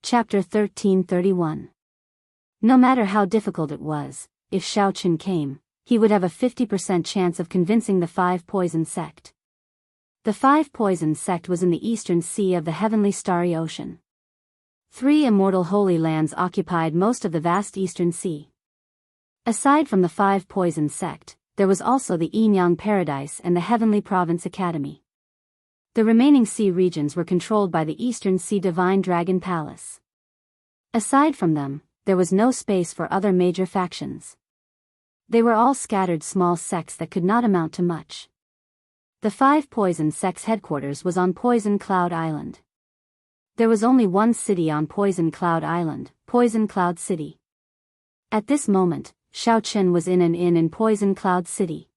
Chapter 1331. No matter how difficult it was, if Xiaoqin came, he would have a 50% chance of convincing the Five Poisons sect. The Five Poisons sect was in the eastern sea of the heavenly starry ocean. 3 immortal holy lands occupied most of the vast eastern sea. Aside from the Five Poisons sect, there was also the Yinyang Paradise and the Heavenly Province Academy. The remaining sea regions were controlled by the Eastern Sea Divine Dragon Palace. Aside from them, there was no space for other major factions. They were all scattered small sects that could not amount to much. The Five Poison sect's headquarters was on Poison Cloud Island. There was only one city on Poison Cloud Island, Poison Cloud City. At this moment, Xiaoqin was in an inn in Poison Cloud City.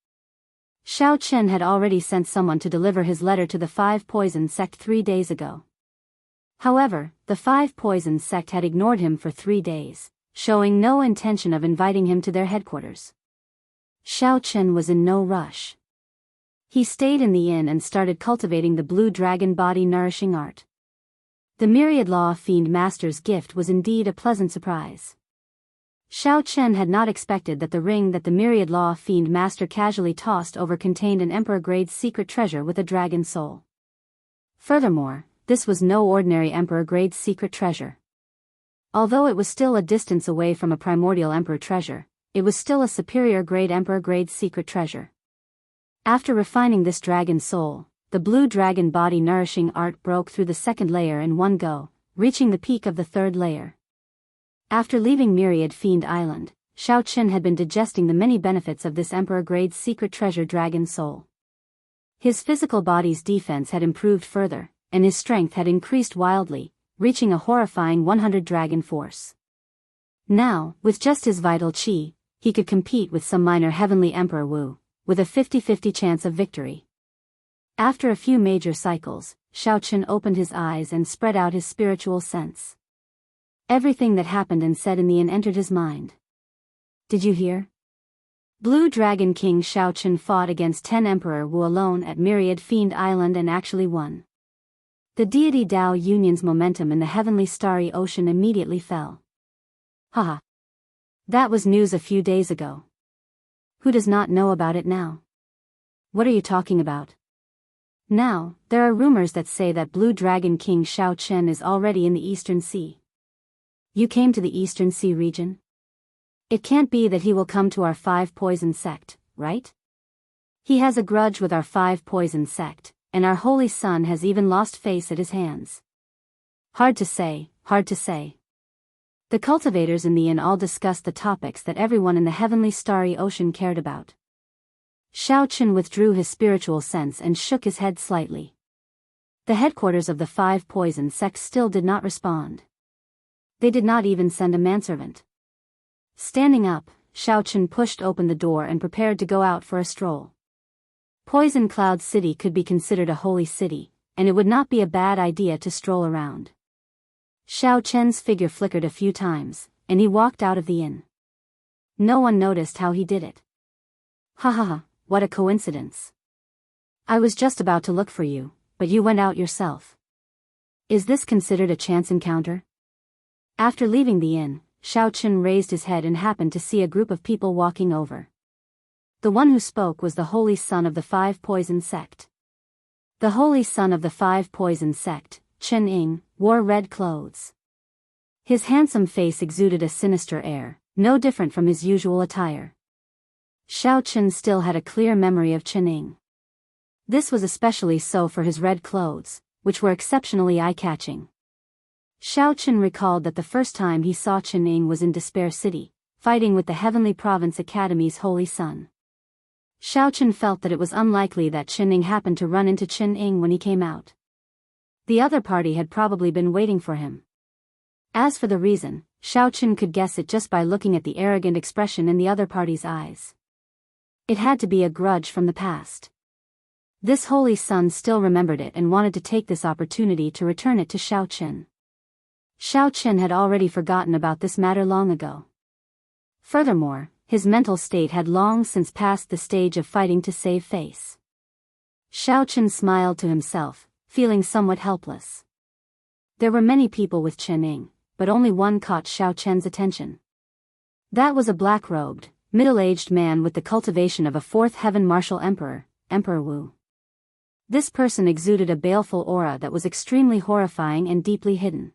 Xiaoqin had already sent someone to deliver his letter to the Five Poisons sect 3 days ago. However, the Five Poisons sect had ignored him for 3 days, showing no intention of inviting him to their headquarters. Xiaoqin was in no rush. He stayed in the inn and started cultivating the blue dragon body nourishing art. The Myriad Law Fiend Master's gift was indeed a pleasant surprise. Xiaoqin had not expected that the ring that the Myriad Law Fiend Master casually tossed over contained an Emperor-grade secret treasure with a dragon soul. Furthermore, this was no ordinary Emperor-grade secret treasure. Although it was still a distance away from a primordial Emperor treasure, it was still a superior-grade Emperor-grade secret treasure. After refining this dragon soul, the blue dragon body nourishing art broke through the 2nd layer in one go, reaching the peak of the 3rd layer. After leaving Myriad Fiend Island, Xiaoqin had been digesting the many benefits of this Emperor-grade secret treasure dragon soul. His physical body's defense had improved further, and his strength had increased wildly, reaching a horrifying 100 dragon force. Now, with just his vital qi, he could compete with some minor heavenly Emperor Wu, with a 50-50 chance of victory. After a few major cycles, Xiaoqin opened his eyes and spread out his spiritual sense. Everything that happened and said in the inn entered his mind. Did you hear? Blue Dragon King Xiaoqin fought against 10 Emperor Wu alone at Myriad Fiend Island and actually won. The deity Dao Union's momentum in the heavenly starry ocean immediately fell. Haha. That was news a few days ago. Who does not know about it now? What are you talking about? Now, there are rumors that say that Blue Dragon King Xiaoqin is already in the Eastern Sea. You came to the Eastern Sea region? It can't be that he will come to our Five Poison sect, right? He has a grudge with our Five Poison sect, and our holy son has even lost face at his hands. Hard to say, hard to say. The cultivators in the inn all discussed the topics that everyone in the heavenly starry ocean cared about. Xiaoqin withdrew his spiritual sense and shook his head slightly. The headquarters of the Five Poison sect still did not respond. They did not even send a manservant. Standing up, Xiaoqin pushed open the door and prepared to go out for a stroll. Poison Cloud City could be considered a holy city, and it would not be a bad idea to stroll around. Xiaoqin's figure flickered a few times, and he walked out of the inn. No one noticed how he did it. Ha ha ha, what a coincidence. I was just about to look for you, but you went out yourself. Is this considered a chance encounter? After leaving the inn, Xiaoqin raised his head and happened to see a group of people walking over. The one who spoke was the holy son of the Five Poison sect. The holy son of the Five Poison sect, Chen Ying, wore red clothes. His handsome face exuded a sinister air, no different from his usual attire. Xiaoqin still had a clear memory of Chen Ying. This was especially so for his red clothes, which were exceptionally eye-catching. Xiaoqin recalled that the first time he saw Chen Ying was in Despair City, fighting with the Heavenly Province Academy's holy son. Xiaoqin felt that it was unlikely that Chen Ying happened to run into Chen Ying when he came out. The other party had probably been waiting for him. As for the reason, Xiaoqin could guess it just by looking at the arrogant expression in the other party's eyes. It had to be a grudge from the past. This holy son still remembered it and wanted to take this opportunity to return it to Xiaoqin. Xiaoqin had already forgotten about this matter long ago. Furthermore, his mental state had long since passed the stage of fighting to save face. Xiaoqin smiled to himself, feeling somewhat helpless. There were many people with Chen Ying, but only one caught Xiao Chen's attention. That was a black-robed, middle-aged man with the cultivation of a fourth heaven martial emperor, Emperor Wu. This person exuded a baleful aura that was extremely horrifying and deeply hidden.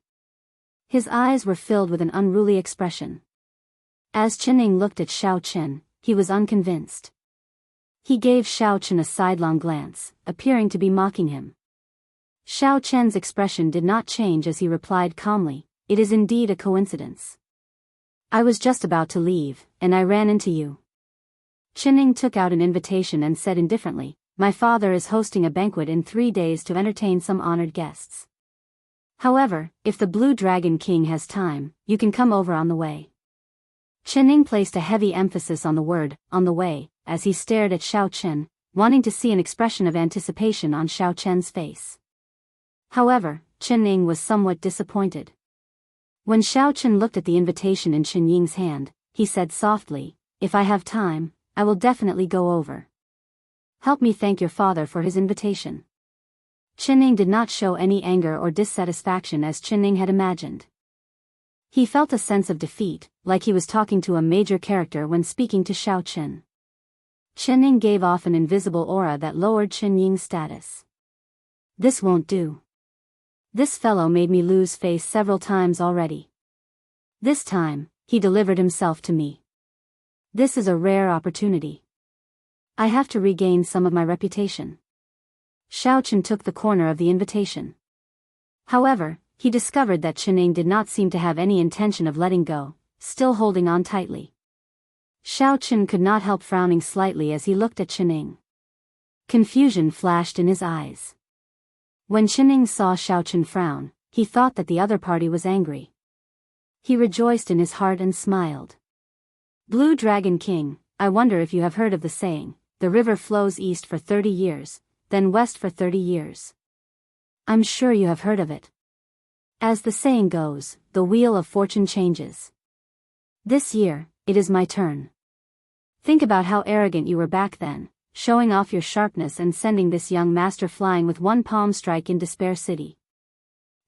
His eyes were filled with an unruly expression. As Qining looked at Xiao Chen, he was unconvinced. He gave Xiao Chen a sidelong glance, appearing to be mocking him. Xiao Chen's expression did not change as he replied calmly, "It is indeed a coincidence. I was just about to leave, and I ran into you." Qining took out an invitation and said indifferently, "My father is hosting a banquet in 3 days to entertain some honored guests. However, if the Blue Dragon King has time, you can come over on the way." Qining placed a heavy emphasis on the word, "on the way," as he stared at Xiao Chen, wanting to see an expression of anticipation on Xiao Chen's face. However, Qining was somewhat disappointed. When Xiao Chen looked at the invitation in Qinying's hand, he said softly, "If I have time, I will definitely go over. Help me thank your father for his invitation." Qining did not show any anger or dissatisfaction as Qining had imagined. He felt a sense of defeat, like he was talking to a major character when speaking to Xiao Chen. Qining gave off an invisible aura that lowered Qinying's status. "This won't do. This fellow made me lose face several times already. This time, he delivered himself to me. This is a rare opportunity. I have to regain some of my reputation." Xiao Chen took the corner of the invitation. However, he discovered that Qining did not seem to have any intention of letting go, still holding on tightly. Xiao Chen could not help frowning slightly as he looked at Qining. Confusion flashed in his eyes. When Qining saw Xiao Chen frown, he thought that the other party was angry. He rejoiced in his heart and smiled. "Blue Dragon King, I wonder if you have heard of the saying, the river flows east for 30 years, then west for 30 years. I'm sure you have heard of it. As the saying goes, the wheel of fortune changes. This year, it is my turn. Think about how arrogant you were back then, showing off your sharpness and sending this young master flying with one palm strike in Despair City.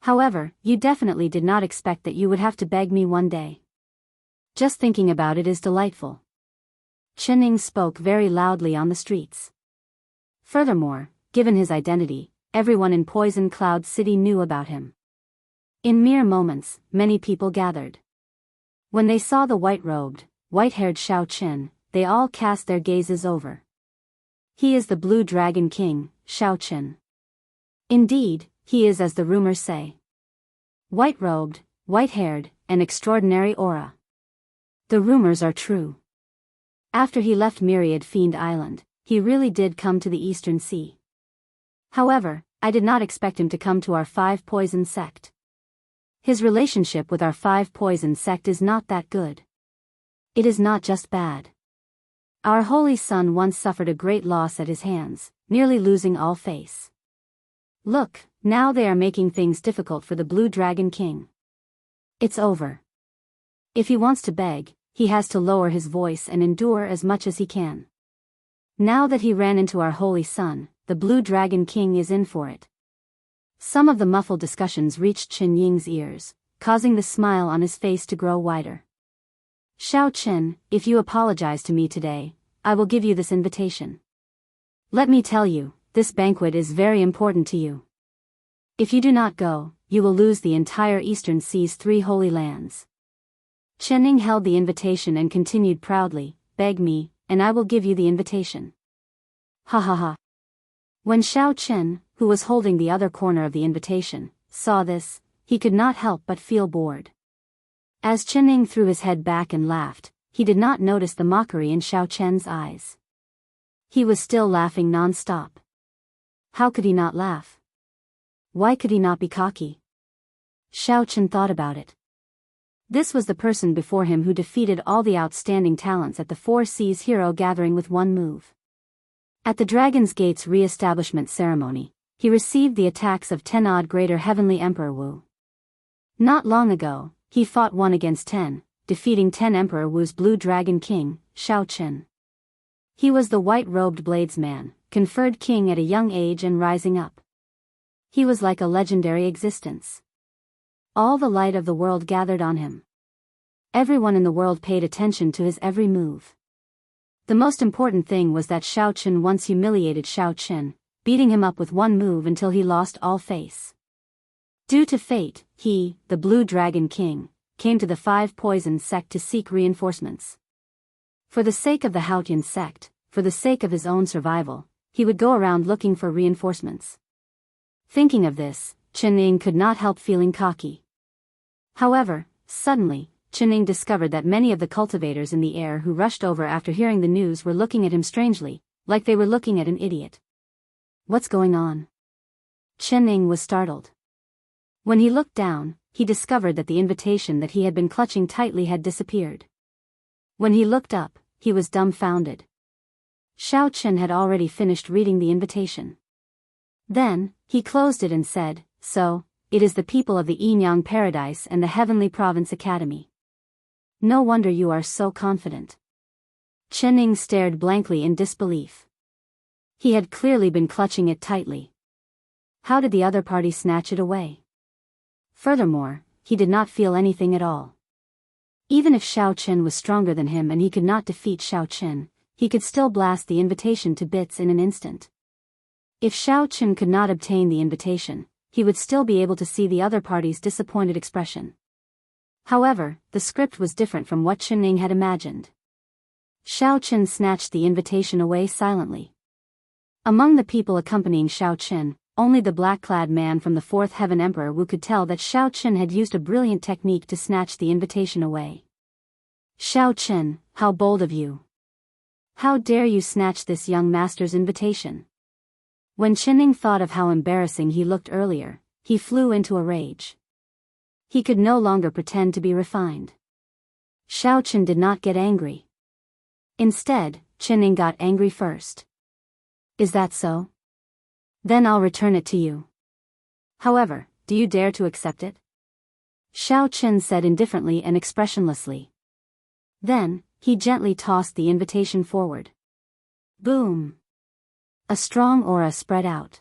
However, you definitely did not expect that you would have to beg me one day. Just thinking about it is delightful." Qining spoke very loudly on the streets. Furthermore, given his identity, everyone in Poison Cloud City knew about him. In mere moments, many people gathered. When they saw the white-robed, white-haired Xiao Chen, they all cast their gazes over. "He is the Blue Dragon King, Xiao Chen. Indeed, he is as the rumors say. White-robed, white-haired, an extraordinary aura. The rumors are true. After he left Myriad Fiend Island, he really did come to the Eastern Sea. However, I did not expect him to come to our Five Poison sect. His relationship with our Five Poison sect is not that good. It is not just bad. Our holy son once suffered a great loss at his hands, nearly losing all face. Look, now they are making things difficult for the Blue Dragon King. It's over. If he wants to beg, he has to lower his voice and endure as much as he can. Now that he ran into our holy son, the Blue Dragon King is in for it." Some of the muffled discussions reached Qinying's ears, causing the smile on his face to grow wider. "Xiao Chen, if you apologize to me today, I will give you this invitation. Let me tell you, this banquet is very important to you. If you do not go, you will lose the entire Eastern Sea's 3 holy lands." Qining held the invitation and continued proudly, "Beg me, and I will give you the invitation." Ha ha ha. When Xiao Chen, who was holding the other corner of the invitation, saw this, he could not help but feel bored. As Qining threw his head back and laughed, he did not notice the mockery in Xiao Chen's eyes. He was still laughing non-stop. How could he not laugh? Why could he not be cocky? Xiao Chen thought about it. This was the person before him who defeated all the outstanding talents at the Four Seas Hero Gathering with one move. At the Dragon's Gate's re-establishment ceremony, he received the attacks of 10-odd greater Heavenly Emperor Wu. Not long ago, he fought 1 against 10, defeating 10 Emperor Wu's Blue Dragon King, Xiao Chen. He was the white-robed bladesman, conferred king at a young age and rising up. He was like a legendary existence. All the light of the world gathered on him. Everyone in the world paid attention to his every move. The most important thing was that Xiaoqun once humiliated Xiaoqun, beating him up with one move until he lost all face. Due to fate, he, the Blue Dragon King, came to the Five Poisons sect to seek reinforcements. For the sake of the Haotian sect, for the sake of his own survival, he would go around looking for reinforcements. Thinking of this, Qining could not help feeling cocky. However, suddenly, Qining discovered that many of the cultivators in the air who rushed over after hearing the news were looking at him strangely, like they were looking at an idiot. What's going on? Qining was startled. When he looked down, he discovered that the invitation that he had been clutching tightly had disappeared. When he looked up, he was dumbfounded. Xiaoqun had already finished reading the invitation. Then, he closed it and said, "So, it is the people of the Yinyang Paradise and the Heavenly Province Academy. No wonder you are so confident." Qining stared blankly in disbelief. He had clearly been clutching it tightly. How did the other party snatch it away? Furthermore, he did not feel anything at all. Even if Xiaoqun was stronger than him and he could not defeat Xiaoqun, he could still blast the invitation to bits in an instant. If Xiaoqun could not obtain the invitation, he would still be able to see the other party's disappointed expression. However, the script was different from what Qining had imagined. Xiaoqun snatched the invitation away silently. Among the people accompanying Xiaoqun, only the black-clad man from the Fourth Heaven Emperor Wu could tell that Xiaoqun had used a brilliant technique to snatch the invitation away. "Xiaoqun, how bold of you! How dare you snatch this young master's invitation?" When Qining thought of how embarrassing he looked earlier, he flew into a rage. He could no longer pretend to be refined. Xiaoqun did not get angry. Instead, Qining got angry first. "Is that so? Then I'll return it to you. However, do you dare to accept it?" Xiaoqun said indifferently and expressionlessly. Then, he gently tossed the invitation forward. Boom! A strong aura spread out.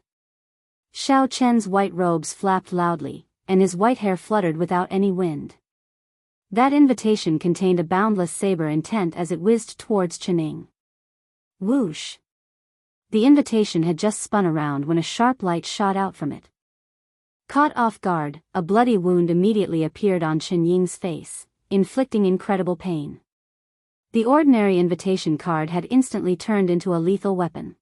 Xiaoqun's white robes flapped loudly, and his white hair fluttered without any wind. That invitation contained a boundless saber intent as it whizzed towards Qining. Whoosh! The invitation had just spun around when a sharp light shot out from it. Caught off guard, a bloody wound immediately appeared on Qining's face, inflicting incredible pain. The ordinary invitation card had instantly turned into a lethal weapon.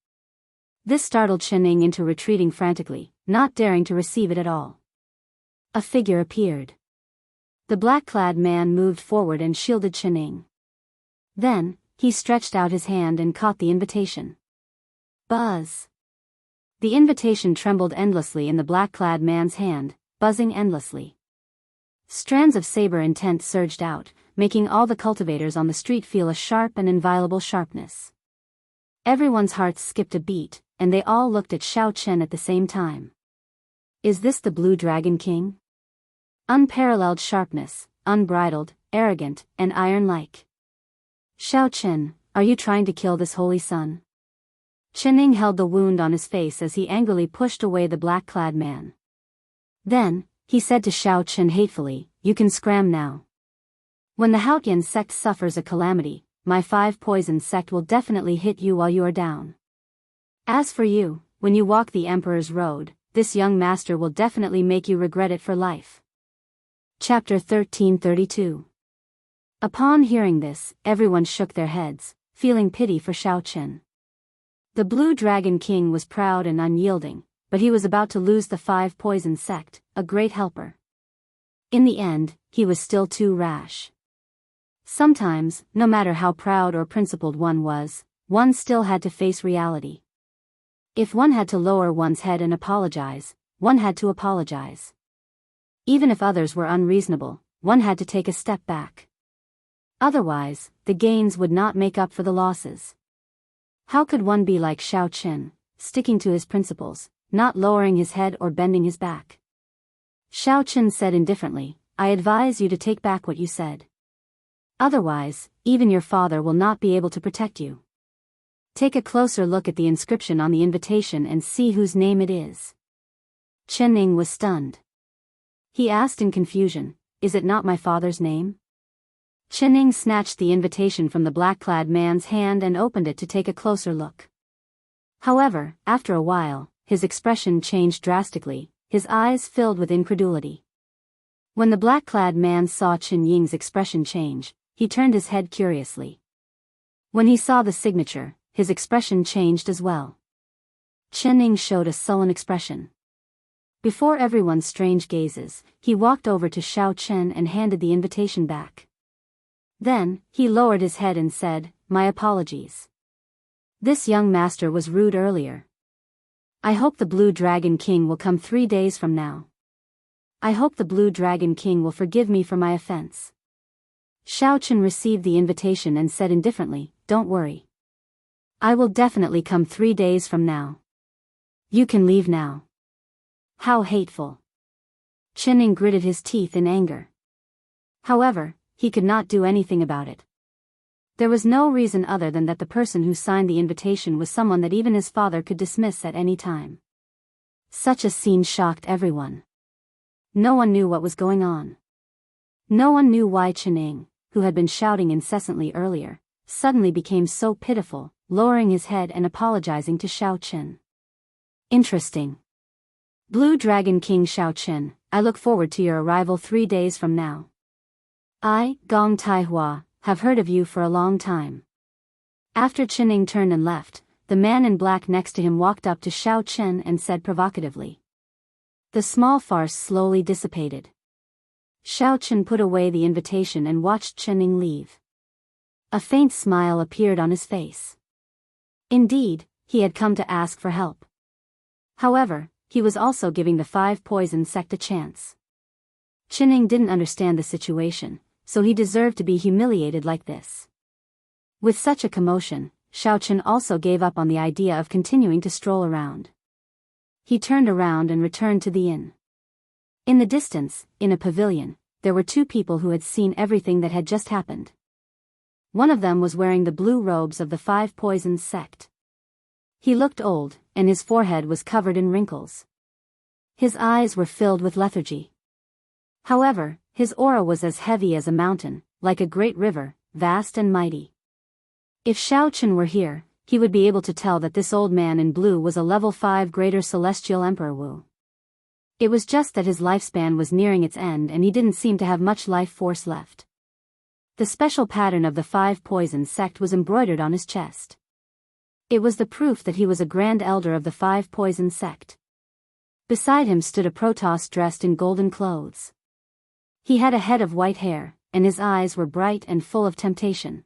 This startled Qining into retreating frantically, not daring to receive it at all. A figure appeared. The black-clad man moved forward and shielded Qining. Then, he stretched out his hand and caught the invitation. Buzz! The invitation trembled endlessly in the black-clad man's hand, buzzing endlessly. Strands of saber intent surged out, making all the cultivators on the street feel a sharp and inviolable sharpness. Everyone's hearts skipped a beat, and they all looked at Xiaoqun at the same time. Is this the Blue Dragon King? Unparalleled sharpness, unbridled, arrogant, and iron-like. Xiaoqun, are you trying to kill this holy son? Qining held the wound on his face as he angrily pushed away the black-clad man. Then, he said to Xiaoqun hatefully, "You can scram now. When the Haotian sect suffers a calamity, my Five Poisons sect will definitely hit you while you are down. As for you, when you walk the Emperor's road, this young master will definitely make you regret it for life." Chapter 1332. Upon hearing this, everyone shook their heads, feeling pity for Xiaoqun. The Blue Dragon King was proud and unyielding, but he was about to lose the Five Poisons sect, a great helper. In the end, he was still too rash. Sometimes, no matter how proud or principled one was, one still had to face reality. If one had to lower one's head and apologize, one had to apologize. Even if others were unreasonable, one had to take a step back. Otherwise, the gains would not make up for the losses. How could one be like Xiaoqun, sticking to his principles, not lowering his head or bending his back? Xiaoqun said indifferently, "I advise you to take back what you said. Otherwise, even your father will not be able to protect you. Take a closer look at the inscription on the invitation and see whose name it is." Qining was stunned. He asked in confusion, "Is it not my father's name?" Qining snatched the invitation from the black-clad man's hand and opened it to take a closer look. However, after a while, his expression changed drastically, his eyes filled with incredulity. When the black-clad man saw Qian Ying's expression change, he turned his head curiously. When he saw the signature, his expression changed as well. Qining showed a sullen expression. Before everyone's strange gazes, he walked over to Xiao Chen and handed the invitation back. Then, he lowered his head and said, "My apologies. This young master was rude earlier. I hope the Blue Dragon King will come 3 days from now. I hope the Blue Dragon King will forgive me for my offense." Xiao Chen received the invitation and said indifferently, "Don't worry. I will definitely come 3 days from now. You can leave now." How hateful. Qining gritted his teeth in anger. However, he could not do anything about it. There was no reason other than that the person who signed the invitation was someone that even his father could dismiss at any time. Such a scene shocked everyone. No one knew what was going on. No one knew why Qining, who had been shouting incessantly earlier, suddenly became so pitiful, lowering his head and apologizing to Xiao Chen. Interesting. Blue Dragon King Xiao Chen, I look forward to your arrival 3 days from now. I, Gong Taihua, have heard of you for a long time. After Qining turned and left, the man in black next to him walked up to Xiao Chen and said provocatively. The small farce slowly dissipated. Xiao Chen put away the invitation and watched Qining leave. A faint smile appeared on his face. Indeed, he had come to ask for help. However, he was also giving the 5 poison sect a chance. Qining didn't understand the situation, so he deserved to be humiliated like this. With such a commotion, Xiao Chen also gave up on the idea of continuing to stroll around. He turned around and returned to the inn. In the distance, in a pavilion, there were 2 people who had seen everything that had just happened. One of them was wearing the blue robes of the 5 poisons sect. He looked old, and his forehead was covered in wrinkles. His eyes were filled with lethargy. However, his aura was as heavy as a mountain, like a great river, vast and mighty. If Xiao Chen were here, he would be able to tell that this old man in blue was a level 5 greater celestial Emperor Wu. It was just that his lifespan was nearing its end and he didn't seem to have much life force left. The special pattern of the 5 poison sect was embroidered on his chest. It was the proof that he was a grand elder of the 5 poison sect. Beside him stood a Protoss dressed in golden clothes. He had a head of white hair, and his eyes were bright and full of temptation.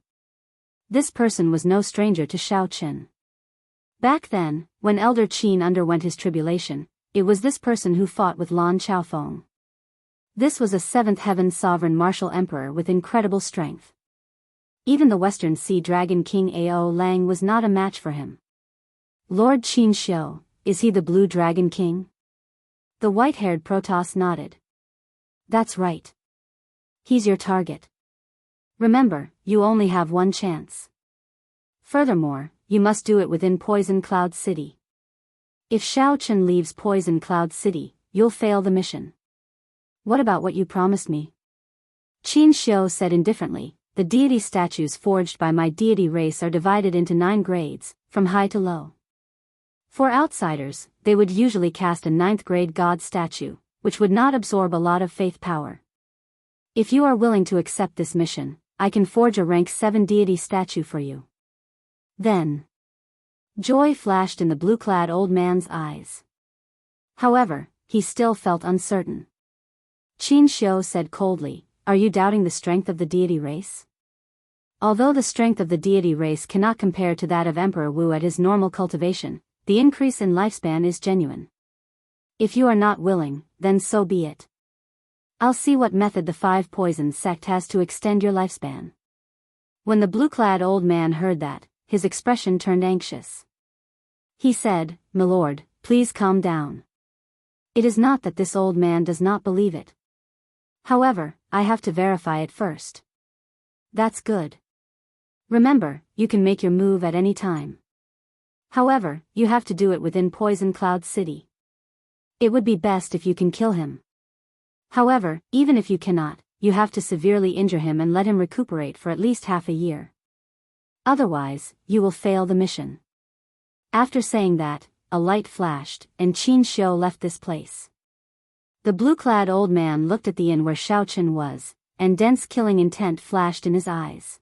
This person was no stranger to Xiao Chen. Back then, when Elder Qin underwent his tribulation, it was this person who fought with Lan Chaofeng. This was a 7th heaven sovereign martial emperor with incredible strength. Even the Western Sea Dragon King Ao Lang was not a match for him. Lord Qin Xiu, is he the Blue Dragon King? The white-haired Protoss nodded. That's right. He's your target. Remember, you only have one chance. Furthermore, you must do it within Poison Cloud City. If Xiao Chen leaves Poison Cloud City, you'll fail the mission. What about what you promised me? Qin Xiu said indifferently, the deity statues forged by my deity race are divided into 9 grades, from high to low. For outsiders, they would usually cast a 9th grade god statue, which would not absorb a lot of faith power. If you are willing to accept this mission, I can forge a rank 7 deity statue for you. Then, joy flashed in the blue-clad old man's eyes. However, he still felt uncertain. Qin Xiu said coldly, are you doubting the strength of the deity race? Although the strength of the deity race cannot compare to that of Emperor Wu at his normal cultivation, the increase in lifespan is genuine. If you are not willing, then so be it. I'll see what method the 5 poison sect has to extend your lifespan. When the blue-clad old man heard that, his expression turned anxious. He said, "My lord, please calm down. It is not that this old man does not believe it. However, I have to verify it first." That's good. Remember, you can make your move at any time. However, you have to do it within Poison Cloud City. It would be best if you can kill him. However, even if you cannot, you have to severely injure him and let him recuperate for at least half a year. Otherwise, you will fail the mission. After saying that, a light flashed, and Qin Xiu left this place. The blue-clad old man looked at the inn where Xiaoqin was, and dense killing intent flashed in his eyes.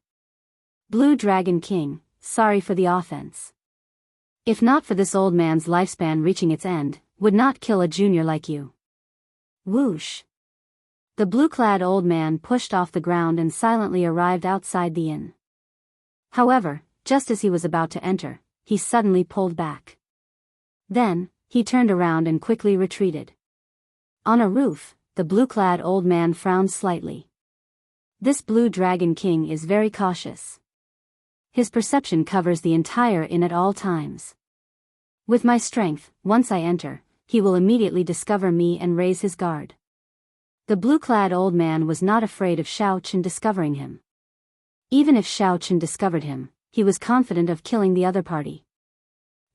Blue Dragon King, sorry for the offense. If not for this old man's lifespan reaching its end, would not kill a junior like you. Whoosh. The blue-clad old man pushed off the ground and silently arrived outside the inn. However, just as he was about to enter, he suddenly pulled back. Then, he turned around and quickly retreated. On a roof, the blue-clad old man frowned slightly. This Blue Dragon King is very cautious. His perception covers the entire inn at all times. With my strength, once I enter, he will immediately discover me and raise his guard. The blue-clad old man was not afraid of Xiaoqin discovering him. Even if Xiaoqin discovered him, he was confident of killing the other party.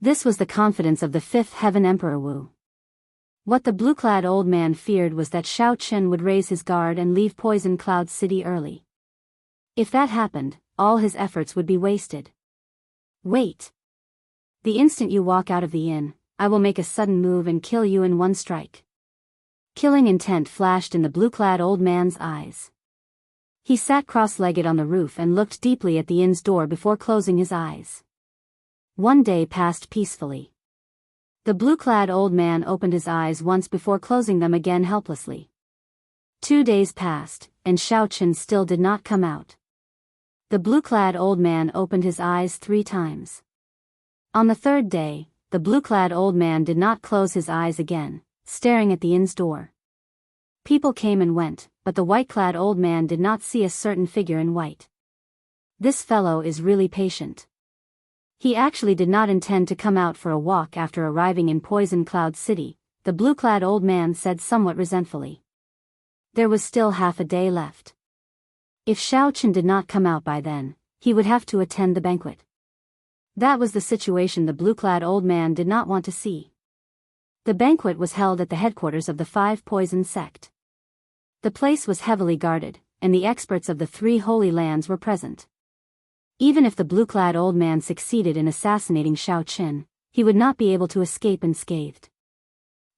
This was the confidence of the Fifth Heaven Emperor Wu. What the blue-clad old man feared was that Xiaoqin would raise his guard and leave Poison Cloud City early. If that happened, all his efforts would be wasted. Wait. The instant you walk out of the inn, I will make a sudden move and kill you in one strike. Killing intent flashed in the blue-clad old man's eyes. He sat cross-legged on the roof and looked deeply at the inn's door before closing his eyes. One day passed peacefully. The blue-clad old man opened his eyes once before closing them again helplessly. 2 days passed, and Xiaoqin still did not come out. The blue-clad old man opened his eyes 3 times. On the 3rd day, the blue-clad old man did not close his eyes again, staring at the inn's door. People came and went, but the white-clad old man did not see a certain figure in white. This fellow is really patient. He actually did not intend to come out for a walk after arriving in Poison Cloud City, the blue-clad old man said somewhat resentfully. There was still half a day left. If Xiaoqin did not come out by then, he would have to attend the banquet. That was the situation the blue-clad old man did not want to see. The banquet was held at the headquarters of the 5 Poison sect. The place was heavily guarded, and the experts of the 3 holy lands were present. Even if the blue-clad old man succeeded in assassinating Xiaoqin, he would not be able to escape unscathed.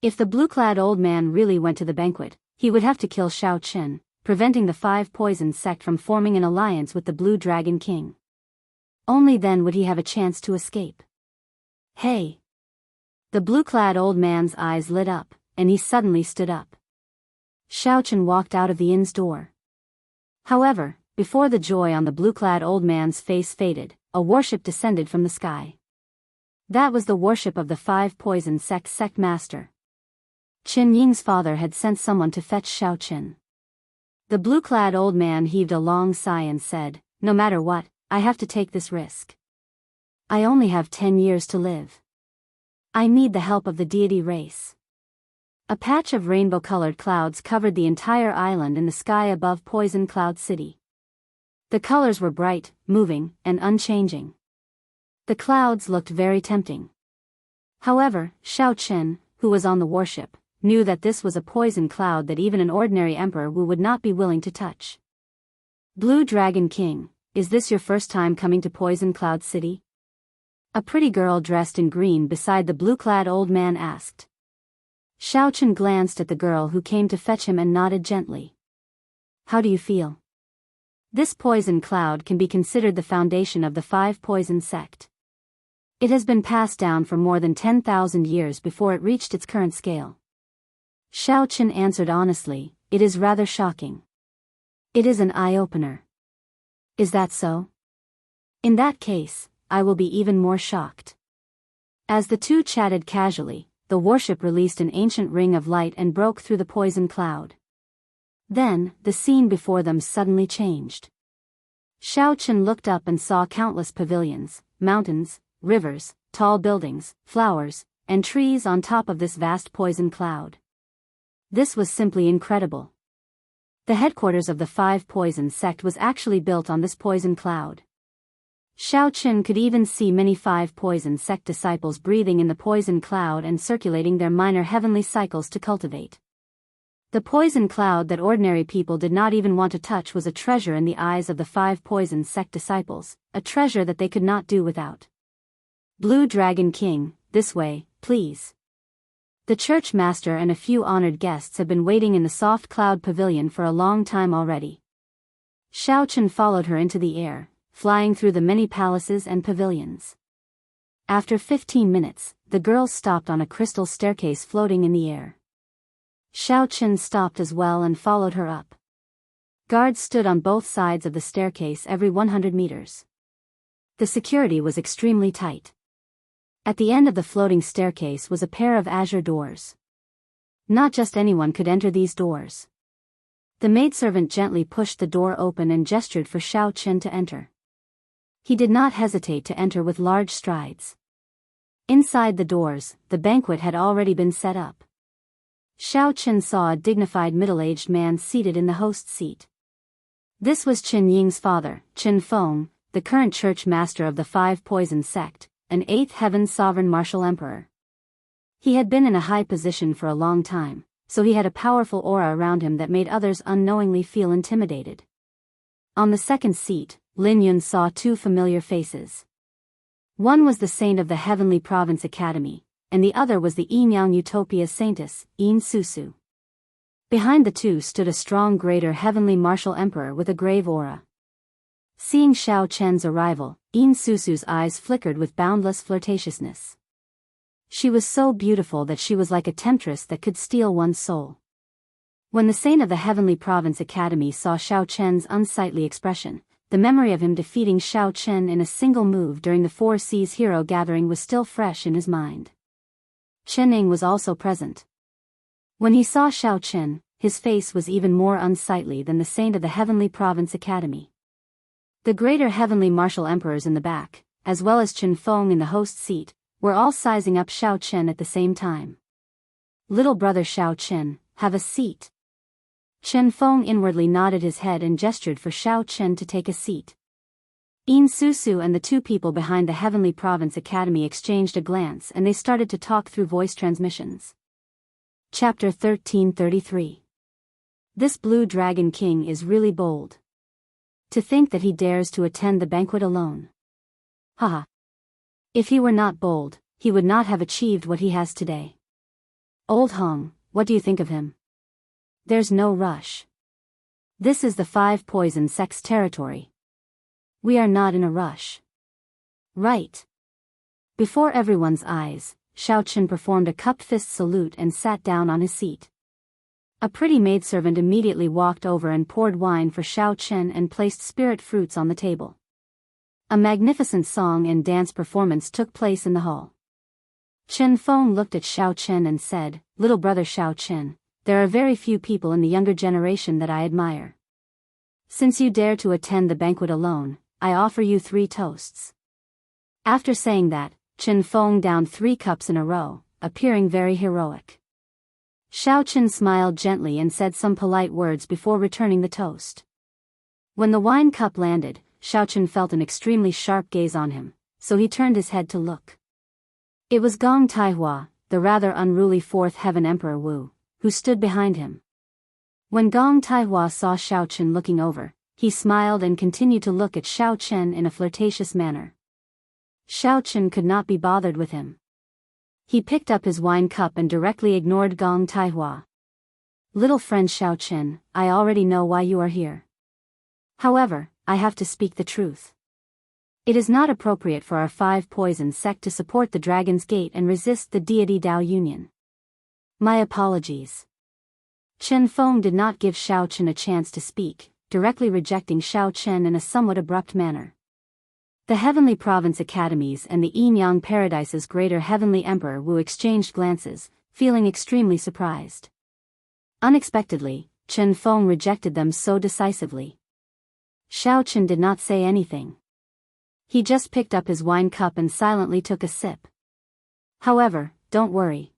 If the blue-clad old man really went to the banquet, he would have to kill Xiaoqin, preventing the 5 Poison sect from forming an alliance with the Blue Dragon King. Only then would he have a chance to escape. Hey! The blue-clad old man's eyes lit up, and he suddenly stood up. Xiaoqin walked out of the inn's door. However, before the joy on the blue-clad old man's face faded, a warship descended from the sky. That was the warship of the 5 Poison sect master. Qin Ying's father had sent someone to fetch Xiaoqin. The blue-clad old man heaved a long sigh and said, "No matter what, I have to take this risk. I only have 10 years to live. I need the help of the deity race." A patch of rainbow-colored clouds covered the entire island in the sky above Poison Cloud City. The colors were bright, moving, and unchanging. The clouds looked very tempting. However, Xiaoqin, who was on the warship, knew that this was a poison cloud that even an ordinary emperor would not be willing to touch. Blue Dragon King, is this your first time coming to Poison Cloud City? A pretty girl dressed in green beside the blue-clad old man asked. Xiaoqin glanced at the girl who came to fetch him and nodded gently. How do you feel? This poison cloud can be considered the foundation of the 5 Poison sect. It has been passed down for more than 10,000 years before it reached its current scale. Xiaoqin answered honestly, it is rather shocking. It is an eye-opener. Is that so? In that case, I will be even more shocked. As the two chatted casually, the warship released an ancient ring of light and broke through the poison cloud. Then, the scene before them suddenly changed. Xiaoqin looked up and saw countless pavilions, mountains, rivers, tall buildings, flowers, and trees on top of this vast poison cloud. This was simply incredible. The headquarters of the 5 Poison sect was actually built on this poison cloud. Xiaoqin could even see many 5 Poison sect disciples breathing in the poison cloud and circulating their minor heavenly cycles to cultivate. The poison cloud that ordinary people did not even want to touch was a treasure in the eyes of the 5 poison sect disciples, a treasure that they could not do without. Blue Dragon King, this way, please. The church master and a few honored guests have been waiting in the soft cloud pavilion for a long time already. Xiaochen followed her into the air, flying through the many palaces and pavilions. After 15 minutes, the girls stopped on a crystal staircase floating in the air. Xiaochen stopped as well and followed her up. Guards stood on both sides of the staircase every 100 meters. The security was extremely tight. At the end of the floating staircase was a pair of azure doors. Not just anyone could enter these doors. The maidservant gently pushed the door open and gestured for Xiaochen to enter. He did not hesitate to enter with large strides. Inside the doors, the banquet had already been set up. Xiaochen saw a dignified middle-aged man seated in the host's seat. This was Qin Ying's father, Qin Feng, the current church master of the 5 poison sect, an 8th heaven sovereign martial emperor. He had been in a high position for a long time, so he had a powerful aura around him that made others unknowingly feel intimidated. On the second seat, Lin Yun saw 2 familiar faces. One was the saint of the Heavenly Province Academy, and the other was the Yinyang Utopia Saintess, Yin Susu. Behind the two stood a strong greater heavenly martial emperor with a grave aura. Seeing Xiaochen's arrival, Yin Susu's eyes flickered with boundless flirtatiousness. She was so beautiful that she was like a temptress that could steal one's soul. When the saint of the Heavenly Province Academy saw Xiaochen's unsightly expression, the memory of him defeating Xiaochen in a single move during the 4 Seas Hero Gathering was still fresh in his mind. Chen Ning was also present. When he saw Xiaochen, his face was even more unsightly than the saint of the Heavenly Province Academy. The greater heavenly martial emperors in the back, as well as Qin Feng in the host seat, were all sizing up Xiaochen at the same time. Little brother Xiaochen, have a seat. Qin Feng inwardly nodded his head and gestured for Xiaochen to take a seat. Yin Susu and the 2 people behind the Heavenly Province Academy exchanged a glance and they started to talk through voice transmissions. Chapter 1333. This Blue Dragon King is really bold. To think that he dares to attend the banquet alone. Haha. If he were not bold, he would not have achieved what he has today. Old Hong, what do you think of him? There's no rush. This is the 5 poison sect's territory. We are not in a rush. Right. Before everyone's eyes, Xiaochen performed a cupped fist salute and sat down on his seat. A pretty maidservant immediately walked over and poured wine for Xiaochen and placed spirit fruits on the table. A magnificent song and dance performance took place in the hall. Qin Feng looked at Xiaochen and said, "Little brother Xiaochen, there are very few people in the younger generation that I admire. Since you dare to attend the banquet alone, I offer you 3 toasts." After saying that, Qin Feng downed 3 cups in a row, appearing very heroic. Xiaochen smiled gently and said some polite words before returning the toast. When the wine cup landed, Xiaochen felt an extremely sharp gaze on him, so he turned his head to look. It was Gong Taihua, the rather unruly 4th Heaven Emperor Wu, who stood behind him. When Gong Taihua saw Xiaochen looking over, he smiled and continued to look at Xiaochen in a flirtatious manner. Xiaochen could not be bothered with him. He picked up his wine cup and directly ignored Gong Taihua. "Little friend Xiaochen, I already know why you are here. However, I have to speak the truth. It is not appropriate for our 5 poison sect to support the Dragon's Gate and resist the deity Dao Union. My apologies." Qin Feng did not give Xiaochen a chance to speak, directly rejecting Xiaochen in a somewhat abrupt manner. The Heavenly Province Academies and the Yin-Yang Paradise's greater Heavenly Emperor Wu exchanged glances, feeling extremely surprised. Unexpectedly, Qin Feng rejected them so decisively. Xiaochen did not say anything. He just picked up his wine cup and silently took a sip. "However, don't worry.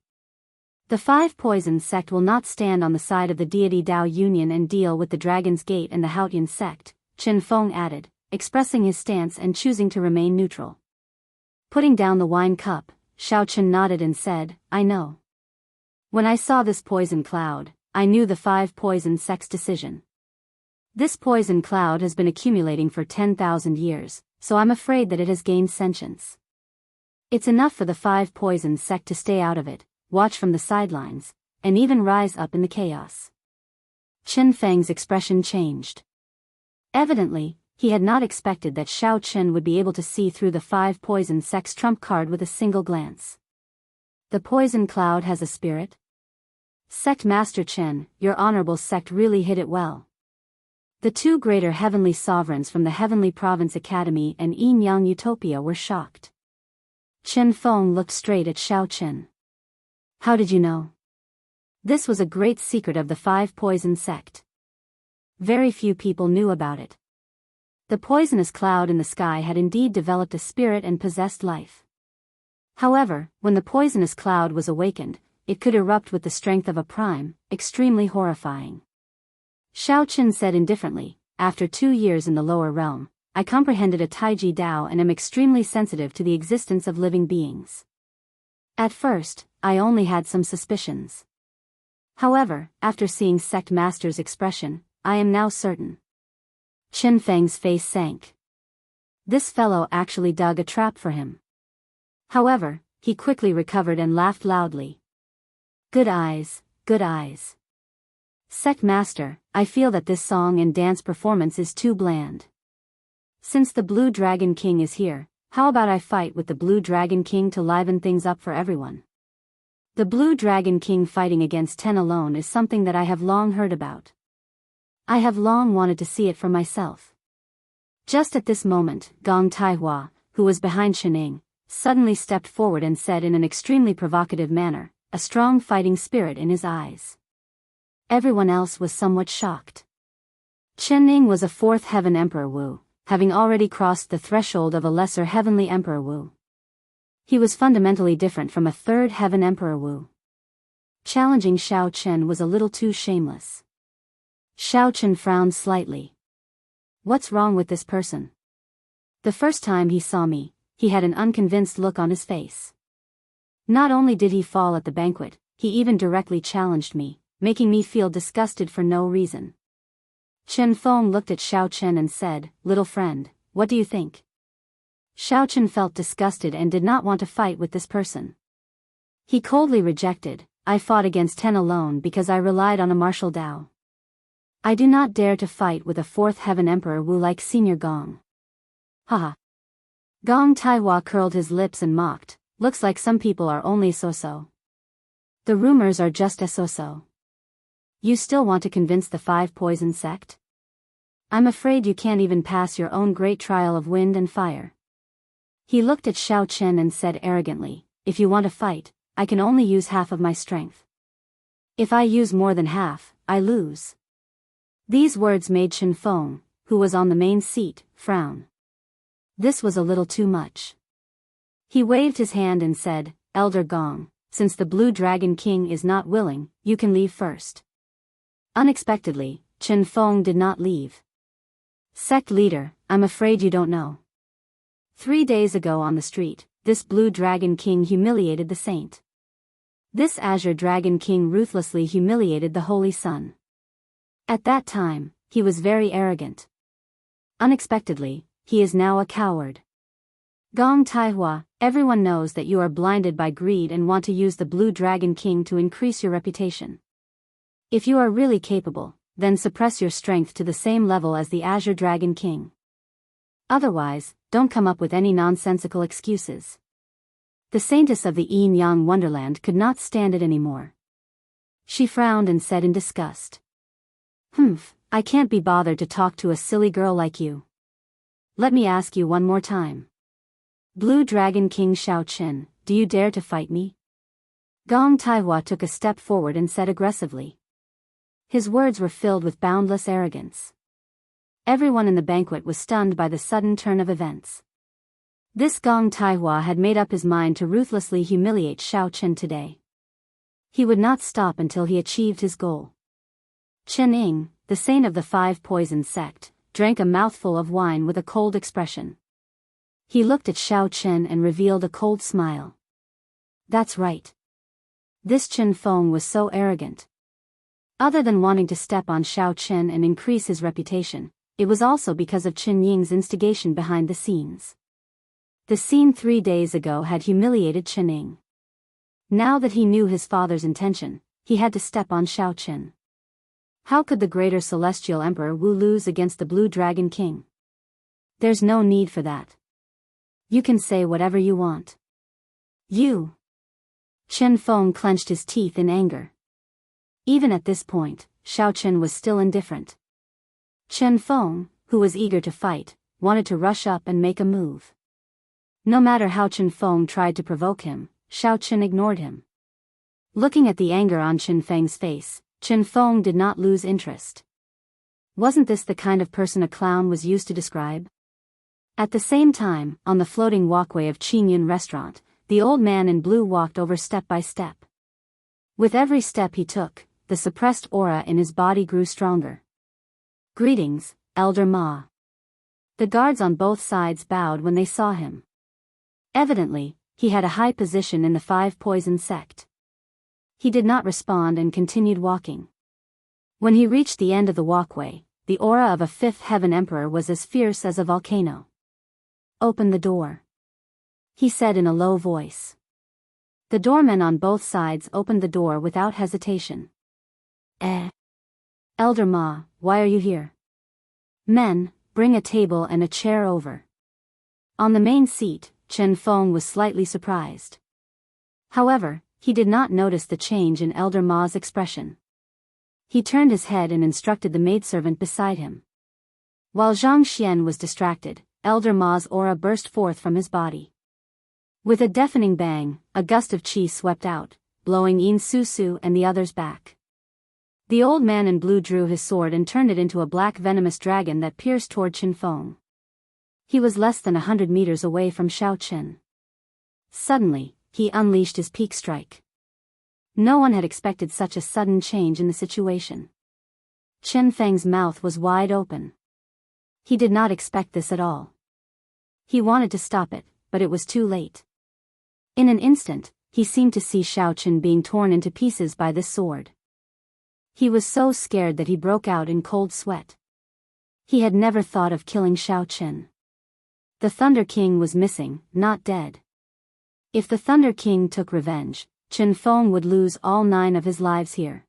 The 5 poison sect will not stand on the side of the deity Dao Union and deal with the Dragon's Gate and the Haotian sect," Qin Feng added, expressing his stance and choosing to remain neutral. Putting down the wine cup, Xiaochen nodded and said, "I know. When I saw this poison cloud, I knew the 5 poison sect's decision. This poison cloud has been accumulating for 10,000 years, so I'm afraid that it has gained sentience. It's enough for the 5 poison sect to stay out of it, watch from the sidelines, and even rise up in the chaos. Chen Feng's expression changed. Evidently, he had not expected that Xiao Chen would be able to see through the 5 poison sect's trump card with a single glance. The poison cloud has a spirit? Sect Master Chen, your honorable sect really hit it well. The 2 greater heavenly sovereigns from the Heavenly Province Academy and Yin Yang Utopia were shocked. Chen Feng looked straight at Xiao Chen. How did you know? This was a great secret of the 5 poison sect. Very few people knew about it. The poisonous cloud in the sky had indeed developed a spirit and possessed life. However, when the poisonous cloud was awakened, it could erupt with the strength of a prime, extremely horrifying. Xiao Chen said indifferently, after 2 years in the lower realm, I comprehended a Taiji Dao and am extremely sensitive to the existence of living beings. At first, I only had some suspicions. However, after seeing Sect Master's expression, I am now certain. Chen Feng's face sank. This fellow actually dug a trap for him. However, he quickly recovered and laughed loudly. Good eyes, good eyes. Sect Master, I feel that this song and dance performance is too bland. Since the Blue Dragon King is here, how about I fight with the Blue Dragon King to liven things up for everyone? The Blue Dragon King fighting against 10 alone is something that I have long heard about. I have long wanted to see it for myself. Just at this moment, Gong Taihua, who was behind Shening, suddenly stepped forward and said in an extremely provocative manner, a strong fighting spirit in his eyes. Everyone else was somewhat shocked. Shening was a 4th Heaven Emperor Wu, having already crossed the threshold of a lesser Heavenly Emperor Wu. He was fundamentally different from a 3rd Heaven Emperor Wu. Challenging Xiao Chen was a little too shameless. Xiao Chen frowned slightly. What's wrong with this person? The first time he saw me, he had an unconvinced look on his face. Not only did he fall at the banquet, he even directly challenged me, making me feel disgusted for no reason. Chen Feng looked at Xiao Chen and said, Little friend, what do you think? Xiao Chen felt disgusted and did not want to fight with this person. He coldly rejected, I fought against 10 alone because I relied on a martial Dao. I do not dare to fight with a 4th Heaven Emperor Wu like Senior Gong. Haha. Gong Taihua curled his lips and mocked, looks like some people are only so-so. The rumors are just a so-so. You still want to convince the 5 poison sect? I'm afraid you can't even pass your own great trial of wind and fire. He looked at Xiao Chen and said arrogantly, if you want to fight, I can only use half of my strength. If I use more than half, I lose. These words made Chen Feng, who was on the main seat, frown. This was a little too much. He waved his hand and said, Elder Gong, since the Blue Dragon King is not willing, you can leave first. Unexpectedly, Chen Feng did not leave. Sect leader, I'm afraid you don't know. 3 days ago on the street, this Blue Dragon King humiliated the saint. This Azure Dragon King ruthlessly humiliated the Holy Sun. At that time, he was very arrogant. Unexpectedly, he is now a coward. Gong Taihua, everyone knows that you are blinded by greed and want to use the Blue Dragon King to increase your reputation. If you are really capable, then suppress your strength to the same level as the Azure Dragon King. Otherwise, don't come up with any nonsensical excuses. The saintess of the Yin Yang Wonderland could not stand it anymore. She frowned and said in disgust. I can't be bothered to talk to a silly girl like you. Let me ask you one more time. Blue Dragon King Xiao Chen, do you dare to fight me? Gong Taihua took a step forward and said aggressively. His words were filled with boundless arrogance. Everyone in the banquet was stunned by the sudden turn of events. This Gong Taihua had made up his mind to ruthlessly humiliate Xiao Chen today. He would not stop until he achieved his goal. Chen Ying, the saint of the 5 poison sect, drank a mouthful of wine with a cold expression. He looked at Xiao Chen and revealed a cold smile. That's right. This Chen Feng was so arrogant. Other than wanting to step on Xiao Chen and increase his reputation, it was also because of Qin Ying's instigation behind the scenes. The scene 3 days ago had humiliated Qin Ying. Now that he knew his father's intention, he had to step on Xiao Chen. How could the greater celestial emperor Wu lose against the Blue Dragon King? There's no need for that. You can say whatever you want. You. Chen Feng clenched his teeth in anger. Even at this point, Xiao Chen was still indifferent. Chen Feng, who was eager to fight, wanted to rush up and make a move. No matter how Chen Feng tried to provoke him, Xiao Chen ignored him. Looking at the anger on Chen Feng's face, Chen Feng did not lose interest. Wasn't this the kind of person a clown was used to describe? At the same time, on the floating walkway of Qingyun restaurant, the old man in blue walked over step by step. With every step he took, the suppressed aura in his body grew stronger. Greetings, Elder Ma. The guards on both sides bowed when they saw him. Evidently, he had a high position in the Five Poison sect. He did not respond and continued walking. When he reached the end of the walkway, the aura of a Fifth Heaven Emperor was as fierce as a volcano. Open the door, he said in a low voice. The doormen on both sides opened the door without hesitation. Elder Ma, why are you here? Men, bring a table and a chair over. On the main seat, Chen Feng was slightly surprised. However, he did not notice the change in Elder Ma's expression. He turned his head and instructed the maidservant beside him. While Zhang Xian was distracted, Elder Ma's aura burst forth from his body. With a deafening bang, a gust of qi swept out, blowing Yin Su and the others back. The old man in blue drew his sword and turned it into a black venomous dragon that pierced toward Chen Feng. He was less than 100 meters away from Xiao Chen. Suddenly, he unleashed his peak strike. No one had expected such a sudden change in the situation. Chen Feng's mouth was wide open. He did not expect this at all. He wanted to stop it, but it was too late. In an instant, he seemed to see Xiao Chen being torn into pieces by this sword. He was so scared that he broke out in cold sweat. He had never thought of killing Xiao Chen. The Thunder King was missing, not dead. If the Thunder King took revenge, Chen Feng would lose all 9 of his lives here.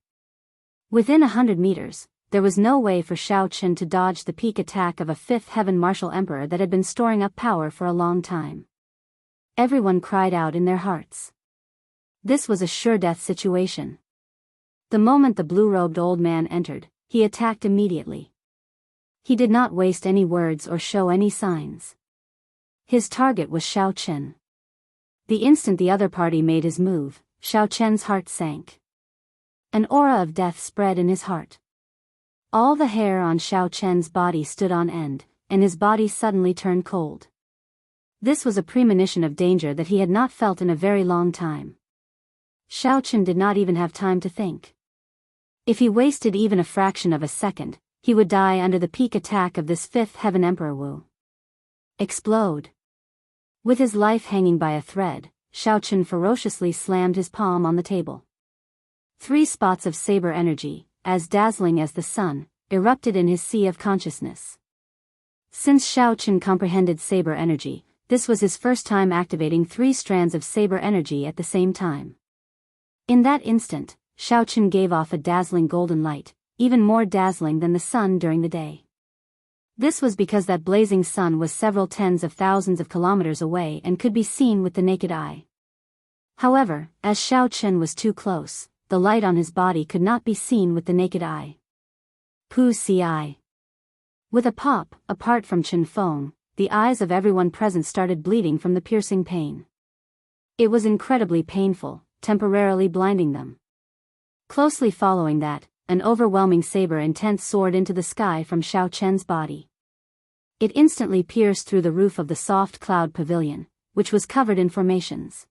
Within 100 meters, there was no way for Xiao Chen to dodge the peak attack of a Fifth Heaven Martial Emperor that had been storing up power for a long time. Everyone cried out in their hearts. This was a sure-death situation. The moment the blue-robed old man entered, he attacked immediately. He did not waste any words or show any signs. His target was Xiao Chen. The instant the other party made his move, Xiao Chen's heart sank. An aura of death spread in his heart. All the hair on Xiao Chen's body stood on end, and his body suddenly turned cold. This was a premonition of danger that he had not felt in a very long time. Xiao Chen did not even have time to think. If he wasted even a fraction of a second, he would die under the peak attack of this Fifth Heaven Emperor Wu. Explode. With his life hanging by a thread, Xiao Chen ferociously slammed his palm on the table. 3 spots of saber energy, as dazzling as the sun, erupted in his sea of consciousness. Since Xiao Chen comprehended saber energy, this was his first time activating 3 strands of saber energy at the same time. In that instant, Xiao Chen gave off a dazzling golden light, even more dazzling than the sun during the day. This was because that blazing sun was several tens of thousands of kilometers away and could be seen with the naked eye. However, as Xiao Chen was too close, the light on his body could not be seen with the naked eye. Pu Ci. With a pop, apart from Chen Feng, the eyes of everyone present started bleeding from the piercing pain. It was incredibly painful, temporarily blinding them. Closely following that, an overwhelming saber intent soared into the sky from Xiao Chen's body. It instantly pierced through the roof of the soft cloud pavilion, which was covered in formations.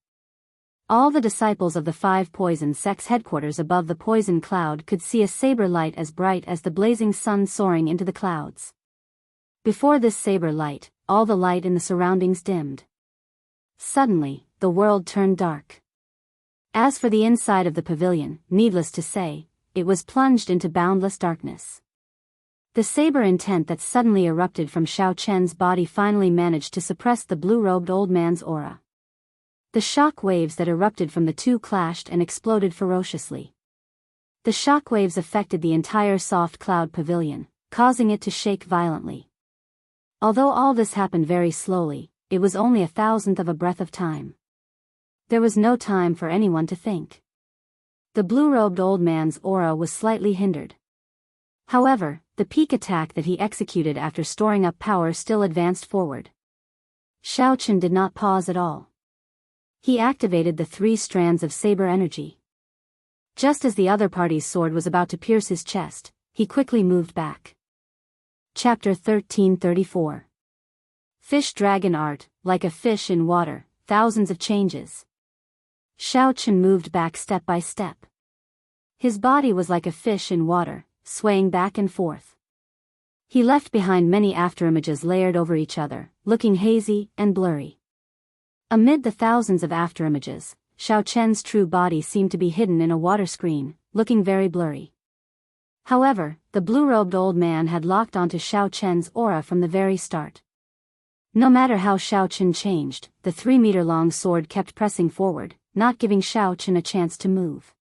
All the disciples of the 5 Poison sect's headquarters above the poison cloud could see a saber light as bright as the blazing sun soaring into the clouds. Before this saber light, all the light in the surroundings dimmed. Suddenly, the world turned dark. As for the inside of the pavilion, needless to say, it was plunged into boundless darkness. The saber intent that suddenly erupted from Xiao Chen's body finally managed to suppress the blue-robed old man's aura. The shock waves that erupted from the two clashed and exploded ferociously. The shock waves affected the entire soft cloud pavilion, causing it to shake violently. Although all this happened very slowly, it was only 1,000th of a breath of time. There was no time for anyone to think. The blue-robed old man's aura was slightly hindered. However, the peak attack that he executed after storing up power still advanced forward. Xiao Chen did not pause at all. He activated the 3 strands of saber energy. Just as the other party's sword was about to pierce his chest, he quickly moved back. Chapter 1334. Fish Dragon Art, like a fish in water, thousands of changes. Xiao Chen moved back step by step. His body was like a fish in water, swaying back and forth. He left behind many afterimages layered over each other, looking hazy and blurry. Amid the thousands of afterimages, Xiao Chen's true body seemed to be hidden in a water screen, looking very blurry. However, the blue-robed old man had locked onto Xiao Chen's aura from the very start. No matter how Xiao Chen changed, the 3-meter-long sword kept pressing forward, not giving Xiao Chen a chance to move.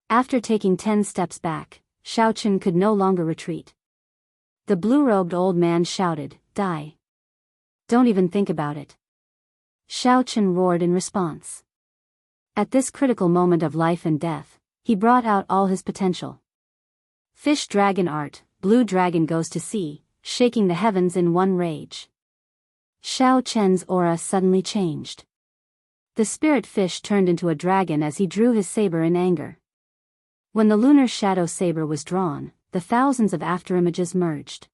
After taking 10 steps back, Xiao Chen could no longer retreat. The blue-robed old man shouted, "Die. Don't even think about it." Xiao Chen roared in response. At this critical moment of life and death, he brought out all his potential. Fish Dragon Art, Blue Dragon Goes to Sea, shaking the heavens in one rage. Xiao Chen's aura suddenly changed. The spirit fish turned into a dragon as he drew his saber in anger. When the lunar shadow saber was drawn, the thousands of afterimages merged.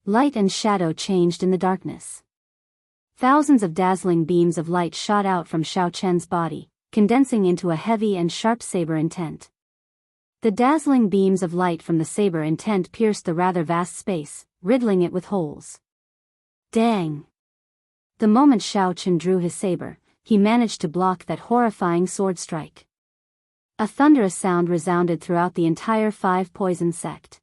Light and shadow changed in the darkness. Thousands of dazzling beams of light shot out from Xiao Chen's body, condensing into a heavy and sharp saber intent. The dazzling beams of light from the saber intent pierced the rather vast space, riddling it with holes. Dang! The moment Xiao Chen drew his saber, he managed to block that horrifying sword strike. A thunderous sound resounded throughout the entire 5-poison sect.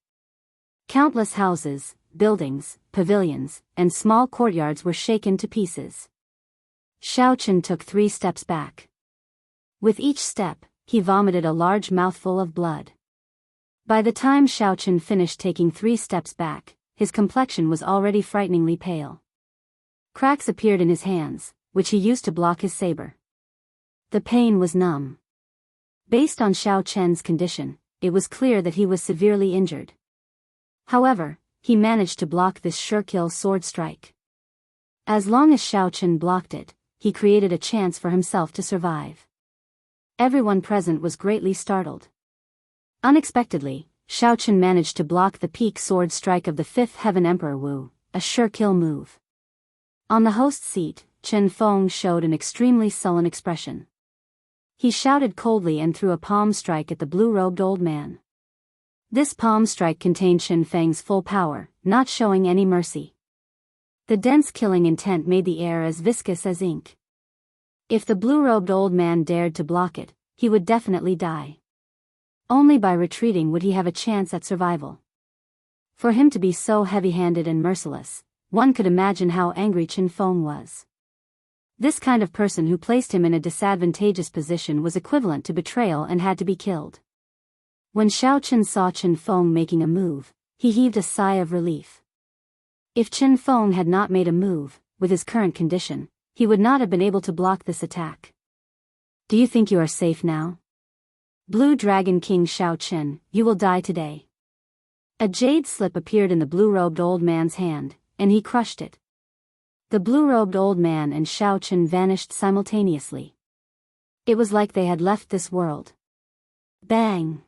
Countless houses, buildings, pavilions, and small courtyards were shaken to pieces. Xiao Chen took 3 steps back. With each step, he vomited a large mouthful of blood. By the time Xiao Chen finished taking 3 steps back, his complexion was already frighteningly pale. Cracks appeared in his hands, which he used to block his saber. The pain was numb. Based on Xiao Chen's condition, it was clear that he was severely injured. However, he managed to block this sure-kill sword strike. As long as Xiao Chen blocked it, he created a chance for himself to survive. Everyone present was greatly startled. Unexpectedly, Xiao Chen managed to block the peak sword strike of the 5th Heaven Emperor Wu, a sure-kill move. On the host seat, Chen Feng showed an extremely sullen expression. He shouted coldly and threw a palm strike at the blue-robed old man. This palm strike contained Chen Feng's full power, not showing any mercy. The dense killing intent made the air as viscous as ink. If the blue-robed old man dared to block it, he would definitely die. Only by retreating would he have a chance at survival. For him to be so heavy-handed and merciless, one could imagine how angry Chen Feng was. This kind of person who placed him in a disadvantageous position was equivalent to betrayal and had to be killed. When Xiao Chen saw Chen Feng making a move, he heaved a sigh of relief. If Chen Feng had not made a move, with his current condition, he would not have been able to block this attack. "Do you think you are safe now? Blue Dragon King Xiao Chen, you will die today." A jade slip appeared in the blue-robed old man's hand, and he crushed it. The blue-robed old man and Xiao Chen vanished simultaneously. It was like they had left this world. Bang!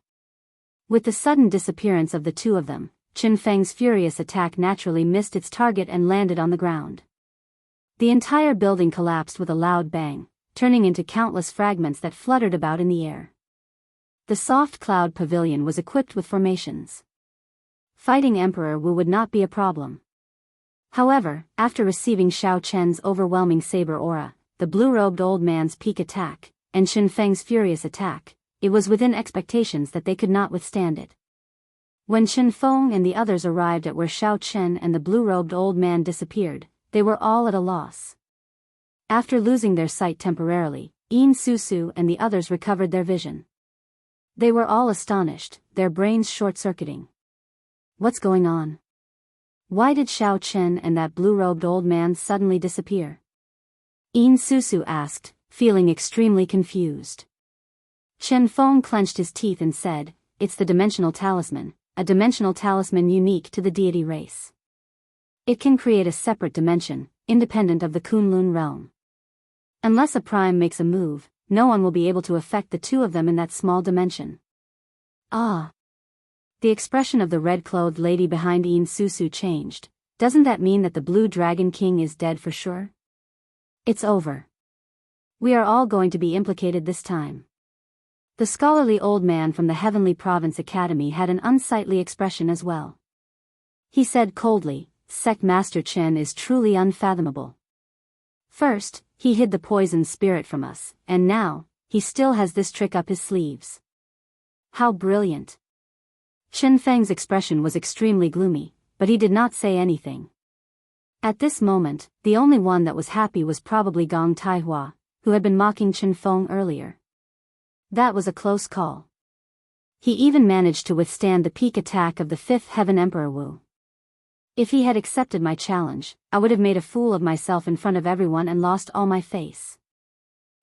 With the sudden disappearance of the two of them, Chen Feng's furious attack naturally missed its target and landed on the ground. The entire building collapsed with a loud bang, turning into countless fragments that fluttered about in the air. The soft cloud pavilion was equipped with formations. Fighting Emperor Wu would not be a problem. However, after receiving Xiao Chen's overwhelming saber aura, the blue-robed old man's peak attack, and Chen Feng's furious attack, it was within expectations that they could not withstand it. When Chen Feng and the others arrived at where Xiao Chen and the blue-robed old man disappeared, they were all at a loss. After losing their sight temporarily, Yin Susu and the others recovered their vision. They were all astonished, their brains short-circuiting. What's going on? Why did Xiao Chen and that blue-robed old man suddenly disappear? Yin Susu asked, feeling extremely confused. Chen Feng clenched his teeth and said, "It's the dimensional talisman, a dimensional talisman unique to the deity race. It can create a separate dimension, independent of the Kunlun realm. Unless a prime makes a move, no one will be able to affect the two of them in that small dimension." Ah! The expression of the red-clothed lady behind Yin Susu changed. Doesn't that mean that the Blue Dragon King is dead for sure? It's over. We are all going to be implicated this time. The scholarly old man from the Heavenly Province Academy had an unsightly expression as well. He said coldly, "Sect Master Chen is truly unfathomable. First, he hid the poison spirit from us, and now, he still has this trick up his sleeves. How brilliant." Chen Feng's expression was extremely gloomy, but he did not say anything. At this moment, the only one that was happy was probably Gong Taihua, who had been mocking Chen Feng earlier. That was a close call. He even managed to withstand the peak attack of the Fifth Heaven Emperor Wu. If he had accepted my challenge, I would have made a fool of myself in front of everyone and lost all my face.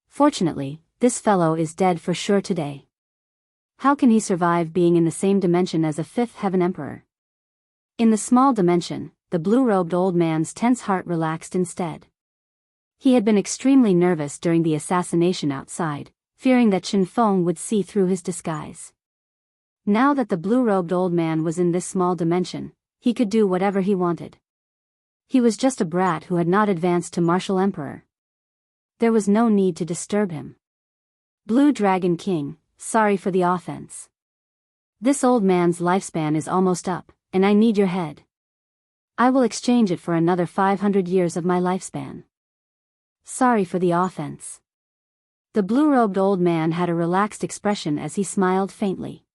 Fortunately, this fellow is dead for sure today. How can he survive being in the same dimension as a Fifth Heaven Emperor? In the small dimension, the blue-robed old man's tense heart relaxed instead. He had been extremely nervous during the assassination outside, fearing that Chen Feng would see through his disguise. Now that the blue-robed old man was in this small dimension, he could do whatever he wanted. He was just a brat who had not advanced to martial emperor. There was no need to disturb him. Blue Dragon King, sorry for the offense. This old man's lifespan is almost up, and I need your head. I will exchange it for another 500 years of my lifespan. Sorry for the offense. The blue-robed old man had a relaxed expression as he smiled faintly.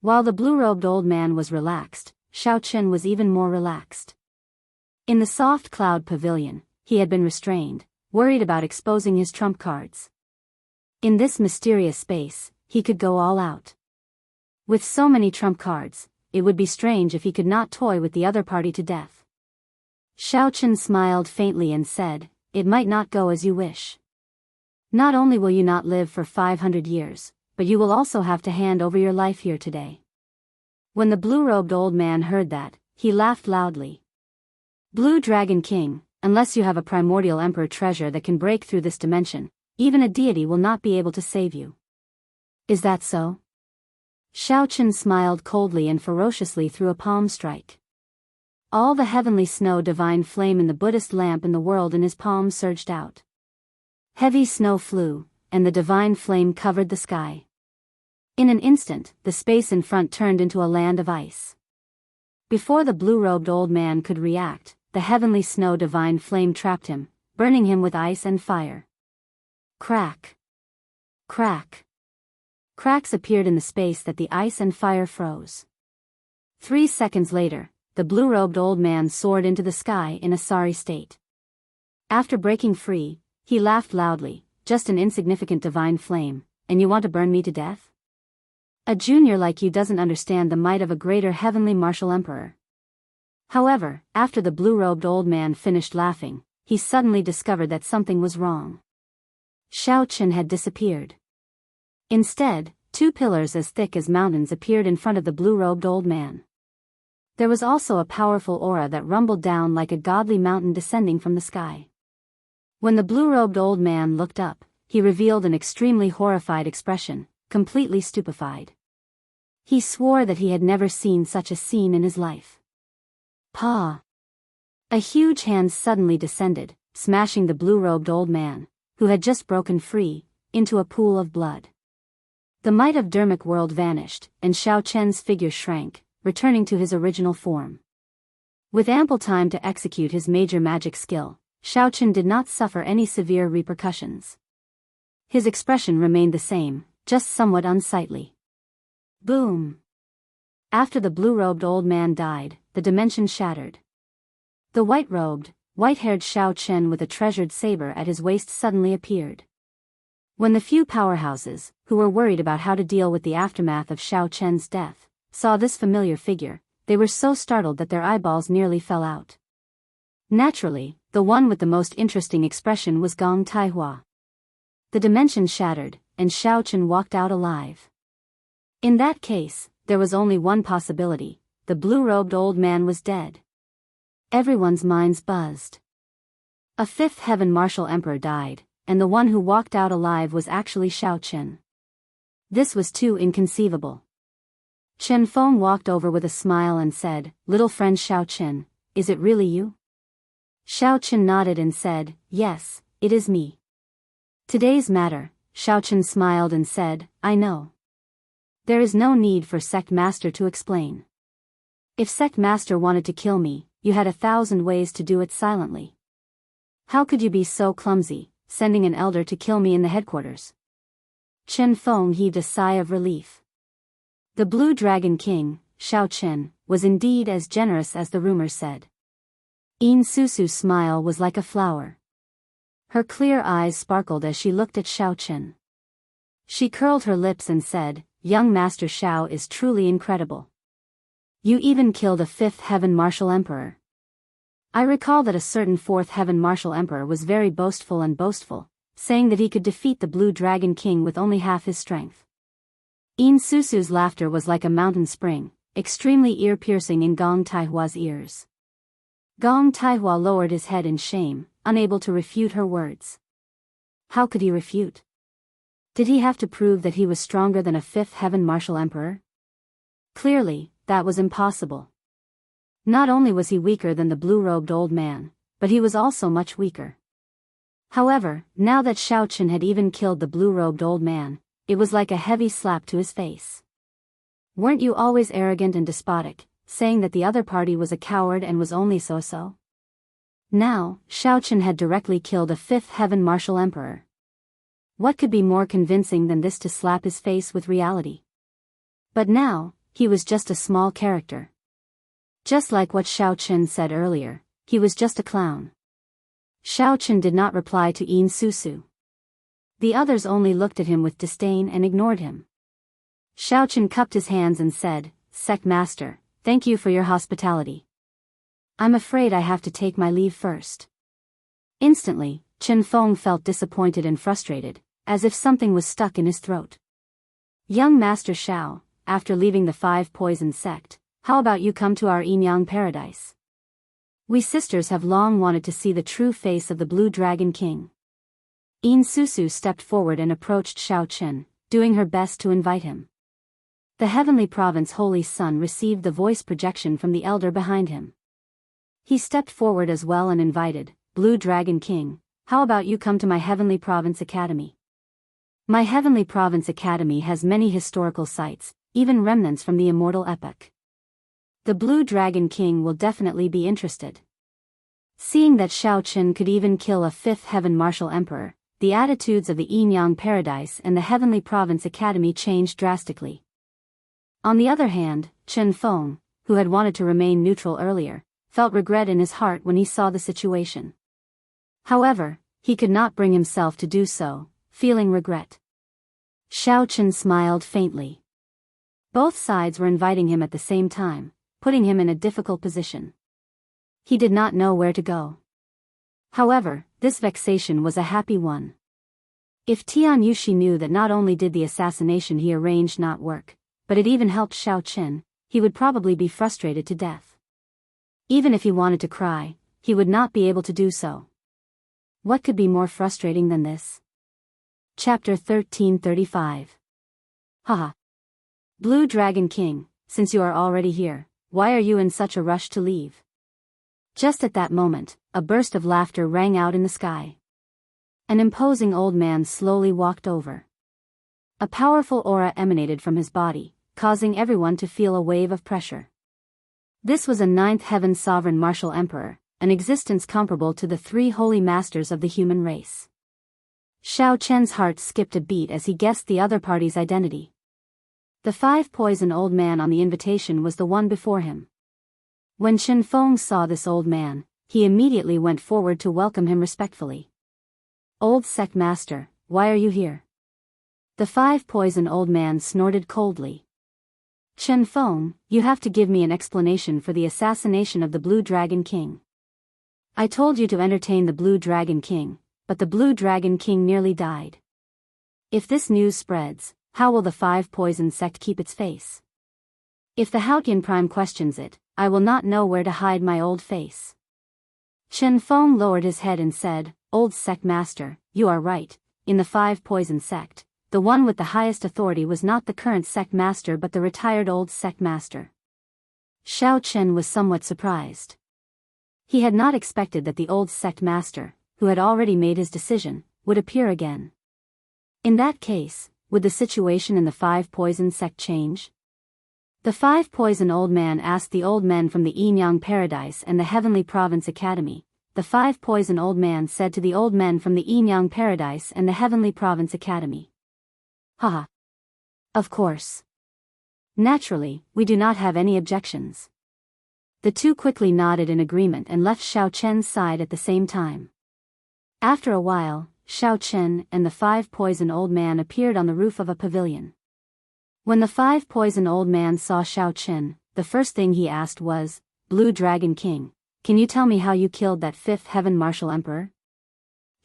While the blue-robed old man was relaxed, Xiao Chen was even more relaxed. In the soft cloud pavilion, he had been restrained, worried about exposing his trump cards. In this mysterious space, he could go all out. With so many trump cards, it would be strange if he could not toy with the other party to death. Xiao Chen smiled faintly and said, "It might not go as you wish. Not only will you not live for 500 years, but you will also have to hand over your life here today." When the blue-robed old man heard that, he laughed loudly. "Blue Dragon King, unless you have a primordial emperor treasure that can break through this dimension, even a deity will not be able to save you. Is that so?" Xiao Chen smiled coldly and ferociously through a palm strike. All the heavenly snow divine flame in the Buddhist lamp in the world in his palm surged out. Heavy snow flew, and the divine flame covered the sky. In an instant, the space in front turned into a land of ice. Before the blue-robed old man could react, the heavenly snow divine flame trapped him, burning him with ice and fire. Crack! Crack! Cracks appeared in the space that the ice and fire froze. 3 seconds later, the blue-robed old man soared into the sky in a sorry state. After breaking free, he laughed loudly, "Just an insignificant divine flame, and you want to burn me to death? A junior like you doesn't understand the might of a greater heavenly martial emperor." However, after the blue-robed old man finished laughing, he suddenly discovered that something was wrong. Xiao Chen had disappeared. Instead, 2 pillars as thick as mountains appeared in front of the blue-robed old man. There was also a powerful aura that rumbled down like a godly mountain descending from the sky. When the blue-robed old man looked up, he revealed an extremely horrified expression, completely stupefied. He swore that he had never seen such a scene in his life. Pa! A huge hand suddenly descended, smashing the blue-robed old man, who had just broken free, into a pool of blood. The might of Dermic world vanished, and Xiao Chen's figure shrank, returning to his original form. With ample time to execute his major magic skill, Xiao Chen did not suffer any severe repercussions. His expression remained the same, just somewhat unsightly. Boom! After the blue-robed old man died, the dimension shattered. The white-robed, white-haired Xiao Chen with a treasured saber at his waist suddenly appeared. When the few powerhouses, who were worried about how to deal with the aftermath of Xiao Chen's death, saw this familiar figure, they were so startled that their eyeballs nearly fell out. Naturally, the one with the most interesting expression was Gong Taihua. The dimension shattered, and Xiao Chen walked out alive. In that case, there was only one possibility: the blue-robed old man was dead. Everyone's minds buzzed. A fifth heaven martial emperor died, and the one who walked out alive was actually Xiao Chen. This was too inconceivable. Chen Feng walked over with a smile and said, "Little friend Xiao Chen, is it really you?" Xiao Chen nodded and said, "Yes, it is me." Today's matter, Xiao Chen smiled and said, "I know. There is no need for Sect Master to explain. If Sect Master wanted to kill me, you had 1,000 ways to do it silently. How could you be so clumsy, sending an elder to kill me in the headquarters?" Chen Feng heaved a sigh of relief. The Blue Dragon King, Xiao Chen, was indeed as generous as the rumors said. Yin Susu's smile was like a flower. Her clear eyes sparkled as she looked at Xiao Chen. She curled her lips and said, "Young Master Xiao is truly incredible. You even killed a fifth heaven martial emperor." I recall that a certain fourth heaven martial emperor was very boastful, saying that he could defeat the Blue Dragon King with only half his strength. Yin Susu's laughter was like a mountain spring, extremely ear-piercing in Gong Taihua's ears. Gong Taihua lowered his head in shame, unable to refute her words. How could he refute? Did he have to prove that he was stronger than a fifth heaven martial emperor? Clearly, that was impossible. Not only was he weaker than the blue-robed old man, but he was also much weaker. However, now that Xiao Chen had even killed the blue-robed old man, it was like a heavy slap to his face. Weren't you always arrogant and despotic, saying that the other party was a coward and was only so-so? Now, Xiao Chen had directly killed a fifth heaven martial emperor. What could be more convincing than this to slap his face with reality? But now, he was just a small character. Just like what Xiao Chen said earlier, he was just a clown. Xiao Chen did not reply to Yin Susu. The others only looked at him with disdain and ignored him. Xiao Chen cupped his hands and said, "Sect Master, thank you for your hospitality. I'm afraid I have to take my leave first." Instantly, Chen Feng felt disappointed and frustrated, as if something was stuck in his throat. "Young Master Xiao, after leaving the Five Poison Sect, how about you come to our Yin-Yang paradise? We sisters have long wanted to see the true face of the Blue Dragon King." Yin Susu stepped forward and approached Xiao Chen, doing her best to invite him. The Heavenly Province Holy Son received the voice projection from the elder behind him. He stepped forward as well and invited, "Blue Dragon King, how about you come to my Heavenly Province Academy? My Heavenly Province Academy has many historical sites, even remnants from the immortal epoch. The Blue Dragon King will definitely be interested." Seeing that Xiao Chen could even kill a fifth heaven martial emperor, the attitudes of the Yin-Yang Paradise and the Heavenly Province Academy changed drastically. On the other hand, Chen Feng, who had wanted to remain neutral earlier, felt regret in his heart when he saw the situation. However, he could not bring himself to do so, feeling regret. Xiao Chen smiled faintly. Both sides were inviting him at the same time, putting him in a difficult position. He did not know where to go. However, this vexation was a happy one. If Tian Yushi knew that not only did the assassination he arranged not work, but it even helped Xiao Chen, he would probably be frustrated to death. Even if he wanted to cry, he would not be able to do so. What could be more frustrating than this? Chapter 1335. Haha. Blue Dragon King, since you are already here, why are you in such a rush to leave? Just at that moment, a burst of laughter rang out in the sky. An imposing old man slowly walked over. A powerful aura emanated from his body, causing everyone to feel a wave of pressure. This was a ninth heaven sovereign martial emperor, an existence comparable to the three holy masters of the human race. Xiao Chen's heart skipped a beat as he guessed the other party's identity. The 5-poison old man on the invitation was the one before him. When Chen Feng saw this old man, he immediately went forward to welcome him respectfully. "Old sect master, why are you here?" The 5-poison old man snorted coldly. "Chen Feng, you have to give me an explanation for the assassination of the Blue Dragon King. I told you to entertain the Blue Dragon King, but the Blue Dragon King nearly died. If this news spreads, how will the 5-poison sect keep its face? If the Haotian Prime questions it, I will not know where to hide my old face." Chen Feng lowered his head and said, "Old sect master, you are right. In the 5-poison sect, the one with the highest authority was not the current sect master but the retired old sect master." Xiao Chen was somewhat surprised. He had not expected that the old sect master, who had already made his decision, would appear again. In that case, would the situation in the 5-poison sect change? The 5-poison old man asked the old men from the Yinyang Paradise and the Heavenly Province Academy. The 5-poison old man said to the old men from the Yinyang Paradise and the Heavenly Province Academy. "Haha. Of course. Naturally, we do not have any objections." The two quickly nodded in agreement and left Xiao Chen's side at the same time. After a while, Xiao Chen and the 5-poison old man appeared on the roof of a pavilion. When the 5-poison old man saw Xiao Chen, the first thing he asked was, "Blue Dragon King, can you tell me how you killed that 5th Heaven Martial Emperor?"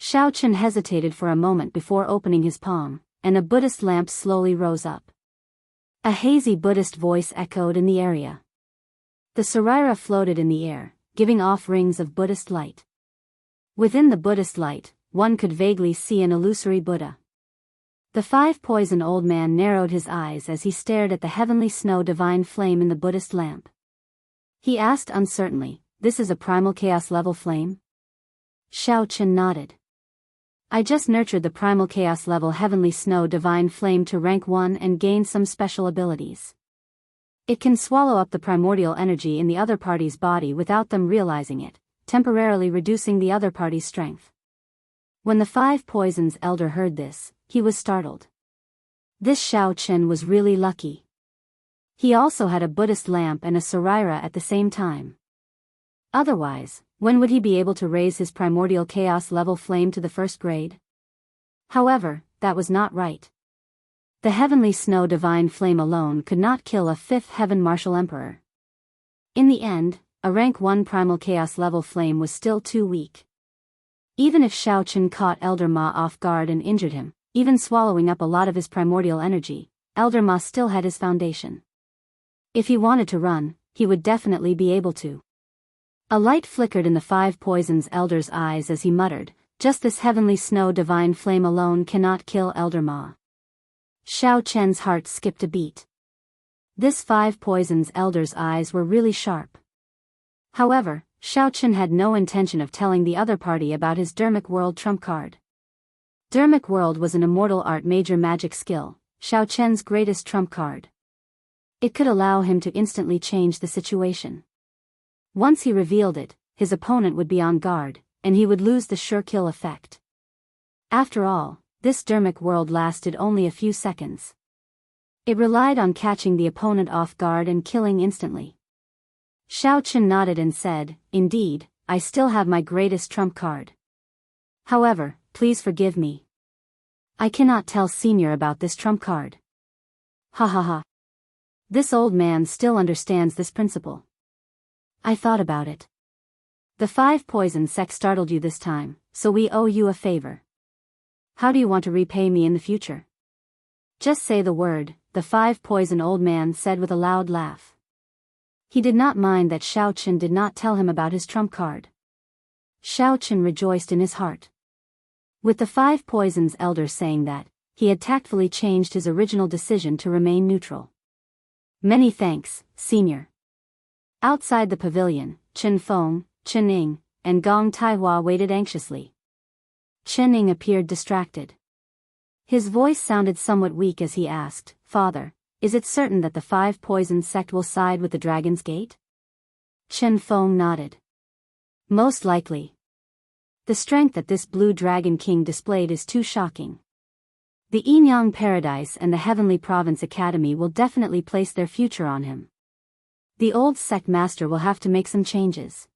Xiao Chen hesitated for a moment before opening his palm, and a Buddhist lamp slowly rose up. A hazy Buddhist voice echoed in the area. The Sarira floated in the air, giving off rings of Buddhist light. Within the Buddhist light, one could vaguely see an illusory Buddha. The 5-poison old man narrowed his eyes as he stared at the heavenly snow divine flame in the Buddhist lamp. He asked uncertainly, "This is a primal chaos level flame?" Xiao Chen nodded. "I just nurtured the primal chaos level heavenly snow divine flame to rank 1 and gained some special abilities. It can swallow up the primordial energy in the other party's body without them realizing it, temporarily reducing the other party's strength." When the 5-poison's elder heard this, he was startled. This Xiao Chen was really lucky. He also had a Buddhist lamp and a Sarira at the same time. Otherwise, when would he be able to raise his primordial chaos level flame to the 1st grade? However, that was not right. The heavenly snow divine flame alone could not kill a 5th Heaven Martial Emperor. In the end, a rank 1 primal chaos level flame was still too weak. Even if Xiao Chen caught Elder Ma off guard and injured him, even swallowing up a lot of his primordial energy, Elder Ma still had his foundation. If he wanted to run, he would definitely be able to. A light flickered in the 5-poison's elder's eyes as he muttered, "Just this heavenly snow divine flame alone cannot kill Elder Ma." Xiao Chen's heart skipped a beat. This 5-poison's elder's eyes were really sharp. However, Xiao Chen had no intention of telling the other party about his Dermic World trump card. Dermic World was an immortal art major magic skill, Xiao Chen's greatest trump card. It could allow him to instantly change the situation. Once he revealed it, his opponent would be on guard, and he would lose the sure kill effect. After all, this Dermic World lasted only a few seconds. It relied on catching the opponent off guard and killing instantly. Xiao Chen nodded and said, "Indeed, I still have my greatest trump card. However, please forgive me. I cannot tell Senior about this trump card." Ha ha ha. This old man still understands this principle. I thought about it. The 5-poison sect startled you this time, so we owe you a favor. How do you want to repay me in the future? Just say the word, the 5-poison old man said with a loud laugh. He did not mind that Xiao Chen did not tell him about his trump card. Xiao Chen rejoiced in his heart. With the 5-poison's elder saying that, he had tactfully changed his original decision to remain neutral. Many thanks, Senior. Outside the pavilion, Chen Feng, Chen Ying, and Gong Taihua waited anxiously. Chen Ying appeared distracted. His voice sounded somewhat weak as he asked, "Father, is it certain that the 5-poison sect will side with the Dragon's Gate?" Chen Feng nodded. "Most likely. The strength that this blue dragon king displayed is too shocking. The Yinyang Paradise and the Heavenly Province Academy will definitely place their future on him. The old sect master will have to make some changes.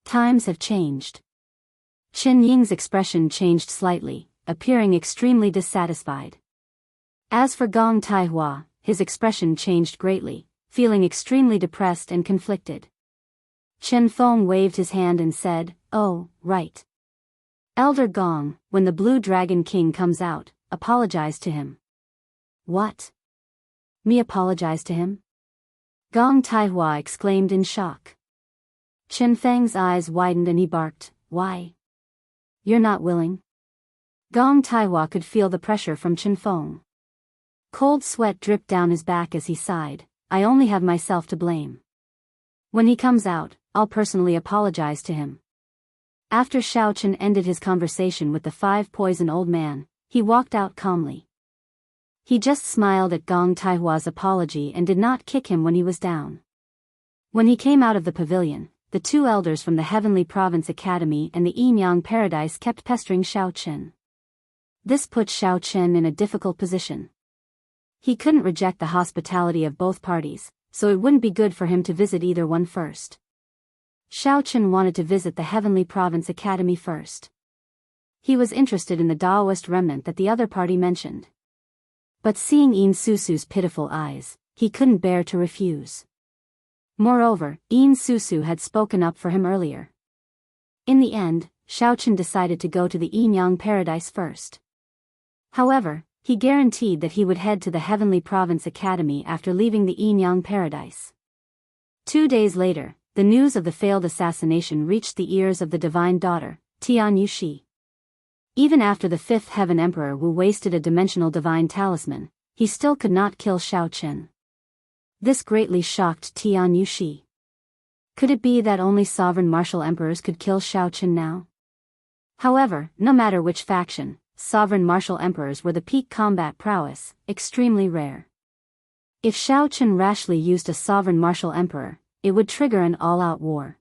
Times have changed. Qin Ying's expression changed slightly, appearing extremely dissatisfied. As for Gong Taihua, his expression changed greatly, feeling extremely depressed and conflicted. Chen Feng waved his hand and said, "Oh, right. Elder Gong, when the Blue Dragon King comes out, apologize to him." "What? Me apologize to him?" Gong Taihua exclaimed in shock. Chen Feng's eyes widened and he barked, "Why? You're not willing?" Gong Taihua could feel the pressure from Chen Feng. Cold sweat dripped down his back as he sighed, "I only have myself to blame. When he comes out, I'll personally apologize to him." After Xiao Chen ended his conversation with the 5-poison old man, he walked out calmly. He just smiled at Gong Taihua's apology and did not kick him when he was down. When he came out of the pavilion, the 2 elders from the Heavenly Province Academy and the Yinyang Paradise kept pestering Xiao Chen. This put Xiao Chen in a difficult position. He couldn't reject the hospitality of both parties, so it wouldn't be good for him to visit either one first. Xiao Chen wanted to visit the Heavenly Province Academy first. He was interested in the Daoist remnant that the other party mentioned. But seeing Yin Susu's pitiful eyes, he couldn't bear to refuse. Moreover, Yin Susu had spoken up for him earlier. In the end, Xiao Chen decided to go to the Yinyang Paradise first. However, he guaranteed that he would head to the Heavenly Province Academy after leaving the Yinyang Paradise. 2 days later, the news of the failed assassination reached the ears of the Divine Daughter, Tian Yushi. Even after the 5th Heaven Emperor Wu wasted a dimensional divine talisman, he still could not kill Xiao Chen. This greatly shocked Tian Yushi. Could it be that only sovereign martial emperors could kill Xiao Chen now? However, no matter which faction, sovereign martial emperors were the peak combat prowess, extremely rare. If Xiao Chen rashly used a sovereign martial emperor, it would trigger an all-out war.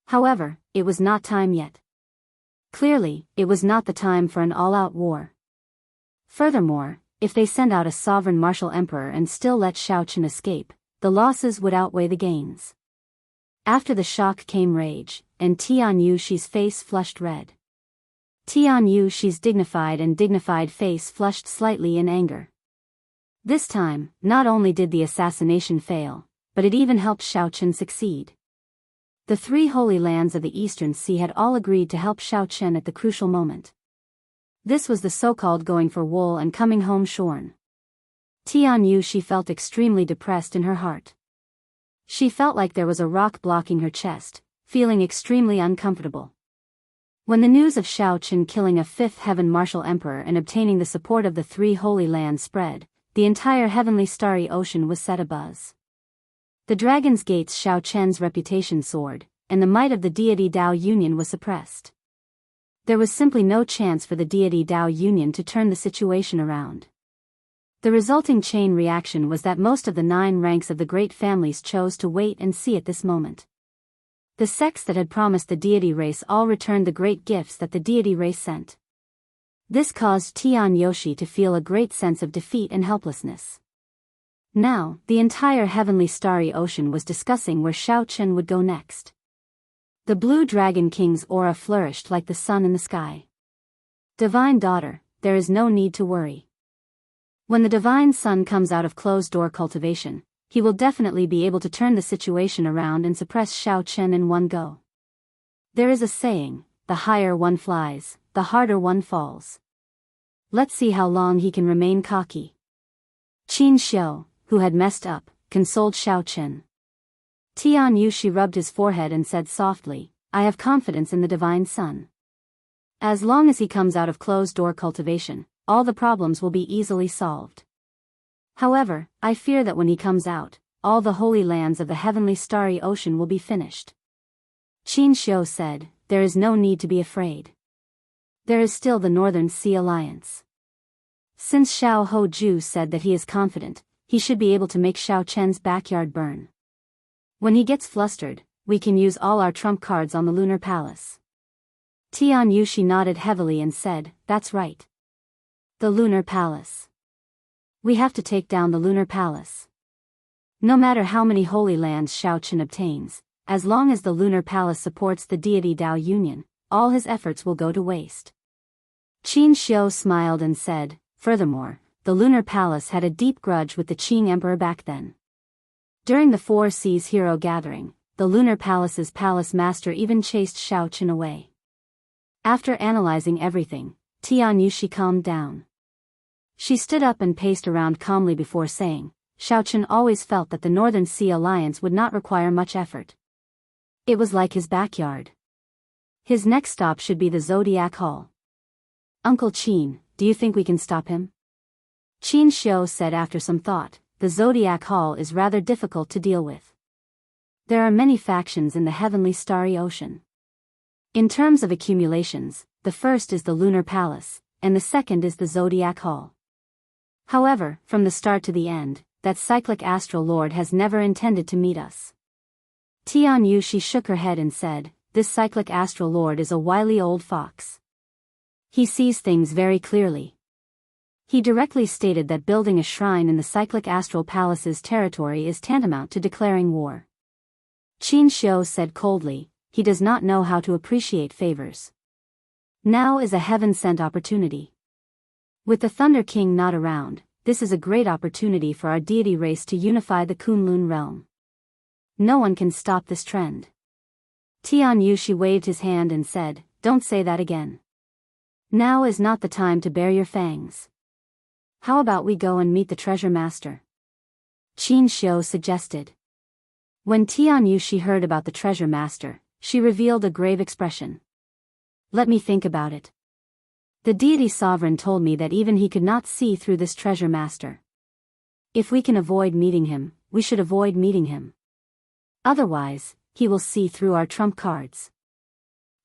However, it was not time yet. Clearly, it was not the time for an all-out war. Furthermore, if they send out a sovereign martial emperor and still let Xiao Chen escape, the losses would outweigh the gains. After the shock came rage, and Tian Yushi's face flushed red. Tian Yushi's dignified face flushed slightly in anger. This time, not only did the assassination fail, but it even helped Xiao Chen succeed. The 3 holy lands of the Eastern Sea had all agreed to help Xiao Chen at the crucial moment. This was the so-called going for wool and coming home shorn. Tian Yushi felt extremely depressed in her heart. She felt like there was a rock blocking her chest, feeling extremely uncomfortable. When the news of Xiao Chen killing a 5th Heaven Martial Emperor and obtaining the support of the 3 holy lands spread, the entire heavenly starry ocean was set abuzz. The Dragon's Gate's Xiao Chen's reputation soared, and the might of the deity Dao Union was suppressed. There was simply no chance for the deity Dao Union to turn the situation around. The resulting chain reaction was that most of the 9 ranks of the great families chose to wait and see at this moment. The sects that had promised the deity race all returned the great gifts that the deity race sent. This caused Tian Yushi to feel a great sense of defeat and helplessness. Now, the entire heavenly starry ocean was discussing where Xiao Chen would go next. The Blue Dragon King's aura flourished like the sun in the sky. Divine Daughter, there is no need to worry. When the Divine Son comes out of closed-door cultivation, he will definitely be able to turn the situation around and suppress Xiao Chen in one go. There is a saying, the higher one flies, the harder one falls. Let's see how long he can remain cocky. Qin Xiu, who had messed up, consoled Xiao Chen. Tian Yushi rubbed his forehead and said softly, I have confidence in the Divine Son. As long as he comes out of closed-door cultivation, all the problems will be easily solved. However, I fear that when he comes out, all the holy lands of the heavenly starry ocean will be finished. Qin Xiu said, there is no need to be afraid. There is still the Northern Sea Alliance. Since Xiao Hoju said that he is confident, he should be able to make Xiao Chen's backyard burn. When he gets flustered, we can use all our trump cards on the Lunar Palace. Tian Yushi nodded heavily and said, "That's right. The Lunar Palace. We have to take down the Lunar Palace. No matter how many holy lands Xiaochen obtains, as long as the Lunar Palace supports the deity Dao Union, all his efforts will go to waste." Qin Xiu smiled and said, "Furthermore, the Lunar Palace had a deep grudge with the Qing Emperor back then. During the Four Seas Hero Gathering, the Lunar Palace's palace master even chased Xiaochen away." After analyzing everything, Tian Yushi calmed down. She stood up and paced around calmly before saying, "Xiaochen always felt that the Northern Sea Alliance would not require much effort. It was like his backyard. His next stop should be the Zodiac Hall. Uncle Qin, do you think we can stop him?" Qin Xiu said after some thought, "The Zodiac Hall is rather difficult to deal with. There are many factions in the heavenly starry ocean. In terms of accumulations, the first is the Lunar Palace, and the second is the Zodiac Hall. However, from the start to the end, that cyclic astral lord has never intended to meet us." Tian Yushi shook her head and said, "This cyclic astral lord is a wily old fox. He sees things very clearly. He directly stated that building a shrine in the cyclic astral palace's territory is tantamount to declaring war." Qin Xiu said coldly, "He does not know how to appreciate favors. Now is a heaven-sent opportunity. With the Thunder King not around, this is a great opportunity for our deity race to unify the Kunlun realm. No one can stop this trend." Tian Yushi waved his hand and said, "Don't say that again. Now is not the time to bare your fangs. How about we go and meet the treasure master?" Qin Xiu suggested. When Tian Yushi heard about the treasure master, she revealed a grave expression. "Let me think about it. The deity sovereign told me that even he could not see through this treasure master. If we can avoid meeting him, we should avoid meeting him. Otherwise, he will see through our trump cards.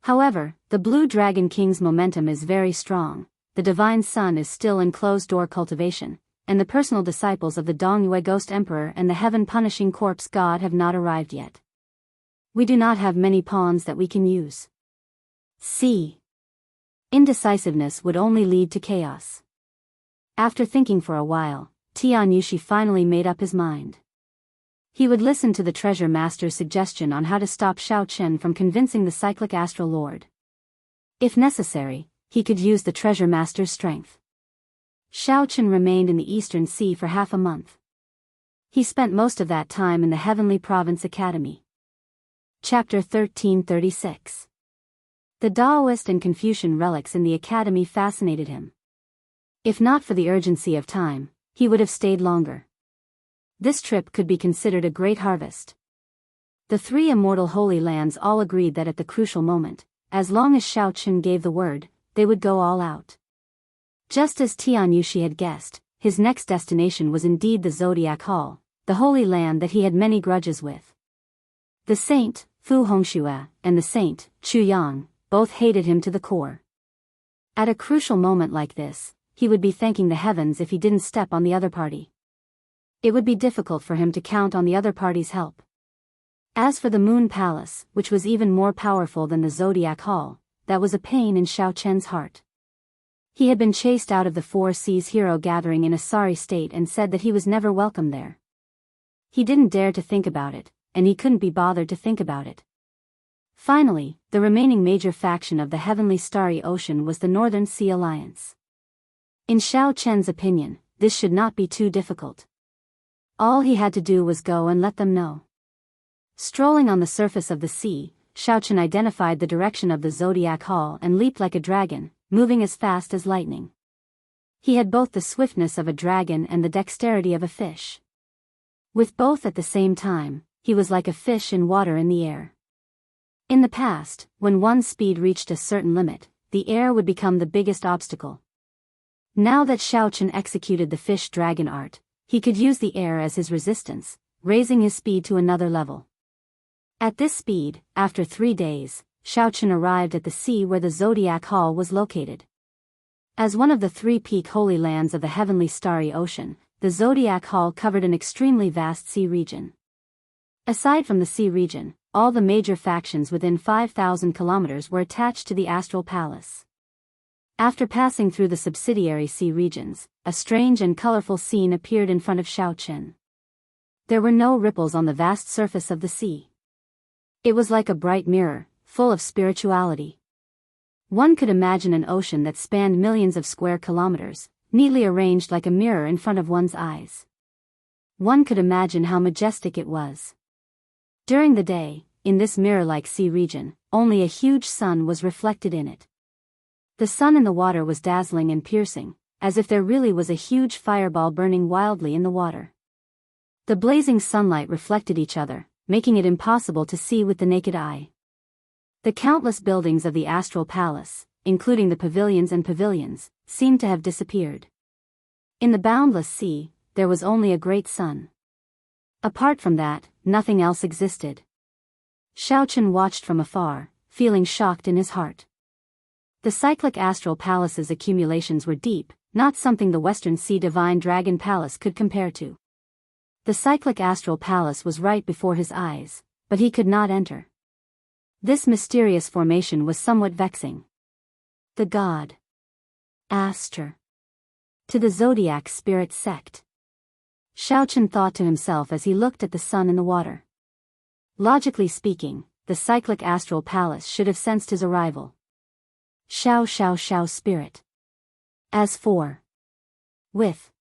However, the Blue Dragon King's momentum is very strong, the Divine Sun is still in closed-door cultivation, and the personal disciples of the Dongyue Ghost Emperor and the Heaven-Punishing Corpse God have not arrived yet. We do not have many pawns that we can use. See. Indecisiveness would only lead to chaos." After thinking for a while, Tian Yushi finally made up his mind. He would listen to the treasure master's suggestion on how to stop Xiaochen from convincing the cyclic astral lord. If necessary, he could use the treasure master's strength. Xiaochen remained in the Eastern Sea for half a month. He spent most of that time in the Heavenly Province Academy. Chapter 1336. The Daoist and Confucian relics in the academy fascinated him. If not for the urgency of time, he would have stayed longer. This trip could be considered a great harvest. The three immortal holy lands all agreed that at the crucial moment, as long as Xiaochen gave the word, they would go all out. Just as Tian Yushi had guessed, his next destination was indeed the Zodiac Hall, the holy land that he had many grudges with. The saint, Fu Hongxue, and the saint, Chu Yang, both hated him to the core. At a crucial moment like this, he would be thanking the heavens if he didn't step on the other party. It would be difficult for him to count on the other party's help. As for the Moon Palace, which was even more powerful than the Zodiac Hall, that was a pain in Xiaochen's heart. He had been chased out of the Four Seas Hero Gathering in a sorry state and said that he was never welcome there. He didn't dare to think about it, and he couldn't be bothered to think about it. Finally, the remaining major faction of the Heavenly Starry Ocean was the Northern Sea Alliance. In Xiaochen's opinion, this should not be too difficult. All he had to do was go and let them know. Strolling on the surface of the sea, Xiaochen identified the direction of the Zodiac Hall and leaped like a dragon, moving as fast as lightning. He had both the swiftness of a dragon and the dexterity of a fish. With both at the same time, he was like a fish in water in the air. In the past, when one's speed reached a certain limit, the air would become the biggest obstacle. Now that Xiaochen executed the fish-dragon art, he could use the air as his resistance, raising his speed to another level. At this speed, after 3 days, Xiaochen arrived at the sea where the Zodiac Hall was located. As one of the 3 peak holy lands of the Heavenly Starry Ocean, the Zodiac Hall covered an extremely vast sea region. Aside from the sea region, all the major factions within 5,000 kilometers were attached to the astral palace. After passing through the subsidiary sea regions, a strange and colorful scene appeared in front of Xiaochen. There were no ripples on the vast surface of the sea. It was like a bright mirror, full of spirituality. One could imagine an ocean that spanned millions of square kilometers, neatly arranged like a mirror in front of one's eyes. One could imagine how majestic it was. During the day, in this mirror-like sea region, only a huge sun was reflected in it. The sun in the water was dazzling and piercing, as if there really was a huge fireball burning wildly in the water. The blazing sunlight reflected each other, making it impossible to see with the naked eye. The countless buildings of the astral palace, including the pavilions, seemed to have disappeared. In the boundless sea, there was only a great sun. Apart from that, nothing else existed. Xiaochen watched from afar, feeling shocked in his heart. The cyclic astral palace's accumulations were deep, not something the Western Sea Divine Dragon Palace could compare to. The cyclic astral palace was right before his eyes, but he could not enter. This mysterious formation was somewhat vexing. The god asked to the zodiac spirit sect. Xiaochen thought to himself as he looked at the sun in the water. Logically speaking, the cyclic astral palace should have sensed his arrival. Xiao spirit. As for with.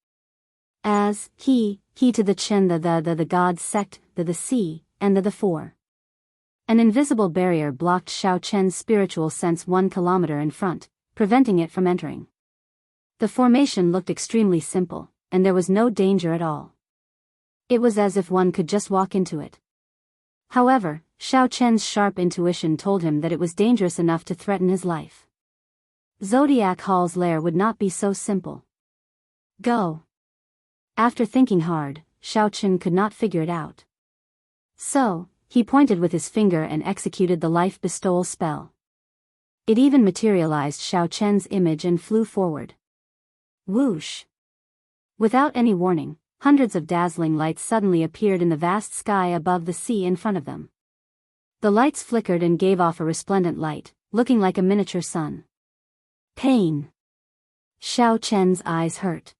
As he to the Chen the god sect, the sea, and the four. An invisible barrier blocked Xiaochen's spiritual sense 1 kilometer in front, preventing it from entering. The formation looked extremely simple, and there was no danger at all. It was as if one could just walk into it. However, Xiaochen's sharp intuition told him that it was dangerous enough to threaten his life. Zodiac Hall's lair would not be so simple. Go. After thinking hard, Xiaochen could not figure it out. So, he pointed with his finger and executed the life bestowal spell. It even materialized Xiaochen's image and flew forward. Whoosh! Without any warning, hundreds of dazzling lights suddenly appeared in the vast sky above the sea in front of them. The lights flickered and gave off a resplendent light, looking like a miniature sun. Pain! Xiaochen's eyes hurt.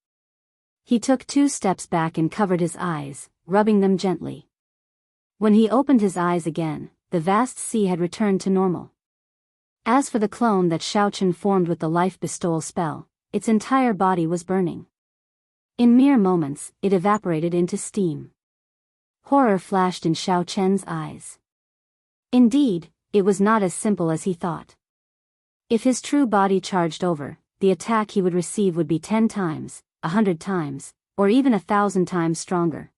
He took 2 steps back and covered his eyes, rubbing them gently. When he opened his eyes again, the vast sea had returned to normal. As for the clone that Xiaochen formed with the life bestowal spell, its entire body was burning. In mere moments, it evaporated into steam. Horror flashed in Xiaochen's eyes. Indeed, it was not as simple as he thought. If his true body charged over, the attack he would receive would be 10 times, 100 times, or even 1,000 times stronger.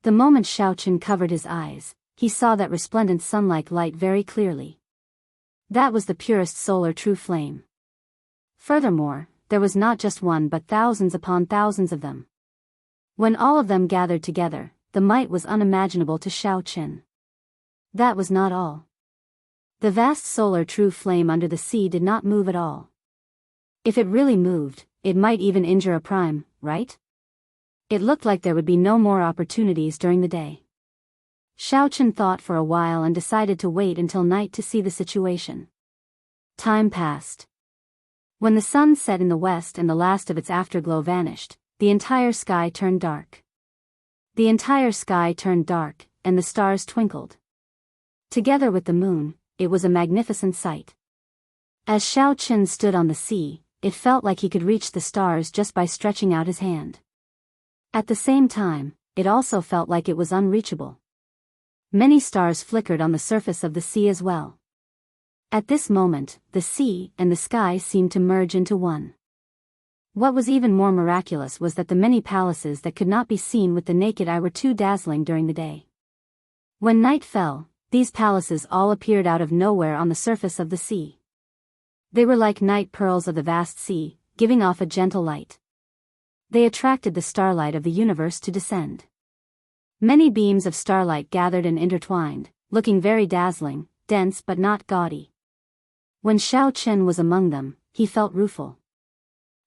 The moment Xiaochen covered his eyes, he saw that resplendent sun-like light very clearly. That was the purest solar true flame. Furthermore, there was not just one but thousands upon thousands of them. When all of them gathered together, the might was unimaginable to Xiaochen. That was not all. The vast solar true flame under the sea did not move at all. If it really moved, it might even injure a prime, right? It looked like there would be no more opportunities during the day. Xiaochen thought for a while and decided to wait until night to see the situation. Time passed. When the sun set in the west and the last of its afterglow vanished, the entire sky turned dark. The entire sky turned dark, and the stars twinkled. Together with the moon, it was a magnificent sight. As Xiaochen stood on the sea, it felt like he could reach the stars just by stretching out his hand. At the same time, it also felt like it was unreachable. Many stars flickered on the surface of the sea as well. At this moment, the sea and the sky seemed to merge into one. What was even more miraculous was that the many palaces that could not be seen with the naked eye were too dazzling during the day. When night fell, these palaces all appeared out of nowhere on the surface of the sea. They were like night pearls of the vast sea, giving off a gentle light. They attracted the starlight of the universe to descend. Many beams of starlight gathered and intertwined, looking very dazzling, dense but not gaudy. When Xiaochen was among them, he felt rueful.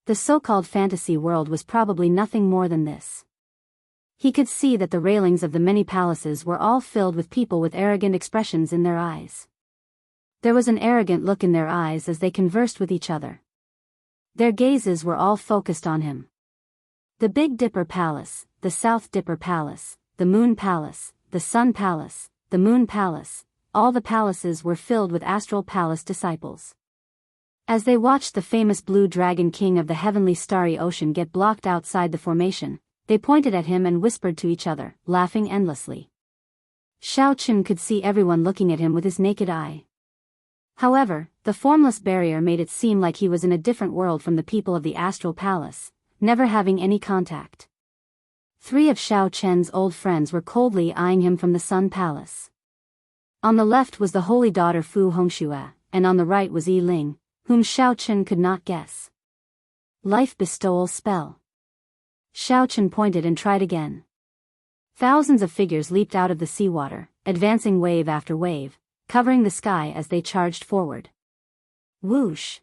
The so-called fantasy world was probably nothing more than this. He could see that the railings of the many palaces were all filled with people with arrogant expressions in their eyes. There was an arrogant look in their eyes as they conversed with each other. Their gazes were all focused on him. The Big Dipper Palace, the South Dipper Palace, the Moon Palace, the Sun Palace, the Moon Palace, all the palaces were filled with Astral Palace disciples. As they watched the famous Blue Dragon King of the heavenly starry ocean get blocked outside the formation, they pointed at him and whispered to each other, laughing endlessly. Xiaoqun could see everyone looking at him with his naked eye. However, the formless barrier made it seem like he was in a different world from the people of the Astral Palace, never having any contact. 3 of Xiaoqun's old friends were coldly eyeing him from the Sun Palace. On the left was the holy daughter Fu Hongxue, and on the right was Yi Ling, whom Xiaoqun could not guess. Life bestowal spell. Xiaoqun pointed and tried again. Thousands of figures leaped out of the seawater, advancing wave after wave, covering the sky as they charged forward. Whoosh!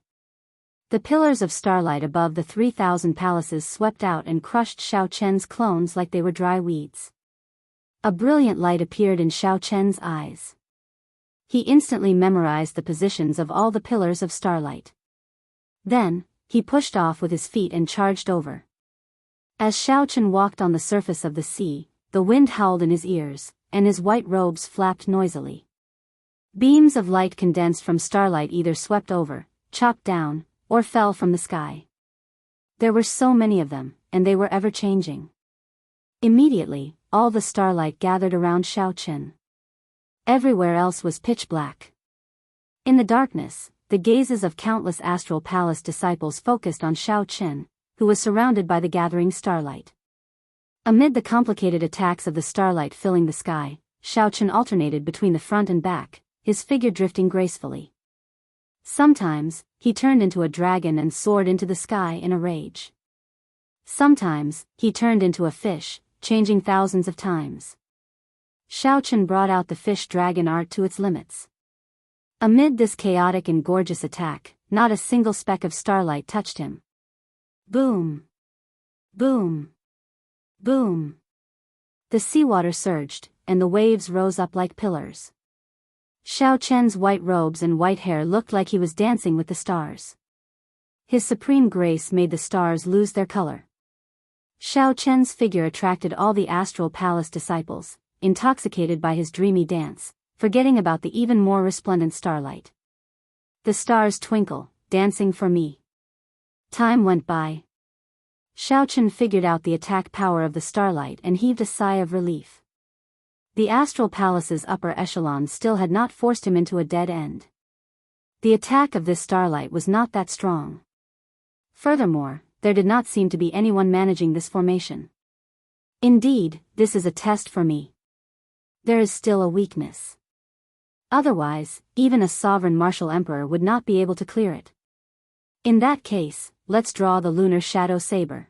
The pillars of starlight above the 3,000 palaces swept out and crushed Xiaoqun's clones like they were dry weeds. A brilliant light appeared in Xiaoqun's eyes. He instantly memorized the positions of all the pillars of starlight. Then, he pushed off with his feet and charged over. As Xiaoqun walked on the surface of the sea, the wind howled in his ears, and his white robes flapped noisily. Beams of light condensed from starlight either swept over, chopped down, or fell from the sky. There were so many of them, and they were ever-changing. Immediately, all the starlight gathered around Xiaoqun. Everywhere else was pitch black. In the darkness, the gazes of countless Astral Palace disciples focused on Xiaoqun, who was surrounded by the gathering starlight. Amid the complicated attacks of the starlight filling the sky, Xiaoqun alternated between the front and back, his figure drifting gracefully. Sometimes, he turned into a dragon and soared into the sky in a rage. Sometimes, he turned into a fish, changing thousands of times. Xiaoqun brought out the fish-dragon art to its limits. Amid this chaotic and gorgeous attack, not a single speck of starlight touched him. Boom! Boom! Boom! The seawater surged, and the waves rose up like pillars. Xiaoqun's white robes and white hair looked like he was dancing with the stars. His supreme grace made the stars lose their color. Xiaoqun's figure attracted all the Astral Palace disciples, intoxicated by his dreamy dance, forgetting about the even more resplendent starlight. The stars twinkle, dancing for me. Time went by. Xiaoqun figured out the attack power of the starlight and heaved a sigh of relief. The Astral Palace's upper echelon still had not forced him into a dead end. The attack of this starlight was not that strong. Furthermore, there did not seem to be anyone managing this formation. Indeed, this is a test for me. There is still a weakness. Otherwise, even a sovereign martial emperor would not be able to clear it. In that case, let's draw the lunar shadow saber.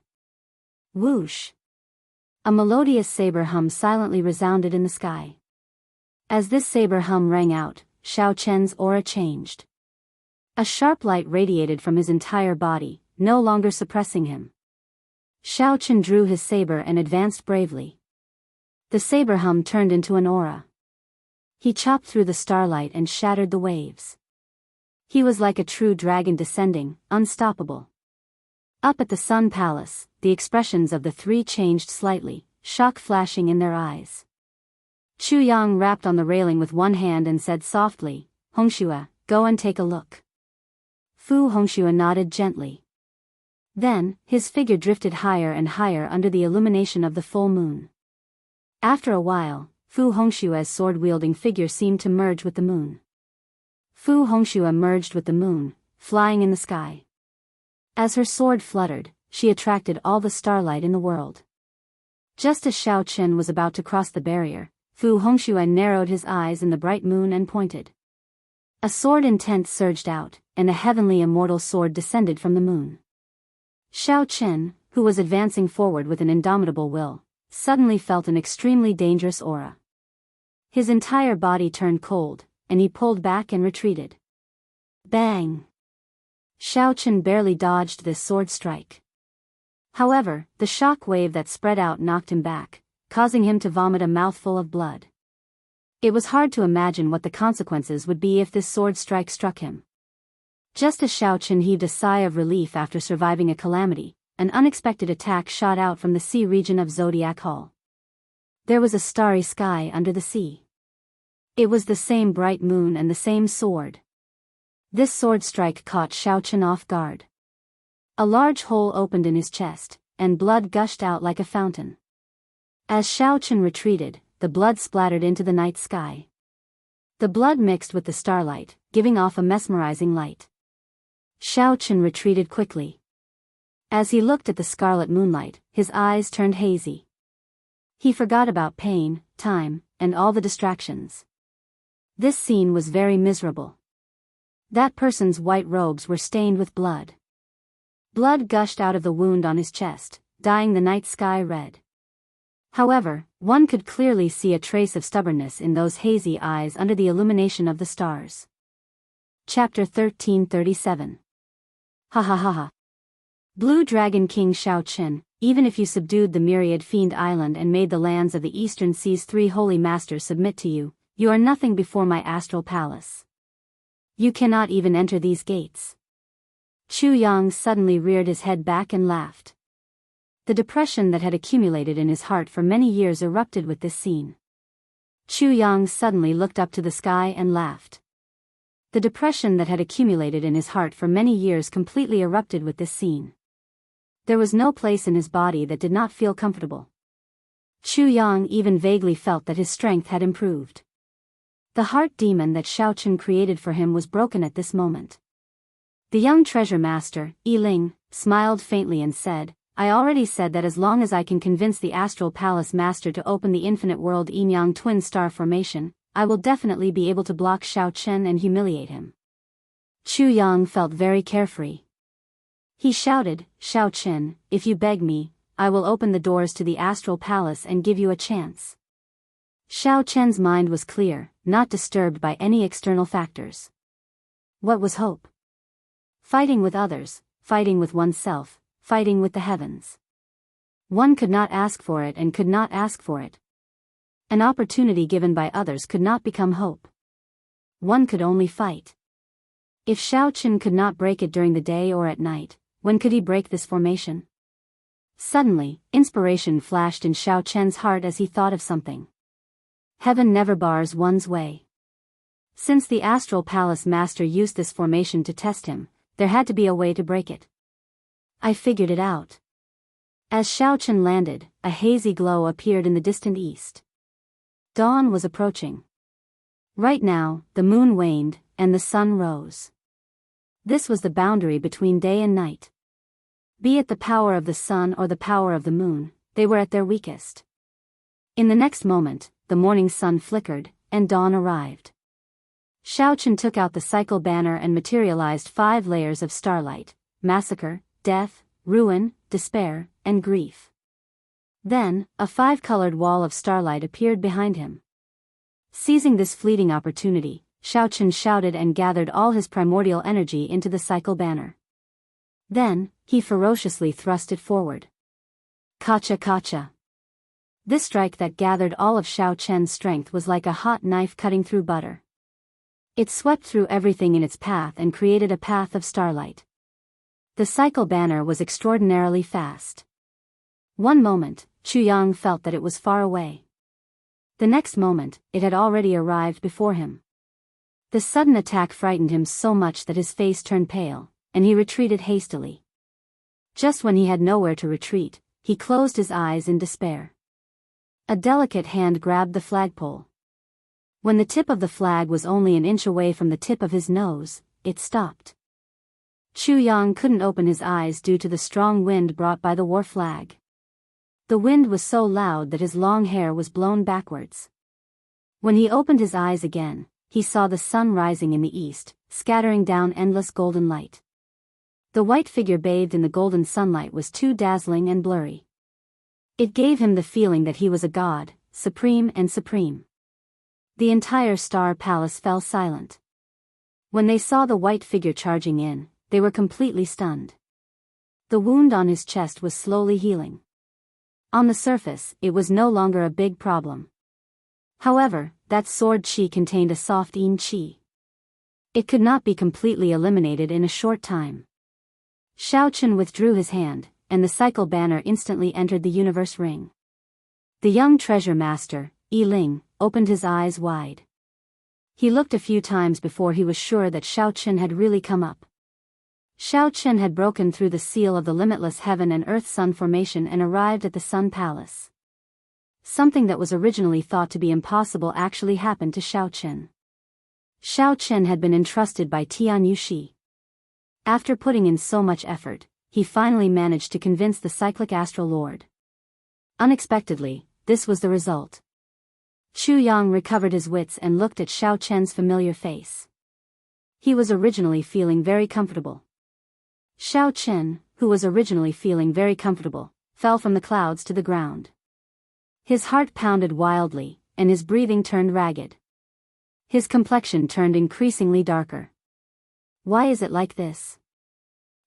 Whoosh! A melodious saber hum silently resounded in the sky. As this saber hum rang out, Xiaoqun's aura changed. A sharp light radiated from his entire body, no longer suppressing him. Xiaoqun drew his saber and advanced bravely. The saber hum turned into an aura. He chopped through the starlight and shattered the waves. He was like a true dragon descending, unstoppable. Up at the Sun Palace, the expressions of the 3 changed slightly, shock flashing in their eyes. Chu Yang rapped on the railing with one hand and said softly, "Hongxue, go and take a look." Fu Hongxue nodded gently. Then, his figure drifted higher and higher under the illumination of the full moon. After a while, Fu Hongxue's sword-wielding figure seemed to merge with the moon. Fu Hongxue merged with the moon, flying in the sky. As her sword fluttered, she attracted all the starlight in the world. Just as Xiaoqun was about to cross the barrier, Fu Hongxue narrowed his eyes in the bright moon and pointed. A sword intent surged out, and a heavenly immortal sword descended from the moon. Xiaoqun, who was advancing forward with an indomitable will, suddenly felt an extremely dangerous aura. His entire body turned cold, and he pulled back and retreated. Bang! Xiaoqun barely dodged this sword strike. However, the shock wave that spread out knocked him back, causing him to vomit a mouthful of blood. It was hard to imagine what the consequences would be if this sword strike struck him. Just as Xiaochen heaved a sigh of relief after surviving a calamity, an unexpected attack shot out from the sea region of Zodiac Hall. There was a starry sky under the sea. It was the same bright moon and the same sword. This sword strike caught Xiaochen off guard. A large hole opened in his chest, and blood gushed out like a fountain. As Xiaochen retreated, the blood splattered into the night sky. The blood mixed with the starlight, giving off a mesmerizing light. Xiaochen retreated quickly. As he looked at the scarlet moonlight, his eyes turned hazy. He forgot about pain, time, and all the distractions. This scene was very miserable. That person's white robes were stained with blood. Blood gushed out of the wound on his chest, dyeing the night sky red. However, one could clearly see a trace of stubbornness in those hazy eyes under the illumination of the stars. Chapter 1337. Ha ha ha ha. Blue Dragon King Xiaochen, even if you subdued the myriad fiend island and made the lands of the eastern seas 3 holy masters submit to you, you are nothing before my astral palace. You cannot even enter these gates. Chu Yang suddenly reared his head back and laughed. The depression that had accumulated in his heart for many years erupted with this scene. Chu Yang suddenly looked up to the sky and laughed. The depression that had accumulated in his heart for many years completely erupted with this scene. There was no place in his body that did not feel comfortable. Chu Yang even vaguely felt that his strength had improved. The heart demon that Xiaochen created for him was broken at this moment. The young treasure master, Yi Ling, smiled faintly and said, I already said that as long as I can convince the Astral Palace Master to open the Infinite World Enyang Twin Star Formation, I will definitely be able to block Xiaochen and humiliate him. Chu Yang felt very carefree. He shouted, Xiaochen, if you beg me, I will open the doors to the Astral Palace and give you a chance. Xiaochen's mind was clear, not disturbed by any external factors. What was hope? Fighting with others, fighting with oneself, fighting with the heavens. One could not ask for it and could not ask for it. An opportunity given by others could not become hope. One could only fight. If Xiaochen could not break it during the day or at night, when could he break this formation? Suddenly, inspiration flashed in Xiaochen's heart as he thought of something. Heaven never bars one's way. Since the Astral Palace Master used this formation to test him, there had to be a way to break it. I figured it out. As Xiaochen landed, a hazy glow appeared in the distant east. Dawn was approaching. Right now, the moon waned, and the sun rose. This was the boundary between day and night. Be it the power of the sun or the power of the moon, they were at their weakest. In the next moment, the morning sun flickered, and dawn arrived. Xiaochen took out the cycle banner and materialized 5 layers of starlight: massacre, death, ruin, despair, and grief. Then, a 5-colored wall of starlight appeared behind him. Seizing this fleeting opportunity, Xiaochen shouted and gathered all his primordial energy into the cycle banner. Then, he ferociously thrust it forward. Kacha kacha. This strike that gathered all of Xiaochen's strength was like a hot knife cutting through butter. It swept through everything in its path and created a path of starlight. The cycle banner was extraordinarily fast. One moment, Chu Yang felt that it was far away. The next moment, it had already arrived before him. The sudden attack frightened him so much that his face turned pale, and he retreated hastily. Just when he had nowhere to retreat, he closed his eyes in despair. A delicate hand grabbed the flagpole. When the tip of the flag was only an inch away from the tip of his nose, it stopped. Chu Yang couldn't open his eyes due to the strong wind brought by the war flag. The wind was so loud that his long hair was blown backwards. When he opened his eyes again, he saw the sun rising in the east, scattering down endless golden light. The white figure bathed in the golden sunlight was too dazzling and blurry. It gave him the feeling that he was a god, supreme and supreme. The entire star palace fell silent. When they saw the white figure charging in, they were completely stunned. The wound on his chest was slowly healing. On the surface, it was no longer a big problem. However, that sword qi contained a soft yin qi. It could not be completely eliminated in a short time. Xiaochen withdrew his hand, and the cycle banner instantly entered the universe ring. The young treasure master, Yi Ling, opened his eyes wide. He looked a few times before he was sure that Xiaochen had really come up. Xiaochen had broken through the seal of the limitless heaven and earth sun formation and arrived at the Sun Palace. Something that was originally thought to be impossible actually happened to Xiaochen. Xiaochen had been entrusted by Tian Yushi. After putting in so much effort, he finally managed to convince the cyclic astral lord. Unexpectedly, this was the result. Chu Yang recovered his wits and looked at Xiaochen's familiar face. He was originally feeling very comfortable. Xiaochen, who was originally feeling very comfortable, fell from the clouds to the ground. His heart pounded wildly, and his breathing turned ragged. His complexion turned increasingly darker. Why is it like this?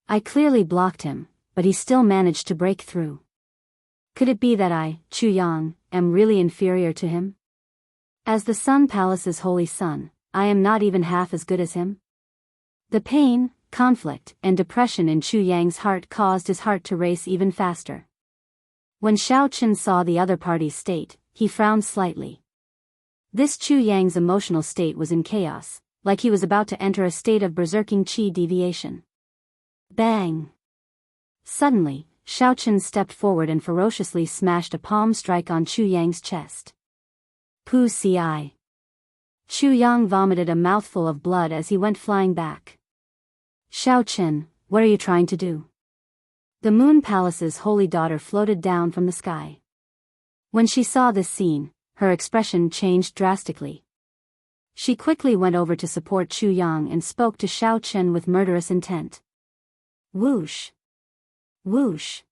I clearly blocked him, but he still managed to break through. Could it be that I, Chu Yang, am really inferior to him? As the Sun Palace's holy son, I am not even half as good as him? The pain, conflict, and depression in Chu Yang's heart caused his heart to race even faster. When Xiaochen saw the other party's state, he frowned slightly. This Chu Yang's emotional state was in chaos, like he was about to enter a state of berserking qi deviation. Bang! Suddenly, Xiaochen stepped forward and ferociously smashed a palm strike on Chu Yang's chest. Pu ci. Chu Yang vomited a mouthful of blood as he went flying back. Xiaochen, what are you trying to do? The Moon Palace's holy daughter floated down from the sky. When she saw this scene, her expression changed drastically. She quickly went over to support Chu Yang and spoke to Xiaochen with murderous intent. Whoosh! Whoosh!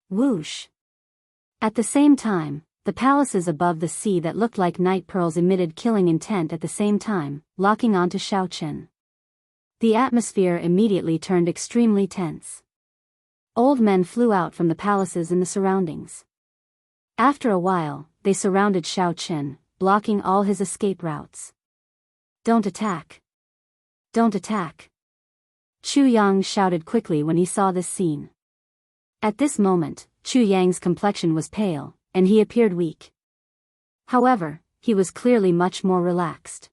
Whoosh! At the same time, the palaces above the sea that looked like night pearls emitted killing intent at the same time, locking onto Xiaochen. The atmosphere immediately turned extremely tense. Old men flew out from the palaces in the surroundings. After a while, they surrounded Xiaochen, blocking all his escape routes. Don't attack! Don't attack! Chu Yang shouted quickly when he saw this scene. At this moment, Chu Yang's complexion was pale, and he appeared weak. However, he was clearly much more relaxed.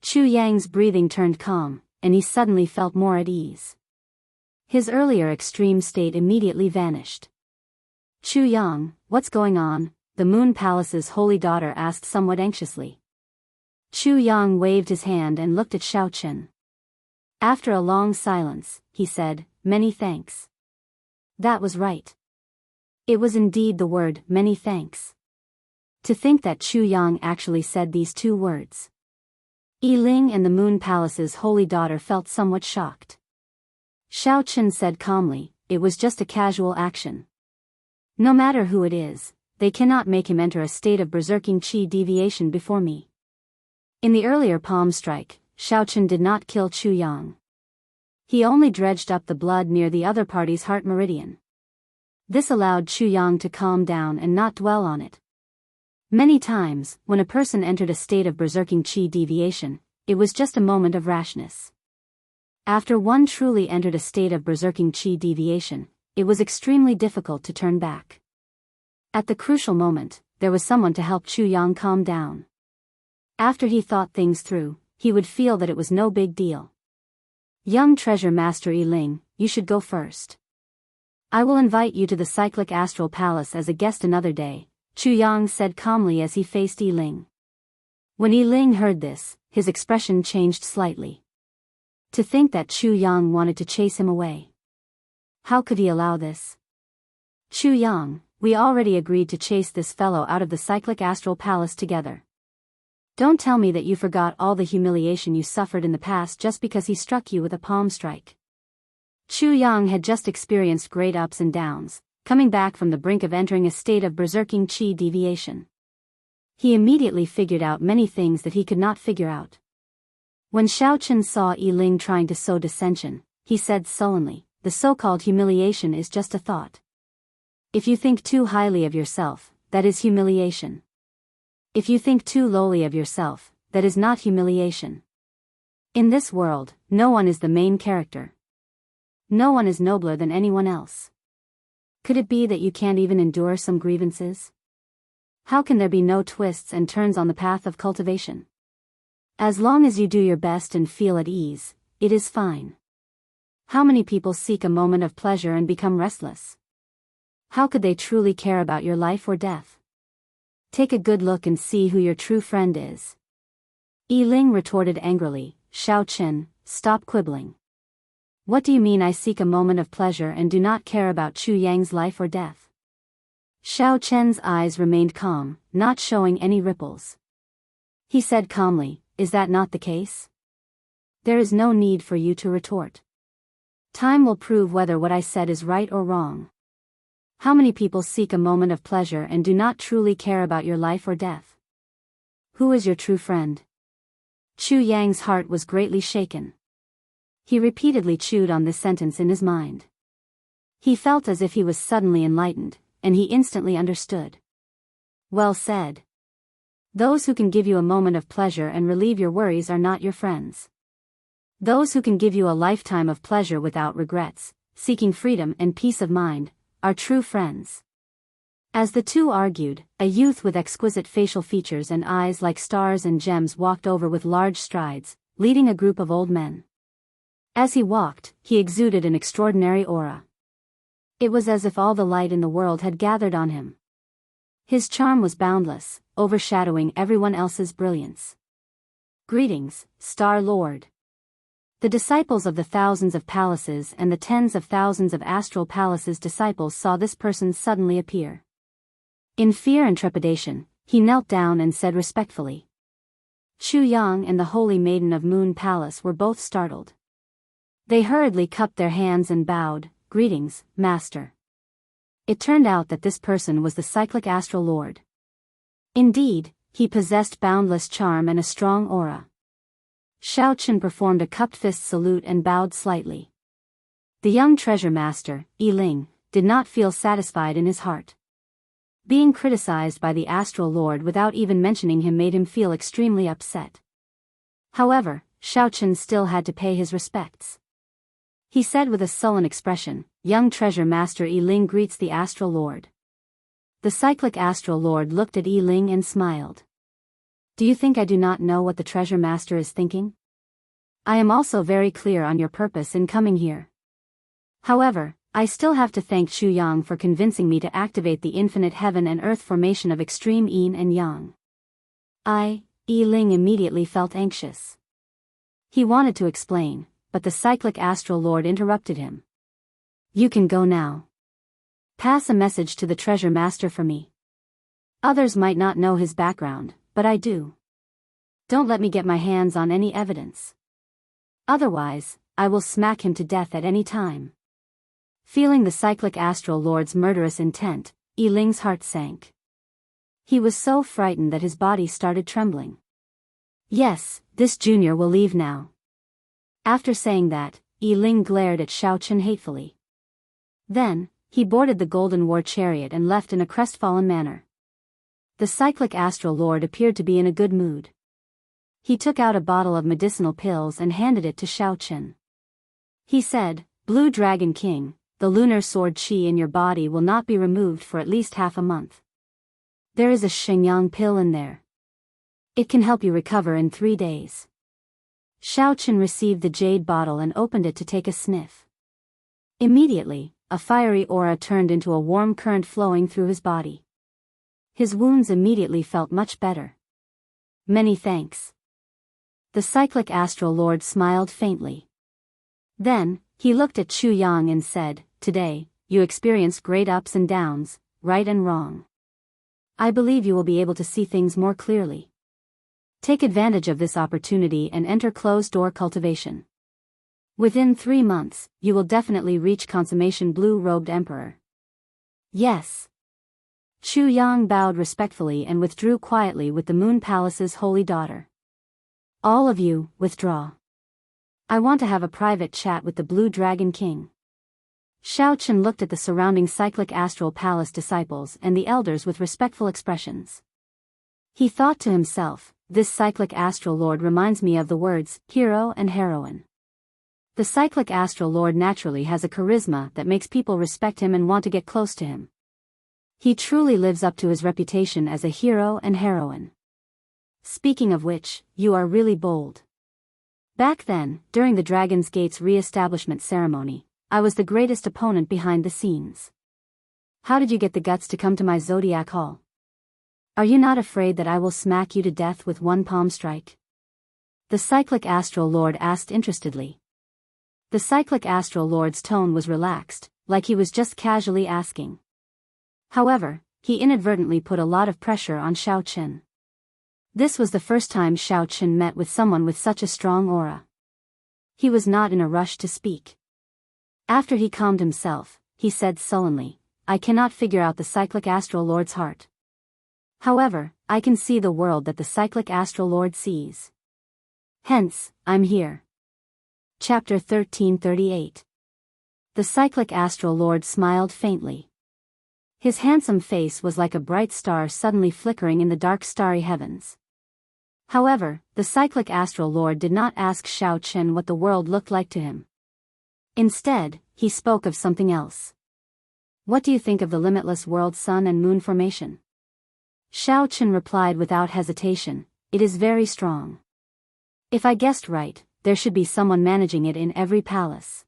Chu Yang's breathing turned calm, and he suddenly felt more at ease. His earlier extreme state immediately vanished. Chu Yang, what's going on? The Moon Palace's holy daughter asked somewhat anxiously. Chu Yang waved his hand and looked at Xiaochen. After a long silence, he said, "Many thanks." That was right. It was indeed the word, "many thanks." To think that Chu Yang actually said these two words. Yi Ling and the Moon Palace's holy daughter felt somewhat shocked. Xiaochen said calmly, "It was just a casual action. No matter who it is, they cannot make him enter a state of berserking qi deviation before me." In the earlier palm strike, Xiaochen did not kill Chu Yang. He only dredged up the blood near the other party's heart meridian. This allowed Chu Yang to calm down and not dwell on it. Many times, when a person entered a state of berserking qi deviation, it was just a moment of rashness. After one truly entered a state of berserking qi deviation, it was extremely difficult to turn back. At the crucial moment, there was someone to help Chu Yang calm down. After he thought things through, he would feel that it was no big deal. Young treasure master Yi Ling, you should go first. I will invite you to the cyclic astral palace as a guest another day, Chu Yang said calmly as he faced Yi Ling. When Yi Ling heard this, his expression changed slightly. To think that Chu Yang wanted to chase him away. How could he allow this? Chu Yang, we already agreed to chase this fellow out of the cyclic astral palace together. Don't tell me that you forgot all the humiliation you suffered in the past just because he struck you with a palm strike. Chu Yang had just experienced great ups and downs, coming back from the brink of entering a state of berserking qi deviation. He immediately figured out many things that he could not figure out. When Xiaochen saw Yi Ling trying to sow dissension, he said sullenly, "The so-called humiliation is just a thought. If you think too highly of yourself, that is humiliation. If you think too lowly of yourself, that is not humiliation. In this world, no one is the main character. No one is nobler than anyone else. Could it be that you can't even endure some grievances? How can there be no twists and turns on the path of cultivation? As long as you do your best and feel at ease, it is fine. How many people seek a moment of pleasure and become restless? How could they truly care about your life or death? Take a good look and see who your true friend is. Yi Ling retorted angrily, Xiaochen, stop quibbling. What do you mean I seek a moment of pleasure and do not care about Chu Yang's life or death? Xiaochen's eyes remained calm, not showing any ripples. He said calmly, is that not the case? There is no need for you to retort. Time will prove whether what I said is right or wrong. How many people seek a moment of pleasure and do not truly care about your life or death? Who is your true friend? Chu Yang's heart was greatly shaken. He repeatedly chewed on this sentence in his mind. He felt as if he was suddenly enlightened, and he instantly understood. Well said. Those who can give you a moment of pleasure and relieve your worries are not your friends. Those who can give you a lifetime of pleasure without regrets, seeking freedom and peace of mind, are true friends. As the two argued, a youth with exquisite facial features and eyes like stars and gems walked over with large strides, leading a group of old men. As he walked, he exuded an extraordinary aura. It was as if all the light in the world had gathered on him. His charm was boundless, overshadowing everyone else's brilliance. Greetings, Star Lord. The disciples of the thousands of palaces and the tens of thousands of astral palaces disciples saw this person suddenly appear. In fear and trepidation, he knelt down and said respectfully. Chu Yang and the Holy Maiden of Moon Palace were both startled. They hurriedly cupped their hands and bowed, greetings, Master. It turned out that this person was the cyclic astral lord. Indeed, he possessed boundless charm and a strong aura. Xiaochen performed a cupped fist salute and bowed slightly. The young treasure master, Yi Ling, did not feel satisfied in his heart. Being criticized by the astral lord without even mentioning him made him feel extremely upset. However, Xiaochen still had to pay his respects. He said with a sullen expression, young treasure master Yi Ling greets the astral lord. The cyclic astral lord looked at Yi Ling and smiled. Do you think I do not know what the treasure master is thinking? I am also very clear on your purpose in coming here. However, I still have to thank Chu Yang for convincing me to activate the infinite heaven and earth formation of extreme yin and yang. Yi Ling immediately felt anxious. He wanted to explain, but the cyclic astral lord interrupted him. You can go now. Pass a message to the treasure master for me. Others might not know his background, but I do. Don't let me get my hands on any evidence. Otherwise, I will smack him to death at any time. Feeling the cyclic astral lord's murderous intent, Yi Ling's heart sank. He was so frightened that his body started trembling. Yes, this junior will leave now. After saying that, Yi Ling glared at Xiaochen hatefully. Then, he boarded the golden war chariot and left in a crestfallen manner. The cyclic astral lord appeared to be in a good mood. He took out a bottle of medicinal pills and handed it to Xiaochen. He said, Blue Dragon King, the lunar sword qi in your body will not be removed for at least half a month. There is a Shenyang pill in there. It can help you recover in 3 days. Xiaochen received the jade bottle and opened it to take a sniff. Immediately, a fiery aura turned into a warm current flowing through his body. His wounds immediately felt much better. Many thanks. The cyclic astral lord smiled faintly. Then, he looked at Chu Yang and said, Today, you experienced great ups and downs, right and wrong. I believe you will be able to see things more clearly. Take advantage of this opportunity and enter closed-door cultivation. Within 3 months, you will definitely reach consummation blue-robed emperor. Yes. Chu Yang bowed respectfully and withdrew quietly with the Moon Palace's holy daughter. All of you, withdraw. I want to have a private chat with the Blue Dragon King. Xiao looked at the surrounding cyclic astral palace disciples and the elders with respectful expressions. He thought to himself, this cyclic astral lord reminds me of the words, hero and heroine. The cyclic astral lord naturally has a charisma that makes people respect him and want to get close to him. He truly lives up to his reputation as a hero and heroine. Speaking of which, you are really bold. Back then, during the Dragon's Gate's re-establishment ceremony, I was the greatest opponent behind the scenes. How did you get the guts to come to my Zodiac Hall? Are you not afraid that I will smack you to death with one palm strike? The cyclic astral lord asked interestedly. The cyclic astral lord's tone was relaxed, like he was just casually asking. However, he inadvertently put a lot of pressure on Xiao. This was the first time Xiao met with someone with such a strong aura. He was not in a rush to speak. After he calmed himself, he said sullenly, I cannot figure out the cyclic astral lord's heart. However, I can see the world that the cyclic astral lord sees. Hence, I'm here. Chapter 1338. The cyclic astral lord smiled faintly. His handsome face was like a bright star suddenly flickering in the dark starry heavens. However, the cyclic astral lord did not ask Xiao what the world looked like to him. Instead, he spoke of something else. What do you think of the limitless world sun and moon formation? Xiao replied without hesitation, it is very strong. If I guessed right, there should be someone managing it in every palace.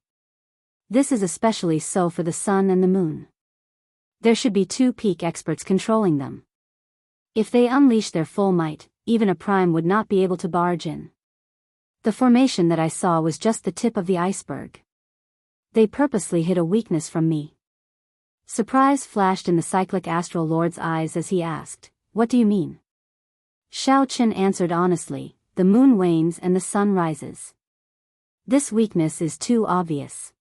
This is especially so for the sun and the moon. There should be 2 peak experts controlling them. If they unleash their full might, even a prime would not be able to barge in. The formation that I saw was just the tip of the iceberg. They purposely hid a weakness from me. Surprise flashed in the cyclic astral lord's eyes as he asked, what do you mean? Xiao answered honestly, the moon wanes and the sun rises. This weakness is too obvious.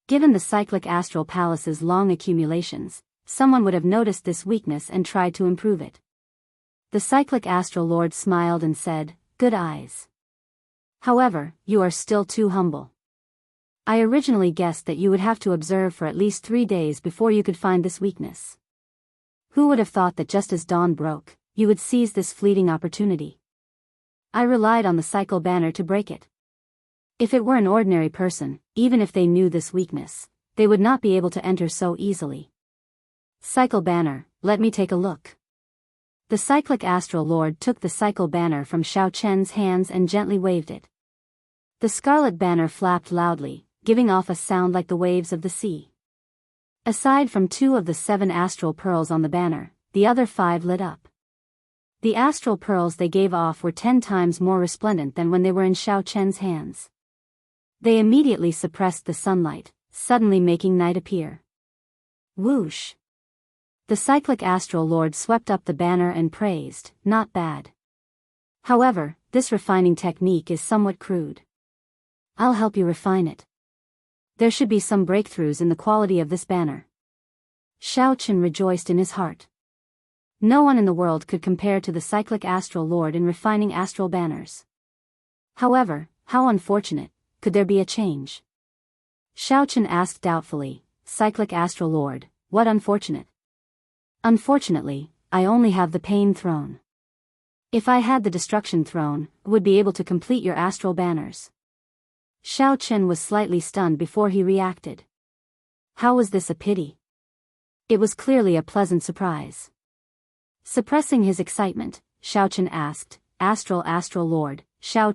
Given the cyclic astral palace's long accumulations, someone would have noticed this weakness and tried to improve it. The cyclic astral lord smiled and said, good eyes. However, you are still too humble. I originally guessed that you would have to observe for at least 3 days before you could find this weakness. Who would have thought that just as dawn broke, you would seize this fleeting opportunity? I relied on the cycle banner to break it. If it were an ordinary person, even if they knew this weakness, they would not be able to enter so easily. Cycle banner, let me take a look. The cyclic astral lord took the cycle banner from Xiao hands and gently waved it. The scarlet banner flapped loudly, giving off a sound like the waves of the sea. Aside from 2 of the 7 astral pearls on the banner, the other 5 lit up. The astral pearls they gave off were 10 times more resplendent than when they were in Xiao hands. They immediately suppressed the sunlight, suddenly making night appear. Whoosh! The cyclic astral lord swept up the banner and praised, not bad. However, this refining technique is somewhat crude. I'll help you refine it. There should be some breakthroughs in the quality of this banner. Xiao rejoiced in his heart. No one in the world could compare to the cyclic astral lord in refining astral banners. However, how unfortunate, could there be a change? Xiao asked doubtfully, cyclic astral lord, what unfortunate? Unfortunately, I only have the pain throne. If I had the destruction throne, I would be able to complete your astral banners. Xiao was slightly stunned before he reacted. How was this a pity? It was clearly a pleasant surprise. Suppressing his excitement, Xiao asked, astral lord, Xiao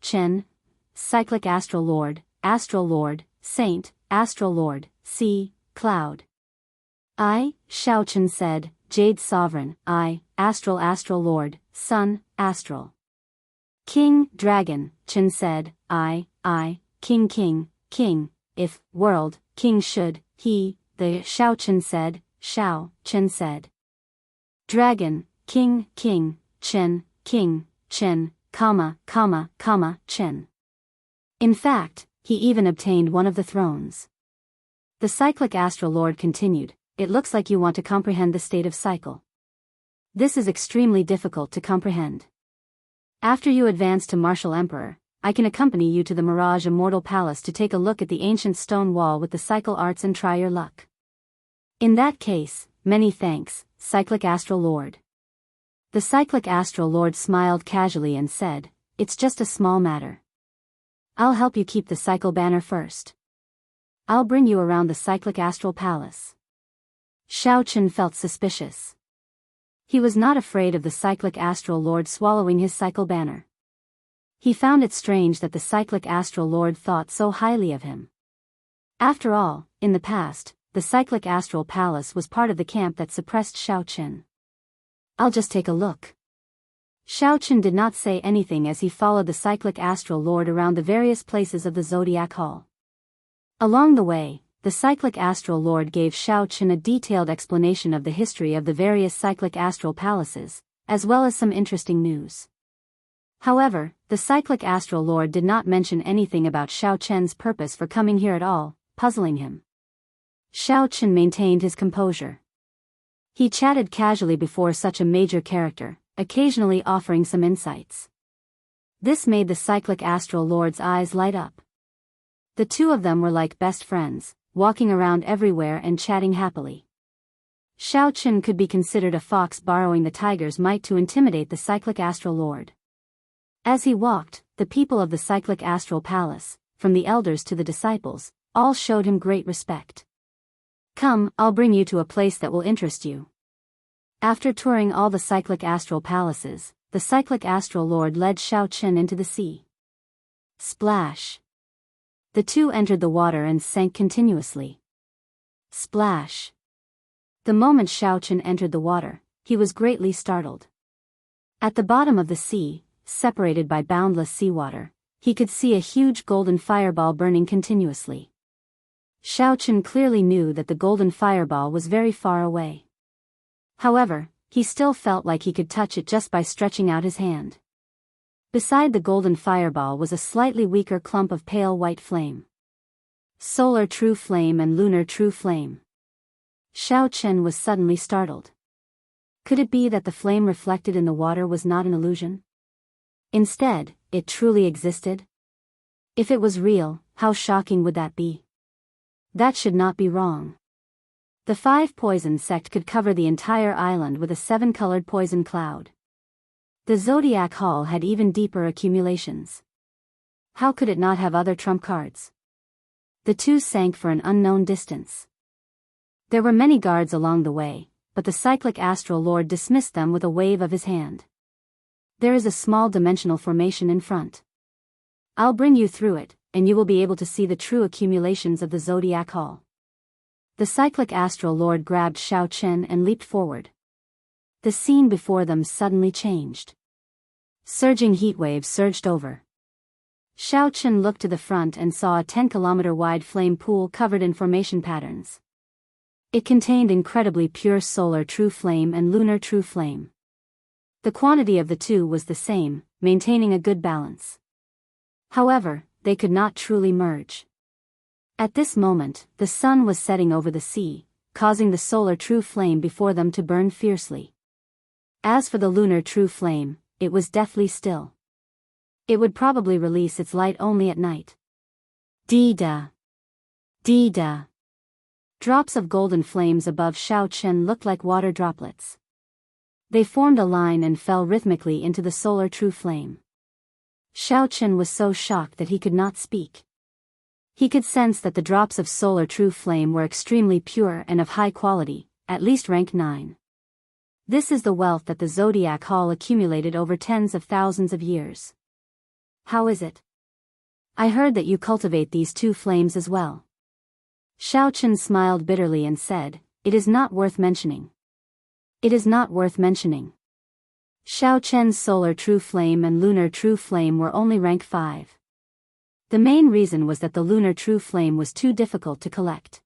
Chen, cyclic astral lord, saint, astral lord, sea, cloud. I, Xiao said, jade sovereign, I, astral lord, sun, astral. King, dragon, Chen said, I, king, if, world, king should, he, the Xiao said, Xiao, Chen said. Dragon, king, Chen, comma, Chen. In fact, he even obtained one of the thrones. The cyclic astral lord continued, it looks like you want to comprehend the state of cycle. This is extremely difficult to comprehend. After you advance to martial emperor, I can accompany you to the Mirage Immortal Palace to take a look at the ancient stone wall with the cycle arts and try your luck. In that case, many thanks, Cyclic Astral Lord. The Cyclic Astral Lord smiled casually and said, it's just a small matter. I'll help you keep the cycle banner first. I'll bring you around the Cyclic Astral Palace. Xiaochen felt suspicious. He was not afraid of the Cyclic Astral Lord swallowing his cycle banner. He found it strange that the Cyclic Astral Lord thought so highly of him. After all, in the past, the Cyclic Astral Palace was part of the camp that suppressed Xiaochen. I'll just take a look. Xiaochen did not say anything as he followed the Cyclic Astral Lord around the various places of the Zodiac Hall. Along the way, the Cyclic Astral Lord gave Xiaochen a detailed explanation of the history of the various Cyclic Astral Palaces, as well as some interesting news. However, the Cyclic Astral Lord did not mention anything about Xiaochen's purpose for coming here at all, puzzling him. Xiaochen maintained his composure. He chatted casually before such a major character, occasionally offering some insights. This made the Cyclic Astral Lord's eyes light up. The two of them were like best friends, walking around everywhere and chatting happily. Xiaochen could be considered a fox borrowing the tiger's might to intimidate the Cyclic Astral Lord. As he walked, the people of the Cyclic Astral Palace, from the elders to the disciples, all showed him great respect. Come, I'll bring you to a place that will interest you. After touring all the Cyclic Astral Palaces, the Cyclic Astral Lord led Xiaochen into the sea. Splash. The two entered the water and sank continuously. Splash. The moment Xiaochen entered the water, he was greatly startled. At the bottom of the sea, separated by boundless seawater, he could see a huge golden fireball burning continuously. Xiaochen clearly knew that the golden fireball was very far away. However, he still felt like he could touch it just by stretching out his hand. Beside the golden fireball was a slightly weaker clump of pale white flame. Solar true flame and lunar true flame. Xiaochen was suddenly startled. Could it be that the flame reflected in the water was not an illusion? Instead, it truly existed? If it was real, how shocking would that be? That should not be wrong. The 5 poison sect could cover the entire island with a 7-colored poison cloud. The Zodiac Hall had even deeper accumulations. How could it not have other trump cards? The two sank for an unknown distance. There were many guards along the way, but the Cyclic Astral Lord dismissed them with a wave of his hand. There is a small dimensional formation in front. I'll bring you through it, and you will be able to see the true accumulations of the Zodiac Hall. The Cyclic Astral Lord grabbed Xiaochen and leaped forward. The scene before them suddenly changed. Surging heat waves surged over. Xiaochen looked to the front and saw a 10-kilometer-wide flame pool covered in formation patterns. It contained incredibly pure solar true flame and lunar true flame. The quantity of the two was the same, maintaining a good balance. However, they could not truly merge. At this moment, the sun was setting over the sea, causing the solar true flame before them to burn fiercely. As for the lunar true flame, it was deathly still. It would probably release its light only at night. Dee-da. Dee-da. Drops of golden flames above Xiaochen looked like water droplets. They formed a line and fell rhythmically into the solar true flame. Xiaochen was so shocked that he could not speak. He could sense that the drops of solar true flame were extremely pure and of high quality, at least rank 9. This is the wealth that the Zodiac Hall accumulated over tens of thousands of years. How is it? I heard that you cultivate these 2 flames as well. Xiaochen smiled bitterly and said, it is not worth mentioning. It is not worth mentioning. Xiaochen's solar true flame and lunar true flame were only rank 5. The main reason was that the lunar true flame was too difficult to collect.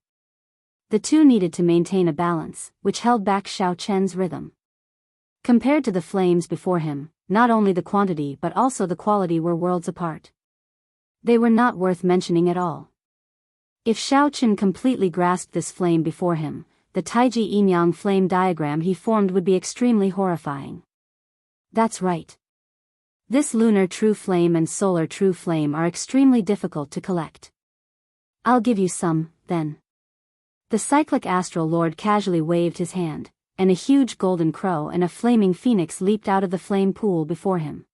The two needed to maintain a balance, which held back Xiaochen's rhythm. Compared to the flames before him, not only the quantity but also the quality were worlds apart. They were not worth mentioning at all. If Xiaochen completely grasped this flame before him, the Taiji Yin-Yang flame diagram he formed would be extremely horrifying. That's right. This lunar true flame and solar true flame are extremely difficult to collect. I'll give you some, then. The cyclic astral lord casually waved his hand, and a huge golden crow and a flaming phoenix leaped out of the flame pool before him.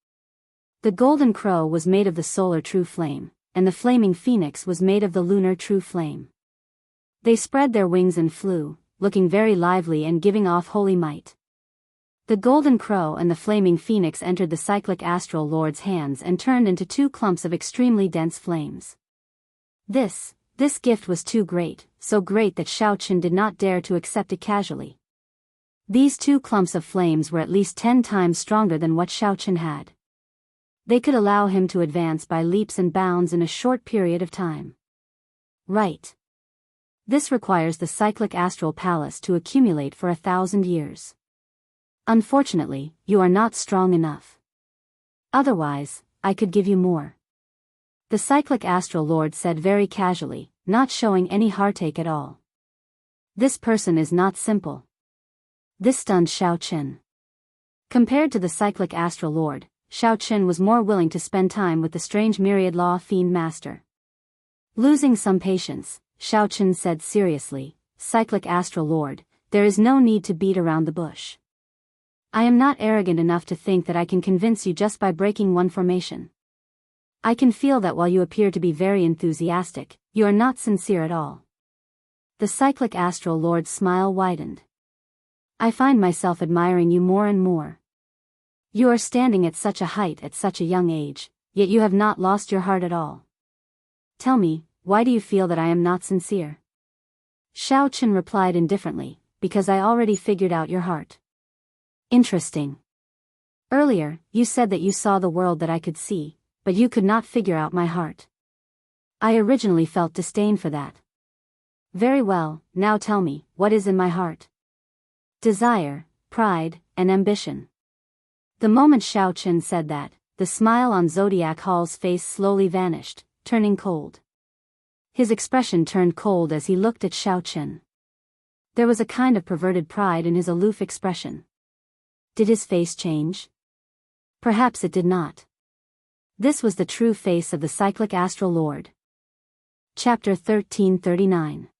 The golden crow was made of the solar true flame, and the flaming phoenix was made of the lunar true flame. They spread their wings and flew, looking very lively and giving off holy might. The golden crow and the flaming phoenix entered the cyclic astral lord's hands and turned into two clumps of extremely dense flames. This gift was too great, so great that Xiaoqun did not dare to accept it casually. These two clumps of flames were at least 10 times stronger than what Xiaoqun had. They could allow him to advance by leaps and bounds in a short period of time. Right. This requires the cyclic astral palace to accumulate for 1,000 years. Unfortunately, you are not strong enough. Otherwise, I could give you more. The cyclic astral lord said very casually, not showing any heartache at all. This person is not simple. This stunned Xiaoqun. Compared to the cyclic astral lord, Xiaoqun was more willing to spend time with the strange myriad law fiend master. Losing some patience, Xiaoqun said seriously, "Cyclic astral lord, there is no need to beat around the bush. I am not arrogant enough to think that I can convince you just by breaking one formation. I can feel that while you appear to be very enthusiastic, you are not sincere at all." The cyclic astral lord's smile widened. "I find myself admiring you more and more. You are standing at such a height at such a young age, yet you have not lost your heart at all. Tell me, why do you feel that I am not sincere?" Xiaoqun replied indifferently, "Because I already figured out your heart." "Interesting. Earlier, you said that you saw the world that I could see, but you could not figure out my heart. I originally felt disdain for that. Very well, now tell me, what is in my heart?" "Desire, pride, and ambition." The moment Xiaoqun said that, the smile on Zodiac Hall's face slowly vanished, turning cold. His expression turned cold as he looked at Xiaoqun. There was a kind of perverted pride in his aloof expression. Did his face change? Perhaps it did not. This was the true face of the cyclic astral lord. Chapter 1339.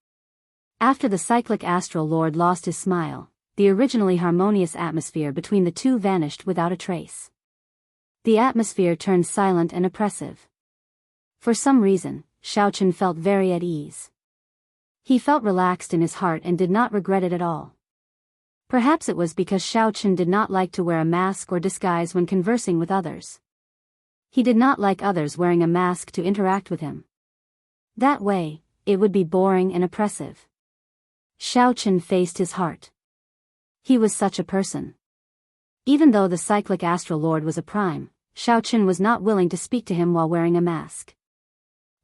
After the cyclic astral lord lost his smile, the originally harmonious atmosphere between the two vanished without a trace. The atmosphere turned silent and oppressive. For some reason, Xiaoqun felt very at ease. He felt relaxed in his heart and did not regret it at all. Perhaps it was because Xiaoqun did not like to wear a mask or disguise when conversing with others. He did not like others wearing a mask to interact with him. That way, it would be boring and oppressive. Xiaoqun faced his heart. He was such a person. Even though the cyclic astral lord was a prime, Xiaoqun was not willing to speak to him while wearing a mask.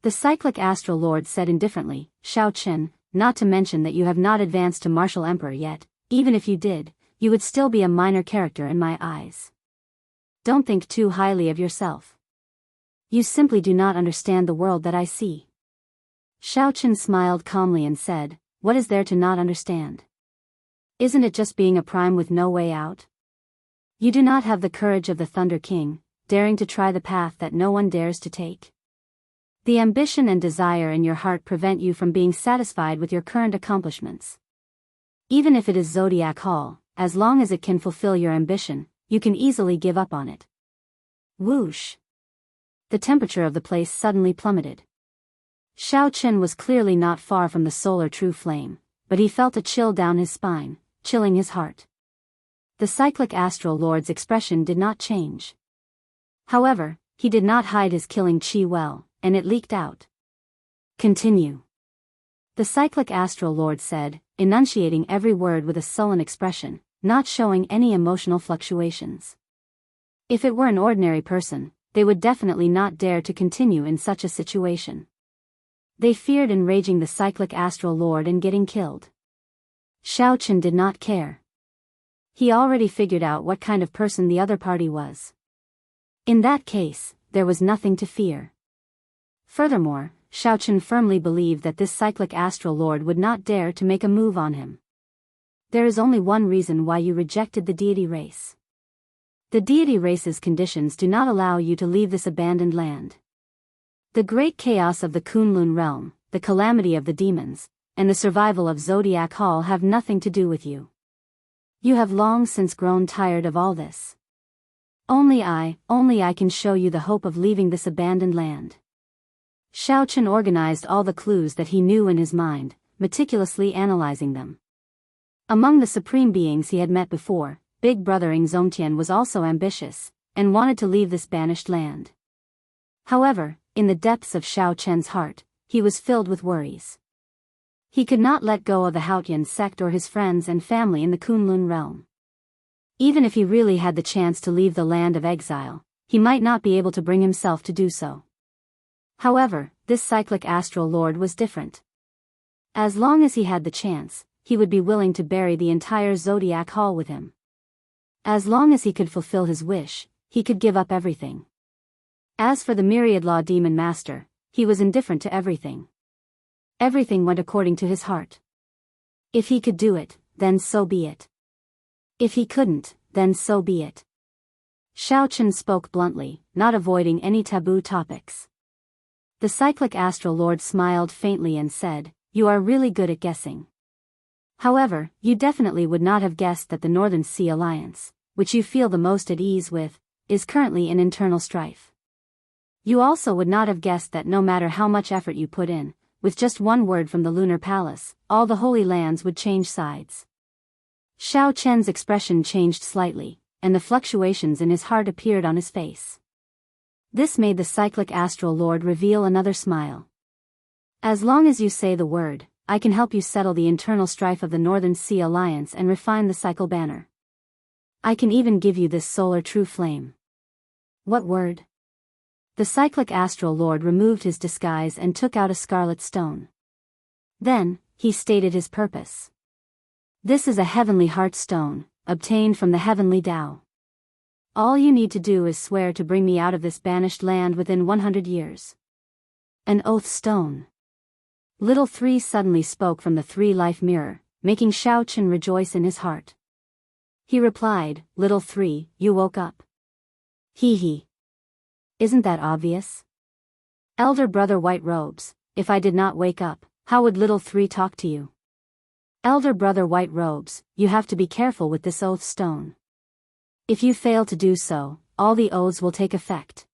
The cyclic astral lord said indifferently, "Xiaoqun, not to mention that you have not advanced to martial emperor yet, even if you did, you would still be a minor character in my eyes. Don't think too highly of yourself. You simply do not understand the world that I see." Xiaoqun smiled calmly and said, "What is there to not understand? Isn't it just being a prime with no way out? You do not have the courage of the Thunder King, daring to try the path that no one dares to take. The ambition and desire in your heart prevent you from being satisfied with your current accomplishments. Even if it is Zodiac Hall, as long as it can fulfill your ambition, you can easily give up on it." Whoosh! The temperature of the place suddenly plummeted. Xiaoqun was clearly not far from the solar true flame, but he felt a chill down his spine, chilling his heart. The cyclic astral lord's expression did not change. However, he did not hide his killing chi well, and it leaked out. "Continue." The cyclic astral lord said, enunciating every word with a sullen expression, not showing any emotional fluctuations. If it were an ordinary person, they would definitely not dare to continue in such a situation. They feared enraging the cyclic astral lord and getting killed. Xiaoqun did not care. He already figured out what kind of person the other party was. In that case, there was nothing to fear. Furthermore, Xiaoqun firmly believed that this cyclic astral lord would not dare to make a move on him. There is only one reason why you rejected the deity race. The deity race's conditions do not allow you to leave this abandoned land. The great chaos of the Kunlun realm, the calamity of the demons, and the survival of Zodiac Hall have nothing to do with you. You have long since grown tired of all this. Only I can show you the hope of leaving this abandoned land. Xiaochen organized all the clues that he knew in his mind, meticulously analyzing them. Among the supreme beings he had met before, Big Brother Zongtian was also ambitious, and wanted to leave this banished land. However, in the depths of Xiaochen's heart, he was filled with worries. He could not let go of the Haotian sect or his friends and family in the Kunlun realm. Even if he really had the chance to leave the land of exile, he might not be able to bring himself to do so. However, this cyclic astral lord was different. As long as he had the chance, he would be willing to bury the entire Zodiac Hall with him. As long as he could fulfill his wish, he could give up everything. As for the myriad law demon master, he was indifferent to everything. Everything went according to his heart. If he could do it, then so be it. If he couldn't, then so be it. Xiaochen spoke bluntly, not avoiding any taboo topics. The cyclic astral lord smiled faintly and said, "You are really good at guessing. However, you definitely would not have guessed that the Northern Sea Alliance, which you feel the most at ease with, is currently in internal strife. You also would not have guessed that no matter how much effort you put in, with just one word from the Lunar Palace, all the Holy Lands would change sides." Xiao Chen's expression changed slightly, and the fluctuations in his heart appeared on his face. This made the cyclic astral lord reveal another smile. "As long as you say the word, I can help you settle the internal strife of the Northern Sea Alliance and refine the cycle banner. I can even give you this solar true flame." "What word?" The cyclic astral lord removed his disguise and took out a scarlet stone. Then, he stated his purpose. "This is a heavenly heart stone, obtained from the heavenly Tao. All you need to do is swear to bring me out of this banished land within 100 years. An oath stone. Little Three suddenly spoke from the three-life mirror, making Xiaochen rejoice in his heart. He replied, "Little Three, you woke up." Hee. Isn't that obvious? Elder Brother White Robes, if I did not wake up, how would Little Three talk to you? Elder Brother White Robes, you have to be careful with this oath stone. If you fail to do so, all the oaths will take effect.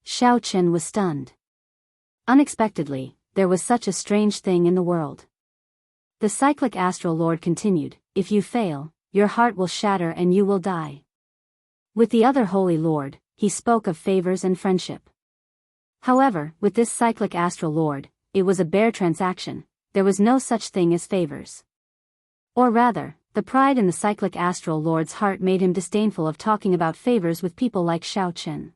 Xiaochen was stunned. Unexpectedly, there was such a strange thing in the world. The cyclic astral lord continued, "If you fail, your heart will shatter and you will die." With the other holy lord, he spoke of favors and friendship. However, with this cyclic astral lord, it was a bare transaction. There was no such thing as favors. Or rather, the pride in the cyclic astral lord's heart made him disdainful of talking about favors with people like Xiaochen.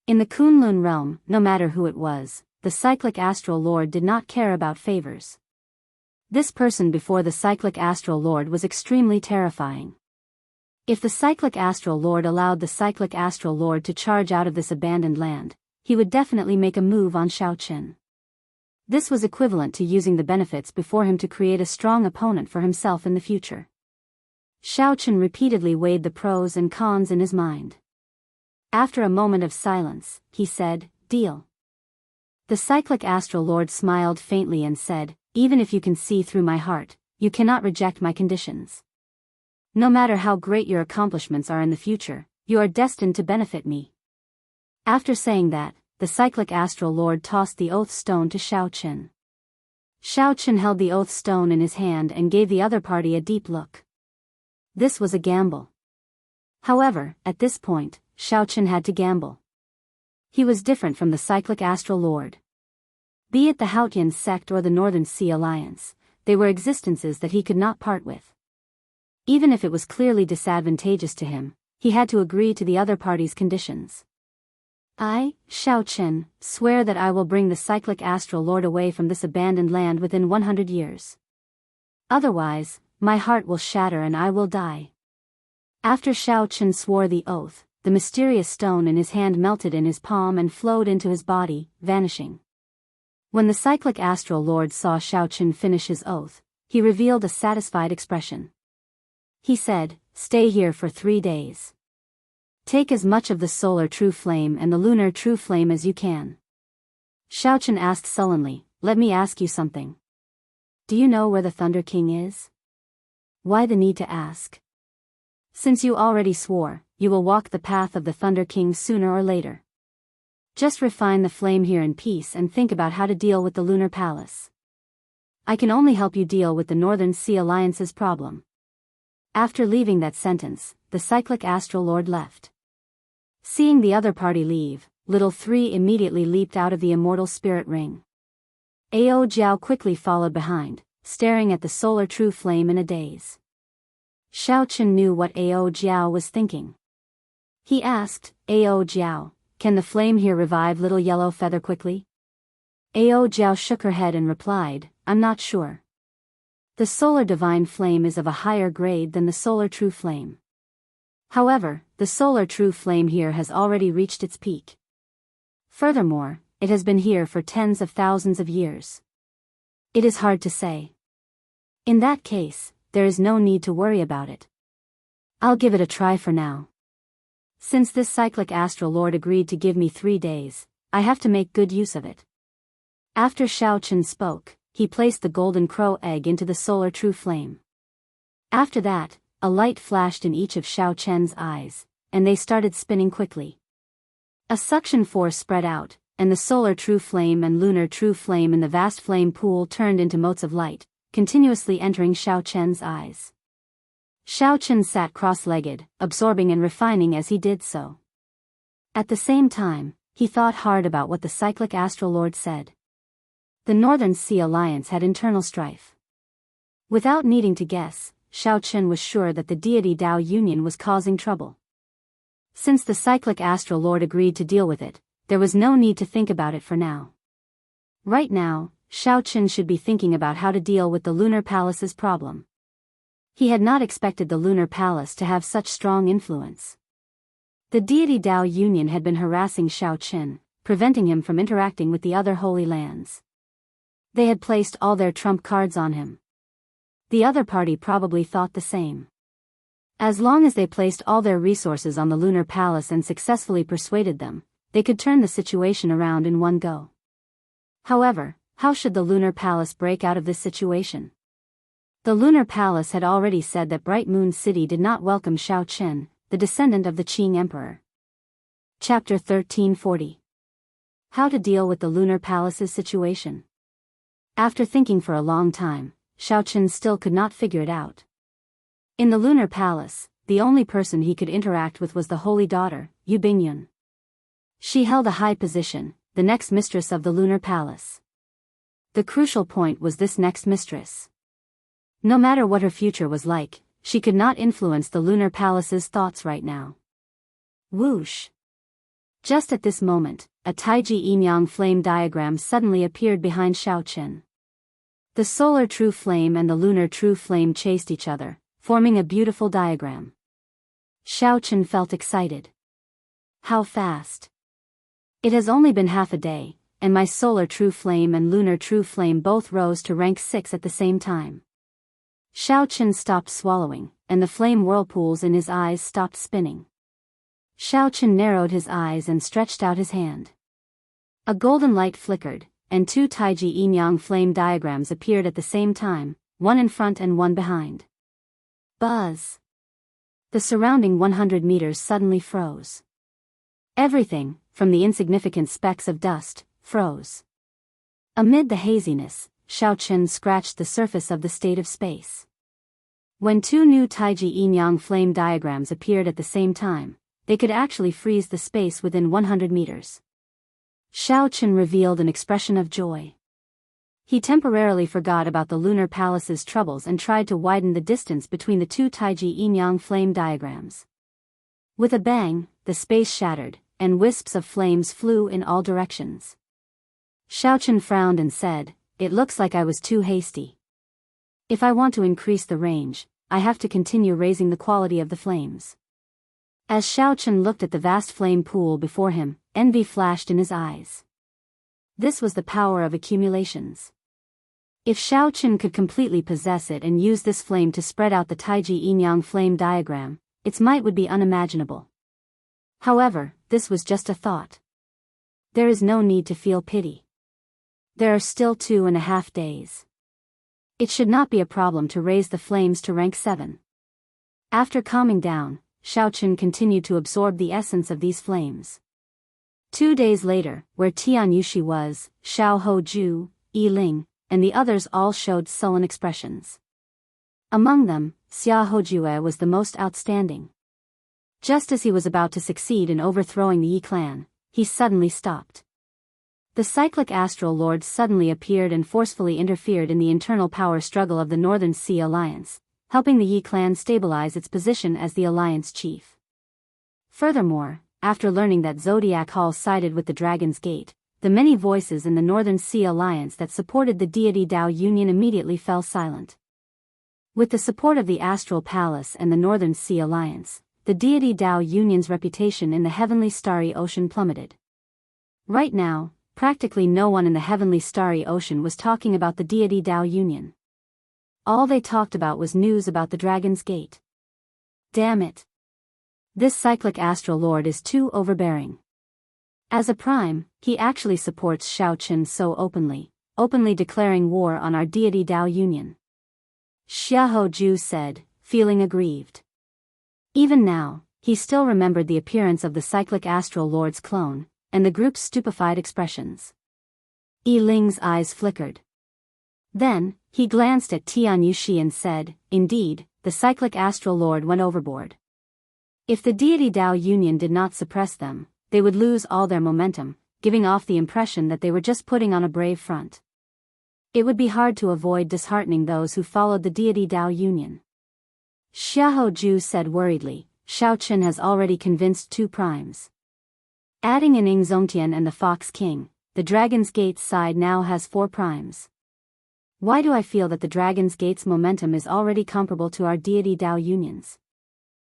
In the Kunlun realm, no matter who it was, the cyclic astral lord did not care about favors. This person before the cyclic astral lord was extremely terrifying. If the cyclic astral lord allowed the cyclic astral lord to charge out of this abandoned land, he would definitely make a move on Xiaochen. This was equivalent to using the benefits before him to create a strong opponent for himself in the future. Xiaochen repeatedly weighed the pros and cons in his mind. After a moment of silence, he said, "Deal." The cyclic astral lord smiled faintly and said, "Even if you can see through my heart, you cannot reject my conditions. No matter how great your accomplishments are in the future, you are destined to benefit me." After saying that, the cyclic astral lord tossed the oath stone to Xiaochen. Xiaochen held the oath stone in his hand and gave the other party a deep look. This was a gamble. However, at this point, Xiaochen had to gamble. He was different from the cyclic astral lord. Be it the Haotian sect or the Northern Sea Alliance, they were existences that he could not part with. Even if it was clearly disadvantageous to him, he had to agree to the other party's conditions. "I, Xiaochen, swear that I will bring the cyclic astral lord away from this abandoned land within 100 years. Otherwise, my heart will shatter and I will die." After Xiaochen swore the oath, the mysterious stone in his hand melted in his palm and flowed into his body, vanishing. When the cyclic astral lord saw Xiaochen finish his oath, he revealed a satisfied expression. He said, "Stay here for 3 days. Take as much of the solar true flame and the lunar true flame as you can. Xiaochen asked sullenly, let me ask you something. Do you know where the Thunder King is? Why the need to ask? Since you already swore, you will walk the path of the Thunder King sooner or later. Just refine the flame here in peace and think about how to deal with the Lunar Palace. I can only help you deal with the Northern Sea Alliance's problem. After leaving that sentence, the cyclic astral lord left. Seeing the other party leave, Little Three immediately leaped out of the immortal spirit ring. Ao Jiao quickly followed behind, staring at the solar true flame in a daze. Xiaochen knew what Ao Jiao was thinking. He asked, Ao Jiao, can the flame here revive Little Yellow Feather quickly? Ao Jiao shook her head and replied, I'm not sure. The solar divine flame is of a higher grade than the solar true flame. However, the solar true flame here has already reached its peak. Furthermore, it has been here for tens of thousands of years. It is hard to say. In that case, there is no need to worry about it. I'll give it a try for now. Since this cyclic astral lord agreed to give me 3 days, I have to make good use of it. After Xiaochen spoke, he placed the golden crow egg into the solar true flame. After that, a light flashed in each of Xiaochen's eyes, and they started spinning quickly. A suction force spread out, and the solar true flame and lunar true flame in the vast flame pool turned into motes of light, continuously entering Xiaochen's eyes. Xiaochen sat cross-legged, absorbing and refining as he did so. At the same time, he thought hard about what the cyclic astral lord said. The Northern Sea Alliance had internal strife. Without needing to guess, Xiaochen was sure that the deity Dao Union was causing trouble. Since the cyclic astral lord agreed to deal with it, there was no need to think about it for now. Right now, Xiaochen should be thinking about how to deal with the Lunar Palace's problem. He had not expected the Lunar Palace to have such strong influence. The deity Dao Union had been harassing Xiaochen, preventing him from interacting with the other holy lands. They had placed all their trump cards on him. The other party probably thought the same. As long as they placed all their resources on the Lunar Palace and successfully persuaded them, they could turn the situation around in one go. However, how should the Lunar Palace break out of this situation? The Lunar Palace had already said that Bright Moon City did not welcome Xiaochen, the descendant of the Qing Emperor. Chapter 1340. How to deal with the Lunar Palace's situation. After thinking for a long time, Xiaochen still could not figure it out. In the Lunar Palace, the only person he could interact with was the holy daughter, Yu Bingyun. She held a high position, the next mistress of the Lunar Palace. The crucial point was this next mistress. No matter what her future was like, she could not influence the Lunar Palace's thoughts right now. Whoosh! Just at this moment, a Taiji yin-yang flame diagram suddenly appeared behind Xiaochen. The solar true flame and the lunar true flame chased each other, forming a beautiful diagram. Xiaochen felt excited. How fast! It has only been half a day, and my solar true flame and lunar true flame both rose to rank 6 at the same time. Xiaochen stopped swallowing, and the flame whirlpools in his eyes stopped spinning. Xiaochen narrowed his eyes and stretched out his hand. A golden light flickered, and 2 Taiji yin-yang flame diagrams appeared at the same time, one in front and one behind. Buzz! The surrounding 100 meters suddenly froze. Everything, from the insignificant specks of dust, froze. Amid the haziness, Xiaochen scratched the surface of the state of space. When 2 new Taiji yin-yang flame diagrams appeared at the same time, they could actually freeze the space within 100 meters. Xiaochen revealed an expression of joy. He temporarily forgot about the Lunar Palace's troubles and tried to widen the distance between the 2 Taiji yin-yang flame diagrams. With a bang, the space shattered, and wisps of flames flew in all directions. Xiaochen frowned and said, "It looks like I was too hasty. If I want to increase the range, I have to continue raising the quality of the flames." As Xiaochen looked at the vast flame pool before him, envy flashed in his eyes. This was the power of accumulations. If Xiaochen could completely possess it and use this flame to spread out the Taiji yin-yang flame diagram, its might would be unimaginable. However, this was just a thought. There is no need to feel pity. There are still 2.5 days. It should not be a problem to raise the flames to rank 7. After calming down, Xiaochen continued to absorb the essence of these flames. 2 days later, where Tian Yushi was, Xiao Hoju, Yi Ling, and the others all showed sullen expressions. Among them, Xia Hojue was the most outstanding. Just as he was about to succeed in overthrowing the Yi clan, he suddenly stopped. The cyclic astral lord suddenly appeared and forcefully interfered in the internal power struggle of the Northern Sea Alliance, helping the Yi clan stabilize its position as the alliance chief. Furthermore, after learning that Zodiac Hall sided with the Dragon's Gate, the many voices in the Northern Sea Alliance that supported the deity Dao Union immediately fell silent. With the support of the Astral Palace and the Northern Sea Alliance, the deity Dao Union's reputation in the heavenly starry ocean plummeted. Right now, practically no one in the heavenly starry ocean was talking about the deity Dao Union. All they talked about was news about the Dragon's Gate. Damn it. This cyclic astral lord is too overbearing. As a prime, he actually supports Xiaochen so openly declaring war on our deity Dao Union. Xiahou Ju said, feeling aggrieved. Even now, he still remembered the appearance of the cyclic astral lord's clone, and the group's stupefied expressions. Yi Ling's eyes flickered. Then, he glanced at Tian Yushi and said, indeed, the cyclic astral lord went overboard. If the deity Dao Union did not suppress them, they would lose all their momentum, giving off the impression that they were just putting on a brave front. It would be hard to avoid disheartening those who followed the deity Dao Union. Xiahou Ju said worriedly, Xiaochen has already convinced 2 primes. Adding in Ing Zongtian and the Fox King, the Dragon's Gate's side now has 4 primes. Why do I feel that the Dragon's Gate's momentum is already comparable to our deity Dao Union's?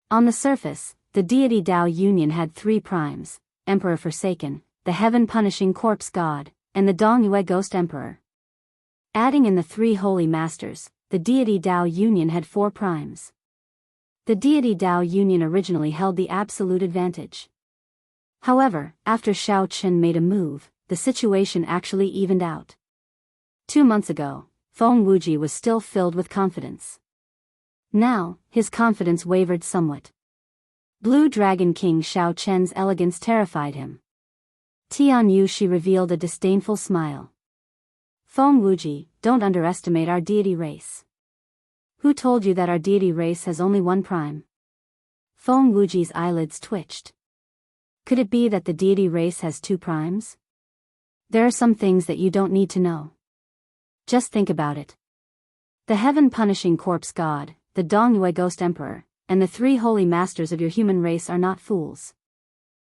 On the surface, the deity Dao Union had 3 primes, Emperor Forsaken, the Heaven-Punishing Corpse God, and the Dongyue Ghost Emperor. Adding in the 3 Holy Masters, the deity Dao Union had 4 primes. The deity Dao Union originally held the absolute advantage. However, after Xiaochen made a move, the situation actually evened out. 2 months ago, Feng Wuji was still filled with confidence. Now, his confidence wavered somewhat. Blue Dragon King Xiaochen's elegance terrified him. Tian Yushi revealed a disdainful smile. Feng Wuji, don't underestimate our deity race. Who told you that our deity race has only 1 prime? Feng Wuji's eyelids twitched. Could it be that the deity race has 2 primes? There are some things that you don't need to know. Just think about it. The Heaven-Punishing Corpse God, the Dongyue Ghost Emperor, and the 3 Holy Masters of your human race are not fools.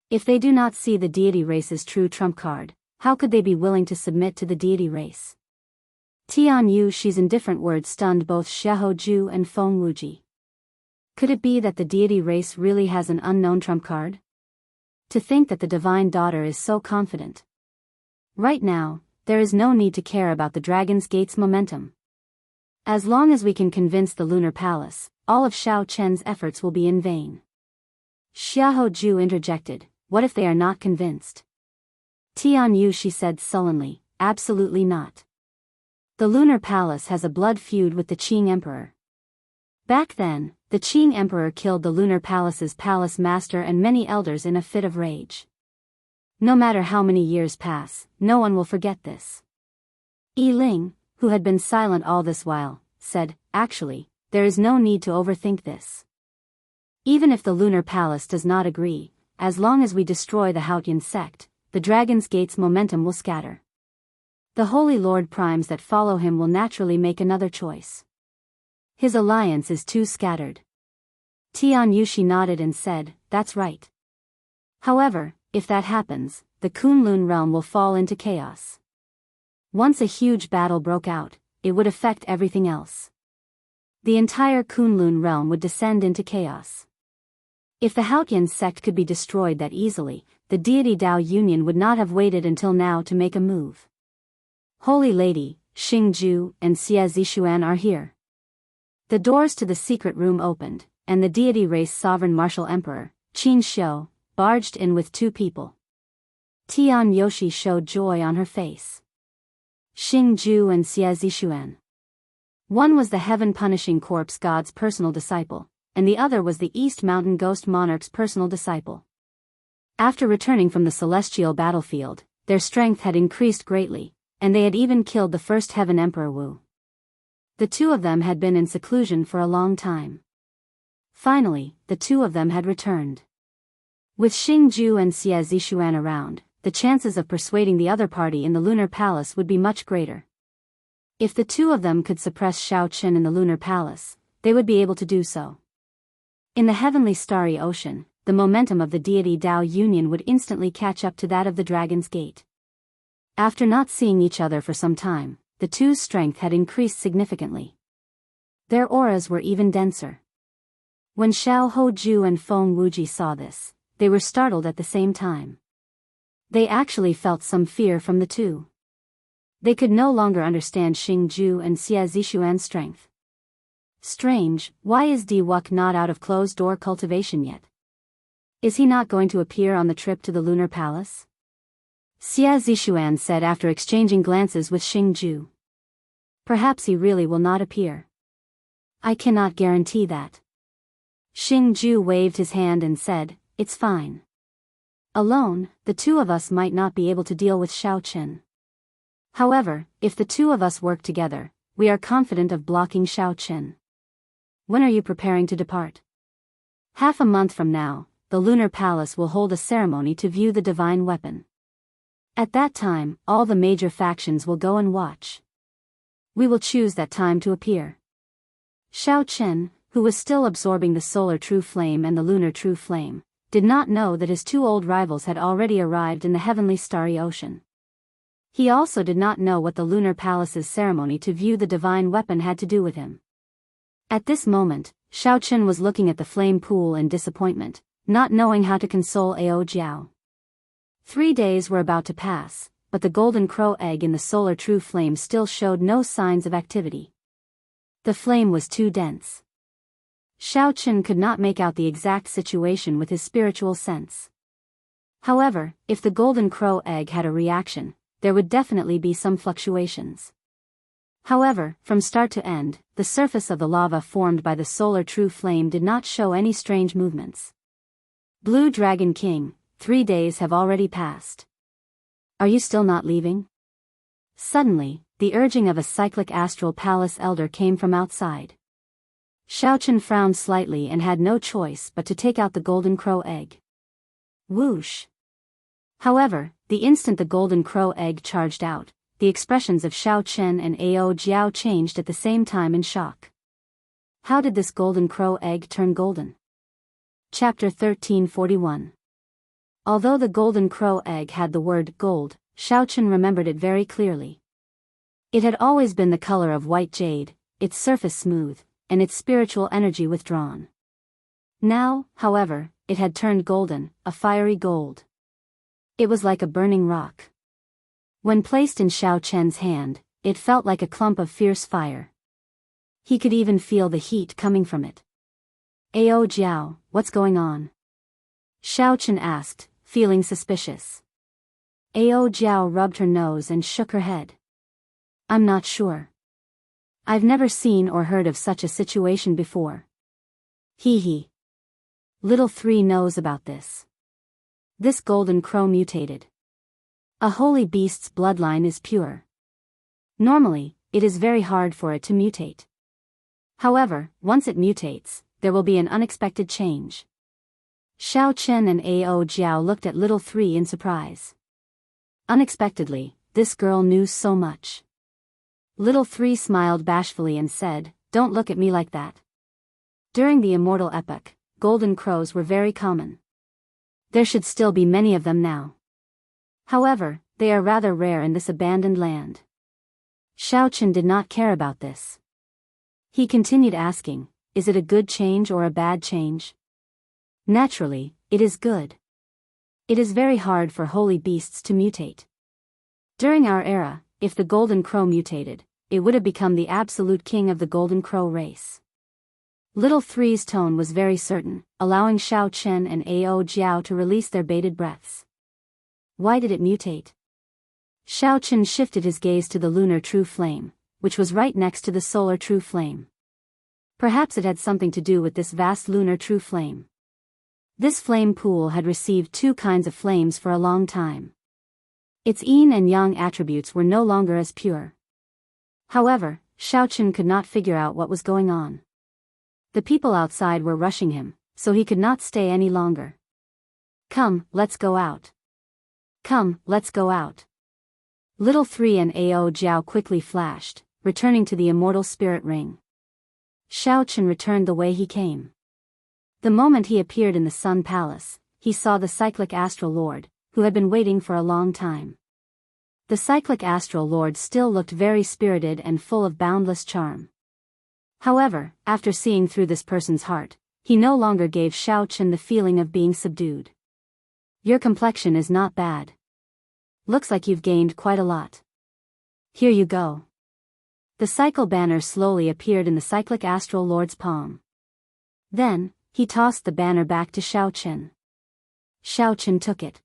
If they do not see the deity race's true trump card, how could they be willing to submit to the deity race? Tian Yushi's indifferent words stunned both Xiahou Ju and Feng Wuji. Could it be that the deity race really has an unknown trump card? To think that the Divine Daughter is so confident. Right now, there is no need to care about the Dragon's Gate's momentum. As long as we can convince the Lunar Palace, all of Xiaochen's efforts will be in vain. Xiahou Ju interjected, what if they are not convinced? Tian Yushi said sullenly, absolutely not. The Lunar Palace has a blood feud with the Qing Emperor. Back then, the Qing Emperor killed the Lunar Palace's palace master and many elders in a fit of rage. No matter how many years pass, no one will forget this. Yi Ling, who had been silent all this while, said, actually, there is no need to overthink this. Even if the Lunar Palace does not agree, as long as we destroy the Haotian sect, the Dragon's Gate's momentum will scatter. The Holy Lord primes that follow him will naturally make another choice. His alliance is too scattered. Tian Yushi nodded and said, that's right. However, if that happens, the Kunlun realm will fall into chaos. Once a huge battle broke out, it would affect everything else. The entire Kunlun realm would descend into chaos. If the Haotian sect could be destroyed that easily, the deity Dao Union would not have waited until now to make a move. Holy Lady, Xingju, and Xie Zishuan are here. The doors to the secret room opened, and the deity race sovereign martial emperor, Qin Xiu, barged in with 2 people. Tian Yoshi showed joy on her face. Xingju and Xie Zishuan. One was the heaven-punishing corpse god's personal disciple, and the other was the East Mountain Ghost Monarch's personal disciple. After returning from the celestial battlefield, their strength had increased greatly, and they had even killed the first Heaven Emperor Wu. The 2 of them had been in seclusion for a long time. Finally, the 2 of them had returned. With Xingju and Xie Zishuan around, the chances of persuading the other party in the Lunar Palace would be much greater. If the 2 of them could suppress Xiaochen in the Lunar Palace, they would be able to do so. In the heavenly starry ocean, the momentum of the deity Dao Union would instantly catch up to that of the Dragon's Gate. After not seeing each other for some time, the 2's strength had increased significantly. Their auras were even denser. When Xiao Hoju and Feng Wuji saw this, they were startled at the same time. They actually felt some fear from the 2. They could no longer understand Xingju and Xie Zishuan's strength. Strange, why is Di Wuk not out of closed-door cultivation yet? Is he not going to appear on the trip to the Lunar Palace? Xie Zishuan said after exchanging glances with Xingju. Perhaps he really will not appear. I cannot guarantee that. Xingju waved his hand and said, "It's fine. Alone, the 2 of us might not be able to deal with Xiaochen. However, if the 2 of us work together, we are confident of blocking Xiaochen. When are you preparing to depart?" "Half a month from now, the Lunar Palace will hold a ceremony to view the divine weapon. At that time, all the major factions will go and watch. We will choose that time to appear." Xiaochen, who was still absorbing the solar true flame and the lunar true flame, did not know that his 2 old rivals had already arrived in the heavenly starry ocean. He also did not know what the Lunar Palace's ceremony to view the divine weapon had to do with him. At this moment, Xiaochen was looking at the flame pool in disappointment, not knowing how to console Ao Jiao. 3 days were about to pass, but the golden crow egg in the solar true flame still showed no signs of activity. The flame was too dense. Xiaochen could not make out the exact situation with his spiritual sense. However, if the golden crow egg had a reaction, there would definitely be some fluctuations. However, from start to end, the surface of the lava formed by the solar true flame did not show any strange movements. Blue Dragon King, 3 days have already passed. Are you still not leaving? Suddenly, the urging of a cyclic astral palace elder came from outside. Xiaochen frowned slightly and had no choice but to take out the golden crow egg. Whoosh! However, the instant the golden crow egg charged out, the expressions of Xiaochen and Ao Jiao changed at the same time in shock. How did this golden crow egg turn golden? Chapter 1341. Although the golden crow egg had the word gold, Xiaochen remembered it very clearly. It had always been the color of white jade, its surface smooth, and its spiritual energy withdrawn. Now, however, it had turned golden, a fiery gold. It was like a burning rock. When placed in Xiaochen's hand, it felt like a clump of fierce fire. He could even feel the heat coming from it. Ao Jiao, what's going on? Xiaochen asked, feeling suspicious. Ao Jiao rubbed her nose and shook her head. I'm not sure. I've never seen or heard of such a situation before. Hee hee. Little 3 knows about this. This golden crow mutated. A holy beast's bloodline is pure. Normally, it is very hard for it to mutate. However, once it mutates, there will be an unexpected change. Xiaochen and Ao Jiao looked at little 3 in surprise. Unexpectedly, this girl knew so much. Little 3 smiled bashfully and said, "Don't look at me like that." During the immortal epoch, golden crows were very common. There should still be many of them now. However, they are rather rare in this abandoned land. Xiaochen did not care about this. He continued asking, is it a good change or a bad change? Naturally, it is good. It is very hard for holy beasts to mutate. During our era, if the golden crow mutated, it would have become the absolute king of the golden crow race. Little Three's tone was very certain, allowing Xiao Chen and Ao Jiao to release their bated breaths. Why did it mutate? Xiao Chen shifted his gaze to the lunar true flame, which was right next to the solar true flame. Perhaps it had something to do with this vast lunar true flame. This flame pool had received two kinds of flames for a long time. Its yin and yang attributes were no longer as pure. However, Xiao Chen could not figure out what was going on. The people outside were rushing him, so he could not stay any longer. Come, let's go out. Come, let's go out. Little Three and Ao Jiao quickly flashed, returning to the immortal spirit ring. Xiao Chen returned the way he came. The moment he appeared in the Sun Palace, he saw the cyclic astral lord, who had been waiting for a long time. The cyclic astral lord still looked very spirited and full of boundless charm. However, after seeing through this person's heart, he no longer gave Xiao Chen the feeling of being subdued. Your complexion is not bad. Looks like you've gained quite a lot. Here you go. The cycle banner slowly appeared in the cyclic astral lord's palm. Then, he tossed the banner back to Xiao Chen. Xiao Chen took it.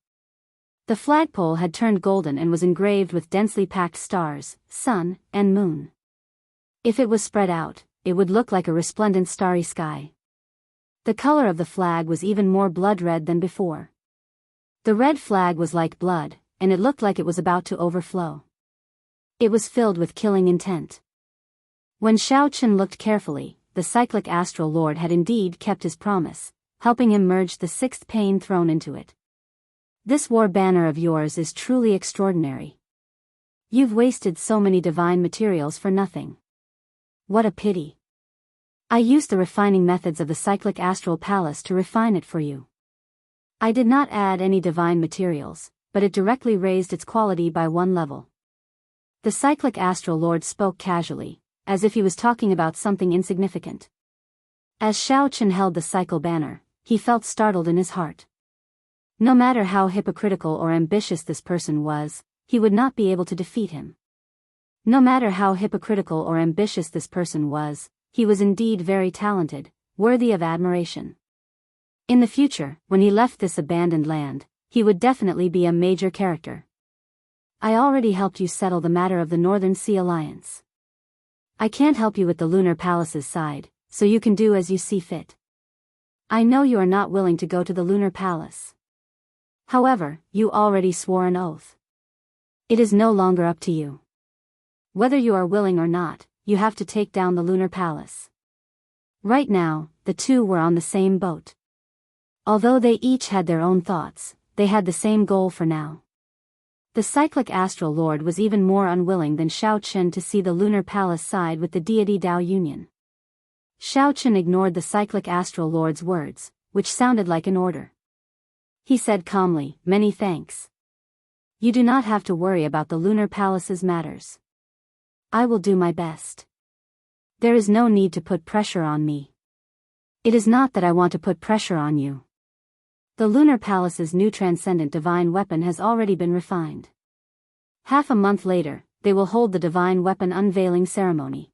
The flagpole had turned golden and was engraved with densely packed stars, sun, and moon. If it was spread out, it would look like a resplendent starry sky. The color of the flag was even more blood red than before. The red flag was like blood, and it looked like it was about to overflow. It was filled with killing intent. When Xiao Chen looked carefully, the cyclic astral lord had indeed kept his promise, helping him merge the sixth pane throne into it. This war banner of yours is truly extraordinary. You've wasted so many divine materials for nothing. What a pity. I used the refining methods of the cyclic astral palace to refine it for you. I did not add any divine materials, but it directly raised its quality by one level. The cyclic astral lord spoke casually, as if he was talking about something insignificant. As Xiao Chen held the cycle banner, he felt startled in his heart. No matter how hypocritical or ambitious this person was, he would not be able to defeat him. No matter how hypocritical or ambitious this person was, he was indeed very talented, worthy of admiration. In the future, when he left this abandoned land, he would definitely be a major character. I already helped you settle the matter of the Northern Sea Alliance. I can't help you with the Lunar Palace's side, so you can do as you see fit. I know you are not willing to go to the Lunar Palace. However, you already swore an oath. It is no longer up to you. Whether you are willing or not, you have to take down the Lunar Palace. Right now, the two were on the same boat. Although they each had their own thoughts, they had the same goal for now. The cyclic astral lord was even more unwilling than Xiao Chen to see the Lunar Palace side with the deity Dao Union. Xiao Chen ignored the cyclic astral lord's words, which sounded like an order. He said calmly, "Many thanks. You do not have to worry about the Lunar Palace's matters. I will do my best. There is no need to put pressure on me. It is not that I want to put pressure on you. The Lunar Palace's new transcendent divine weapon has already been refined. Half a month later, they will hold the divine weapon unveiling ceremony.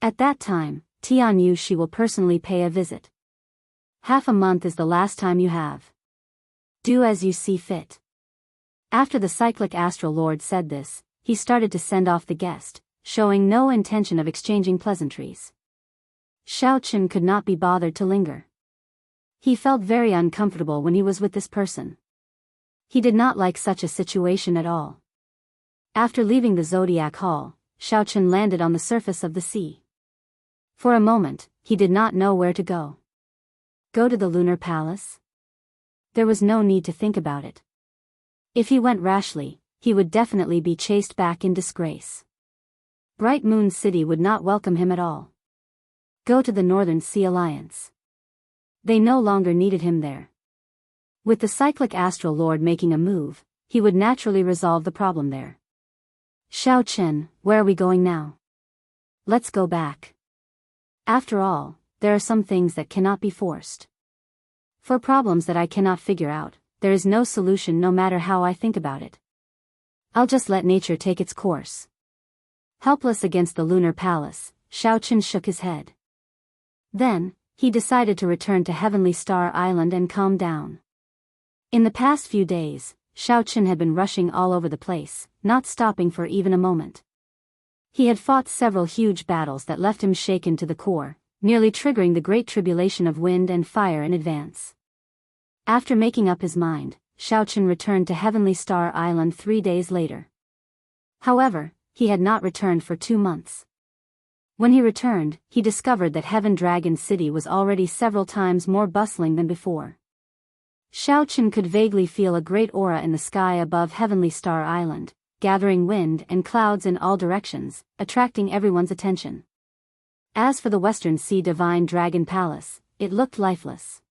At that time, Tian Yushi will personally pay a visit. Half a month is the last time you have. Do as you see fit." After the cyclic astral lord said this, he started to send off the guest, showing no intention of exchanging pleasantries. Xiao Chen could not be bothered to linger. He felt very uncomfortable when he was with this person. He did not like such a situation at all. After leaving the Zodiac Hall, Xiao Chen landed on the surface of the sea. For a moment, he did not know where to go. Go to the Lunar Palace? There was no need to think about it. If he went rashly, he would definitely be chased back in disgrace. Bright Moon City would not welcome him at all. Go to the Northern Sea Alliance. They no longer needed him there. With the cyclic astral lord making a move, he would naturally resolve the problem there. Xiao Chen, where are we going now? Let's go back. After all, there are some things that cannot be forced. For problems that I cannot figure out, there is no solution no matter how I think about it. I'll just let nature take its course. Helpless against the Lunar Palace, Xiao Chen shook his head. Then, he decided to return to Heavenly Star Island and calm down. In the past few days, Xiaoqun had been rushing all over the place, not stopping for even a moment. He had fought several huge battles that left him shaken to the core, nearly triggering the great tribulation of wind and fire in advance. After making up his mind, Xiaoqun returned to Heavenly Star Island 3 days later. However, he had not returned for 2 months. When he returned, he discovered that Heaven Dragon City was already several times more bustling than before. Xiaoqun could vaguely feel a great aura in the sky above Heavenly Star Island, gathering wind and clouds in all directions, attracting everyone's attention. As for the Western Sea Divine Dragon Palace, it looked lifeless.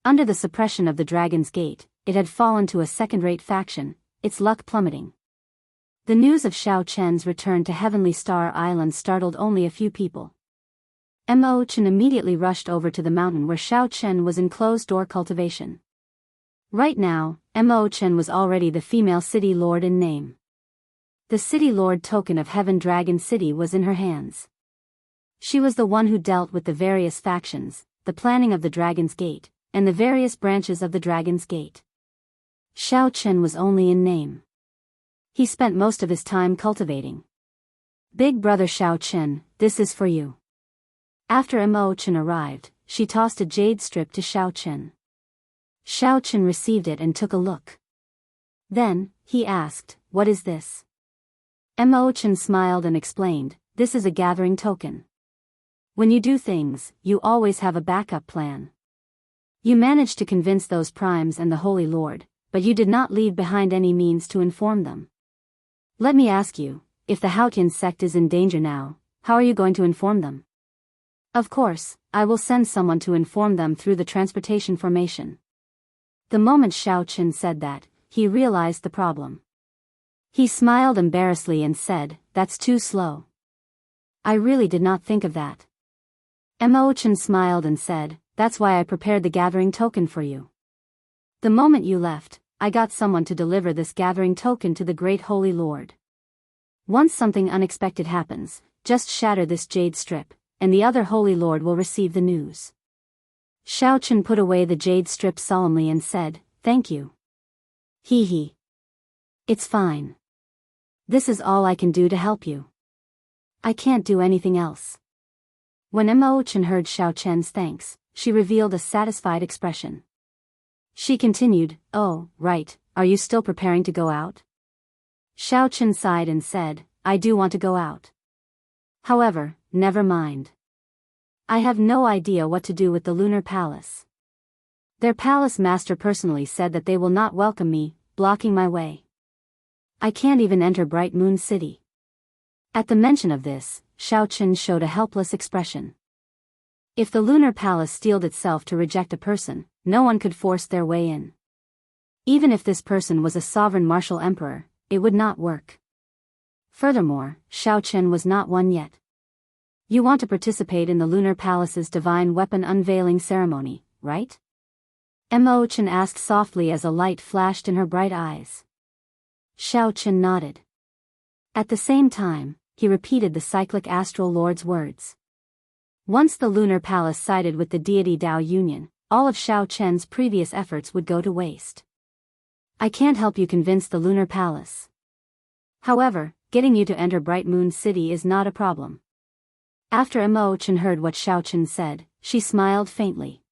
Under the suppression of the Dragon's Gate, it had fallen to a second-rate faction, its luck plummeting. The news of Xiaoqun's return to Heavenly Star Island startled only a few people. Imochen immediately rushed over to the mountain where Xiaoqun was in closed-door cultivation. Right now, Imochen was already the female city lord in name. The city lord token of Heaven Dragon City was in her hands. She was the one who dealt with the various factions, the planning of the Dragon's Gate, and the various branches of the Dragon's Gate. Xiaoqun was only in name. He spent most of his time cultivating. Big brother Xiaoqun, this is for you. After Imochen arrived, she tossed a jade strip to Xiaoqun. Xiaoqun received it and took a look. Then, he asked, "What is this?" Imochen smiled and explained, "This is a gathering token. When you do things, you always have a backup plan. You managed to convince those primes and the Holy Lord, but you did not leave behind any means to inform them. Let me ask you, if the Haotian sect is in danger now, how are you going to inform them?" "Of course, I will send someone to inform them through the transportation formation." The moment Xiaoqun said that, he realized the problem. He smiled embarrassedly and said, "That's too slow. I really did not think of that." Imochen smiled and said, "That's why I prepared the gathering token for you. The moment you left, I got someone to deliver this gathering token to the great Holy Lord. Once something unexpected happens, just shatter this jade strip, and the other Holy Lord will receive the news." Xiaoqun put away the jade strip solemnly and said, "Thank you." He. "It's fine. This is all I can do to help you. I can't do anything else." When Imochen heard Xiaoqun's thanks, she revealed a satisfied expression. She continued, "Oh, right, are you still preparing to go out?" Xiaoqun sighed and said, "I do want to go out. However, never mind. I have no idea what to do with the Lunar Palace. Their palace master personally said that they will not welcome me, blocking my way. I can't even enter Bright Moon City." At the mention of this, Xiaoqun showed a helpless expression. If the Lunar Palace steeled itself to reject a person, no one could force their way in. Even if this person was a sovereign martial emperor, it would not work. Furthermore, Xiaoqun was not one yet. "You want to participate in the Lunar Palace's divine weapon unveiling ceremony, right?" Imochen asked softly as a light flashed in her bright eyes. Xiaoqun nodded. At the same time, he repeated the cyclic astral lord's words. Once the Lunar Palace sided with the deity Dao Union, all of Xiaoqun's previous efforts would go to waste. "I can't help you convince the Lunar Palace. However, getting you to enter Bright Moon City is not a problem." After Imochen heard what Xiaoqun said, she smiled faintly.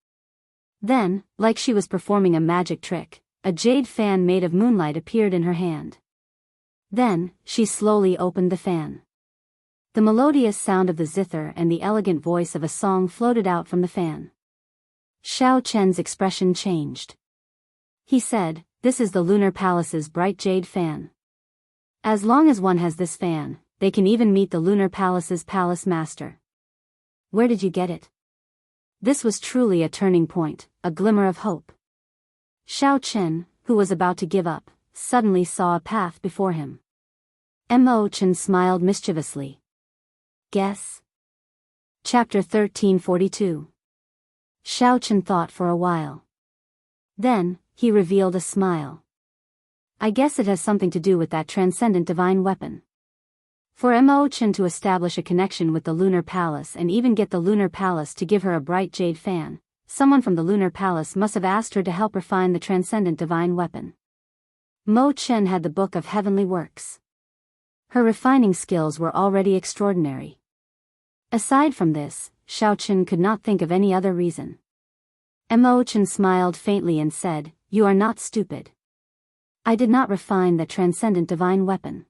Then, like she was performing a magic trick, a jade fan made of moonlight appeared in her hand. Then, she slowly opened the fan. The melodious sound of the zither and the elegant voice of a song floated out from the fan. Xiaoqun's expression changed. He said, "This is the Lunar Palace's bright jade fan. As long as one has this fan, they can even meet the Lunar Palace's palace master." "Where did you get it?" This was truly a turning point, a glimmer of hope. Xiaoqun, who was about to give up, suddenly saw a path before him. Imochen smiled mischievously. "Guess?" Chapter 1342. Xiaoqun thought for a while. Then, he revealed a smile. "I guess it has something to do with that transcendent divine weapon." For Mo Chen to establish a connection with the Lunar Palace and even get the Lunar Palace to give her a bright jade fan, someone from the Lunar Palace must have asked her to help refine the transcendent divine weapon. Mo Chen had the Book of Heavenly Works. Her refining skills were already extraordinary. Aside from this, Xiaochen could not think of any other reason. Mo Chen smiled faintly and said, "You are not stupid. I did not refine that transcendent divine weapon.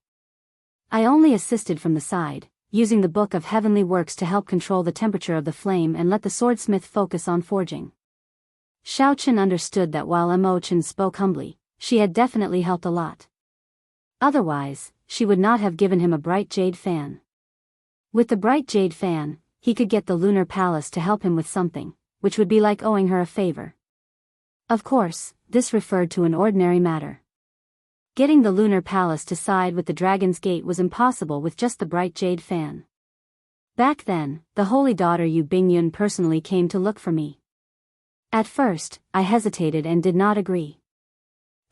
I only assisted from the side, using the Book of Heavenly Works to help control the temperature of the flame and let the swordsmith focus on forging." Xiaochen understood that while Mo Chen spoke humbly, she had definitely helped a lot. Otherwise, she would not have given him a bright jade fan. With the bright jade fan, he could get the Lunar Palace to help him with something, which would be like owing her a favor. Of course, this referred to an ordinary matter. Getting the Lunar Palace to side with the Dragon's Gate was impossible with just the bright jade fan. Back then, the holy daughter Yu Bingyun personally came to look for me. At first, I hesitated and did not agree.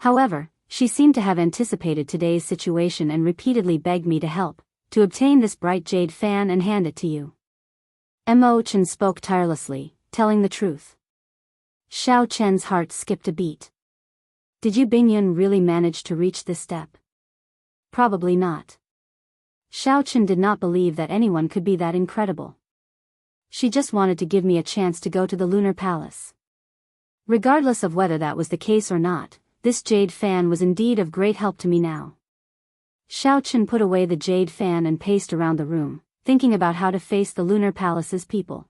However, she seemed to have anticipated today's situation and repeatedly begged me to help, to obtain this bright jade fan and hand it to you. Mo Chen spoke tirelessly, telling the truth. Xiao Chen's heart skipped a beat. Did Yu Bingyun really manage to reach this step? Probably not. Xiao Chen did not believe that anyone could be that incredible. She just wanted to give me a chance to go to the Lunar Palace. Regardless of whether that was the case or not, this jade fan was indeed of great help to me now. Xiao Chen put away the jade fan and paced around the room, thinking about how to face the Lunar Palace's people.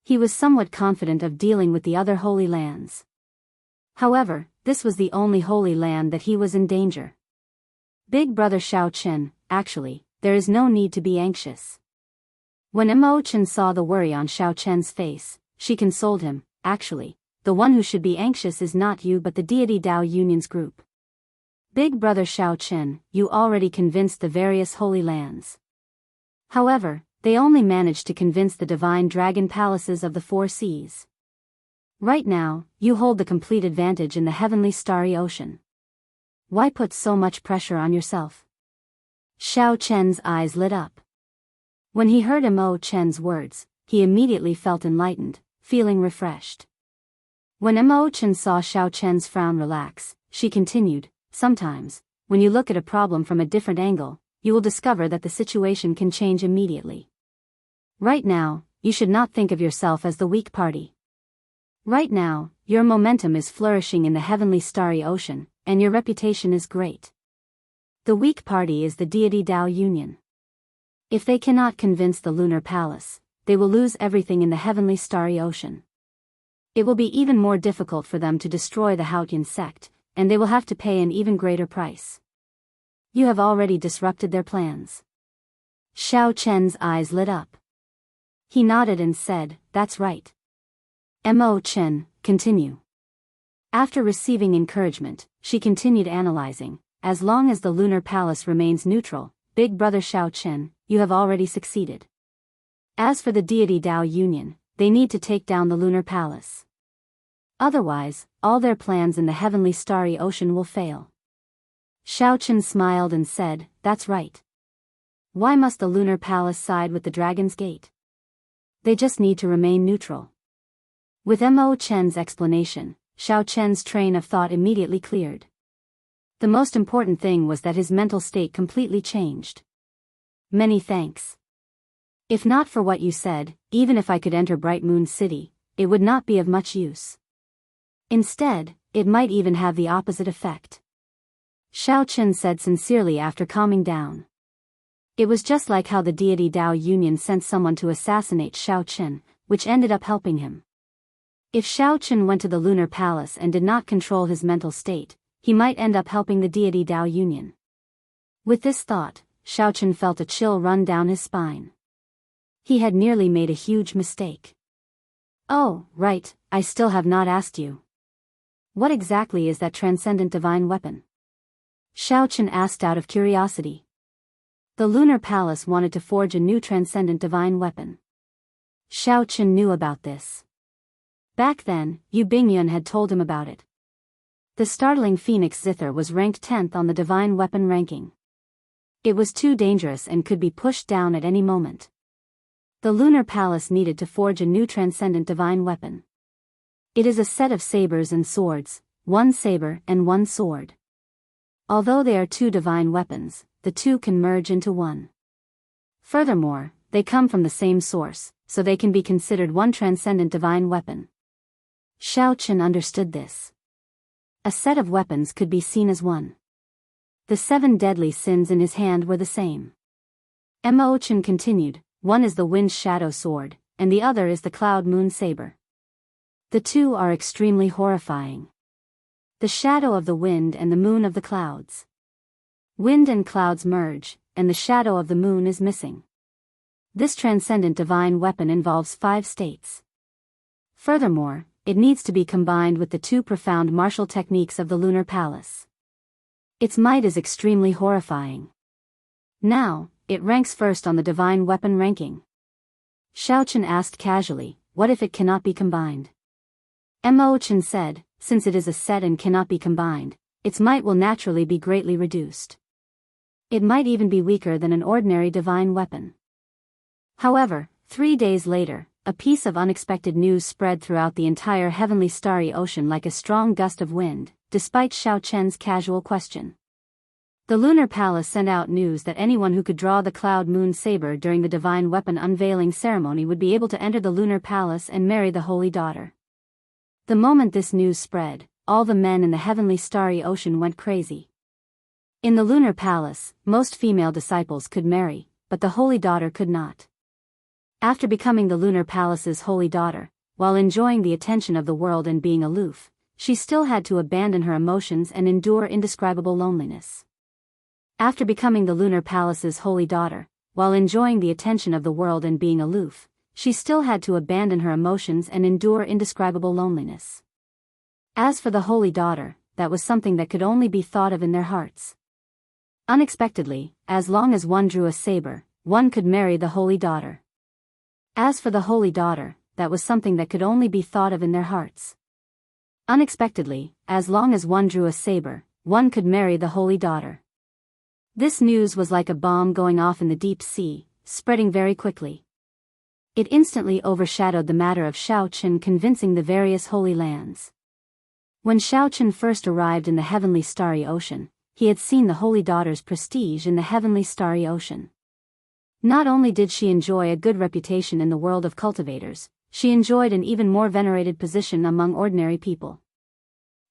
He was somewhat confident of dealing with the other holy lands. However, this was the only holy land that he was in danger. Big brother Xiao Chen, actually, there is no need to be anxious. When Mo Chen saw the worry on Xiao Chen's face, she consoled him. Actually, the one who should be anxious is not you but the deity Dao Union's group. Big brother Xiao Chen, you already convinced the various holy lands. However, they only managed to convince the divine dragon palaces of the four seas. Right now, you hold the complete advantage in the heavenly starry ocean. Why put so much pressure on yourself? Xiao Chen's eyes lit up. When he heard Mo Chen's words, he immediately felt enlightened, feeling refreshed. When Mo Chen saw Xiao Chen's frown relax, she continued, "Sometimes, when you look at a problem from a different angle, you will discover that the situation can change immediately. Right now, you should not think of yourself as the weak party. Right now, your momentum is flourishing in the heavenly starry ocean, and your reputation is great. The weak party is the deity Dao Union. If they cannot convince the Lunar Palace, they will lose everything in the heavenly starry ocean. It will be even more difficult for them to destroy the Haotian sect, and they will have to pay an even greater price. You have already disrupted their plans." Xiao Chen's eyes lit up. He nodded and said, "That's right. Mo Chen, continue." After receiving encouragement, she continued analyzing. "As long as the Lunar Palace remains neutral, big brother Xiao Chen, you have already succeeded. As for the deity Dao Union, they need to take down the Lunar Palace. Otherwise, all their plans in the heavenly starry ocean will fail." Xiao Chen smiled and said, "That's right. Why must the Lunar Palace side with the Dragon's Gate? They just need to remain neutral." With Mo Chen's explanation, Xiao Chen's train of thought immediately cleared. The most important thing was that his mental state completely changed. "Many thanks. If not for what you said, even if I could enter Bright Moon City, it would not be of much use. Instead, it might even have the opposite effect." Xiao Chen said sincerely after calming down. It was just like how the deity Dao Union sent someone to assassinate Xiao Chen, which ended up helping him. If Xiao Chen went to the Lunar Palace and did not control his mental state, he might end up helping the deity Dao Union. With this thought, Xiao Chen felt a chill run down his spine. He had nearly made a huge mistake. "Oh, right, I still have not asked you. What exactly is that transcendent divine weapon?" Xiao Chen asked out of curiosity. The Lunar Palace wanted to forge a new transcendent divine weapon. Xiao Chen knew about this. Back then, Yu Bingyun had told him about it. The startling Phoenix Zither was ranked 10th on the divine weapon ranking. It was too dangerous and could be pushed down at any moment. The lunar palace needed to forge a new transcendent divine weapon. It is a set of sabers and swords, one saber and one sword. Although they are two divine weapons, the two can merge into one. Furthermore, they come from the same source, so they can be considered one transcendent divine weapon. Xiaochen understood this. A set of weapons could be seen as one. The 7 deadly sins in his hand were the same. Chen continued, one is the wind shadow sword, and the other is the cloud moon saber. The two are extremely horrifying. The shadow of the wind and the moon of the clouds. Wind and clouds merge, and the shadow of the moon is missing. This transcendent divine weapon involves 5 states. Furthermore, it needs to be combined with the 2 profound martial techniques of the lunar palace. Its might is extremely horrifying. Now, it ranks first on the divine weapon ranking. Xiaochen asked casually, what if it cannot be combined? Chen said, since it is a set and cannot be combined, its might will naturally be greatly reduced. It might even be weaker than an ordinary divine weapon. However, 3 days later, a piece of unexpected news spread throughout the entire heavenly starry ocean like a strong gust of wind, despite Xiaochen's casual question. The lunar palace sent out news that anyone who could draw the cloud moon saber during the divine weapon unveiling ceremony would be able to enter the lunar palace and marry the holy daughter. The moment this news spread, all the men in the heavenly starry ocean went crazy. In the lunar palace, most female disciples could marry, but the holy daughter could not. After becoming the lunar palace's holy daughter, while enjoying the attention of the world and being aloof, she still had to abandon her emotions and endure indescribable loneliness. After becoming the lunar palace's holy daughter, while enjoying the attention of the world and being aloof, she still had to abandon her emotions and endure indescribable loneliness. As for the holy daughter, that was something that could only be thought of in their hearts. Unexpectedly, as long as one drew a saber, one could marry the holy daughter. As for the holy daughter, that was something that could only be thought of in their hearts. Unexpectedly, as long as one drew a saber, one could marry the holy daughter. This news was like a bomb going off in the deep sea, spreading very quickly. It instantly overshadowed the matter of Xiaochen convincing the various holy lands. When Xiaochen first arrived in the heavenly starry ocean, he had seen the holy daughter's prestige in the heavenly starry ocean. Not only did she enjoy a good reputation in the world of cultivators, she enjoyed an even more venerated position among ordinary people.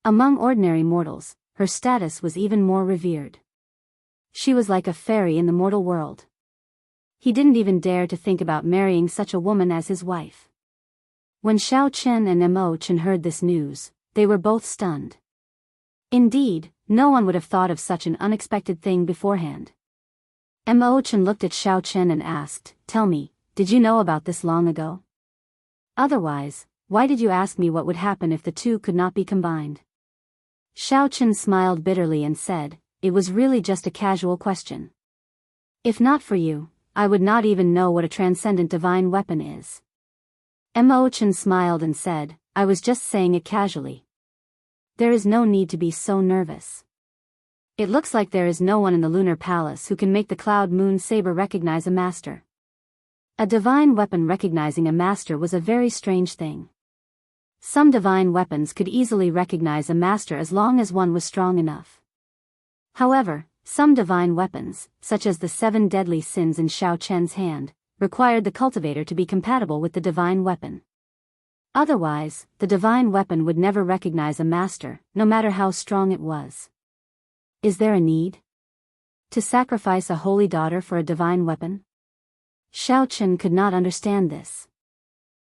Among ordinary mortals, her status was even more revered. She was like a fairy in the mortal world. He didn't even dare to think about marrying such a woman as his wife. When Xiaochen and Chen heard this news, they were both stunned. Indeed, no one would have thought of such an unexpected thing beforehand. Chen looked at Xiaochen and asked, "Tell me, did you know about this long ago? Otherwise, why did you ask me what would happen if the two could not be combined?" Xiaochen smiled bitterly and said, "It was really just a casual question. If not for you, I would not even know what a transcendent divine weapon is." Chen smiled and said, "I was just saying it casually. There is no need to be so nervous. It looks like there is no one in the lunar palace who can make the cloud moon saber recognize a master." A divine weapon recognizing a master was a very strange thing. Some divine weapons could easily recognize a master as long as one was strong enough. However, some divine weapons, such as the 7 deadly sins in Xiaochen's hand, required the cultivator to be compatible with the divine weapon. Otherwise, the divine weapon would never recognize a master, no matter how strong it was. Is there a need to sacrifice a holy daughter for a divine weapon? Xiaochen could not understand this.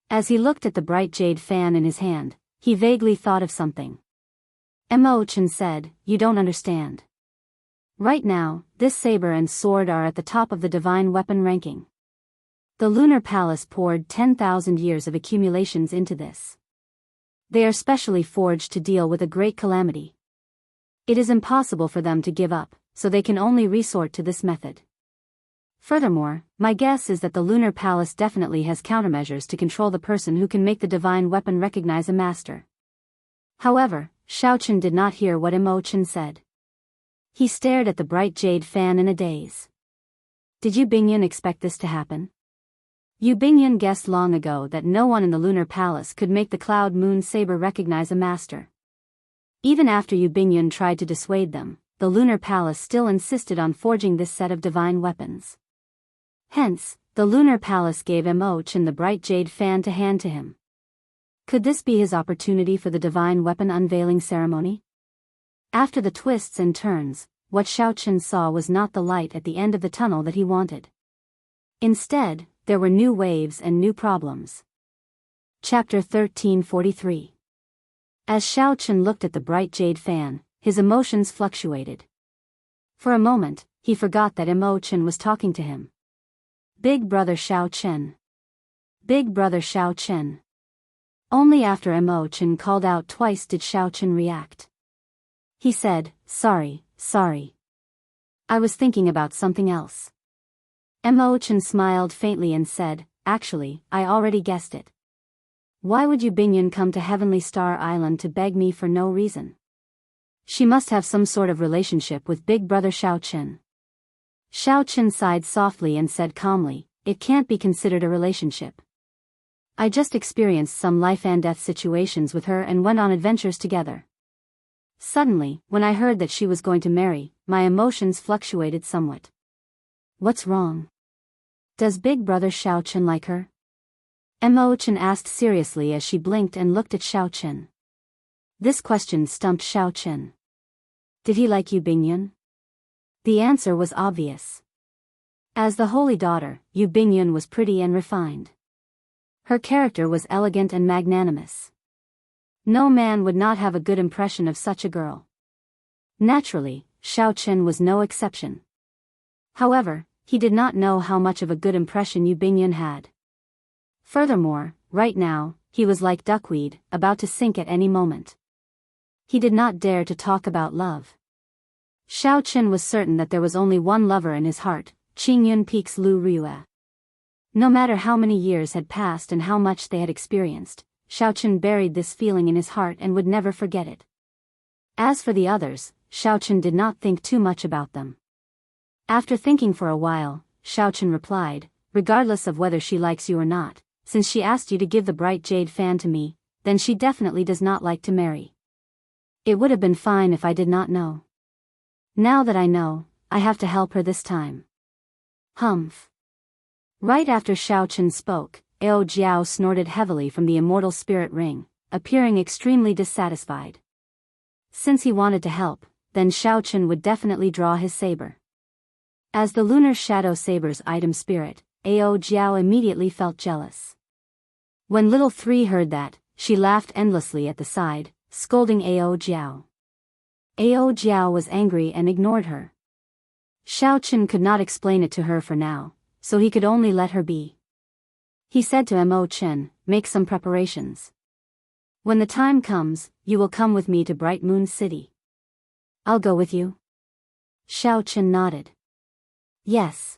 As he looked at the bright jade fan in his hand, he vaguely thought of something. Chen said, "You don't understand. Right now, this saber and sword are at the top of the divine weapon ranking. The lunar palace poured 10,000 years of accumulations into this. They are specially forged to deal with a great calamity. It is impossible for them to give up, so they can only resort to this method. Furthermore, my guess is that the lunar palace definitely has countermeasures to control the person who can make the divine weapon recognize a master." However, Xiaochen did not hear what Chen said. He stared at the bright jade fan in a daze. Did Yu Bingyun expect this to happen? Yu Bingyun guessed long ago that no one in the lunar palace could make the cloud moon saber recognize a master. Even after Yu Bingyun tried to dissuade them, the lunar palace still insisted on forging this set of divine weapons. Hence, the lunar palace gave Imochen the bright jade fan to hand to him. Could this be his opportunity for the divine weapon unveiling ceremony? After the twists and turns, what Xiaochen saw was not the light at the end of the tunnel that he wanted. Instead, there were new waves and new problems. Chapter 1343. As Xiaochen looked at the bright jade fan, his emotions fluctuated. For a moment, he forgot that Imochen was talking to him. Big brother Xiaochen. Big brother Xiaochen. Only after Imochen called out twice did Xiaochen react. He said, sorry. I was thinking about something else. Imochen smiled faintly and said, actually, I already guessed it. Why would Yu Bingyun come to Heavenly Star Island to beg me for no reason? She must have some sort of relationship with big brother Xiaochen. Xiaochen sighed softly and said calmly, it can't be considered a relationship. I just experienced some life and death situations with her and went on adventures together. Suddenly, when I heard that she was going to marry, my emotions fluctuated somewhat. What's wrong? Does big brother Xiaochen like her? Imochen asked seriously as she blinked and looked at Xiaochen. This question stumped Xiaochen. Did he like Yu Bingyun? The answer was obvious. As the holy daughter, Yu Bingyun was pretty and refined. Her character was elegant and magnanimous. No man would not have a good impression of such a girl. Naturally, Xiaochen was no exception. However, he did not know how much of a good impression Yu Bingyun had. Furthermore, right now, he was like duckweed, about to sink at any moment. He did not dare to talk about love. Xiaochen was certain that there was only one lover in his heart, Qingyun Peak's Lu Rue. No matter how many years had passed and how much they had experienced, Xiaochen buried this feeling in his heart and would never forget it. As for the others, Xiaochen did not think too much about them. After thinking for a while, Xiaochen replied, regardless of whether she likes you or not, since she asked you to give the bright jade fan to me, then she definitely does not like to marry. It would have been fine if I did not know. Now that I know, I have to help her this time. Humph. Right after Xiaochen spoke, Ao Jiao snorted heavily from the immortal spirit ring, appearing extremely dissatisfied. Since he wanted to help, then Xiaochen would definitely draw his saber. As the lunar shadow saber's item spirit, Ao Jiao immediately felt jealous. When little three heard that, she laughed endlessly at the side, scolding Ao Jiao. Ao Jiao was angry and ignored her. Xiaochen could not explain it to her for now, so he could only let her be. He said to Imochen, make some preparations. When the time comes, you will come with me to Bright Moon City. I'll go with you. Xiaochen nodded. Yes.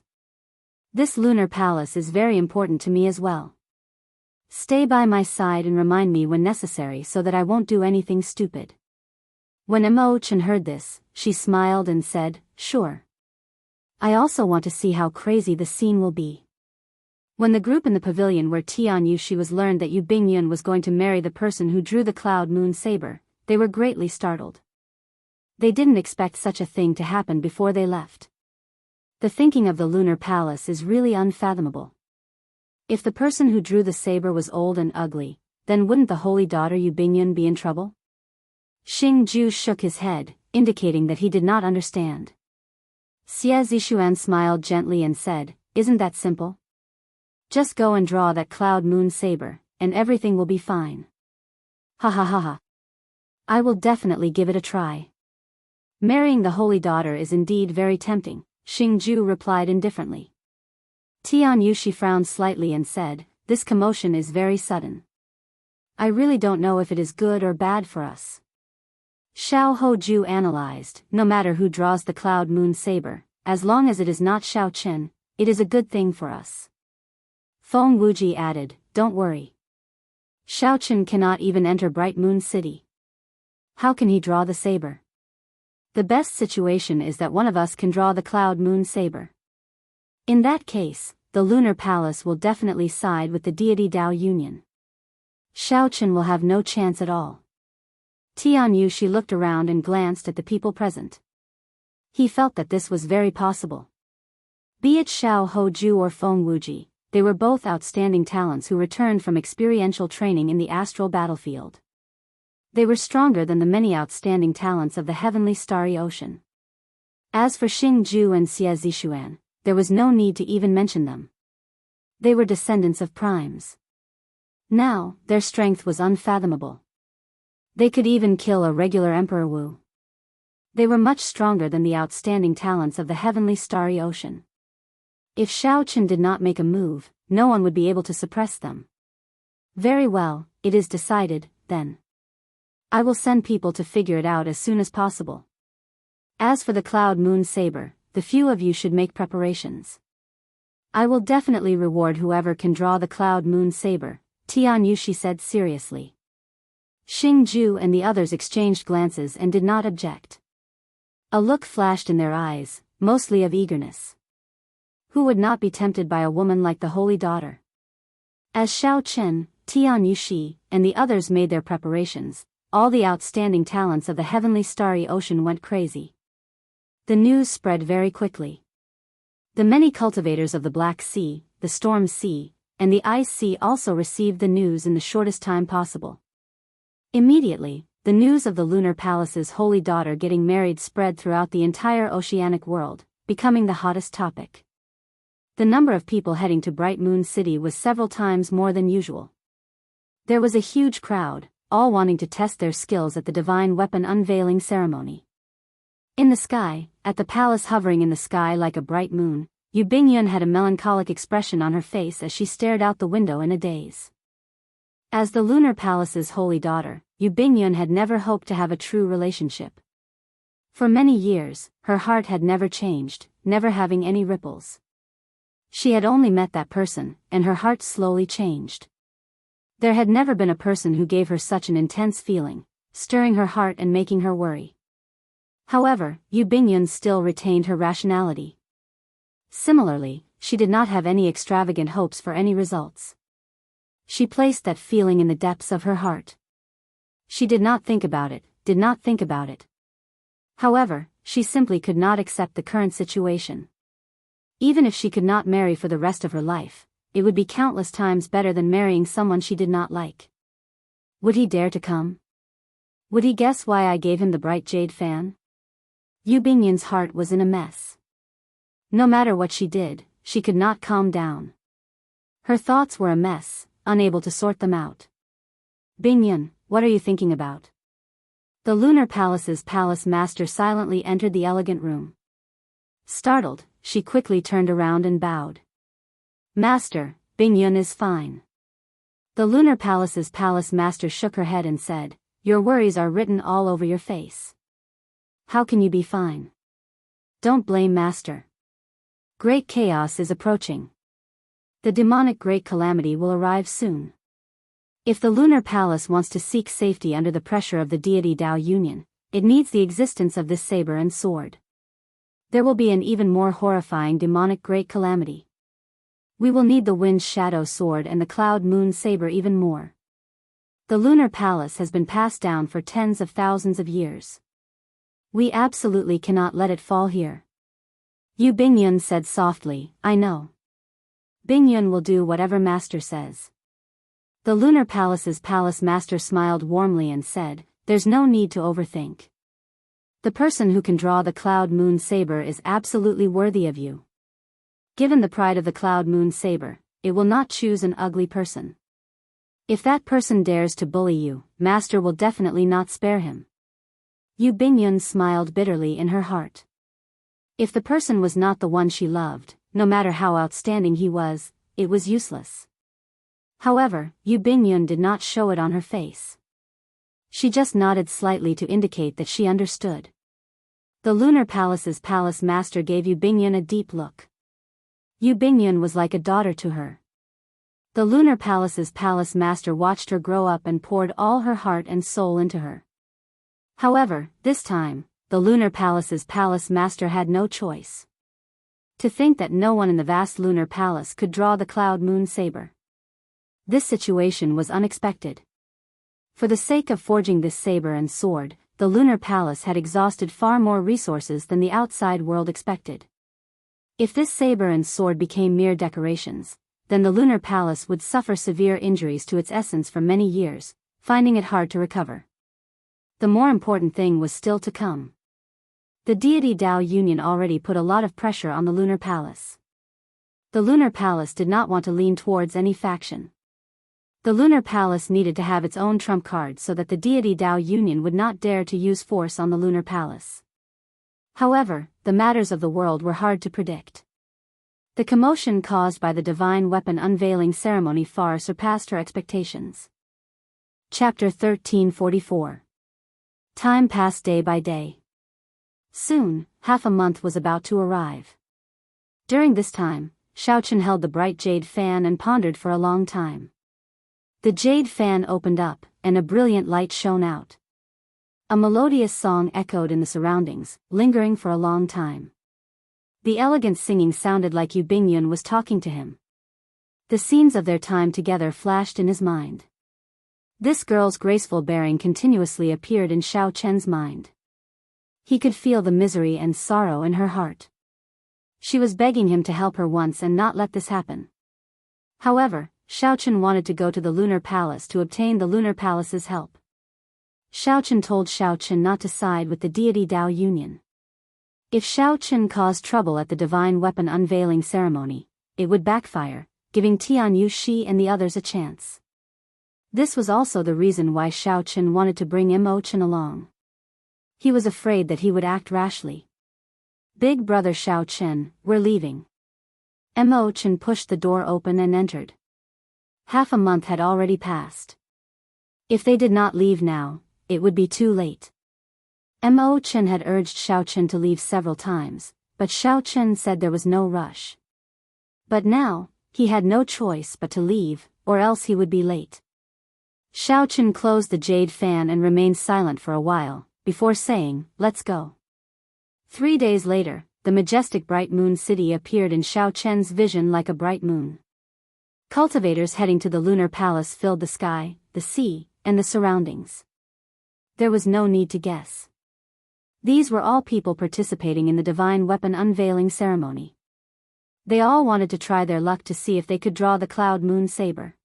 This lunar palace is very important to me as well. Stay by my side and remind me when necessary so that I won't do anything stupid. When Imochen heard this, she smiled and said, sure. I also want to see how crazy the scene will be. When the group in the pavilion where Tianyushi was learned that Yu Bingyun was going to marry the person who drew the cloud moon saber, they were greatly startled. They didn't expect such a thing to happen before they left. The thinking of the lunar palace is really unfathomable. If the person who drew the saber was old and ugly, then wouldn't the holy daughter Yu Bingyun be in trouble? Xing Ju shook his head, indicating that he did not understand. Xie Zishuan smiled gently and said, isn't that simple? Just go and draw that cloud moon saber, and everything will be fine. Ha ha ha ha. I will definitely give it a try. Marrying the holy daughter is indeed very tempting, Xing Ju replied indifferently. Tianyushi frowned slightly and said, this commotion is very sudden. I really don't know if it is good or bad for us. Xiao Hoju analyzed, no matter who draws the cloud moon saber, as long as it is not Xiaochen, it is a good thing for us. Feng Wuji added, don't worry. Xiaochen cannot even enter Bright Moon City. How can he draw the saber? The best situation is that one of us can draw the cloud moon saber. In that case, the lunar palace will definitely side with the deity Dao Union. Xiaochen will have no chance at all. Tian Yushi looked around and glanced at the people present. He felt that this was very possible. Be it Xiao Hoju or Feng Wuji, they were both outstanding talents who returned from experiential training in the astral battlefield. They were stronger than the many outstanding talents of the heavenly starry ocean. As for Xingju and Xie Zishuan, there was no need to even mention them. They were descendants of primes. Now, their strength was unfathomable. They could even kill a regular Emperor Wu. They were much stronger than the outstanding talents of the heavenly starry ocean. If Xiaochen did not make a move, no one would be able to suppress them. Very well, it is decided, then. I will send people to figure it out as soon as possible. As for the cloud moon saber, the few of you should make preparations. I will definitely reward whoever can draw the cloud moon saber, Tian Yushi said seriously. Xingju and the others exchanged glances and did not object. A look flashed in their eyes, mostly of eagerness. Who would not be tempted by a woman like the Holy Daughter? As Xiao Chen, Tian Yushi, and the others made their preparations, all the outstanding talents of the heavenly starry ocean went crazy. The news spread very quickly. The many cultivators of the Black Sea, the Storm Sea, and the Ice Sea also received the news in the shortest time possible. Immediately, the news of the Lunar Palace's Holy Daughter getting married spread throughout the entire oceanic world, becoming the hottest topic. The number of people heading to Bright Moon City was several times more than usual. There was a huge crowd, all wanting to test their skills at the divine weapon unveiling ceremony. In the sky, at the palace hovering in the sky like a bright moon, Yu Bingyun had a melancholic expression on her face as she stared out the window in a daze. As the Lunar Palace's holy daughter, Yu Bingyun had never hoped to have a true relationship. For many years, her heart had never changed, never having any ripples. She had only met that person, and her heart slowly changed. There had never been a person who gave her such an intense feeling, stirring her heart and making her worry. However, Yu Bingyun still retained her rationality. Similarly, she did not have any extravagant hopes for any results. She placed that feeling in the depths of her heart. She did not think about it, did not think about it. However, she simply could not accept the current situation. Even if she could not marry for the rest of her life, it would be countless times better than marrying someone she did not like. Would he dare to come? Would he guess why I gave him the bright jade fan? Yu Bingyun's heart was in a mess. No matter what she did, she could not calm down. Her thoughts were a mess, unable to sort them out. Bingyun, what are you thinking about? The Lunar Palace's palace master silently entered the elegant room. Startled, she quickly turned around and bowed. Master, Bingyun is fine. The Lunar Palace's palace master shook her head and said, your worries are written all over your face. How can you be fine? Don't blame Master. Great chaos is approaching. The demonic great calamity will arrive soon. If the Lunar Palace wants to seek safety under the pressure of the deity Dao Union, it needs the existence of this saber and sword. There will be an even more horrifying demonic great calamity. We will need the Wind's Shadow Sword and the Cloud Moon Saber even more. The Lunar Palace has been passed down for tens of thousands of years. We absolutely cannot let it fall here. Yu Bingyun said softly, I know. Bingyun will do whatever Master says. The Lunar Palace's palace master smiled warmly and said, there's no need to overthink. The person who can draw the Cloud Moon Saber is absolutely worthy of you. Given the pride of the Cloud Moon Saber, it will not choose an ugly person. If that person dares to bully you, Master will definitely not spare him. Yu Bingyun smiled bitterly in her heart. If the person was not the one she loved, no matter how outstanding he was, it was useless. However, Yu Bingyun did not show it on her face. She just nodded slightly to indicate that she understood. The Lunar Palace's palace master gave Yu Bingyun a deep look. Yu Bingyun was like a daughter to her. The Lunar Palace's palace master watched her grow up and poured all her heart and soul into her. However, this time, the lunar palace's palace master had no choice. To think that no one in the vast lunar palace could draw the cloud moon saber. This situation was unexpected. For the sake of forging this saber and sword, the lunar palace had exhausted far more resources than the outside world expected. If this saber and sword became mere decorations, then the lunar palace would suffer severe injuries to its essence for many years, finding it hard to recover. The more important thing was still to come. The deity Dao Union already put a lot of pressure on the lunar palace. The lunar palace did not want to lean towards any faction. The lunar palace needed to have its own trump card so that the deity Dao Union would not dare to use force on the lunar palace. However, the matters of the world were hard to predict. The commotion caused by the divine weapon unveiling ceremony far surpassed her expectations. Chapter 1344. Time passed day by day. Soon, half a month was about to arrive. During this time, Xiaochen held the bright jade fan and pondered for a long time. The jade fan opened up, and a brilliant light shone out. A melodious song echoed in the surroundings, lingering for a long time. The elegant singing sounded like Yu Bingyun was talking to him. The scenes of their time together flashed in his mind. This girl's graceful bearing continuously appeared in Xiao Chen's mind. He could feel the misery and sorrow in her heart. She was begging him to help her once and not let this happen. However, Xiao Chen wanted to go to the lunar palace to obtain the lunar palace's help. Xiao Chen told Xiao Chen not to side with the deity Dao Union. If Xiao Chen caused trouble at the divine weapon unveiling ceremony, it would backfire, giving Tian Yuxi and the others a chance. This was also the reason why Xiao Chen wanted to bring Mo Chen along. He was afraid that he would act rashly. Big brother Xiao Chen, we're leaving. Mo Chen pushed the door open and entered. Half a month had already passed. If they did not leave now, it would be too late. Mo Chen had urged Xiao Chen to leave several times, but Xiao Chen said there was no rush. But now, he had no choice but to leave, or else he would be late. Xiao Chen closed the jade fan and remained silent for a while, before saying, "Let's go." 3 days later, the majestic bright moon city appeared in Xiao Chen's vision like a bright moon. Cultivators heading to the lunar palace filled the sky, the sea, and the surroundings. There was no need to guess. These were all people participating in the divine weapon unveiling ceremony. They all wanted to try their luck to see if they could draw the cloud moon saber.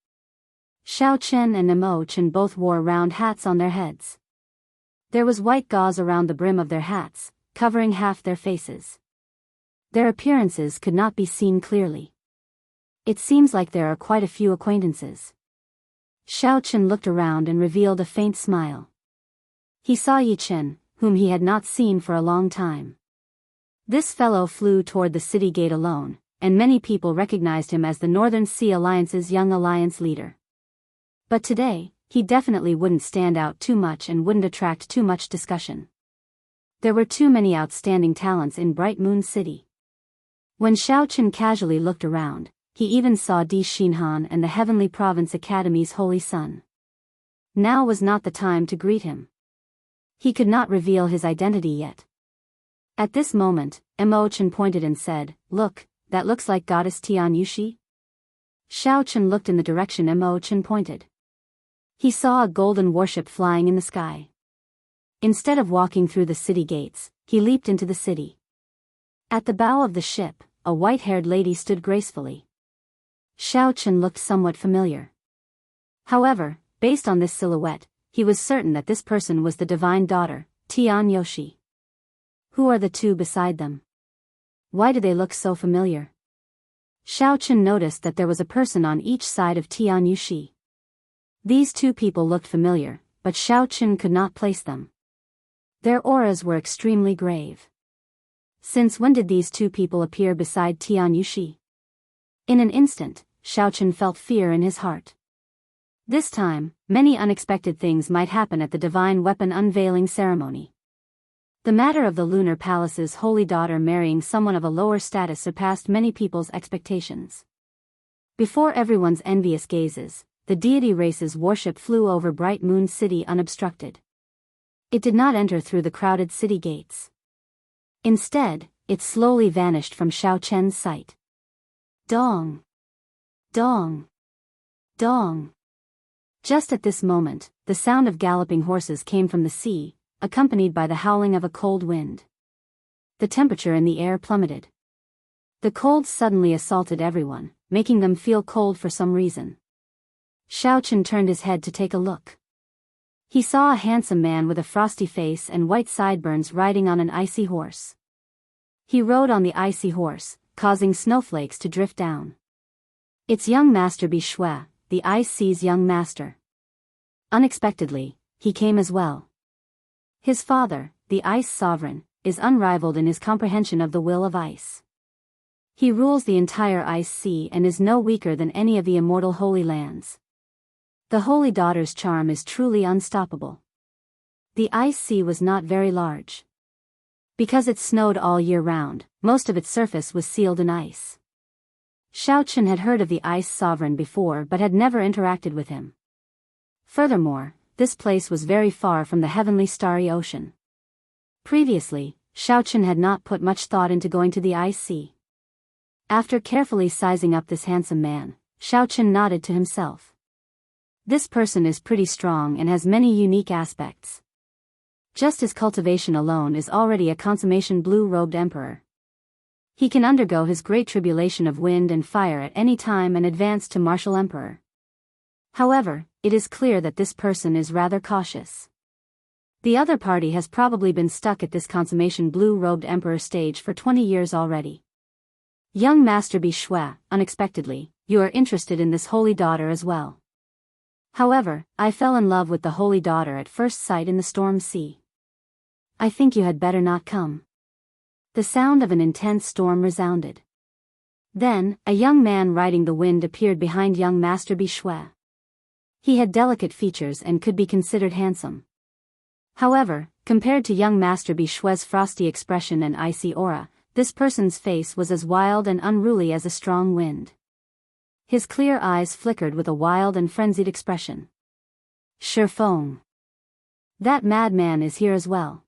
Xiao Chen and Mo Chen both wore round hats on their heads. There was white gauze around the brim of their hats, covering half their faces. Their appearances could not be seen clearly. It seems like there are quite a few acquaintances. Xiao Chen looked around and revealed a faint smile. He saw Yi Chen, whom he had not seen for a long time. This fellow flew toward the city gate alone, and many people recognized him as the Northern Sea Alliance's young alliance leader. But today, he definitely wouldn't stand out too much and wouldn't attract too much discussion. There were too many outstanding talents in Bright Moon City. When Xiao Chen casually looked around, he even saw Di Xinhan and the Heavenly Province Academy's holy son. Now was not the time to greet him. He could not reveal his identity yet. At this moment, Mo Chen pointed and said, "Look, that looks like Goddess Tian Yuxi." Xiao Chen looked in the direction Mo Chen pointed. He saw a golden warship flying in the sky. Instead of walking through the city gates, he leaped into the city. At the bow of the ship, a white-haired lady stood gracefully. Xiao Chen looked somewhat familiar. However, based on this silhouette, he was certain that this person was the divine daughter, Tian Yuxi. Who are the two beside them? Why do they look so familiar? Xiao Chen noticed that there was a person on each side of Tian Yuxi. These two people looked familiar, but Xiao Chen could not place them. Their auras were extremely grave. Since when did these two people appear beside Tian Yuxi? In an instant, Xiao Chen felt fear in his heart. This time, many unexpected things might happen at the divine weapon unveiling ceremony. The matter of the lunar palace's holy daughter marrying someone of a lower status surpassed many people's expectations. Before everyone's envious gazes, the deity race's warship flew over Bright Moon City unobstructed. It did not enter through the crowded city gates. Instead, it slowly vanished from Xiaochen's sight. Dong! Dong! Dong! Just at this moment, the sound of galloping horses came from the sea, accompanied by the howling of a cold wind. The temperature in the air plummeted. The cold suddenly assaulted everyone, making them feel cold for some reason. Xiaochen turned his head to take a look. He saw a handsome man with a frosty face and white sideburns riding on an icy horse. He rode on the icy horse, causing snowflakes to drift down. It's young Master Bishui, the Ice Sea's young master. Unexpectedly, he came as well. His father, the Ice Sovereign, is unrivaled in his comprehension of the will of ice. He rules the entire Ice Sea and is no weaker than any of the immortal Holy Lands. The Holy Daughter's charm is truly unstoppable. The Ice Sea was not very large. Because it snowed all year round, most of its surface was sealed in ice. Xiaochen had heard of the Ice Sovereign before but had never interacted with him. Furthermore, this place was very far from the heavenly starry ocean. Previously, Xiaochen had not put much thought into going to the Ice Sea. After carefully sizing up this handsome man, Xiaochen nodded to himself. This person is pretty strong and has many unique aspects. Just as cultivation alone is already a consummation blue-robed emperor. He can undergo his great tribulation of wind and fire at any time and advance to martial emperor. However, it is clear that this person is rather cautious. The other party has probably been stuck at this consummation blue-robed emperor stage for 20 years already. Young Master Bishui, unexpectedly, you are interested in this holy daughter as well. However, I fell in love with the Holy Daughter at first sight in the storm sea. I think you had better not come. The sound of an intense storm resounded. Then, a young man riding the wind appeared behind young Master Bishui. He had delicate features and could be considered handsome. However, compared to young Master Bishui's frosty expression and icy aura, this person's face was as wild and unruly as a strong wind. His clear eyes flickered with a wild and frenzied expression. Shifeng. That madman is here as well.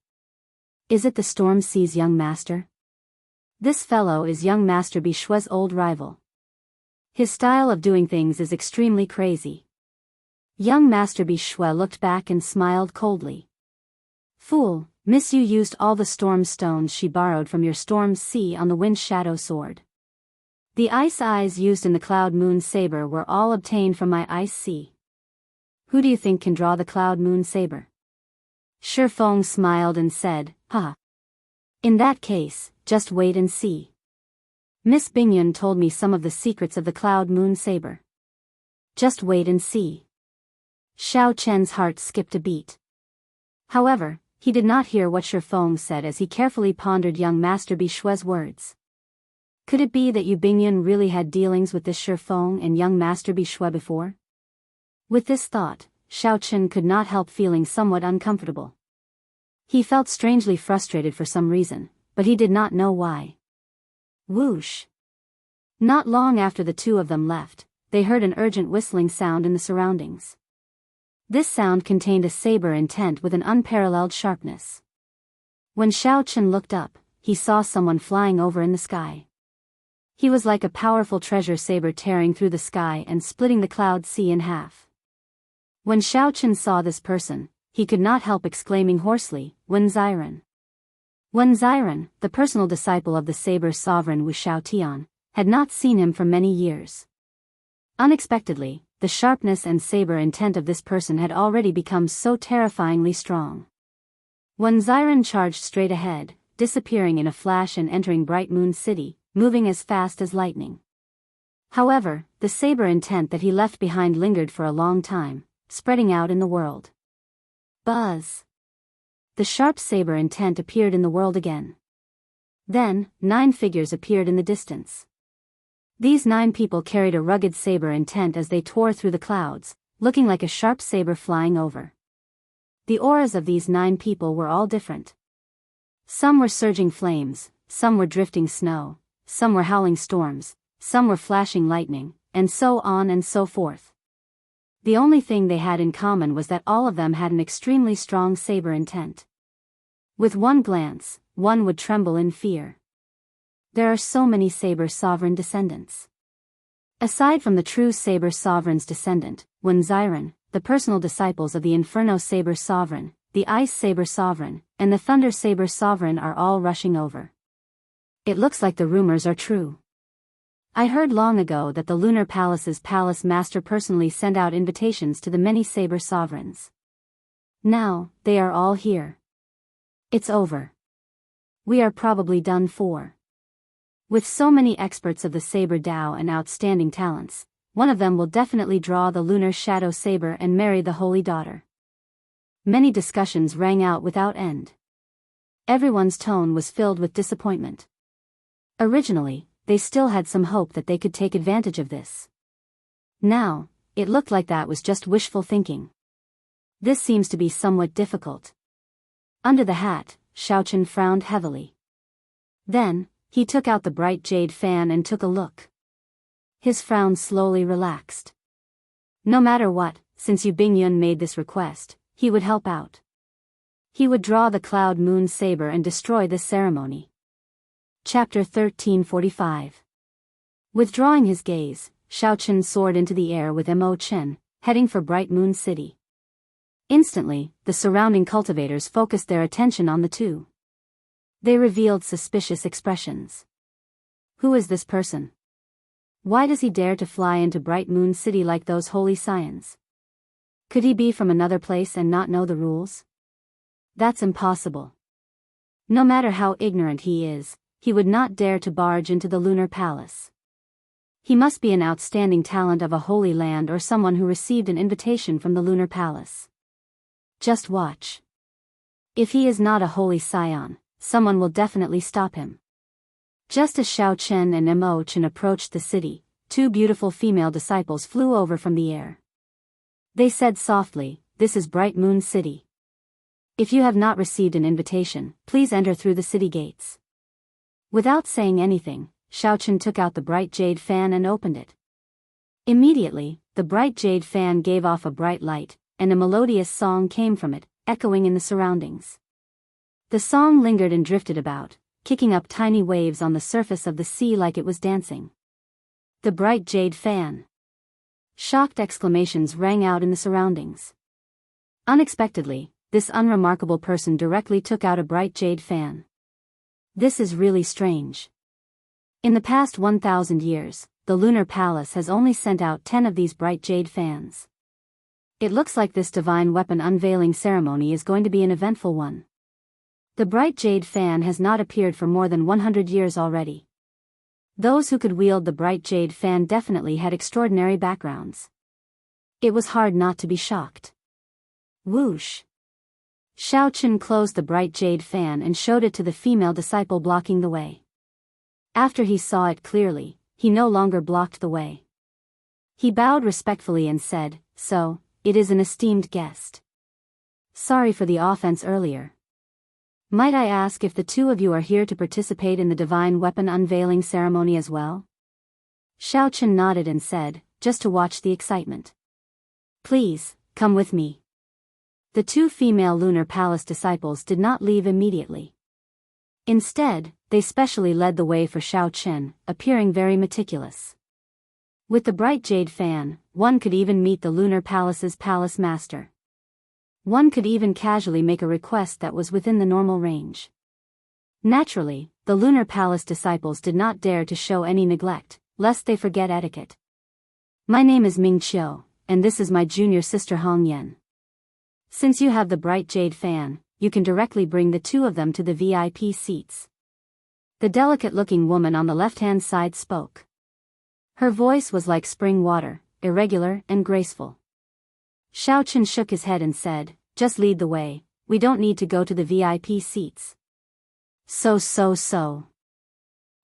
Is it the Storm Sea's young master? This fellow is young Master Bishui's old rival. His style of doing things is extremely crazy. Young Master Bishui looked back and smiled coldly. Fool, Miss Yu used all the storm stones she borrowed from your Storm Sea on the Wind Shadow Sword. The ice eyes used in the Cloud Moon Saber were all obtained from my Ice Sea. Who do you think can draw the Cloud Moon Saber? Shifeng smiled and said, "Ha. In that case, just wait and see. Miss Bingyun told me some of the secrets of the Cloud Moon Saber. Just wait and see." Xiaochen's heart skipped a beat. However, he did not hear what Shifeng said as he carefully pondered young Master Bishui's words. Could it be that Yu Bingyun really had dealings with this Shifeng and young Master Bishui before? With this thought, Xiaochen could not help feeling somewhat uncomfortable. He felt strangely frustrated for some reason, but he did not know why. Whoosh! Not long after the two of them left, they heard an urgent whistling sound in the surroundings. This sound contained a saber intent with an unparalleled sharpness. When Xiaochen looked up, he saw someone flying over in the sky. He was like a powerful treasure saber tearing through the sky and splitting the cloud sea in half. When Xiaochen saw this person, he could not help exclaiming hoarsely, "Wen Ziren." Wen Ziren, the personal disciple of the saber sovereign Wu Xiaotian, had not seen him for many years. Unexpectedly, the sharpness and saber intent of this person had already become so terrifyingly strong. Wen Ziren charged straight ahead, disappearing in a flash and entering Bright Moon City, moving as fast as lightning. However, the saber intent that he left behind lingered for a long time, spreading out in the world. Buzz! The sharp saber intent appeared in the world again. Then, 9 figures appeared in the distance. These 9 people carried a rugged saber intent as they tore through the clouds, looking like a sharp saber flying over. The auras of these 9 people were all different. Some were surging flames, some were drifting snow, some were howling storms, some were flashing lightning, and so on and so forth. The only thing they had in common was that all of them had an extremely strong saber intent. With one glance, one would tremble in fear. There are so many saber sovereign descendants. Aside from the true saber sovereign's descendant, Wen Xiren, the personal disciples of the Inferno Saber Sovereign, the Ice Saber Sovereign, and the Thunder Saber Sovereign are all rushing over. It looks like the rumors are true. I heard long ago that the Lunar Palace's palace master personally sent out invitations to the many saber sovereigns. Now, they are all here. It's over. We are probably done for. With so many experts of the saber Dao and outstanding talents, one of them will definitely draw the lunar shadow saber and marry the holy daughter. Many discussions rang out without end. Everyone's tone was filled with disappointment. Originally, they still had some hope that they could take advantage of this. Now, it looked like that was just wishful thinking. This seems to be somewhat difficult. Under the hat, Xiaochen frowned heavily. Then, he took out the bright jade fan and took a look. His frown slowly relaxed. No matter what, since Yu Bingyun made this request, he would help out. He would draw the cloud moon saber and destroy this ceremony. Chapter 1345. Withdrawing his gaze, Xiaochen soared into the air with Mo Chen, heading for Bright Moon City. Instantly, the surrounding cultivators focused their attention on the two. They revealed suspicious expressions. Who is this person? Why does he dare to fly into Bright Moon City like those holy scions? Could he be from another place and not know the rules? That's impossible. No matter how ignorant he is, he would not dare to barge into the lunar palace. He must be an outstanding talent of a holy land or someone who received an invitation from the lunar palace. Just watch. If he is not a holy scion, someone will definitely stop him. Just as Xiao Chen and Mo Chen approached the city, two beautiful female disciples flew over from the air. They said softly, "This is Bright Moon City. If you have not received an invitation, please enter through the city gates." Without saying anything, Xiao Chen took out the bright jade fan and opened it. Immediately, the bright jade fan gave off a bright light, and a melodious song came from it, echoing in the surroundings. The song lingered and drifted about, kicking up tiny waves on the surface of the sea like it was dancing. The bright jade fan. Shocked exclamations rang out in the surroundings. Unexpectedly, this unremarkable person directly took out a bright jade fan. This is really strange. In the past 1,000 years, the Lunar Palace has only sent out 10 of these bright jade fans. It looks like this divine weapon unveiling ceremony is going to be an eventful one. The bright jade fan has not appeared for more than 100 years already. Those who could wield the bright jade fan definitely had extraordinary backgrounds. It was hard not to be shocked. Whoosh! Xiao Chen closed the bright jade fan and showed it to the female disciple blocking the way. After he saw it clearly, he no longer blocked the way. He bowed respectfully and said, "So, it is an esteemed guest. Sorry for the offense earlier. Might I ask if the two of you are here to participate in the divine weapon unveiling ceremony as well?" Xiao Chen nodded and said, "Just to watch the excitement." "Please, come with me." The two female Lunar Palace disciples did not leave immediately. Instead, they specially led the way for Xiao Chen, appearing very meticulous. With the bright jade fan, one could even meet the Lunar Palace's palace master. One could even casually make a request that was within the normal range. Naturally, the Lunar Palace disciples did not dare to show any neglect, lest they forget etiquette. "My name is Ming Qiu, and this is my junior sister Hong Yan. Since you have the bright jade fan, you can directly bring the two of them to the VIP seats." The delicate-looking woman on the left-hand side spoke. Her voice was like spring water, irregular and graceful. Xiao Chen shook his head and said, "Just lead the way, we don't need to go to the VIP seats." So.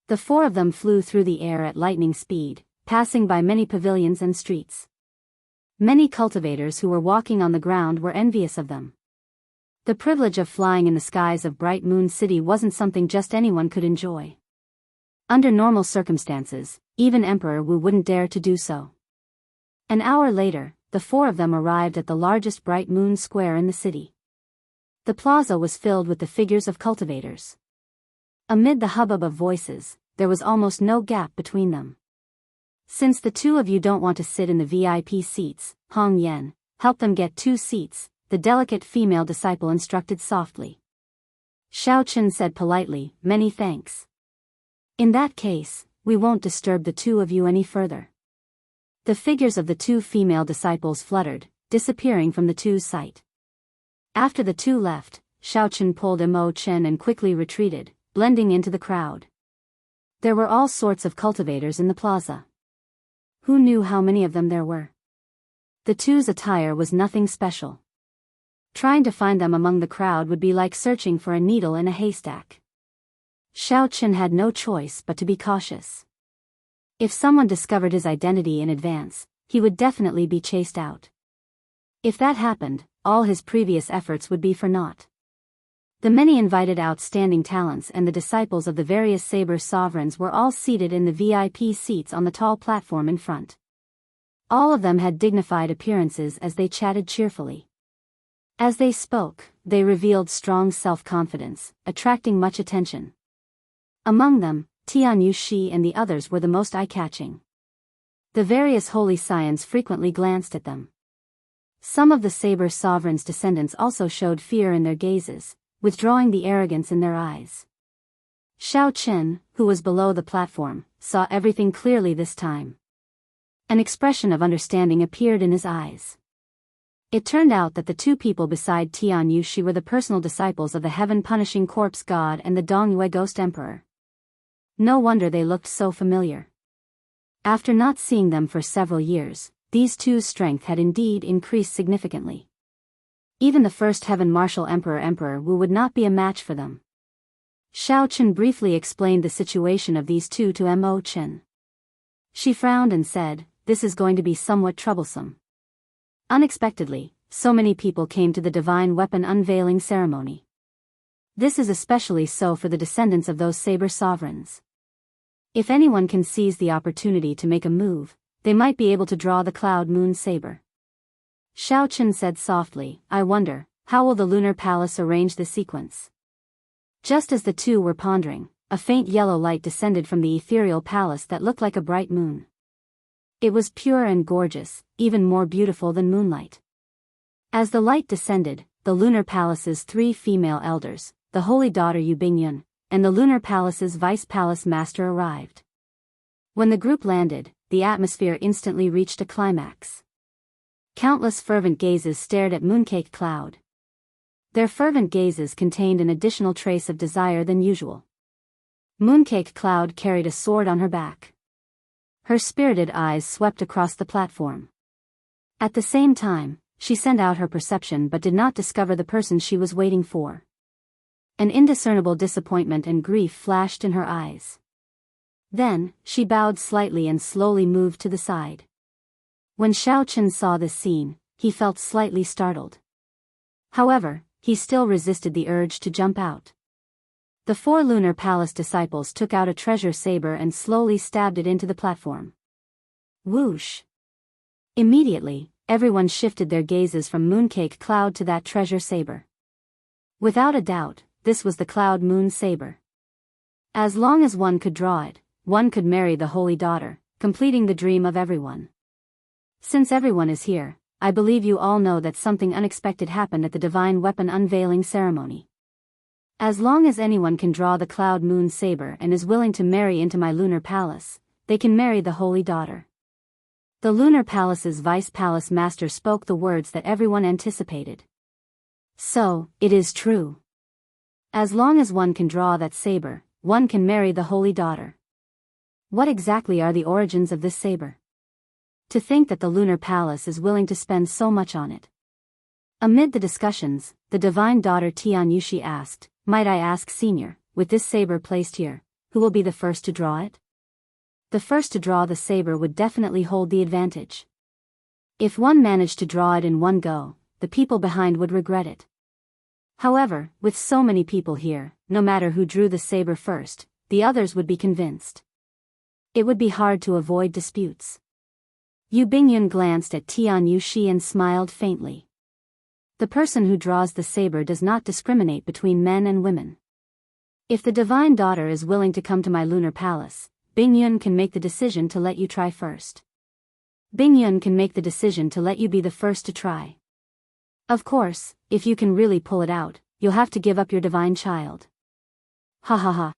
The four of them flew through the air at lightning speed, passing by many pavilions and streets. Many cultivators who were walking on the ground were envious of them. The privilege of flying in the skies of Bright Moon City wasn't something just anyone could enjoy. Under normal circumstances, even Emperor Wu wouldn't dare to do so. An hour later, the four of them arrived at the largest bright moon square in the city. The plaza was filled with the figures of cultivators. Amid the hubbub of voices, there was almost no gap between them. Since the two of you don't want to sit in the VIP seats, Hong Yan, help them get 2 seats, the delicate female disciple instructed softly. Xiaochen said politely, many thanks. In that case, we won't disturb the two of you any further. The figures of the 2 female disciples fluttered, disappearing from the two's sight. After the two left, Xiaochen pulled Mo Chen and quickly retreated, blending into the crowd. There were all sorts of cultivators in the plaza. Who knew how many of them there were? The two's attire was nothing special. Trying to find them among the crowd would be like searching for a needle in a haystack. Xiaochen had no choice but to be cautious. If someone discovered his identity in advance, he would definitely be chased out. If that happened, all his previous efforts would be for naught. The many invited outstanding talents and the disciples of the various saber sovereigns were all seated in the VIP seats on the tall platform in front. All of them had dignified appearances as they chatted cheerfully. As they spoke, they revealed strong self-confidence, attracting much attention. Among them, Tianyu Shi and the others were the most eye-catching. The various holy scions frequently glanced at them. Some of the saber sovereigns' descendants also showed fear in their gazes, withdrawing the arrogance in their eyes. Xiaochen, who was below the platform, saw everything clearly this time. An expression of understanding appeared in his eyes. It turned out that the 2 people beside Tianyu Shi were the personal disciples of the heaven-punishing corpse god and the Dongyue ghost emperor. No wonder they looked so familiar. After not seeing them for several years, these two's strength had indeed increased significantly. Even the first heaven martial Emperor Wu would not be a match for them. Xiaochen briefly explained the situation of these two to Mo Chen. She frowned and said, "This is going to be somewhat troublesome." Unexpectedly, so many people came to the divine weapon unveiling ceremony. This is especially so for the descendants of those saber sovereigns. If anyone can seize the opportunity to make a move, they might be able to draw the cloud moon saber. Xiaochen said softly, "I wonder, how will the lunar palace arrange the sequence?" Just as the two were pondering, a faint yellow light descended from the ethereal palace that looked like a bright moon. It was pure and gorgeous, even more beautiful than moonlight. As the light descended, the lunar palace's 3 female elders, the holy daughter Yu Bingyun, and the lunar palace's vice palace master arrived. When the group landed, the atmosphere instantly reached a climax. Countless fervent gazes stared at Mooncake Cloud. Their fervent gazes contained an additional trace of desire than usual. Mooncake Cloud carried a sword on her back. Her spirited eyes swept across the platform. At the same time, she sent out her perception but did not discover the person she was waiting for. An indiscernible disappointment and grief flashed in her eyes. Then, she bowed slightly and slowly moved to the side. When Xiaochen saw this scene, he felt slightly startled. However, he still resisted the urge to jump out. The 4 lunar palace disciples took out a treasure saber and slowly stabbed it into the platform. Whoosh! Immediately, everyone shifted their gazes from Mooncake Cloud to that treasure saber. Without a doubt, this was the Cloud Moon Saber. As long as one could draw it, one could marry the holy daughter, completing the dream of everyone. Since everyone is here, I believe you all know that something unexpected happened at the divine weapon unveiling ceremony. As long as anyone can draw the Cloud Moon Saber and is willing to marry into my lunar palace, they can marry the holy daughter. The lunar palace's vice palace master spoke the words that everyone anticipated. So, it is true. As long as one can draw that saber, one can marry the holy daughter. What exactly are the origins of this saber? To think that the lunar palace is willing to spend so much on it. Amid the discussions, the divine daughter Tianyu Shi asked, "Might I ask, Senior, with this saber placed here, who will be the first to draw it?" The first to draw the saber would definitely hold the advantage. If one managed to draw it in one go, the people behind would regret it. However, with so many people here, no matter who drew the saber first, the others would be convinced. It would be hard to avoid disputes. Yu Bingyun glanced at Tian Yushi and smiled faintly. The person who draws the saber does not discriminate between men and women. If the divine daughter is willing to come to my lunar palace, Bingyun can make the decision to let you try first. Bingyun can make the decision to let you be the first to try. Of course, if you can really pull it out, you'll have to give up your divine child. Ha ha ha.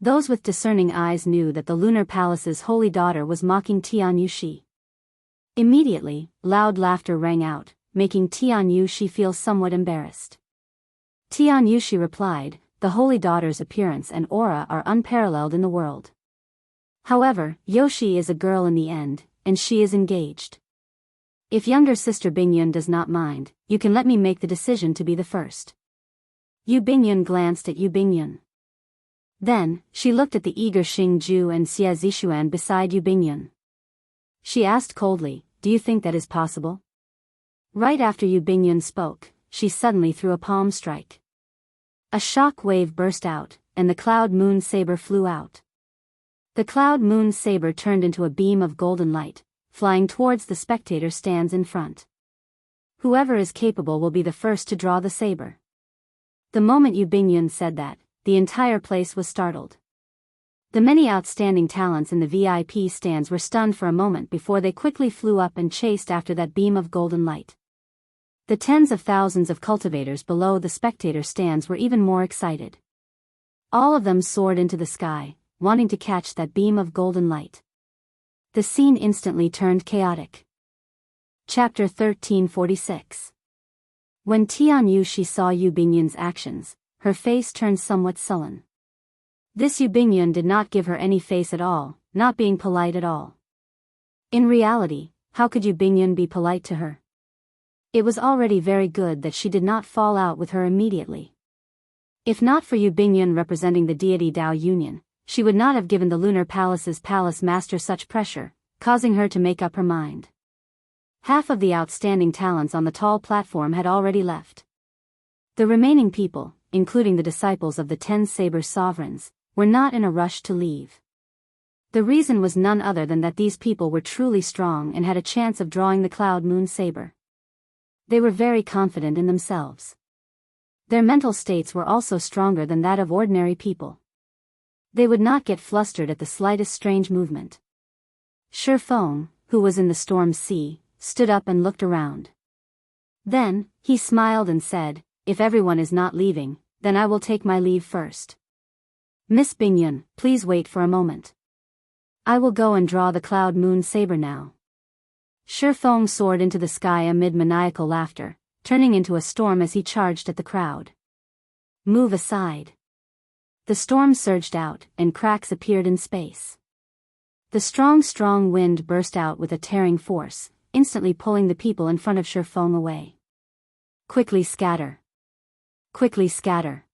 Those with discerning eyes knew that the lunar palace's holy daughter was mocking Tian Yushi. Immediately, loud laughter rang out, making Tian Yushi feel somewhat embarrassed. Tian Yushi replied, the holy daughter's appearance and aura are unparalleled in the world. However, Yoshi is a girl in the end, and she is engaged. If younger sister Bingyun does not mind, you can let me make the decision to be the first. Yu Bingyun glanced at Yu Bingyun. Then, she looked at the eager Xing Ju and Xie Zishuan beside Yu Bingyun. She asked coldly, do you think that is possible? Right after Yu Bingyun spoke, she suddenly threw a palm strike. A shock wave burst out, and the cloud moon saber flew out. The cloud moon saber turned into a beam of golden light, flying towards the spectator stands in front. Whoever is capable will be the first to draw the saber. The moment Yu Bingyun said that, the entire place was startled. The many outstanding talents in the VIP stands were stunned for a moment before they quickly flew up and chased after that beam of golden light. The tens of thousands of cultivators below the spectator stands were even more excited. All of them soared into the sky, wanting to catch that beam of golden light. The scene instantly turned chaotic. Chapter 1346. When Tian Yushi saw Yu Bingyun's actions, her face turned somewhat sullen. This Yu Bingyun did not give her any face at all, not being polite at all. In reality, how could Yu Bingyun be polite to her? It was already very good that she did not fall out with her immediately. If not for Yu Bingyun representing the deity Dao Union, she would not have given the lunar palace's palace master such pressure, causing her to make up her mind. Half of the outstanding talents on the tall platform had already left. The remaining people, including the disciples of the 10 saber sovereigns, were not in a rush to leave. The reason was none other than that these people were truly strong and had a chance of drawing the cloud moon saber. They were very confident in themselves. Their mental states were also stronger than that of ordinary people. They would not get flustered at the slightest strange movement. Shi Feng, who was in the storm sea, stood up and looked around. Then, he smiled and said, if everyone is not leaving, then I will take my leave first. Miss Bingyun, please wait for a moment. I will go and draw the cloud moon saber now. Shi Feng soared into the sky amid maniacal laughter, turning into a storm as he charged at the crowd. Move aside. The storm surged out, and cracks appeared in space. The strong wind burst out with a tearing force, instantly pulling the people in front of Shi Feng away. Quickly scatter. Quickly scatter.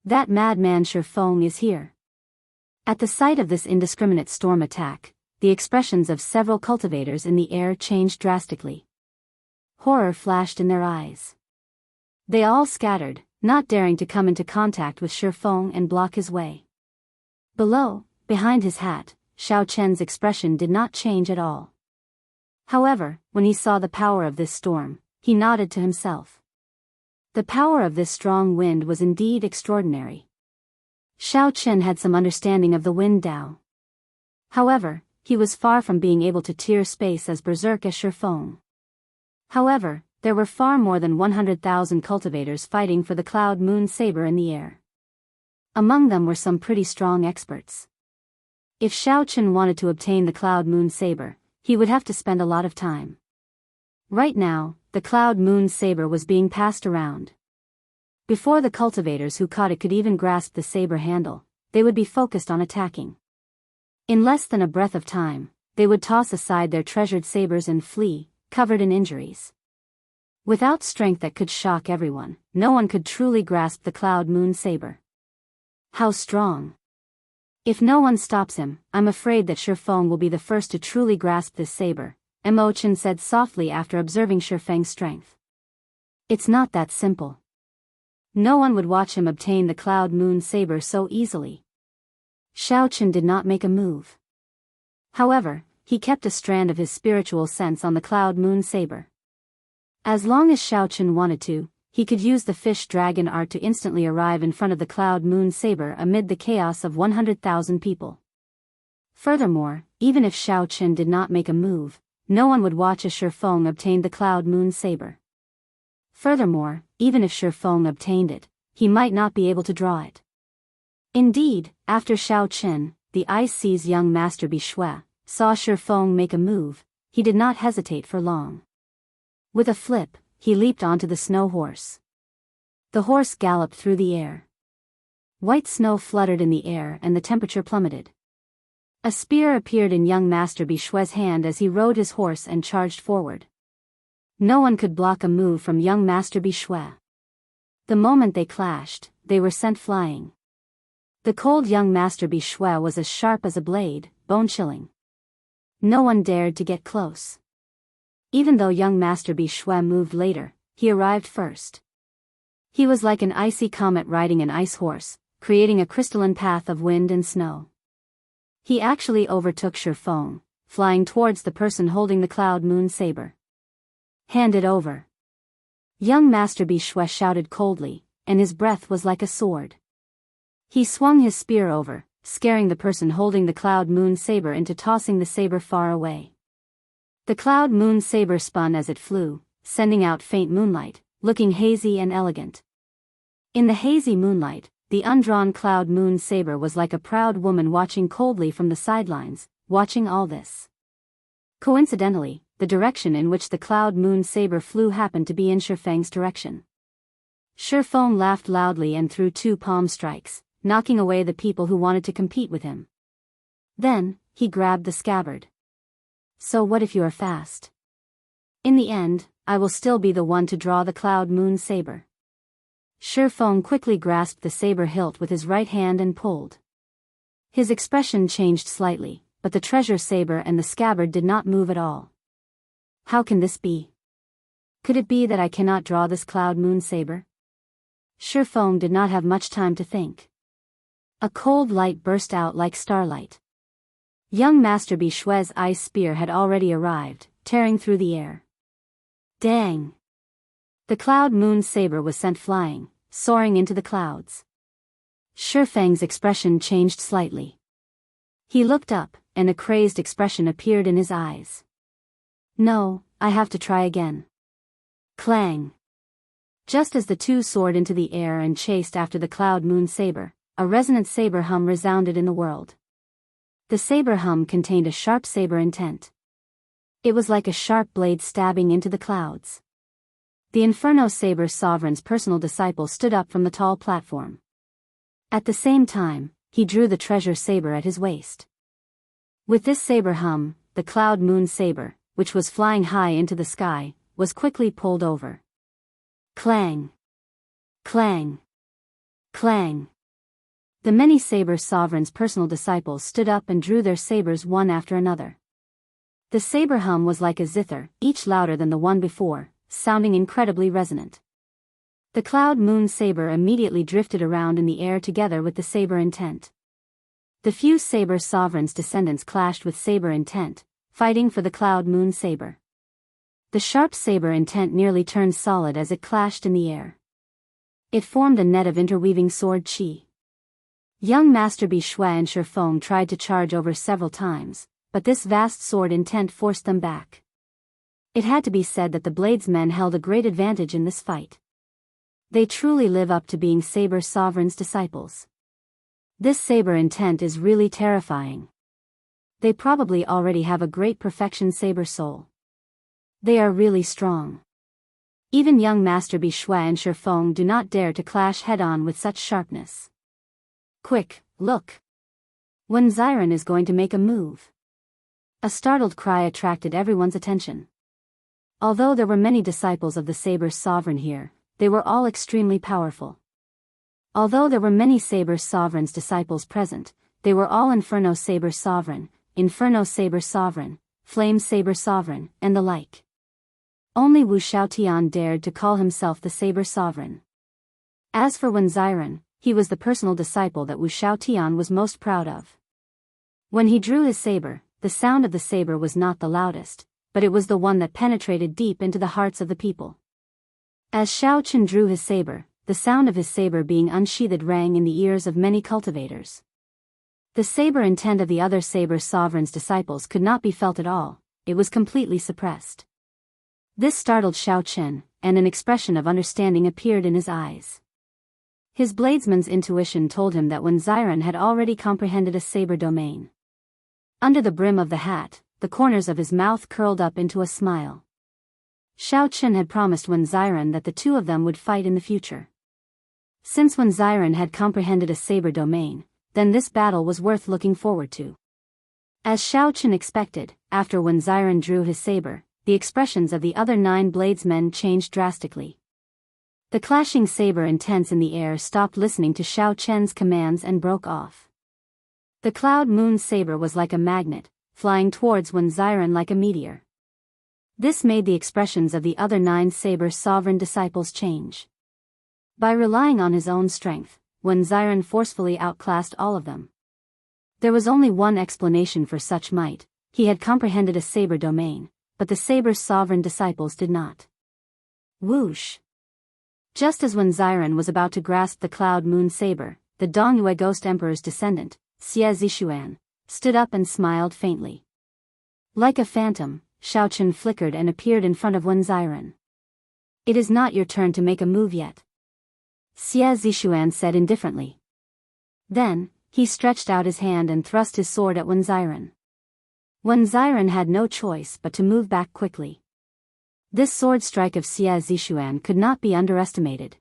That madman Shi Feng is here. At the sight of this indiscriminate storm attack, the expressions of several cultivators in the air changed drastically. Horror flashed in their eyes. They all scattered, not daring to come into contact with Shi Feng and block his way. Below, behind his hat, Xiao Chen's expression did not change at all. However, when he saw the power of this storm, he nodded to himself. The power of this strong wind was indeed extraordinary. Xiao Chen had some understanding of the wind Dao. However, he was far from being able to tear space as berserk as Shi Feng. However, there were far more than 100,000 cultivators fighting for the cloud moon saber in the air. Among them were some pretty strong experts. If Xiao Chen wanted to obtain the cloud moon saber, he would have to spend a lot of time. Right now, the cloud moon saber was being passed around. Before the cultivators who caught it could even grasp the saber handle, they would be focused on attacking. In less than a breath of time, they would toss aside their treasured sabers and flee, covered in injuries. Without strength that could shock everyone, no one could truly grasp the cloud moon saber. How strong! If no one stops him, I'm afraid that Shi Feng will be the first to truly grasp this saber, Mo Chen said softly after observing Shi Feng's strength. It's not that simple. No one would watch him obtain the cloud moon saber so easily. Xiao Chen did not make a move. However, he kept a strand of his spiritual sense on the cloud moon saber. As long as Xiaochen wanted to, he could use the fish dragon art to instantly arrive in front of the cloud moon saber amid the chaos of 100,000 people. Furthermore, even if Xiaochen did not make a move, no one would watch as Shifeng obtained the cloud moon saber. Furthermore, even if Shifeng obtained it, he might not be able to draw it. Indeed, after Xiaochen, the Ice Sea's young master Bishui, saw Shifeng make a move, he did not hesitate for long. With a flip, he leaped onto the snow horse. The horse galloped through the air. White snow fluttered in the air and the temperature plummeted. A spear appeared in young master Bishui's hand as he rode his horse and charged forward. No one could block a move from young master Bishui. The moment they clashed, they were sent flying. The cold young master Bishui was as sharp as a blade, bone-chilling. No one dared to get close. Even though young master Bishui moved later, he arrived first. He was like an icy comet riding an ice horse, creating a crystalline path of wind and snow. He actually overtook Shifeng, flying towards the person holding the cloud moon saber. "Hand it over." Young master Bishui shouted coldly, and his breath was like a sword. He swung his spear over, scaring the person holding the cloud moon saber into tossing the saber far away. The cloud moon saber spun as it flew, sending out faint moonlight, looking hazy and elegant. In the hazy moonlight, the undrawn cloud moon saber was like a proud woman watching coldly from the sidelines, watching all this. Coincidentally, the direction in which the cloud moon saber flew happened to be in Shifeng's direction. Shifeng laughed loudly and threw 2 palm strikes, knocking away the people who wanted to compete with him. Then, he grabbed the scabbard. "So what if you are fast? In the end, I will still be the one to draw the cloud moon saber." Shifeng quickly grasped the saber hilt with his right hand and pulled. His expression changed slightly, but the treasure saber and the scabbard did not move at all. "How can this be? Could it be that I cannot draw this cloud moon saber?" Shifeng did not have much time to think. A cold light burst out like starlight. Young master Bishui's ice spear had already arrived, tearing through the air. Dang! The cloud moon saber was sent flying, soaring into the clouds. Shifeng's expression changed slightly. He looked up, and a crazed expression appeared in his eyes. "No, I have to try again." Clang! Just as the two soared into the air and chased after the cloud moon saber, a resonant saber hum resounded in the world. The saber hum contained a sharp saber intent. It was like a sharp blade stabbing into the clouds. The Inferno Saber Sovereign's personal disciple stood up from the tall platform. At the same time, he drew the treasure saber at his waist. With this saber hum, the cloud moon saber, which was flying high into the sky, was quickly pulled over. Clang! Clang! Clang! The many Saber Sovereign's personal disciples stood up and drew their sabers one after another. The saber hum was like a zither, each louder than the one before, sounding incredibly resonant. The cloud moon saber immediately drifted around in the air together with the saber intent. The few Saber Sovereign's descendants clashed with saber intent, fighting for the cloud moon saber. The sharp saber intent nearly turned solid as it clashed in the air. It formed a net of interweaving sword chi. Young Master Bishui and Shifeng tried to charge over several times, but this vast sword intent forced them back. It had to be said that the bladesmen held a great advantage in this fight. They truly live up to being Saber Sovereign's disciples. This saber intent is really terrifying. They probably already have a great perfection saber soul. They are really strong. Even young Master Bishui and Shifeng do not dare to clash head-on with such sharpness. Quick, look! Wuxian is going to make a move. A startled cry attracted everyone's attention. Although there were many disciples of the Saber Sovereign here, they were all extremely powerful. Although there were many Saber Sovereign's disciples present, they were all Inferno Saber Sovereign, Flame Saber Sovereign, and the like. Only Wuxia Xianxia dared to call himself the Saber Sovereign. As for Wuxian, he was the personal disciple that Wuxia Xianxia was most proud of. When he drew his saber, the sound of the saber was not the loudest, but it was the one that penetrated deep into the hearts of the people. As Xiao Chen drew his saber, the sound of his saber being unsheathed rang in the ears of many cultivators. The saber intent of the other saber sovereign's disciples could not be felt at all, it was completely suppressed. This startled Xiao Chen, and an expression of understanding appeared in his eyes. His bladesman's intuition told him that Wen Xiren had already comprehended a saber domain. Under the brim of the hat, the corners of his mouth curled up into a smile. Xiao Chen had promised Wen Xiren that the two of them would fight in the future. Since Wen Xiren had comprehended a saber domain, then this battle was worth looking forward to. As Xiao Chen expected, after Wen Xiren drew his saber, the expressions of the other 9 bladesmen changed drastically. The clashing saber intents in the air stopped listening to Xiao Chen's commands and broke off. The cloud moon saber was like a magnet, flying towards Wen Xiren like a meteor. This made the expressions of the other 9 saber sovereign disciples change. By relying on his own strength, Wen Xiren forcefully outclassed all of them. There was only one explanation for such might: he had comprehended a saber domain, but the saber's sovereign disciples did not. Whoosh! Just as Wen Xiren was about to grasp the cloud moon saber, the Dongyue Ghost Emperor's descendant, Xie Zixuan, stood up and smiled faintly. Like a phantom, Xiao Chen flickered and appeared in front of Wen Xiren. "It is not your turn to make a move yet," Xie Zixuan said indifferently. Then, he stretched out his hand and thrust his sword at Wen Xiren. Wen Xiren had no choice but to move back quickly. This sword strike of Xie Zixuan could not be underestimated.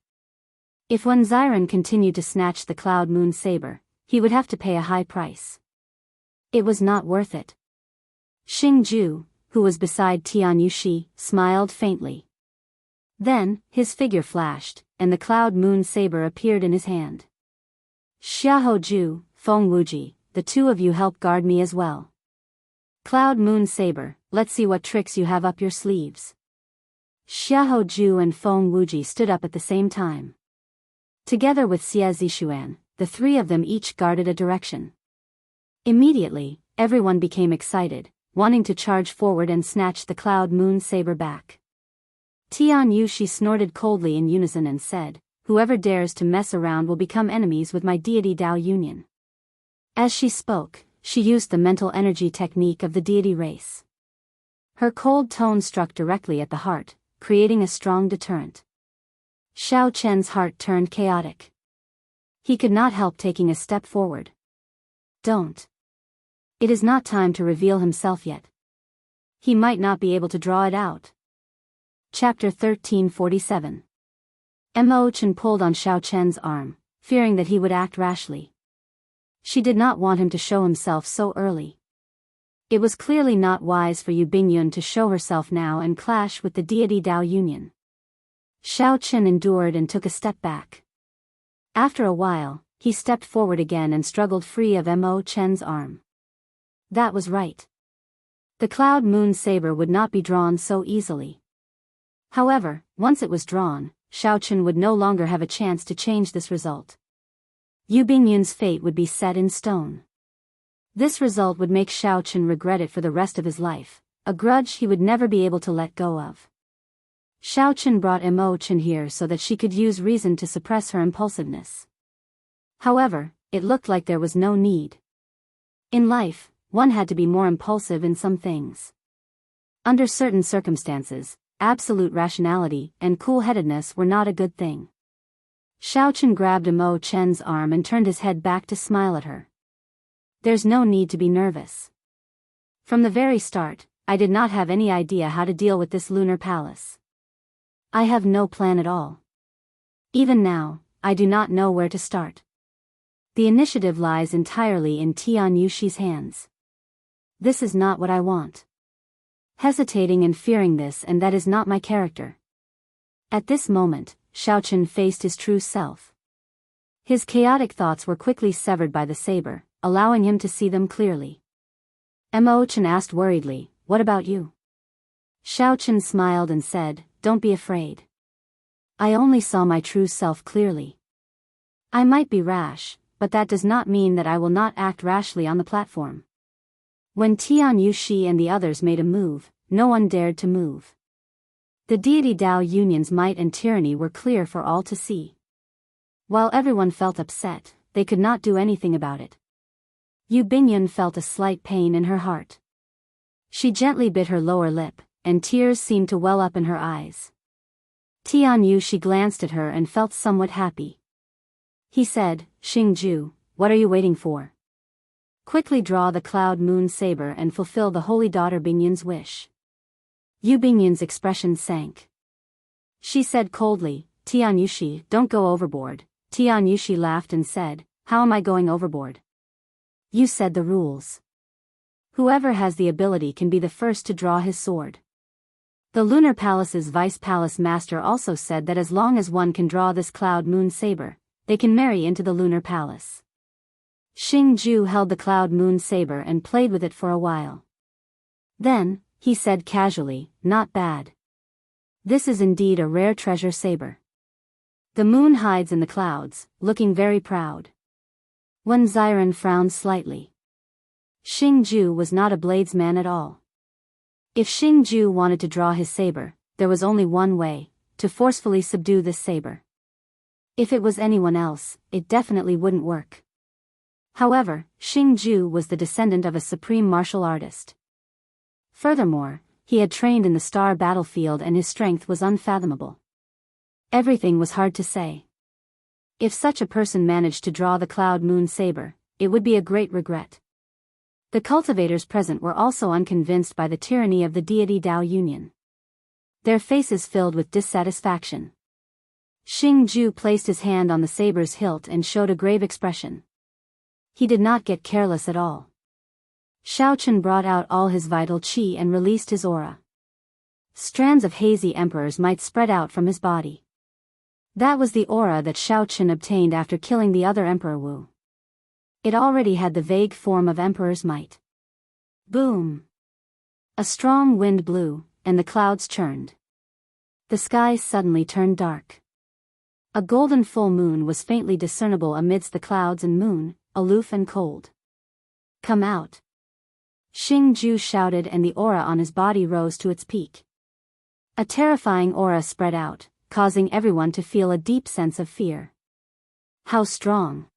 If Wen Xiren continued to snatch the cloud moon saber, he would have to pay a high price. It was not worth it. Xing Ju, who was beside Tian Yushi, smiled faintly. Then, his figure flashed, and the cloud moon saber appeared in his hand. "Xiahou Ju, Feng Wuji, the two of you help guard me as well. Cloud moon saber, let's see what tricks you have up your sleeves." Xiahou Ju and Feng Wuji stood up at the same time. Together with Xie Zixuan, the 3 of them each guarded a direction. Immediately, everyone became excited, wanting to charge forward and snatch the cloud moon saber back. Tian Yushi snorted coldly in unison and said, "Whoever dares to mess around will become enemies with my deity Dao Union." As she spoke, she used the mental energy technique of the deity race. Her cold tone struck directly at the heart, creating a strong deterrent. Xiao Chen's heart turned chaotic. He could not help taking a step forward. "Don't. It is not time to reveal himself yet. He might not be able to draw it out." Chapter 1347. Mo Chen pulled on Xiao Chen's arm, fearing that he would act rashly. She did not want him to show himself so early. It was clearly not wise for Yu Bingyun to show herself now and clash with the deity Dao Union. Xiao Chen endured and took a step back. After a while, he stepped forward again and struggled free of Mo Chen's arm. That was right. The cloud moon saber would not be drawn so easily. However, once it was drawn, Xiao Chen would no longer have a chance to change this result. Yu Bingyun's fate would be set in stone. This result would make Xiao Chen regret it for the rest of his life, a grudge he would never be able to let go of. Xiao Chen brought Mo Chen here so that she could use reason to suppress her impulsiveness. However, it looked like there was no need. In life, one had to be more impulsive in some things. Under certain circumstances, absolute rationality and cool-headedness were not a good thing. Xiao Chen grabbed Mo Chen's arm and turned his head back to smile at her. "There's no need to be nervous. From the very start, I did not have any idea how to deal with this lunar palace. I have no plan at all. Even now, I do not know where to start. The initiative lies entirely in Tian Yushi's hands. This is not what I want. Hesitating and fearing this and that is not my character." At this moment, Xiao Chen faced his true self. His chaotic thoughts were quickly severed by the saber, allowing him to see them clearly. Mo Chen asked worriedly, "What about you?" Xiao Chen smiled and said, "Don't be afraid. I only saw my true self clearly. I might be rash, but that does not mean that I will not act rashly on the platform. When Tian Yushi and the others made a move, no one dared to move. The deity Dao Union's might and tyranny were clear for all to see. While everyone felt upset, they could not do anything about it. Yu Bingyun felt a slight pain in her heart. She gently bit her lower lip, and tears seemed to well up in her eyes. Tian Yushi glanced at her and felt somewhat happy. He said, "Xingju, what are you waiting for? Quickly draw the cloud moon saber and fulfill the holy daughter Bingyun's wish." Yu Bingyun's expression sank. She said coldly, "Tian Yushi, don't go overboard." Tian Yushi laughed and said, "How am I going overboard? You said the rules. Whoever has the ability can be the first to draw his sword." The Lunar Palace's Vice Palace Master also said that as long as one can draw this cloud moon saber, they can marry into the Lunar Palace. Xingju held the cloud moon saber and played with it for a while. Then, he said casually, "Not bad. This is indeed a rare treasure saber." The moon hides in the clouds, looking very proud. Wen Xiren frowned slightly. Xingju was not a bladesman at all. If Xingju wanted to draw his saber, there was only one way, to forcefully subdue this saber. If it was anyone else, it definitely wouldn't work. However, Xingju was the descendant of a supreme martial artist. Furthermore, he had trained in the star battlefield and his strength was unfathomable. Everything was hard to say. If such a person managed to draw the cloud moon saber, it would be a great regret. The cultivators present were also unconvinced by the tyranny of the deity Dao Union. Their faces filled with dissatisfaction. Xingju placed his hand on the saber's hilt and showed a grave expression. He did not get careless at all. Xiaochen brought out all his vital qi and released his aura. Strands of hazy emperors might spread out from his body. That was the aura that Xiaochen obtained after killing the other Emperor Wu. It already had the vague form of Emperor's might. Boom! A strong wind blew, and the clouds churned. The skies suddenly turned dark. A golden full moon was faintly discernible amidst the clouds and moon, aloof and cold. "Come out!" Xingju shouted and the aura on his body rose to its peak. A terrifying aura spread out, causing everyone to feel a deep sense of fear. How strong!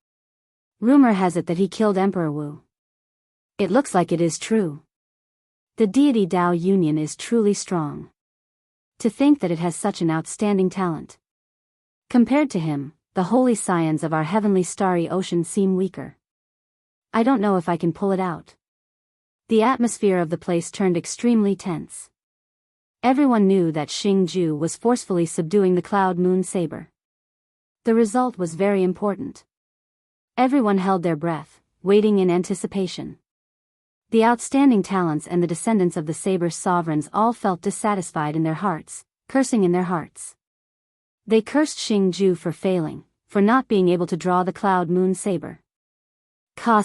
Rumor has it that he killed Emperor Wu. It looks like it is true. The deity Dao Union is truly strong. To think that it has such an outstanding talent. Compared to him, the holy scions of our heavenly starry ocean seem weaker. I don't know if I can pull it out. The atmosphere of the place turned extremely tense. Everyone knew that Xingju was forcefully subduing the cloud moon saber. The result was very important. Everyone held their breath, waiting in anticipation. The outstanding talents and the descendants of the saber's sovereigns all felt dissatisfied in their hearts, cursing in their hearts. They cursed Xingju for failing, for not being able to draw the cloud moon saber. Ka.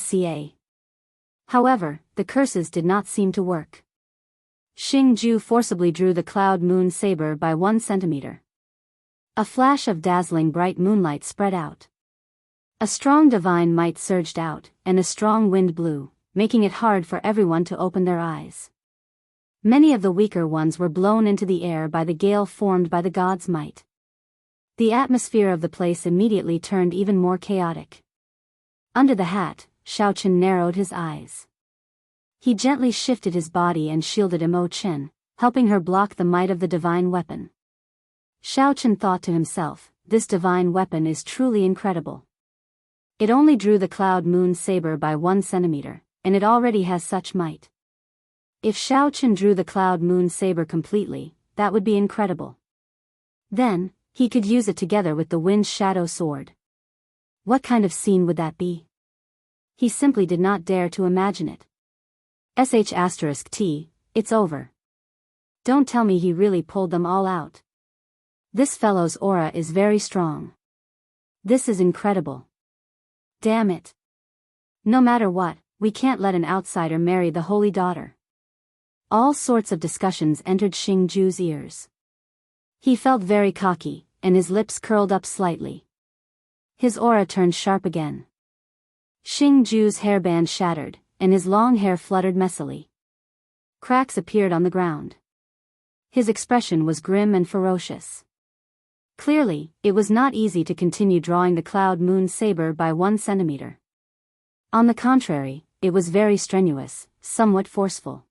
However, the curses did not seem to work. Xingju forcibly drew the cloud moon saber by 1 centimeter. A flash of dazzling bright moonlight spread out. A strong divine might surged out, and a strong wind blew, making it hard for everyone to open their eyes. Many of the weaker ones were blown into the air by the gale formed by the god's might. The atmosphere of the place immediately turned even more chaotic. Under the hat, Xiaochen narrowed his eyes. He gently shifted his body and shielded Imo Chen, helping her block the might of the divine weapon. Xiaochen thought to himself, this divine weapon is truly incredible. It only drew the cloud moon saber by 1 centimeter, and it already has such might. If Xiaochen drew the cloud moon saber completely, that would be incredible. Then, he could use it together with the wind's shadow sword. What kind of scene would that be? He simply did not dare to imagine it. *T, it's over. Don't tell me he really pulled them all out. This fellow's aura is very strong. This is incredible. Damn it. No matter what, we can't let an outsider marry the holy daughter. All sorts of discussions entered Xingju's ears. He felt very cocky, and his lips curled up slightly. His aura turned sharp again. Xingju's hairband shattered, and his long hair fluttered messily. Cracks appeared on the ground. His expression was grim and ferocious. Clearly, it was not easy to continue drawing the cloud moon saber by 1 centimeter. On the contrary, it was very strenuous, somewhat forceful.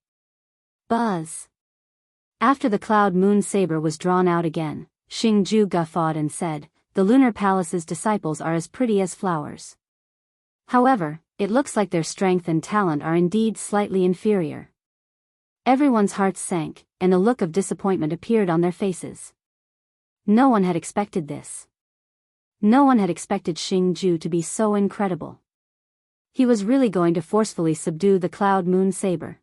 Buzz. After the cloud moon saber was drawn out again, Xingju guffawed and said, "The Lunar Palace's disciples are as pretty as flowers. However, it looks like their strength and talent are indeed slightly inferior." Everyone's hearts sank, and a look of disappointment appeared on their faces. No one had expected this. No one had expected Xingju to be so incredible. He was really going to forcefully subdue the cloud moon saber.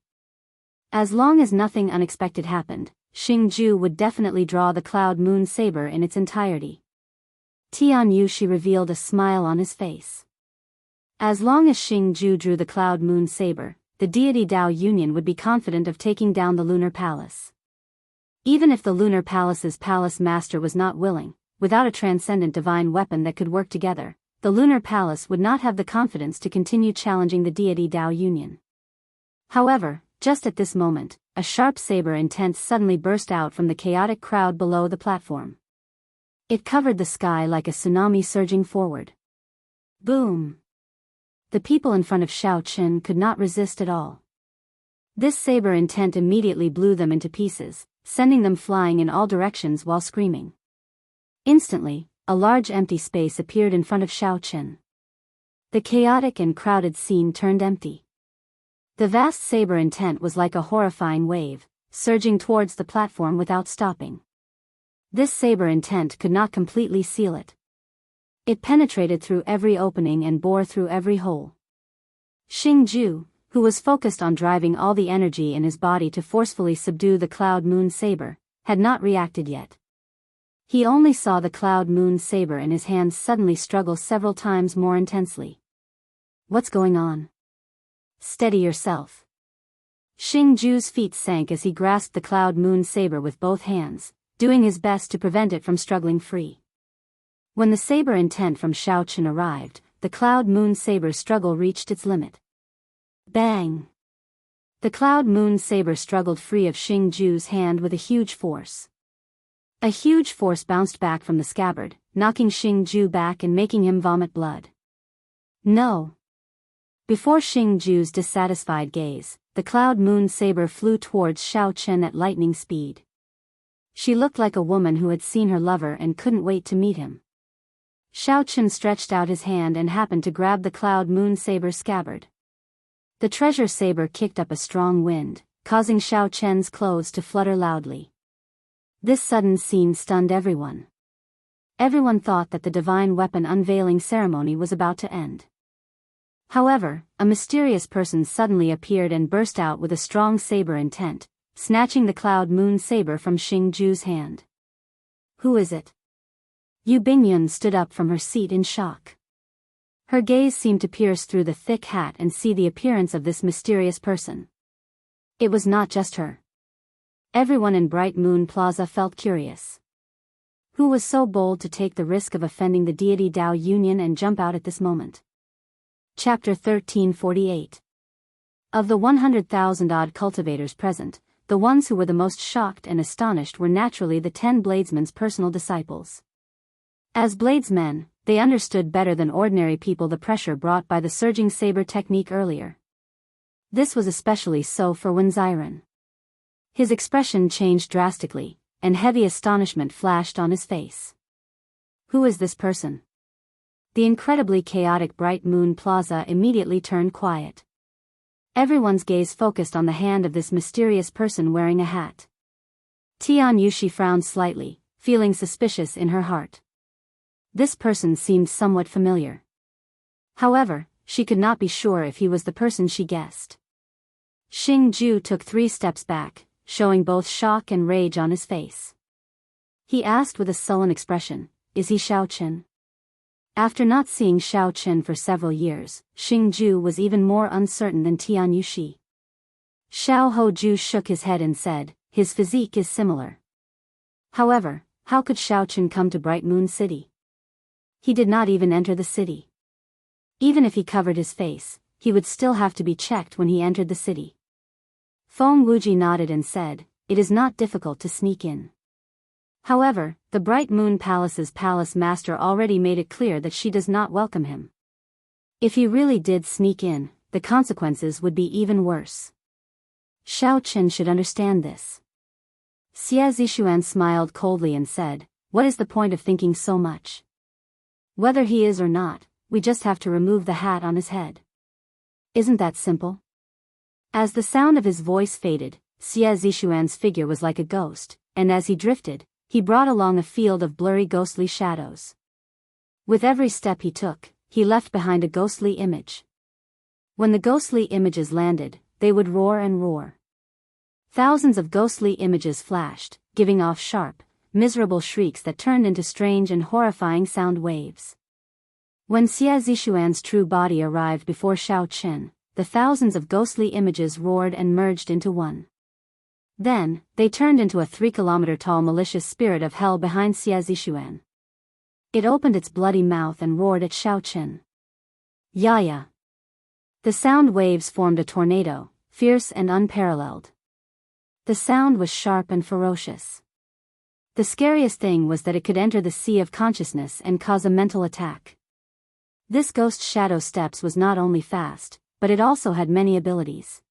As long as nothing unexpected happened, Xingju would definitely draw the cloud moon saber in its entirety. Tianyushi revealed a smile on his face. As long as Xingju drew the cloud moon saber, the deity Dao Union would be confident of taking down the Lunar Palace. Even if the Lunar Palace's palace master was not willing, without a transcendent divine weapon that could work together, the Lunar Palace would not have the confidence to continue challenging the deity Dao Union. However, just at this moment, a sharp saber intent suddenly burst out from the chaotic crowd below the platform. It covered the sky like a tsunami surging forward. Boom! The people in front of Xiaochen could not resist at all. This saber intent immediately blew them into pieces, sending them flying in all directions while screaming. Instantly, a large empty space appeared in front of Xiaochen. The chaotic and crowded scene turned empty. The vast saber intent was like a horrifying wave, surging towards the platform without stopping. This saber intent could not completely seal it. It penetrated through every opening and bore through every hole. Xingju, who was focused on driving all the energy in his body to forcefully subdue the cloud moon saber, had not reacted yet. He only saw the cloud moon saber in his hands suddenly struggle several times more intensely. What's going on? Steady yourself. Xingju's feet sank as he grasped the cloud moon saber with both hands, doing his best to prevent it from struggling free. When the saber intent from Xiaochen arrived, the cloud moon saber's struggle reached its limit. Bang! The cloud moon saber struggled free of Xingju's hand with a huge force. A huge force bounced back from the scabbard, knocking Xingju back and making him vomit blood. No! Before Xingju's dissatisfied gaze, the cloud moon saber flew towards Xiaochen at lightning speed. She looked like a woman who had seen her lover and couldn't wait to meet him. Xiaochen stretched out his hand and happened to grab the cloud moon saber's scabbard. The treasure saber kicked up a strong wind, causing Xiaochen's clothes to flutter loudly. This sudden scene stunned everyone. Everyone thought that the divine weapon unveiling ceremony was about to end. However, a mysterious person suddenly appeared and burst out with a strong saber intent, snatching the cloud moon saber from Xingju's hand. Who is it? Yu Bingyun stood up from her seat in shock. Her gaze seemed to pierce through the thick hat and see the appearance of this mysterious person. It was not just her. Everyone in Bright Moon Plaza felt curious. Who was so bold to take the risk of offending the deity Dao Union and jump out at this moment? Chapter 1348. Of the 100,000-odd cultivators present, the ones who were the most shocked and astonished were naturally the 10 bladesmen's personal disciples. As bladesmen, they understood better than ordinary people the pressure brought by the surging saber technique earlier. This was especially so for Wenziren. His expression changed drastically, and heavy astonishment flashed on his face. Who is this person? The incredibly chaotic Bright Moon Plaza immediately turned quiet. Everyone's gaze focused on the hand of this mysterious person wearing a hat. Tianyushi frowned slightly, feeling suspicious in her heart. This person seemed somewhat familiar. However, she could not be sure if he was the person she guessed. Xingju took 3 steps back, showing both shock and rage on his face. He asked with a sullen expression, "Is he Xiaochen?" After not seeing Xiaochen for several years, Xingju was even more uncertain than Tianyushi. Xiao Hoju shook his head and said, "His physique is similar." However, how could Xiaochen come to Bright Moon City? He did not even enter the city. Even if he covered his face, he would still have to be checked when he entered the city. Feng Wuji nodded and said, "It is not difficult to sneak in." However, the Bright Moon Palace's palace master already made it clear that she does not welcome him. If he really did sneak in, the consequences would be even worse. Xiao Chen should understand this. Xie Zixuan smiled coldly and said, "What is the point of thinking so much? Whether he is or not, we just have to remove the hat on his head. Isn't that simple?" As the sound of his voice faded, Xie Zixuan's figure was like a ghost, and as he drifted, he brought along a field of blurry ghostly shadows. With every step he took, he left behind a ghostly image. When the ghostly images landed, they would roar and roar. Thousands of ghostly images flashed, giving off sharp, miserable shrieks that turned into strange and horrifying sound waves. When Xie Zixuan's true body arrived before Xiao Chen, the thousands of ghostly images roared and merged into one. Then, they turned into a 3-kilometer-tall malicious spirit of hell behind Xie Zixuan. It opened its bloody mouth and roared at Xiao Chen. "Yaya!" The sound waves formed a tornado, fierce and unparalleled. The sound was sharp and ferocious. The scariest thing was that it could enter the sea of consciousness and cause a mental attack. This ghost shadow steps was not only fast, but it also had many abilities.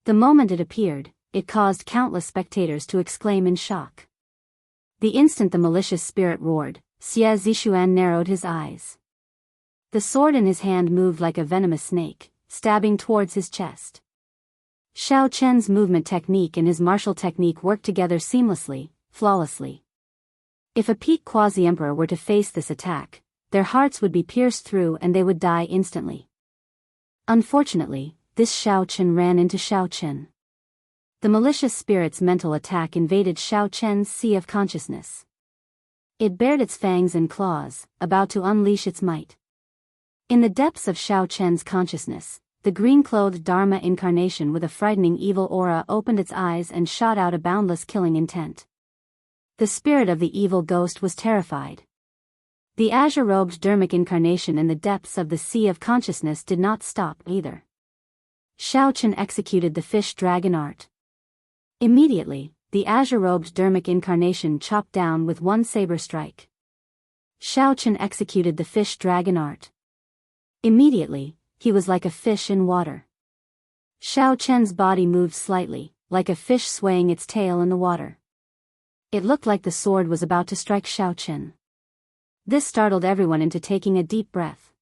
The moment it appeared, it caused countless spectators to exclaim in shock. The instant the malicious spirit roared, Xie Zixuan narrowed his eyes. The sword in his hand moved like a venomous snake, stabbing towards his chest. Xiao Chen's movement technique and his martial technique worked together seamlessly, flawlessly. If a peak quasi-emperor were to face this attack, their hearts would be pierced through and they would die instantly. Unfortunately, this Xiao Chen ran into Xiao Chen. The malicious spirit's mental attack invaded Xiao Chen's sea of consciousness. It bared its fangs and claws, about to unleash its might. In the depths of Xiao Chen's consciousness, the green-clothed Dharma incarnation with a frightening evil aura opened its eyes and shot out a boundless killing intent. The spirit of the evil ghost was terrified. The azure-robed Dharmic incarnation in the depths of the sea of consciousness did not stop either. Xiao Chen executed the fish dragon art. Immediately, the azure-robed Dharmic incarnation chopped down with one saber strike. Xiao Chen executed the fish dragon art. Immediately, he was like a fish in water. Xiao Chen's body moved slightly, like a fish swaying its tail in the water. It looked like the sword was about to strike Xiao Chen. This startled everyone into taking a deep breath.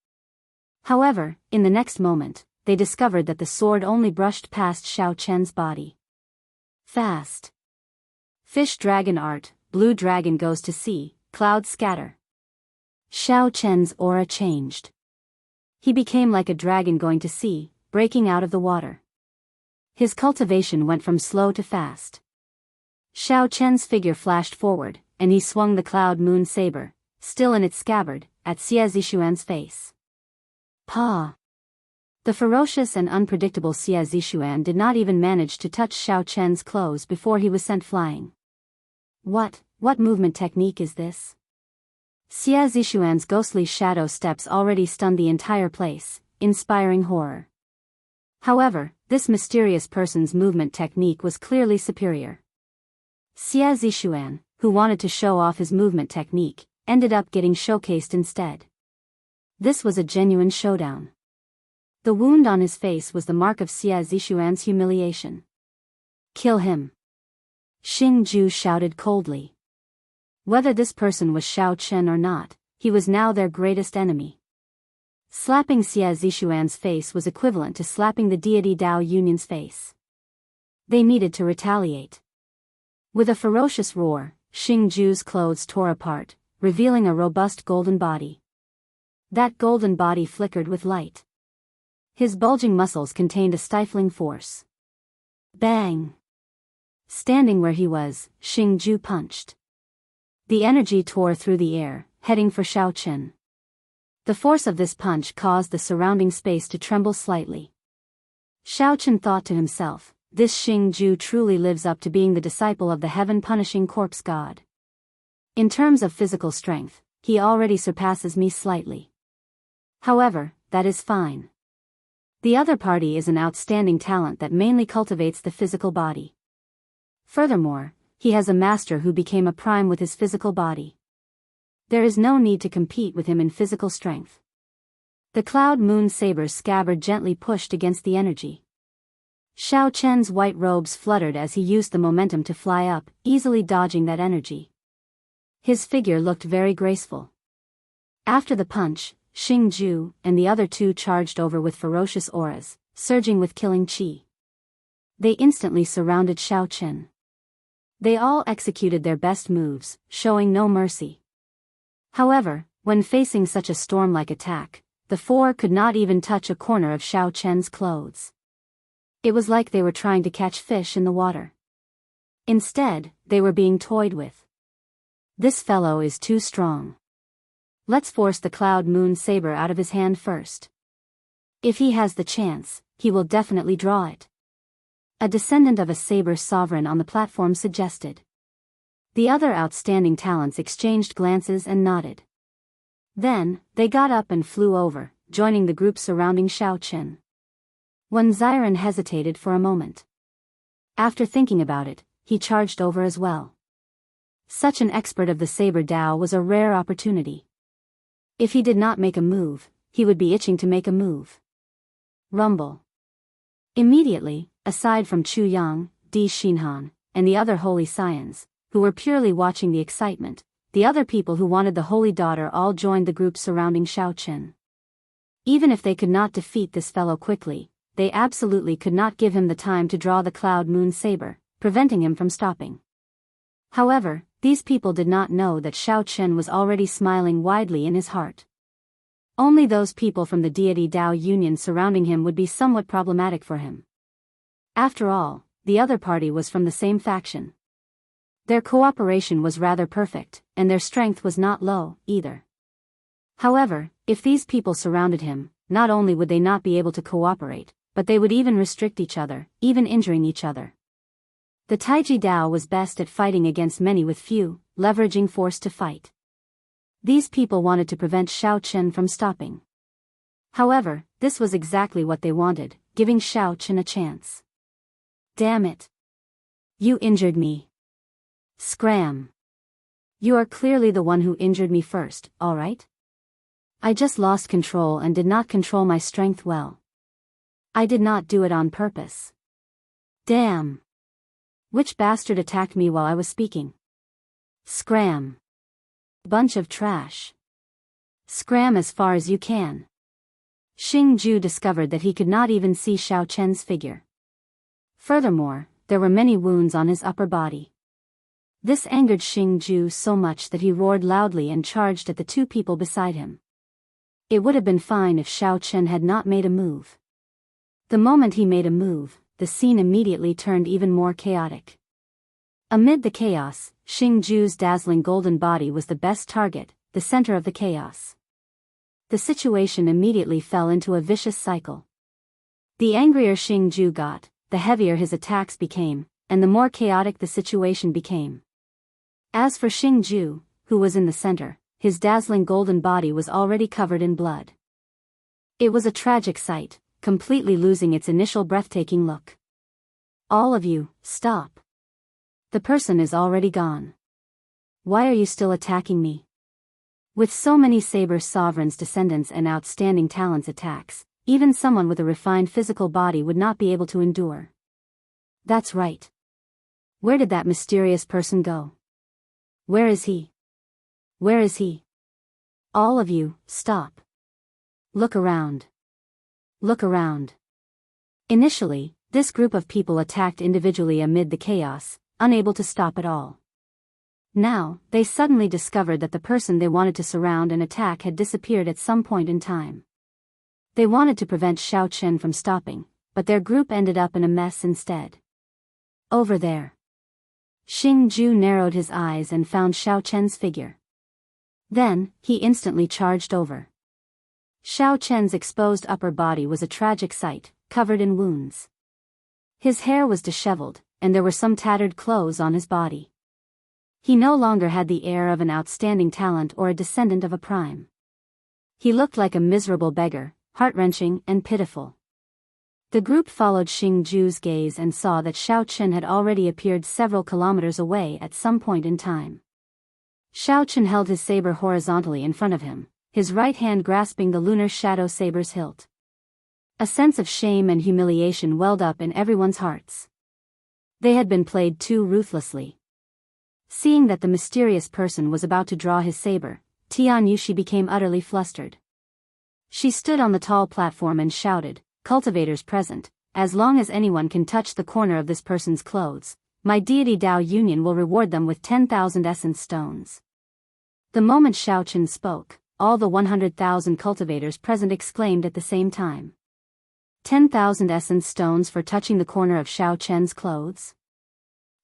However, in the next moment, they discovered that the sword only brushed past Xiao Chen's body. Fast. Fish dragon art, blue dragon goes to sea, clouds scatter. Xiao Chen's aura changed. He became like a dragon going to sea, breaking out of the water. His cultivation went from slow to fast. Xiao Chen's figure flashed forward, and he swung the cloud moon saber, still in its scabbard, at Xie Zixuan's face. Pa! The ferocious and unpredictable Xie Zixuan did not even manage to touch Xiao Chen's clothes before he was sent flying. What movement technique is this? Xie Zixuan's ghostly shadow steps already stunned the entire place, inspiring horror. However, this mysterious person's movement technique was clearly superior. Xie Zixuan, who wanted to show off his movement technique, ended up getting showcased instead. This was a genuine showdown. The wound on his face was the mark of Xie Zixuan's humiliation. "Kill him!" Xing Ju shouted coldly. Whether this person was Xiao Chen or not, he was now their greatest enemy. Slapping Xie Zixuan's face was equivalent to slapping the deity Dao Yunyan's face. They needed to retaliate. With a ferocious roar, Xing Ju's clothes tore apart, revealing a robust golden body. That golden body flickered with light. His bulging muscles contained a stifling force. Bang! Standing where he was, Xing Ju punched. The energy tore through the air, heading for Xiao Chen. The force of this punch caused the surrounding space to tremble slightly. Xiao Chen thought to himself, this Xing Ju truly lives up to being the disciple of the heaven-punishing corpse god. In terms of physical strength, he already surpasses me slightly. However, that is fine. The other party is an outstanding talent that mainly cultivates the physical body. Furthermore, he has a master who became a prime with his physical body. There is no need to compete with him in physical strength. The Cloud Moon Saber's scabbard gently pushed against the energy. Xiao Chen's white robes fluttered as he used the momentum to fly up, easily dodging that energy. His figure looked very graceful. After the punch, Xing Ju and the other two charged over with ferocious auras, surging with killing chi. They instantly surrounded Xiao Chen. They all executed their best moves, showing no mercy. However, when facing such a storm-like attack, the four could not even touch a corner of Xiao Chen's clothes. It was like they were trying to catch fish in the water. Instead, they were being toyed with. This fellow is too strong. Let's force the Cloud Moon Saber out of his hand first. If he has the chance, he will definitely draw it. A descendant of a saber sovereign on the platform suggested. The other outstanding talents exchanged glances and nodded. Then, they got up and flew over, joining the group surrounding Xiao Chen. Wen Ziren hesitated for a moment. After thinking about it, he charged over as well. Such an expert of the Saber Dao was a rare opportunity. If he did not make a move, he would be itching to make a move. Rumble. Immediately, aside from Chu Yang, Di Xinhan, and the other holy scions, who were purely watching the excitement, the other people who wanted the holy daughter all joined the group surrounding Xiao Chen. Even if they could not defeat this fellow quickly, they absolutely could not give him the time to draw the Cloud Moon Saber, preventing him from stopping. However, these people did not know that Xiao Chen was already smiling widely in his heart. Only those people from the deity Dao Union surrounding him would be somewhat problematic for him. After all, the other party was from the same faction. Their cooperation was rather perfect, and their strength was not low, either. However, if these people surrounded him, not only would they not be able to cooperate, but they would even restrict each other, even injuring each other. The Taiji Dao was best at fighting against many with few, leveraging force to fight. These people wanted to prevent Xiao Chen from stopping. However, this was exactly what they wanted, giving Xiao Chen a chance. Damn it. You injured me. Scram. You are clearly the one who injured me first, alright? I just lost control and did not control my strength well. I did not do it on purpose. Damn. Which bastard attacked me while I was speaking? Scram. Bunch of trash. Scram as far as you can. Xing Ju discovered that he could not even see Xiao Chen's figure. Furthermore, there were many wounds on his upper body. This angered Xing Ju so much that he roared loudly and charged at the two people beside him. It would have been fine if Xiao Chen had not made a move. The moment he made a move, the scene immediately turned even more chaotic. Amid the chaos, Xing Ju's dazzling golden body was the best target, the center of the chaos. The situation immediately fell into a vicious cycle. The angrier Xing Ju got, the heavier his attacks became, and the more chaotic the situation became. As for Xing Ju, who was in the center, his dazzling golden body was already covered in blood. It was a tragic sight, completely losing its initial breathtaking look. All of you, stop. The person is already gone. Why are you still attacking me? With so many Saber Sovereign's descendants and outstanding talents attacks, even someone with a refined physical body would not be able to endure. That's right. Where did that mysterious person go? Where is he? Where is he? All of you, stop. Look around. Look around. Initially, this group of people attacked individually amid the chaos, unable to stop at all. Now, they suddenly discovered that the person they wanted to surround and attack had disappeared at some point in time. They wanted to prevent Xiao Chen from stopping, but their group ended up in a mess instead. Over there. Xing Ju narrowed his eyes and found Xiao Chen's figure. Then, he instantly charged over. Xiao Chen's exposed upper body was a tragic sight, covered in wounds. His hair was disheveled, and there were some tattered clothes on his body. He no longer had the air of an outstanding talent or a descendant of a prime. He looked like a miserable beggar, heart-wrenching and pitiful. The group followed Xingju's gaze and saw that Xiao Chen had already appeared several kilometers away at some point in time. Xiao Chen held his saber horizontally in front of him, his right hand grasping the lunar shadow saber's hilt. A sense of shame and humiliation welled up in everyone's hearts. They had been played too ruthlessly. Seeing that the mysterious person was about to draw his saber, Tianyushi became utterly flustered. She stood on the tall platform and shouted, "Cultivators present, as long as anyone can touch the corner of this person's clothes, my deity Dao Union will reward them with 10,000 essence stones." The moment Xiao Chen spoke, all the 100,000 cultivators present exclaimed at the same time. 10,000 essence stones for touching the corner of Xiao Chen's clothes?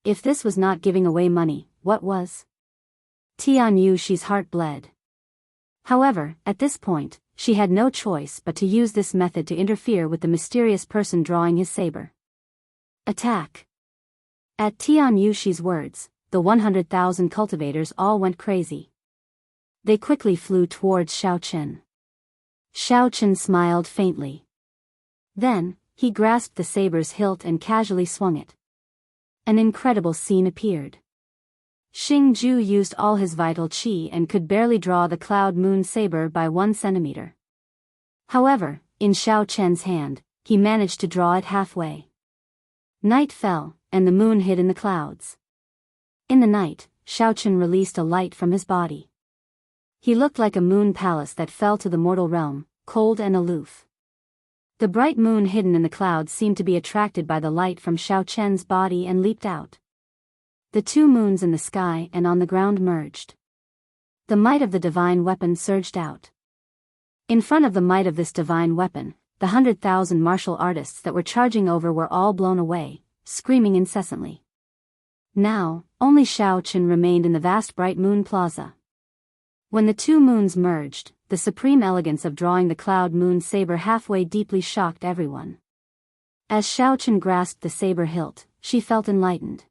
If this was not giving away money, what was? Tianyushi's heart bled. However, at this point, she had no choice but to use this method to interfere with the mysterious person drawing his saber. Attack! At Tianyushi's words, the 100,000 cultivators all went crazy. They quickly flew towards Xiao Chen. Xiao Chen smiled faintly. Then, he grasped the saber's hilt and casually swung it. An incredible scene appeared. Xingju used all his vital qi and could barely draw the cloud moon saber by 1 centimeter. However, in Xiao Chen's hand, he managed to draw it halfway. Night fell, and the moon hid in the clouds. In the night, Xiao Chen released a light from his body. He looked like a moon palace that fell to the mortal realm, cold and aloof. The bright moon hidden in the clouds seemed to be attracted by the light from Xiao Chen's body and leaped out. The two moons in the sky and on the ground merged. The might of the divine weapon surged out. In front of the might of this divine weapon, the 100,000 martial artists that were charging over were all blown away, screaming incessantly. Now, only Xiao Chen remained in the vast bright moon plaza. When the two moons merged, the supreme elegance of drawing the cloud moon saber halfway deeply shocked everyone. As Xiao Chen grasped the saber hilt, she felt enlightened.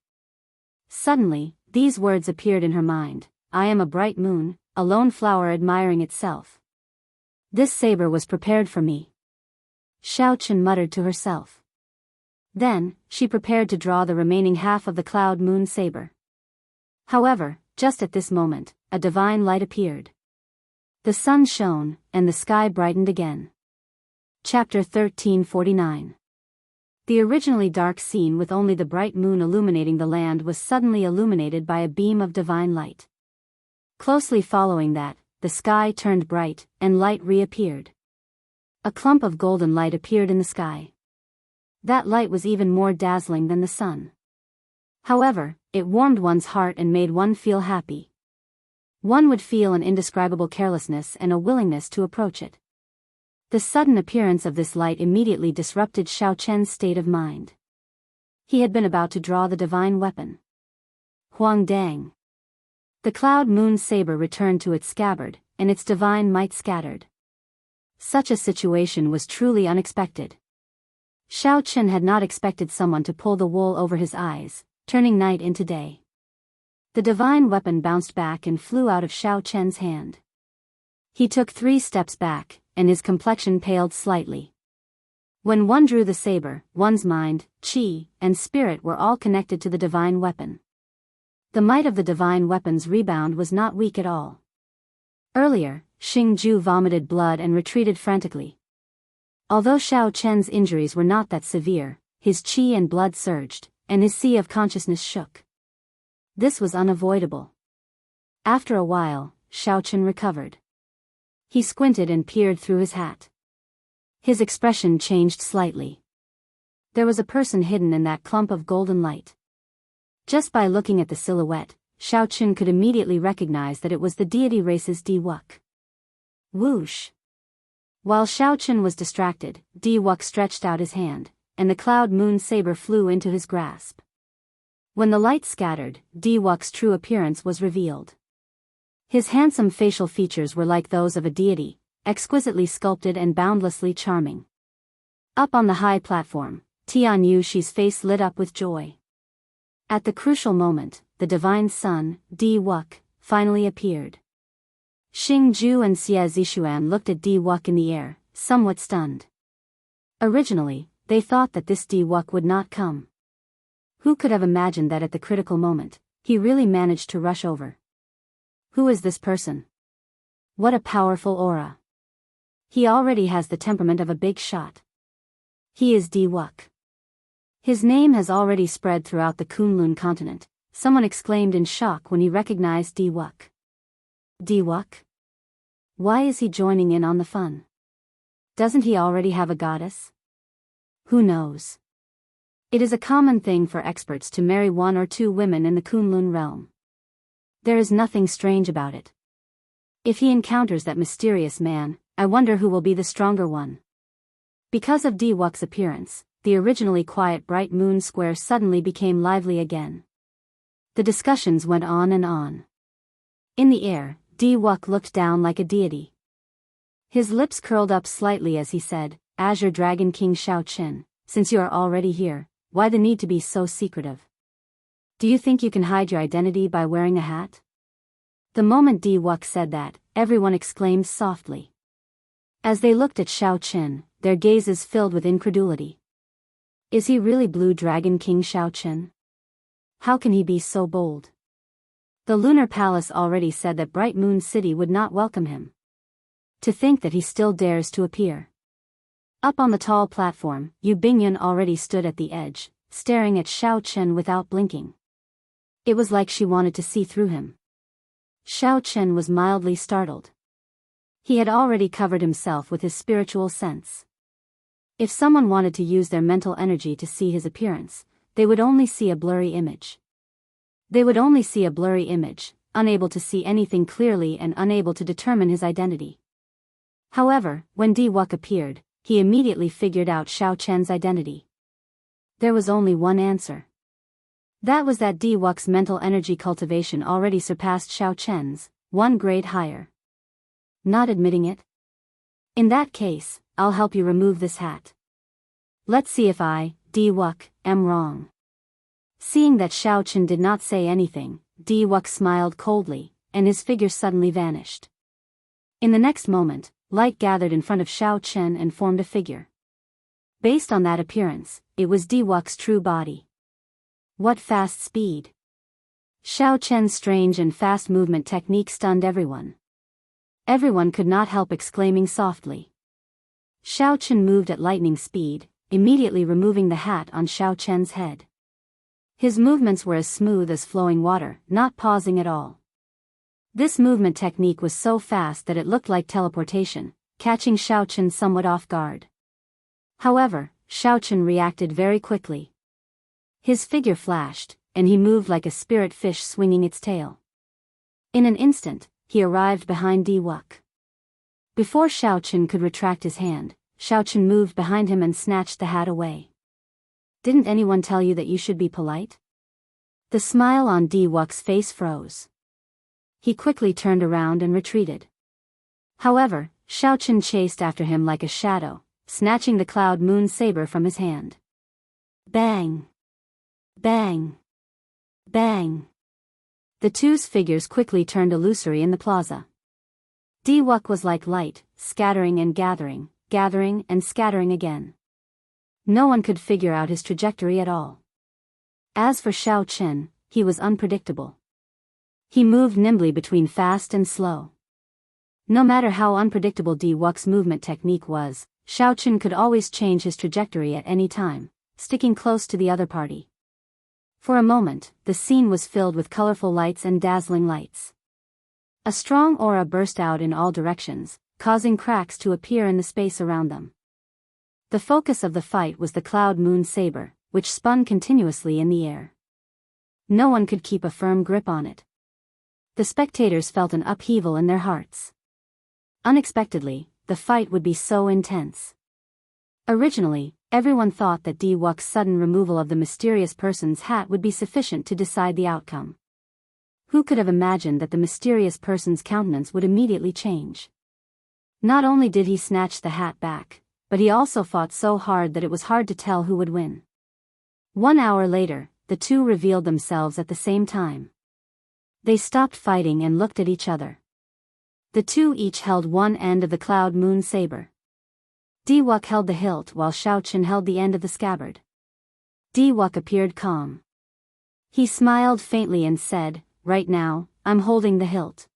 Suddenly, these words appeared in her mind: "I am a bright moon, a lone flower admiring itself. This saber was prepared for me." Xiao Chen muttered to herself. Then, she prepared to draw the remaining half of the cloud moon saber. However, just at this moment, a divine light appeared. The sun shone, and the sky brightened again. Chapter 1349. The originally dark scene with only the bright moon illuminating the land was suddenly illuminated by a beam of divine light. Closely following that, the sky turned bright, and light reappeared. A clump of golden light appeared in the sky. That light was even more dazzling than the sun. However, it warmed one's heart and made one feel happy. One would feel an indescribable carelessness and a willingness to approach it. The sudden appearance of this light immediately disrupted Xiao Chen's state of mind. He had been about to draw the divine weapon. Huang Dang. The cloud moon saber returned to its scabbard, and its divine might scattered. Such a situation was truly unexpected. Xiao Chen had not expected someone to pull the wool over his eyes, turning night into day. The divine weapon bounced back and flew out of Xiao Chen's hand. He took 3 steps back, and his complexion paled slightly. When one drew the saber, one's mind, qi, and spirit were all connected to the divine weapon. The might of the divine weapon's rebound was not weak at all. Earlier, Xingju vomited blood and retreated frantically. Although Xiao Chen's injuries were not that severe, his qi and blood surged, and his sea of consciousness shook. This was unavoidable. After a while, Xiao Chen recovered. He squinted and peered through his hat. His expression changed slightly. There was a person hidden in that clump of golden light. Just by looking at the silhouette, Xiao Chen could immediately recognize that it was the deity race's Di-Wuk. Whoosh! While Xiao Chen was distracted, Di-Wuk stretched out his hand, and the cloud moon saber flew into his grasp. When the light scattered, Di-Wuk's true appearance was revealed. His handsome facial features were like those of a deity, exquisitely sculpted and boundlessly charming. Up on the high platform, Tianyushi's face lit up with joy. At the crucial moment, the divine son, Di-Wuk, finally appeared. Xingju and Xie Zishuan looked at Di-Wuk in the air, somewhat stunned. Originally, they thought that this Wuk would not come. Who could have imagined that at the critical moment, he really managed to rush over? Who is this person? What a powerful aura. He already has the temperament of a big shot. He is Wuk. His name has already spread throughout the Kunlun continent, someone exclaimed in shock when he recognized Wuk. Wuk? Why is he joining in on the fun? Doesn't he already have a goddess? Who knows? It is a common thing for experts to marry 1 or 2 women in the Kunlun realm. There is nothing strange about it. If he encounters that mysterious man, I wonder who will be the stronger one. Because of Wuk's appearance, the originally quiet bright moon square suddenly became lively again. The discussions went on and on. In the air, Wuk looked down like a deity. His lips curled up slightly as he said, Azure Dragon King Xiaoqin, since you are already here, why the need to be so secretive? Do you think you can hide your identity by wearing a hat? The moment Wuk said that, everyone exclaimed softly. As they looked at Xiaoqin, their gazes filled with incredulity. Is he really Blue Dragon King Xiaoqin? How can he be so bold? The Lunar Palace already said that Bright Moon City would not welcome him. To think that he still dares to appear. Up on the tall platform, Yu Bingyun already stood at the edge, staring at Xiaoqin without blinking. It was like she wanted to see through him. Xiaoqin was mildly startled. He had already covered himself with his spiritual sense. If someone wanted to use their mental energy to see his appearance, they would only see a blurry image. They would only see a blurry image, unable to see anything clearly and unable to determine his identity. However, when Wuk appeared, he immediately figured out Xiaoqin's identity. There was only one answer. That was that Wuk's mental energy cultivation already surpassed Xiaoqin's, 1 grade higher. Not admitting it? In that case, I'll help you remove this hat. Let's see if I, Wuk, am wrong. Seeing that Xiaoqin did not say anything, Wuk smiled coldly, and his figure suddenly vanished. In the next moment, light gathered in front of Xiaoqin and formed a figure. Based on that appearance, it was Wuk's true body. What fast speed! Xiaoqin's strange and fast movement technique stunned everyone. Everyone could not help exclaiming softly. Xiaoqin moved at lightning speed, immediately removing the hat on Xiaoqin's head. His movements were as smooth as flowing water, not pausing at all. This movement technique was so fast that it looked like teleportation, catching Xiaoqin somewhat off guard. However, Xiaoqin reacted very quickly. His figure flashed, and he moved like a spirit fish swinging its tail. In an instant, he arrived behind Wuk. Before Xiaoqin could retract his hand, Xiaoqin moved behind him and snatched the hat away. Didn't anyone tell you that you should be polite? The smile on Wuk's face froze. He quickly turned around and retreated. However, Xiaoqin chased after him like a shadow, snatching the cloud moon saber from his hand. Bang! Bang! Bang! The two's figures quickly turned illusory in the plaza. Wuk was like light, scattering and gathering, gathering and scattering again. No one could figure out his trajectory at all. As for Xiaoqin, he was unpredictable. He moved nimbly between fast and slow. No matter how unpredictable Wuk's movement technique was, Xiaoqin could always change his trajectory at any time, sticking close to the other party. For a moment, the scene was filled with colorful lights and dazzling lights. A strong aura burst out in all directions, causing cracks to appear in the space around them. The focus of the fight was the cloud moon saber, which spun continuously in the air. No one could keep a firm grip on it. The spectators felt an upheaval in their hearts. Unexpectedly, the fight would be so intense. Originally, everyone thought that Wuk's sudden removal of the mysterious person's hat would be sufficient to decide the outcome. Who could have imagined that the mysterious person's countenance would immediately change? Not only did he snatch the hat back, but he also fought so hard that it was hard to tell who would win. 1 hour later, the two revealed themselves at the same time. They stopped fighting and looked at each other. The two each held one end of the cloud moon saber. Diwuk held the hilt while Xiaochen held the end of the scabbard. Diwuk appeared calm. He smiled faintly and said, "Right now, I'm holding the hilt.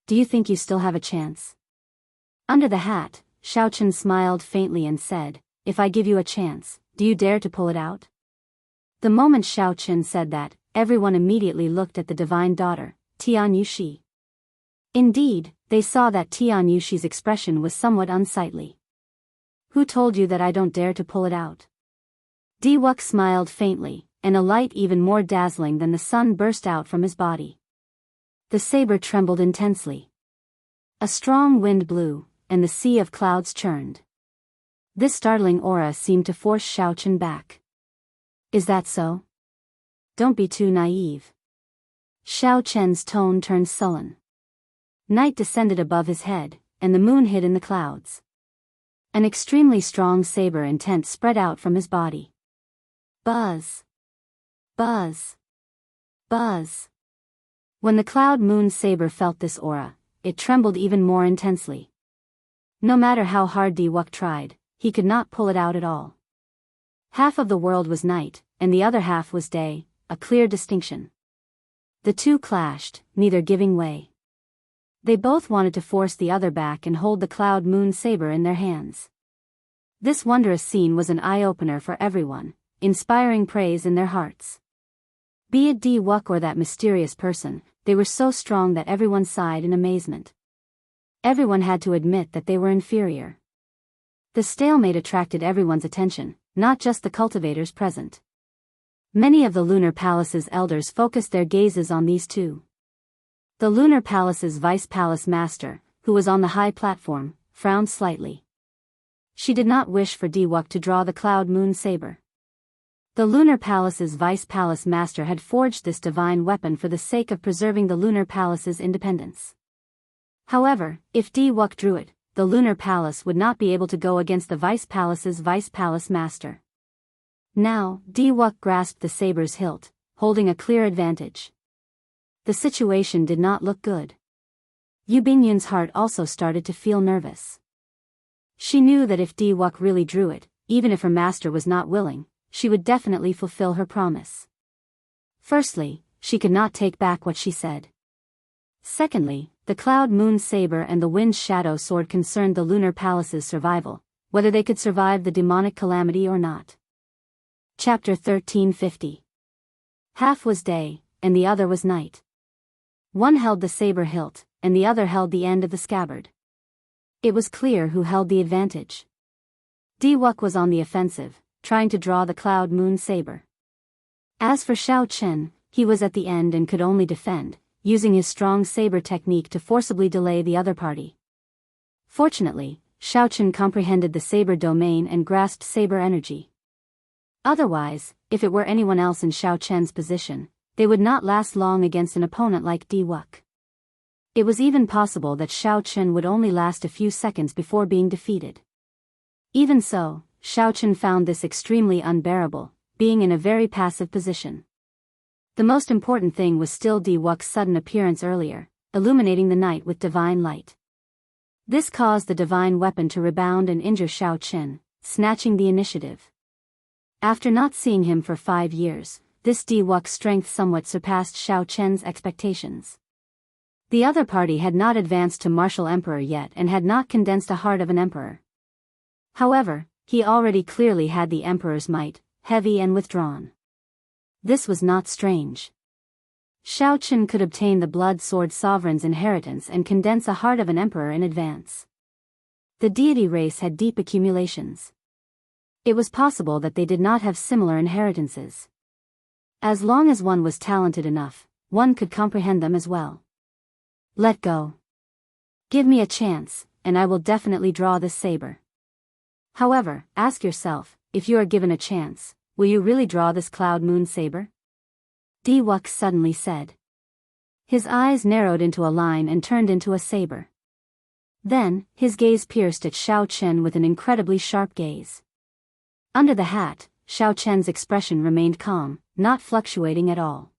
Do you think you still have a chance?" Under the hat, Xiaochen smiled faintly and said, "If I give you a chance, do you dare to pull it out?" The moment Xiaochen said that, everyone immediately looked at the divine daughter, Tian Yuxi. Indeed, they saw that Tian Yuxi's expression was somewhat unsightly. "Who told you that I don't dare to pull it out?" Diwuk smiled faintly, and a light even more dazzling than the sun burst out from his body. The saber trembled intensely. A strong wind blew, and the sea of clouds churned. This startling aura seemed to force Xiaochen back. "Is that so? Don't be too naive." Xiaochen's tone turned sullen. Night descended above his head, and the moon hid in the clouds. An extremely strong saber intent spread out from his body. Buzz. Buzz. Buzz. When the cloud moon saber felt this aura, it trembled even more intensely. No matter how hard Diwuk tried, he could not pull it out at all. Half of the world was night, and the other half was day, a clear distinction. The two clashed, neither giving way. They both wanted to force the other back and hold the cloud moon saber in their hands. This wondrous scene was an eye-opener for everyone, inspiring praise in their hearts. Be it Diwuk or that mysterious person, they were so strong that everyone sighed in amazement. Everyone had to admit that they were inferior. The stalemate attracted everyone's attention, not just the cultivators present. Many of the Lunar Palace's elders focused their gazes on these two. The Lunar Palace's Vice Palace Master, who was on the high platform, frowned slightly. She did not wish for Diwuk to draw the cloud moon saber. The Lunar Palace's Vice Palace Master had forged this divine weapon for the sake of preserving the Lunar Palace's independence. However, if Diwuk drew it, the Lunar Palace would not be able to go against the Vice Palace's Vice Palace Master. Now, Diwuk grasped the saber's hilt, holding a clear advantage. The situation did not look good. Yu Bingyun's heart also started to feel nervous. She knew that if Diwuk really drew it, even if her master was not willing, she would definitely fulfill her promise. Firstly, she could not take back what she said. Secondly, the cloud moon saber and the wind shadow sword concerned the Lunar Palace's survival, whether they could survive the demonic calamity or not. Chapter 1350. Half was day, and the other was night. One held the saber hilt, and the other held the end of the scabbard. It was clear who held the advantage. Diwuk was on the offensive, trying to draw the cloud moon saber. As for Xiaochen, he was at the end and could only defend, using his strong saber technique to forcibly delay the other party. Fortunately, Xiaochen comprehended the saber domain and grasped saber energy. Otherwise, if it were anyone else in Xiaochen's position, they would not last long against an opponent like Diwuk. It was even possible that Xiaochen would only last a few seconds before being defeated. Even so, Xiaochen found this extremely unbearable, being in a very passive position. The most important thing was still Diwuk's sudden appearance earlier, illuminating the night with divine light. This caused the divine weapon to rebound and injure Xiaochen, snatching the initiative. After not seeing him for 5 years, this Diwuk's strength somewhat surpassed Xiaochen's expectations. The other party had not advanced to martial emperor yet and had not condensed a heart of an emperor. However, he already clearly had the emperor's might, heavy and withdrawn. This was not strange. Xiaochen could obtain the blood sword sovereign's inheritance and condense a heart of an emperor in advance. The deity race had deep accumulations. It was possible that they did not have similar inheritances. As long as one was talented enough, one could comprehend them as well. Let go. Give me a chance, and I will definitely draw this saber. However, ask yourself, if you are given a chance, will you really draw this cloud moon saber? Diwuk suddenly said. His eyes narrowed into a line and turned into a saber. Then, his gaze pierced at Xiaochen with an incredibly sharp gaze. Under the hat, Xiaochen's expression remained calm, not fluctuating at all.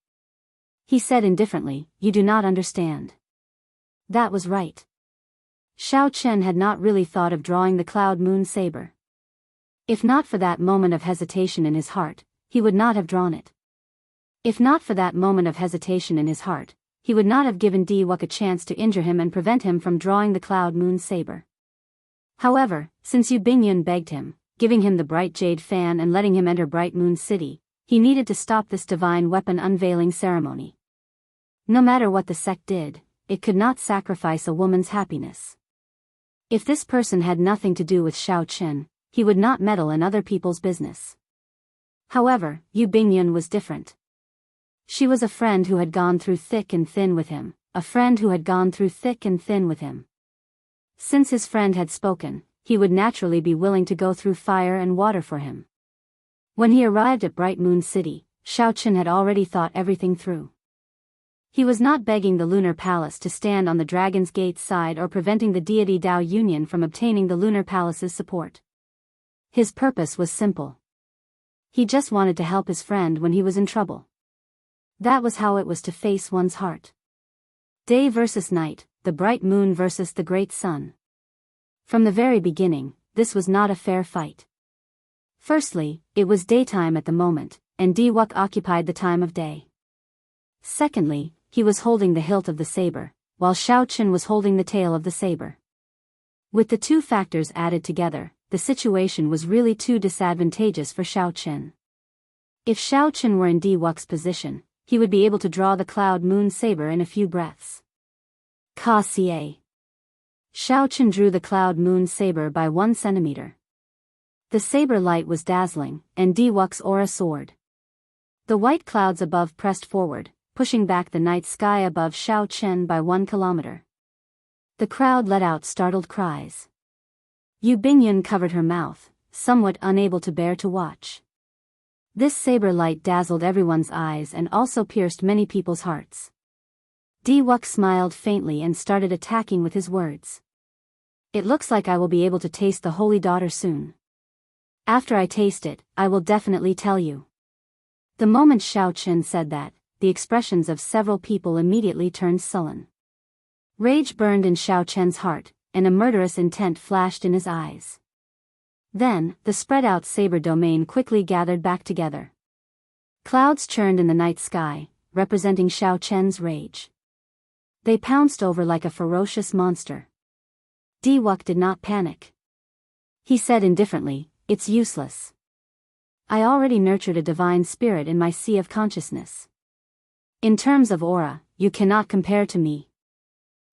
He said indifferently, "You do not understand." That was right. Xiao Chen had not really thought of drawing the cloud moon saber. If not for that moment of hesitation in his heart, he would not have drawn it. If not for that moment of hesitation in his heart, he would not have given Diwuk a chance to injure him and prevent him from drawing the cloud moon saber. However, since Yu Bingyun begged him, giving him the bright jade fan and letting him enter Bright Moon City, he needed to stop this divine weapon unveiling ceremony. No matter what the sect did, it could not sacrifice a woman's happiness. If this person had nothing to do with Xiao Chen, he would not meddle in other people's business. However, Yu Bingyun was different. She was a friend who had gone through thick and thin with him, a friend who had gone through thick and thin with him. Since his friend had spoken, he would naturally be willing to go through fire and water for him. When he arrived at Bright Moon City, Xiao Chen had already thought everything through. He was not begging the Lunar Palace to stand on the Dragon's Gate's side or preventing the deity Dao Union from obtaining the Lunar Palace's support. His purpose was simple. He just wanted to help his friend when he was in trouble. That was how it was to face one's heart. Day versus night, the bright moon versus the great sun. From the very beginning, this was not a fair fight. Firstly, it was daytime at the moment, and Diwuk occupied the time of day. Secondly, he was holding the hilt of the saber, while Xiao Chen was holding the tail of the saber. With the two factors added together, the situation was really too disadvantageous for Xiao Chen. If Xiao Chen were in Diwuk's position, he would be able to draw the cloud moon saber in a few breaths. Ka-ca. Xiao Chen drew the cloud moon saber by 1 centimeter. The saber light was dazzling, and Diwuk's aura soared. The white clouds above pressed forward, pushing back the night sky above Xiao Chen by 1 kilometer. The crowd let out startled cries. Yu Bingyun covered her mouth, somewhat unable to bear to watch. This saber light dazzled everyone's eyes and also pierced many people's hearts. Diwuk smiled faintly and started attacking with his words. It looks like I will be able to taste the holy daughter soon. After I taste it, I will definitely tell you. The moment Xiao Chen said that, the expressions of several people immediately turned sullen. Rage burned in Xiao Chen's heart, and a murderous intent flashed in his eyes. Then, the spread-out saber domain quickly gathered back together. Clouds churned in the night sky, representing Xiao Chen's rage. They pounced over like a ferocious monster. Diwuk did not panic. He said indifferently, "It's useless. I already nurtured a divine spirit in my sea of consciousness. In terms of aura, you cannot compare to me.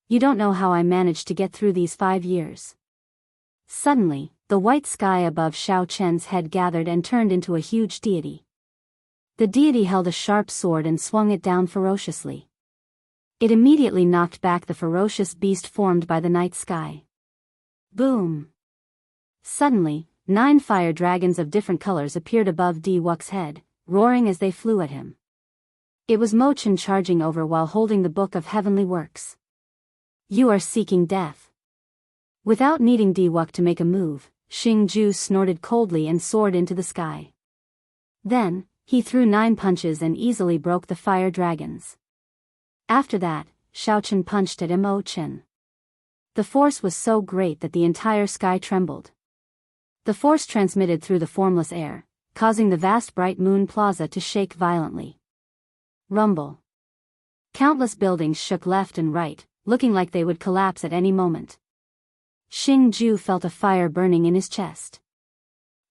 You don't know how I managed to get through these 5 years." Suddenly, the white sky above Xiao Chen's head gathered and turned into a huge deity. The deity held a sharp sword and swung it down ferociously. It immediately knocked back the ferocious beast formed by the night sky. Boom! Suddenly, 9 fire dragons of different colors appeared above Diwuk's head, roaring as they flew at him. It was Mo Chen charging over while holding the Book of Heavenly Works. "You are seeking death." Without needing Diwuk to make a move, Xingju snorted coldly and soared into the sky. Then, he threw 9 punches and easily broke the fire dragons. After that, Xiao Chen punched at Mo Chen. The force was so great that the entire sky trembled. The force transmitted through the formless air, causing the vast Bright Moon Plaza to shake violently. Rumble. Countless buildings shook left and right, looking like they would collapse at any moment. Xingju felt a fire burning in his chest.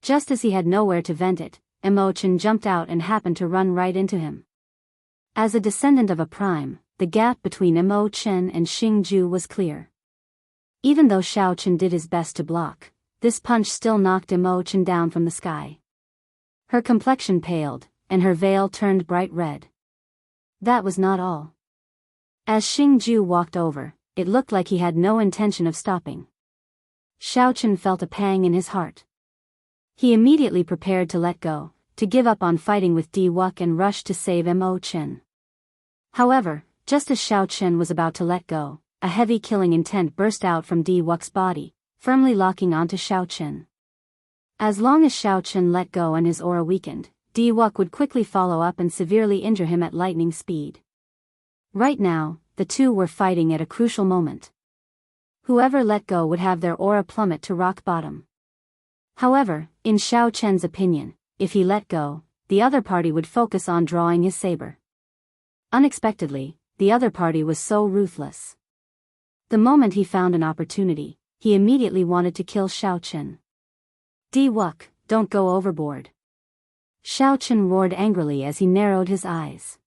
Just as he had nowhere to vent it, Mo Chen jumped out and happened to run right into him. As a descendant of a prime, the gap between Mo Chen and Xingju was clear. Even though Xiao Chen did his best to block, this punch still knocked Mo Chen down from the sky. Her complexion paled, and her veil turned bright red. That was not all. As Xingju walked over, it looked like he had no intention of stopping. Xiao Chen felt a pang in his heart. He immediately prepared to let go, to give up on fighting with Diwuk and rush to save Mo Chen. However, just as Xiao Chen was about to let go, a heavy killing intent burst out from Diwuk's body, firmly locking onto Xiao Chen. As long as Xiao Chen let go and his aura weakened, Diwuk would quickly follow up and severely injure him at lightning speed. Right now, the two were fighting at a crucial moment. Whoever let go would have their aura plummet to rock bottom. However, in Xiao Chen's opinion, if he let go, the other party would focus on drawing his saber. Unexpectedly, the other party was so ruthless. The moment he found an opportunity, he immediately wanted to kill Xiao Chen. Wuk, don't go overboard. Xiao Chen roared angrily as he narrowed his eyes.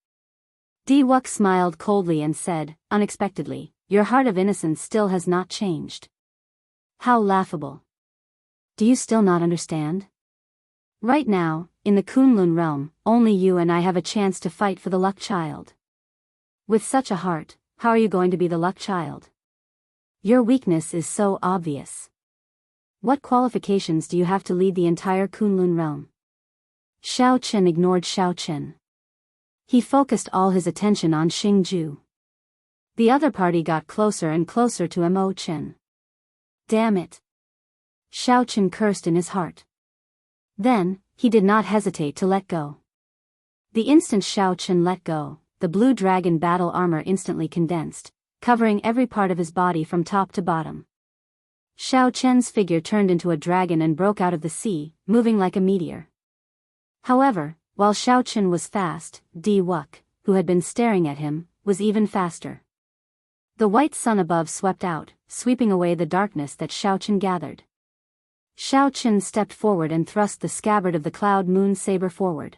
Wuk smiled coldly and said, unexpectedly, your heart of innocence still has not changed. How laughable. Do you still not understand? Right now, in the Kunlun realm, only you and I have a chance to fight for the luck child. With such a heart, how are you going to be the luck child? Your weakness is so obvious. What qualifications do you have to lead the entire Kunlun realm? Xiao Chen ignored Xiao Chen. He focused all his attention on Xingju. The other party got closer and closer to Mo Chen. Damn it. Xiao Chen cursed in his heart. Then, he did not hesitate to let go. The instant Xiao Chen let go, the blue dragon battle armor instantly condensed, covering every part of his body from top to bottom. Xiao Chen's figure turned into a dragon and broke out of the sea, moving like a meteor. However, while Xiao Chen was fast, Wuk, who had been staring at him, was even faster. The white sun above swept out, sweeping away the darkness that Xiao Chen gathered. Xiao Chen stepped forward and thrust the scabbard of the cloud moon saber forward.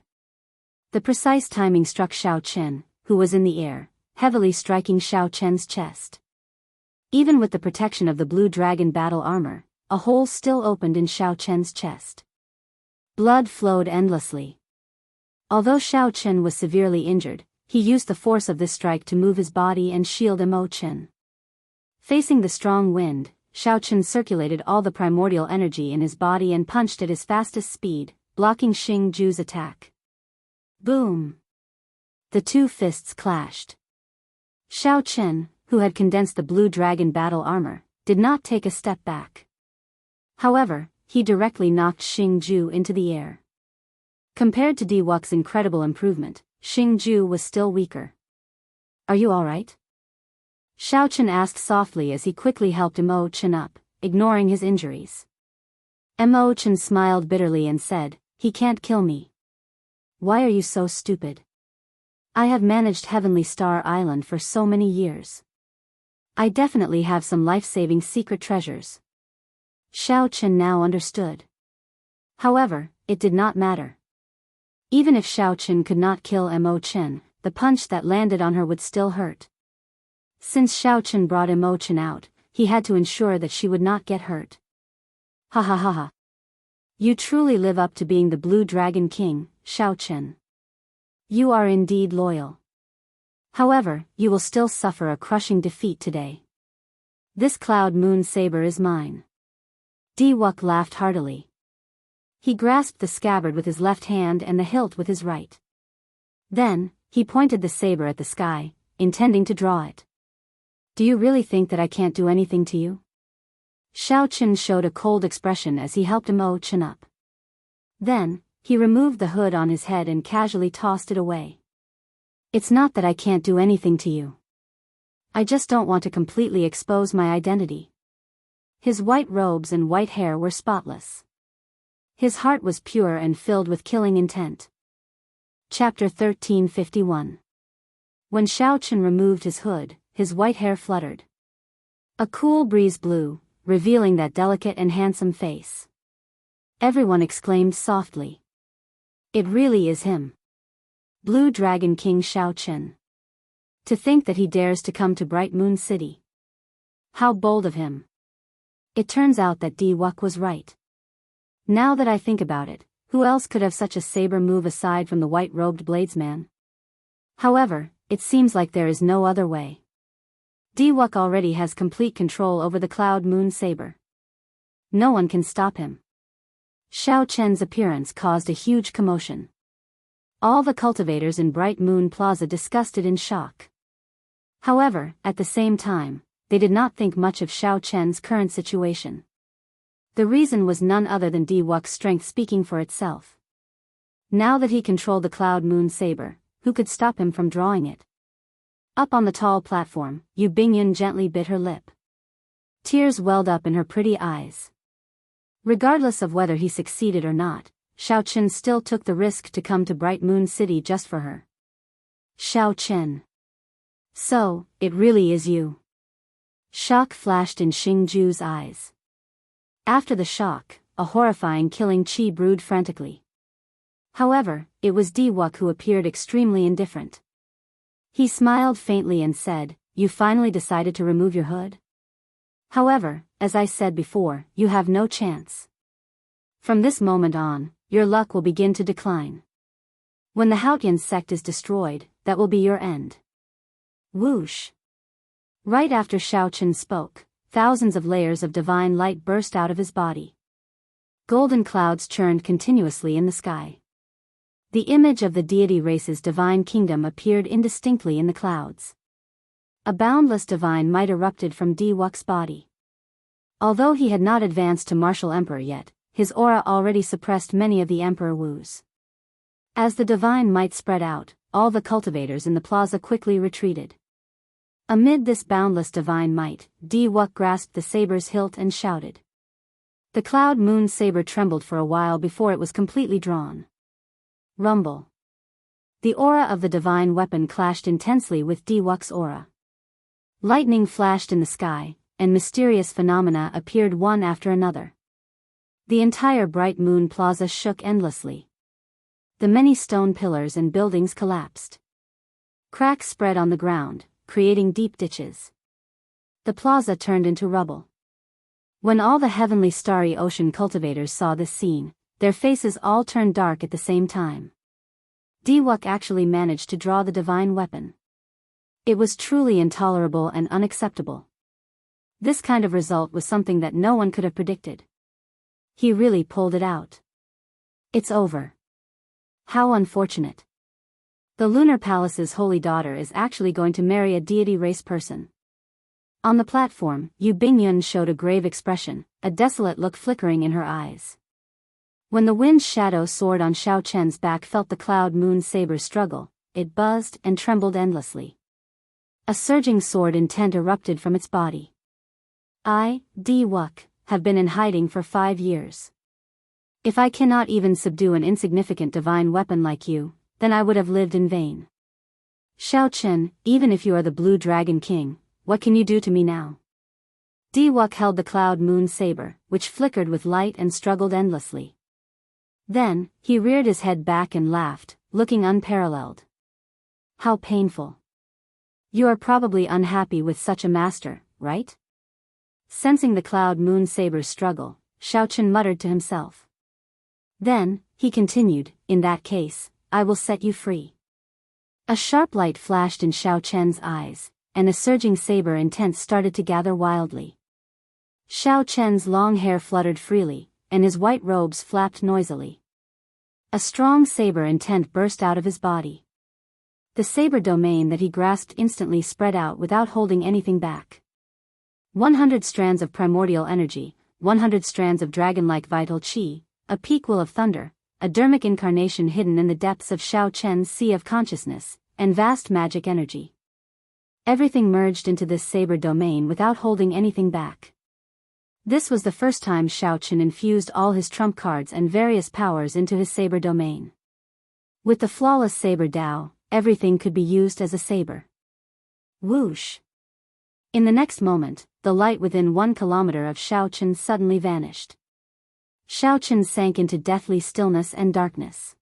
The precise timing struck Xiao Chen, who was in the air, heavily striking Xiao Chen's chest. Even with the protection of the blue dragon battle armor, a hole still opened in Xiao Chen's chest. Blood flowed endlessly. Although Xiao Chen was severely injured, he used the force of this strike to move his body and shield Mo Chen. Facing the strong wind, Xiao Chen circulated all the primordial energy in his body and punched at his fastest speed, blocking Xingju's attack. Boom! The two fists clashed. Xiao Chen, who had condensed the blue dragon battle armor, did not take a step back. However, he directly knocked Xingju into the air. Compared to Wuk's incredible improvement, Xingju was still weaker. Are you alright? Xiao Chen asked softly as he quickly helped Mo Chen up, ignoring his injuries. Mo Chen smiled bitterly and said, he can't kill me. Why are you so stupid? I have managed Heavenly Star Island for so many years. I definitely have some life-saving secret treasures. Xiao Chen now understood. However, it did not matter. Even if Xiao Chen could not kill Mo Chen, the punch that landed on her would still hurt. Since Xiao Chen brought Mo Chen out, he had to ensure that she would not get hurt. Ha ha ha ha. You truly live up to being the Blue Dragon King, Xiao Chen. You are indeed loyal. However, you will still suffer a crushing defeat today. This cloud moon saber is mine. Wuk laughed heartily. He grasped the scabbard with his left hand and the hilt with his right. Then, he pointed the saber at the sky, intending to draw it. Do you really think that I can't do anything to you? Xiao Chen showed a cold expression as he helped Mo Chen up. Then, he removed the hood on his head and casually tossed it away. It's not that I can't do anything to you. I just don't want to completely expose my identity. His white robes and white hair were spotless. His heart was pure and filled with killing intent. Chapter 1351. When Xiao Chen removed his hood, his white hair fluttered. A cool breeze blew, revealing that delicate and handsome face. Everyone exclaimed softly. It really is him. Blue Dragon King Xiao Chen. To think that he dares to come to Bright Moon City. How bold of him. It turns out that Wuk was right. Now that I think about it, who else could have such a saber move aside from the white-robed bladesman? However, it seems like there is no other way. Wuk already has complete control over the cloud moon saber. No one can stop him. Xiao Chen's appearance caused a huge commotion. All the cultivators in Bright Moon Plaza discussed it in shock. However, at the same time, they did not think much of Xiao Chen's current situation. The reason was none other than Wuk's strength speaking for itself. Now that he controlled the cloud moon saber, who could stop him from drawing it? Up on the tall platform, Yu Bingyun gently bit her lip. Tears welled up in her pretty eyes. Regardless of whether he succeeded or not, Xiaochen still took the risk to come to Bright Moon City just for her. Xiaochen. So, it really is you. Shock flashed in Xingju's eyes. After the shock, a horrifying killing qi brewed frantically. However, it was Diwuk who appeared extremely indifferent. He smiled faintly and said, "You finally decided to remove your hood? However, as I said before, you have no chance. From this moment on, your luck will begin to decline. When the Haotian sect is destroyed, that will be your end." Whoosh! Right after Xiaochen spoke, thousands of layers of divine light burst out of his body. Golden clouds churned continuously in the sky. The image of the deity race's divine kingdom appeared indistinctly in the clouds. A boundless divine might erupted from Diwuk's body. Although he had not advanced to martial emperor yet, his aura already suppressed many of the Emperor Wu's. As the divine might spread out, all the cultivators in the plaza quickly retreated. Amid this boundless divine might, Diwuk grasped the saber's hilt and shouted. The cloud moon saber trembled for a while before it was completely drawn. Rumble. The aura of the divine weapon clashed intensely with Diwuk's aura. Lightning flashed in the sky, and mysterious phenomena appeared one after another. The entire Bright Moon Plaza shook endlessly. The many stone pillars and buildings collapsed. Cracks spread on the ground, creating deep ditches. The plaza turned into rubble. When all the heavenly starry ocean cultivators saw this scene, their faces all turned dark at the same time. Diwuk actually managed to draw the divine weapon. It was truly intolerable and unacceptable. This kind of result was something that no one could have predicted. He really pulled it out. It's over. How unfortunate. The Lunar Palace's holy daughter is actually going to marry a deity race person. On the platform, Yu Bingyun showed a grave expression, a desolate look flickering in her eyes. When the wind's shadow soared on Xiaochen's back felt the cloud moon saber struggle, it buzzed and trembled endlessly. A surging sword intent erupted from its body. I, Diwuk, have been in hiding for 5 years. If I cannot even subdue an insignificant divine weapon like you, then I would have lived in vain. Xiaochen, even if you are the Blue Dragon King, what can you do to me now? Diwuk held the cloud moon saber, which flickered with light and struggled endlessly. Then, he reared his head back and laughed, looking unparalleled. How painful. You are probably unhappy with such a master, right? Sensing the cloud moon saber's struggle, Xiaochen muttered to himself. Then, he continued, in that case, I will set you free. A sharp light flashed in Xiaochen's eyes, and a surging saber intent started to gather wildly. Xiaochen's long hair fluttered freely, and his white robes flapped noisily. A strong saber intent burst out of his body. The saber domain that he grasped instantly spread out without holding anything back. 100 strands of primordial energy, 100 strands of dragon-like vital qi, a peak will of thunder, a dermic incarnation hidden in the depths of Xiaochen's sea of consciousness, and vast magic energy. Everything merged into this saber domain without holding anything back. This was the first time Xiaochen infused all his trump cards and various powers into his saber domain. With the flawless saber Dao, everything could be used as a saber. Whoosh! In the next moment, the light within 1 kilometer of Xiaochen suddenly vanished. Xiaochen sank into deathly stillness and darkness.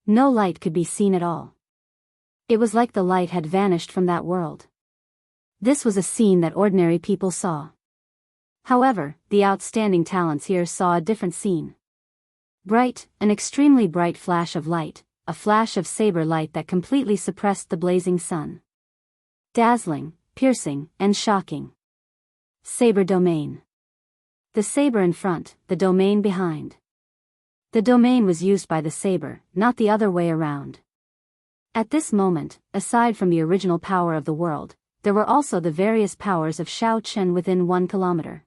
No light could be seen at all. It was like the light had vanished from that world. This was a scene that ordinary people saw. However, the outstanding talents here saw a different scene. Bright, an extremely bright flash of light, a flash of saber light that completely suppressed the blazing sun. Dazzling, piercing, and shocking. Saber domain. The saber in front, the domain behind. The domain was used by the saber, not the other way around. At this moment, aside from the original power of the world, there were also the various powers of Xiaochen within 1 kilometer.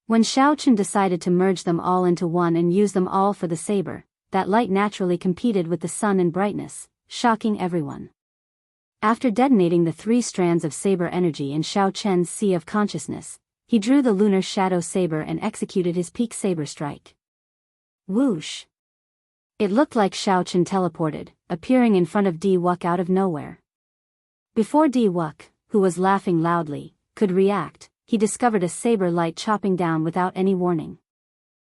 When Xiaochen decided to merge them all into one and use them all for the saber, that light naturally competed with the sun in brightness, shocking everyone. After detonating the 3 strands of saber energy in Xiaochen's sea of consciousness, he drew the lunar shadow saber and executed his peak saber strike. Whoosh! It looked like Xiaochen teleported, appearing in front of Di-Wuk out of nowhere. Before Di-Wuk, who was laughing loudly, could react, he discovered a saber light chopping down without any warning.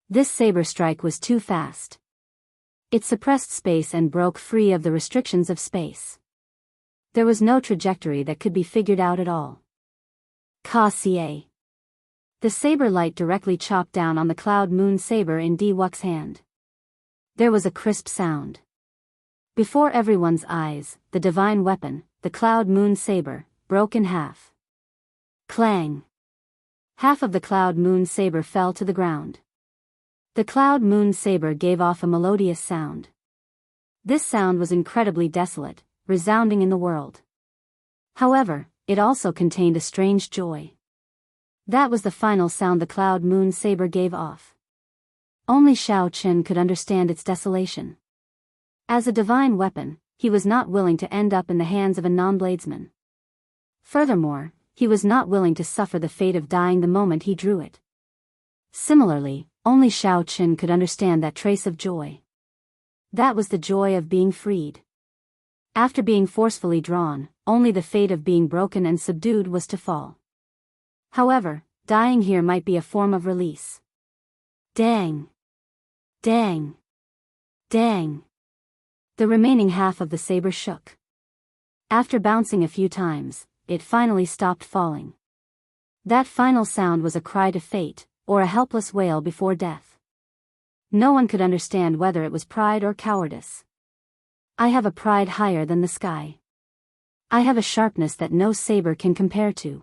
This saber strike was too fast. It suppressed space and broke free of the restrictions of space. There was no trajectory that could be figured out at all. Ka-ca. The saber light directly chopped down on the cloud moon saber in Di-Wuk's hand. There was a crisp sound. Before everyone's eyes, the divine weapon, the cloud moon saber, broke in half. Clang! Half of the cloud moon saber fell to the ground. The cloud moon saber gave off a melodious sound. This sound was incredibly desolate, resounding in the world. However, it also contained a strange joy. That was the final sound the cloud moon saber gave off. Only Xiaochen could understand its desolation. As a divine weapon, he was not willing to end up in the hands of a non-bladesman. Furthermore, he was not willing to suffer the fate of dying the moment he drew it. Similarly, only Xiaochen could understand that trace of joy. That was the joy of being freed. After being forcefully drawn, only the fate of being broken and subdued was to fall. However, dying here might be a form of release. Dang! Dang! Dang! The remaining half of the saber shook. After bouncing a few times, it finally stopped falling. That final sound was a cry to fate, or a helpless wail before death. No one could understand whether it was pride or cowardice. I have a pride higher than the sky. I have a sharpness that no saber can compare to.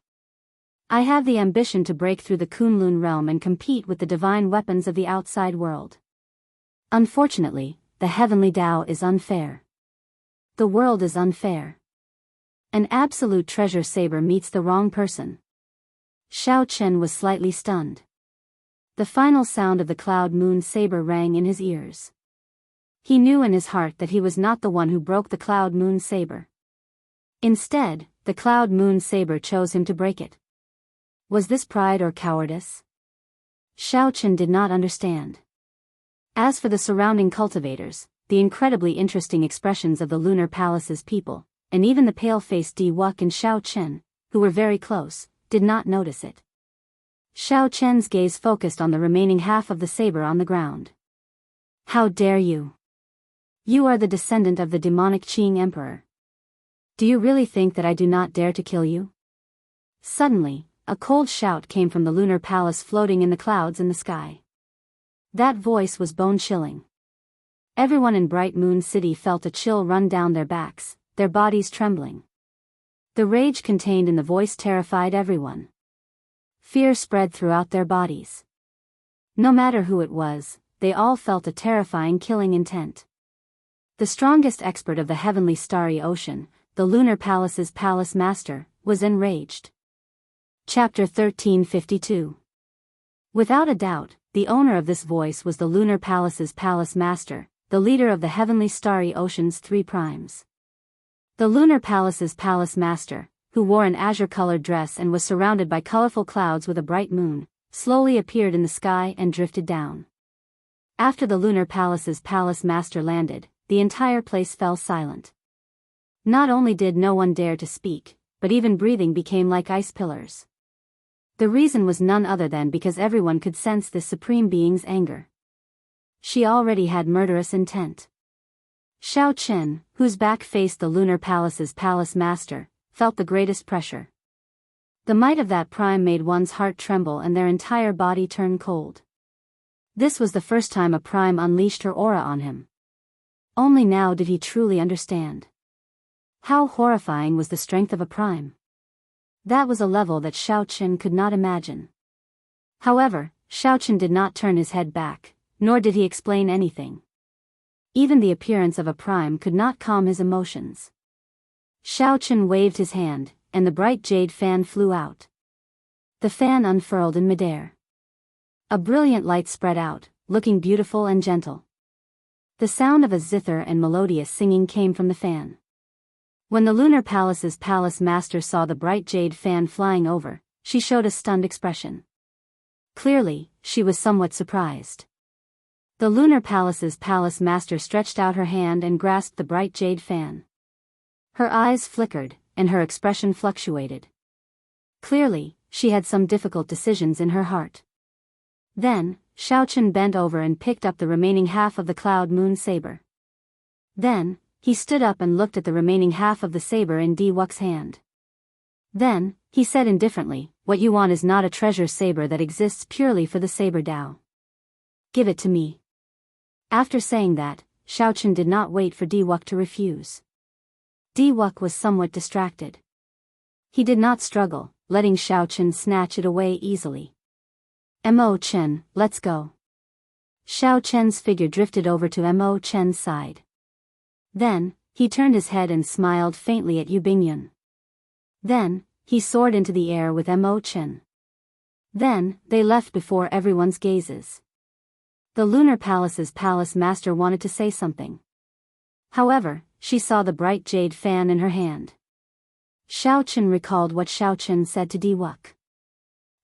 I have the ambition to break through the Kunlun realm and compete with the divine weapons of the outside world. Unfortunately, the heavenly Tao is unfair. The world is unfair. An absolute treasure saber meets the wrong person. Xiaochen was slightly stunned. The final sound of the cloud moon saber rang in his ears. He knew in his heart that he was not the one who broke the cloud moon saber. Instead, the cloud moon saber chose him to break it. Was this pride or cowardice? Xiaochen did not understand. As for the surrounding cultivators, the incredibly interesting expressions of the lunar palace's people, and even the pale-faced Di-Wuk and Xiaochen, who were very close, did not notice it. Xiaochen's gaze focused on the remaining half of the saber on the ground. How dare you? You are the descendant of the demonic Qing Emperor. Do you really think that I do not dare to kill you? Suddenly, a cold shout came from the lunar palace floating in the clouds in the sky. That voice was bone-chilling. Everyone in Bright Moon City felt a chill run down their backs, their bodies trembling. The rage contained in the voice terrified everyone. Fear spread throughout their bodies. No matter who it was, they all felt a terrifying killing intent. The strongest expert of the heavenly starry ocean, the lunar palace's palace master, was enraged. Chapter 1352. Without a doubt, the owner of this voice was the lunar palace's palace master, the leader of the heavenly starry ocean's three primes. The lunar palace's palace master, who wore an azure-colored dress and was surrounded by colorful clouds with a bright moon, slowly appeared in the sky and drifted down. After the lunar palace's palace master landed, the entire place fell silent. Not only did no one dare to speak, but even breathing became like ice pillars. The reason was none other than because everyone could sense this supreme being's anger. She already had murderous intent. Xiaochen, whose back faced the lunar palace's palace master, felt the greatest pressure. The might of that prime made one's heart tremble and their entire body turn cold. This was the first time a prime unleashed her aura on him. Only now did he truly understand. How horrifying was the strength of a prime. That was a level that Xiaochen could not imagine. However, Xiaochen did not turn his head back, nor did he explain anything. Even the appearance of a prime could not calm his emotions. Xiaochen waved his hand, and the bright jade fan flew out. The fan unfurled in midair. A brilliant light spread out, looking beautiful and gentle. The sound of a zither and melodious singing came from the fan. When the lunar palace's palace master saw the bright jade fan flying over, she showed a stunned expression. Clearly, she was somewhat surprised. The Lunar Palace's palace master stretched out her hand and grasped the bright jade fan. Her eyes flickered, and her expression fluctuated. Clearly, she had some difficult decisions in her heart. Then, Xiaochen bent over and picked up the remaining half of the cloud moon saber. Then, he stood up and looked at the remaining half of the saber in Diwuk's hand. Then, he said indifferently, "What you want is not a treasure saber that exists purely for the saber Dao. Give it to me." After saying that, Xiaochen did not wait for Diwuk to refuse. Diwuk was somewhat distracted. He did not struggle, letting Xiaochen snatch it away easily. Mo Chen, let's go. Xiaochen's figure drifted over to Mo Chen's side. Then, he turned his head and smiled faintly at Yu Bingyun. Then, he soared into the air with Mo Chen. Then, they left before everyone's gazes. The Lunar Palace's palace master wanted to say something. However, she saw the bright jade fan in her hand. Xiaochen recalled what Xiaochen said to Diwuk.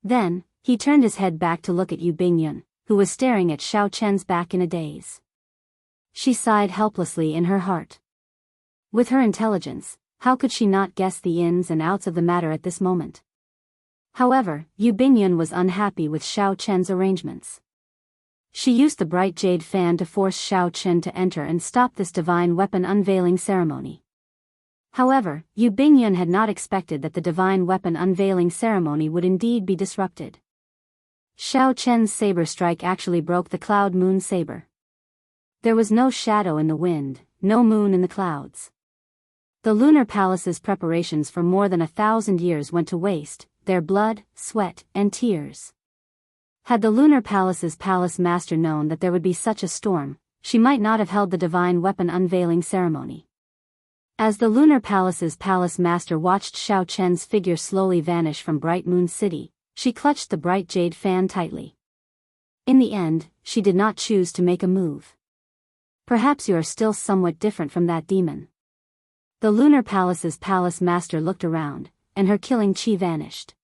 Then, he turned his head back to look at Yu Bingyun, who was staring at Xiaochen's back in a daze. She sighed helplessly in her heart. With her intelligence, how could she not guess the ins and outs of the matter at this moment? However, Yu Bingyun was unhappy with Xiaochen's arrangements. She used the bright jade fan to force Xiaochen to enter and stop this divine weapon unveiling ceremony. However, Yu Bingyun had not expected that the divine weapon unveiling ceremony would indeed be disrupted. Xiaochen's saber strike actually broke the cloud moon saber. There was no shadow in the wind, no moon in the clouds. The Lunar Palace's preparations for more than 1,000 years went to waste, their blood, sweat, and tears. Had the Lunar Palace's palace master known that there would be such a storm, she might not have held the divine weapon unveiling ceremony. As the Lunar Palace's palace master watched Xiaochen's figure slowly vanish from Bright Moon City, she clutched the bright jade fan tightly. In the end, she did not choose to make a move. Perhaps you are still somewhat different from that demon. The Lunar Palace's palace master looked around, and her killing chi vanished.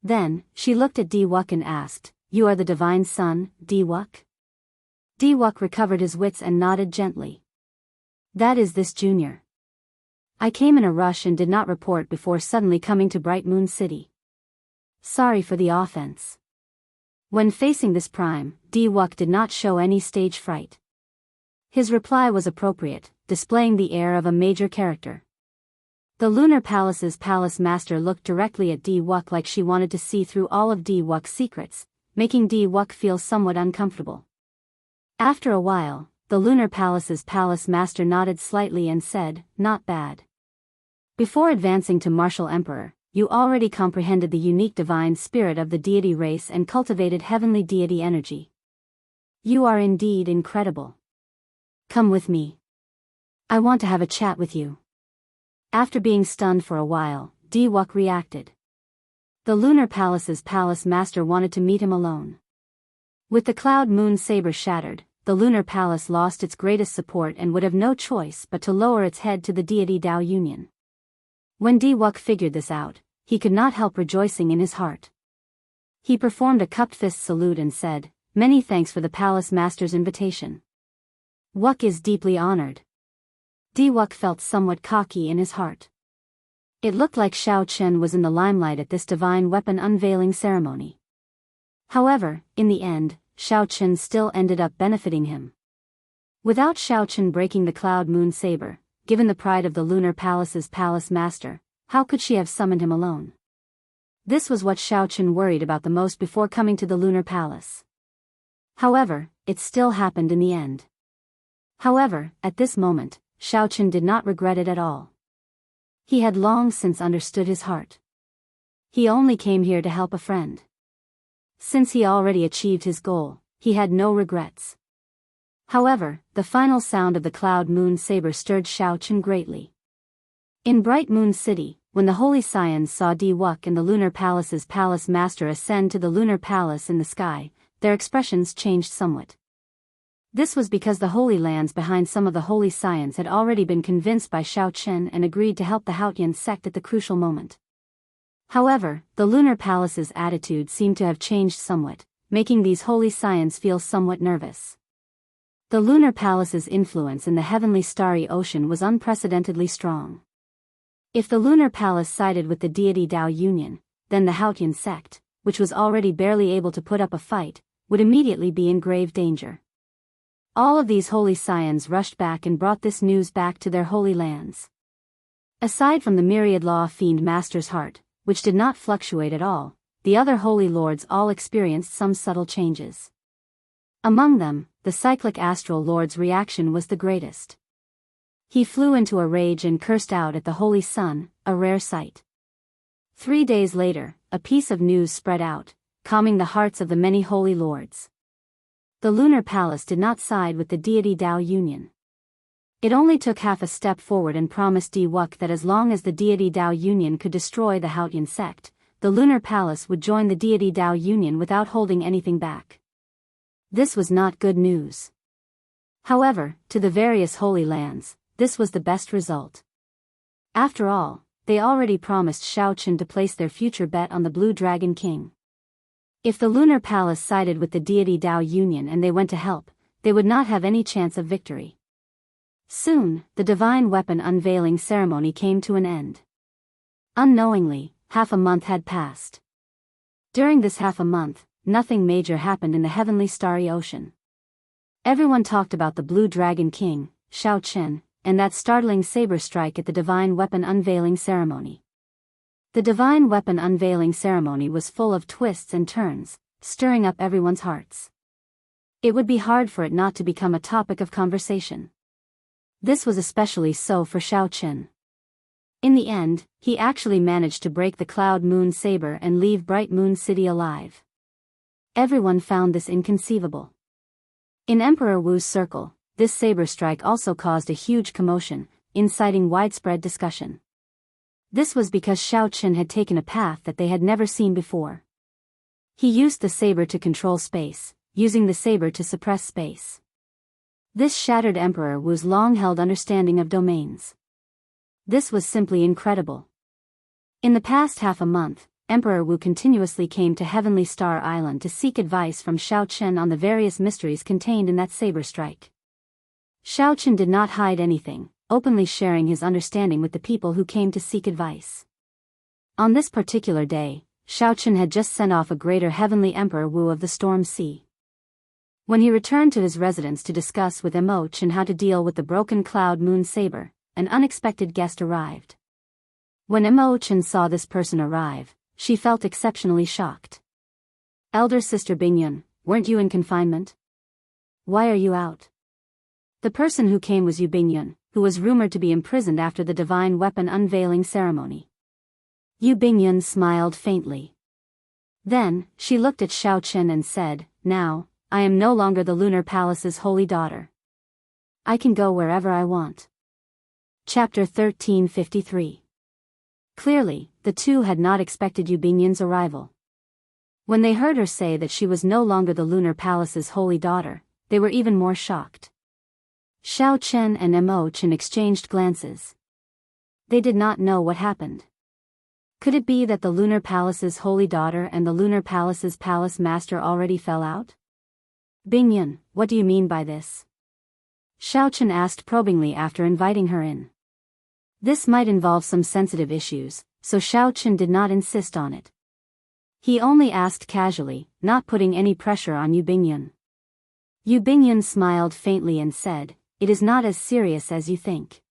Then, she looked at Diwuk and asked, "You are the divine son, Diwuk?" Diwuk recovered his wits and nodded gently. "That is this junior. I came in a rush and did not report before suddenly coming to Bright Moon City. Sorry for the offense." When facing this prime, Diwuk did not show any stage fright. His reply was appropriate, displaying the air of a major character. The Lunar Palace's palace master looked directly at Diwuk like she wanted to see through all of Diwuk's secrets, making Diwuk feel somewhat uncomfortable. After a while, the Lunar Palace's palace master nodded slightly and said, "Not bad. Before advancing to Martial Emperor, you already comprehended the unique divine spirit of the deity race and cultivated heavenly deity energy. You are indeed incredible. Come with me. I want to have a chat with you." After being stunned for a while, Diwuk reacted. The Lunar Palace's palace master wanted to meet him alone. With the cloud moon saber shattered, the Lunar Palace lost its greatest support and would have no choice but to lower its head to the deity Dao Union. When Diwuk figured this out, he could not help rejoicing in his heart. He performed a cupped fist salute and said, "Many thanks for the palace master's invitation. Wuk is deeply honored." Diwuk felt somewhat cocky in his heart. It looked like Xiaochen was in the limelight at this divine weapon unveiling ceremony. However, in the end, Xiaochen still ended up benefiting him. Without Xiaochen breaking the cloud moon saber, given the pride of the Lunar Palace's palace master, how could she have summoned him alone? This was what Xiaochen worried about the most before coming to the Lunar Palace. However, it still happened in the end. However, at this moment, Xiaochen did not regret it at all. He had long since understood his heart. He only came here to help a friend. Since he already achieved his goal, he had no regrets. However, the final sound of the cloud moon saber stirred Xiaochen greatly. In Bright Moon City, when the Holy Scions saw Diwuk and the Lunar Palace's palace master ascend to the Lunar Palace in the sky, their expressions changed somewhat. This was because the Holy Lands behind some of the Holy Scions had already been convinced by Xiaochen and agreed to help the Haotian sect at the crucial moment. However, the lunar palace's attitude seemed to have changed somewhat, making these holy scions feel somewhat nervous. The lunar palace's influence in the heavenly starry ocean was unprecedentedly strong. If the lunar palace sided with the deity Dao Union, then the Haotian sect, which was already barely able to put up a fight, would immediately be in grave danger. All of these holy scions rushed back and brought this news back to their holy lands. Aside from the myriad law-fiend master's heart, which did not fluctuate at all, the other holy lords all experienced some subtle changes. Among them, the cyclic astral lord's reaction was the greatest. He flew into a rage and cursed out at the holy sun, a rare sight. 3 days later, a piece of news spread out, calming the hearts of the many holy lords. The lunar palace did not side with the deity Dao Union. It only took half a step forward and promised Diwuk that as long as the deity Dao Union could destroy the Haotian sect, the lunar palace would join the deity Dao Union without holding anything back. This was not good news. However, to the various holy lands, this was the best result. After all, they already promised Xiaoqun to place their future bet on the Blue Dragon King. If the lunar palace sided with the deity Dao Union and they went to help, they would not have any chance of victory. Soon, the divine weapon unveiling ceremony came to an end. Unknowingly, half a month had passed. During this half a month, nothing major happened in the heavenly starry ocean. Everyone talked about the Blue Dragon King, Xiaoqun, and that startling saber strike at the divine weapon unveiling ceremony. The divine weapon unveiling ceremony was full of twists and turns, stirring up everyone's hearts. It would be hard for it not to become a topic of conversation. This was especially so for Xiaoqun. In the end, he actually managed to break the Cloud Moon Saber and leave Bright Moon City alive. Everyone found this inconceivable. In Emperor Wu's circle, this saber strike also caused a huge commotion, inciting widespread discussion. This was because Xiaoqun had taken a path that they had never seen before. He used the saber to control space, using the saber to suppress space. This shattered Emperor Wu's long-held understanding of domains. This was simply incredible. In the past half a month, Emperor Wu continuously came to Heavenly Star Island to seek advice from Xiaoqun on the various mysteries contained in that saber strike. Xiaoqun did not hide anything, openly sharing his understanding with the people who came to seek advice. On this particular day, Xiaoqun had just sent off a greater heavenly Emperor Wu of the Storm Sea. When he returned to his residence to discuss with Imochen how to deal with the broken Cloud Moon Saber, an unexpected guest arrived. When Imochen saw this person arrive, she felt exceptionally shocked. "Elder Sister Bingyun, weren't you in confinement? Why are you out?" The person who came was Yu Bingyun, who was rumored to be imprisoned after the divine weapon unveiling ceremony. Yu Bingyun smiled faintly. Then, she looked at Xiaoqun and said, "Now, I am no longer the lunar palace's holy daughter. I can go wherever I want." Chapter 1353. Clearly, the two had not expected Yu Bingyun's arrival. When they heard her say that she was no longer the lunar palace's holy daughter, they were even more shocked. Xiaoqun and Imochen exchanged glances. They did not know what happened. Could it be that the lunar palace's holy daughter and the lunar palace's palace master already fell out? "Bingyun, what do you mean by this?" Xiaoqun asked probingly after inviting her in. This might involve some sensitive issues, so Xiaoqun did not insist on it. He only asked casually, not putting any pressure on Yu Bingyun. Yu Bingyun smiled faintly and said, "It is not as serious as you think.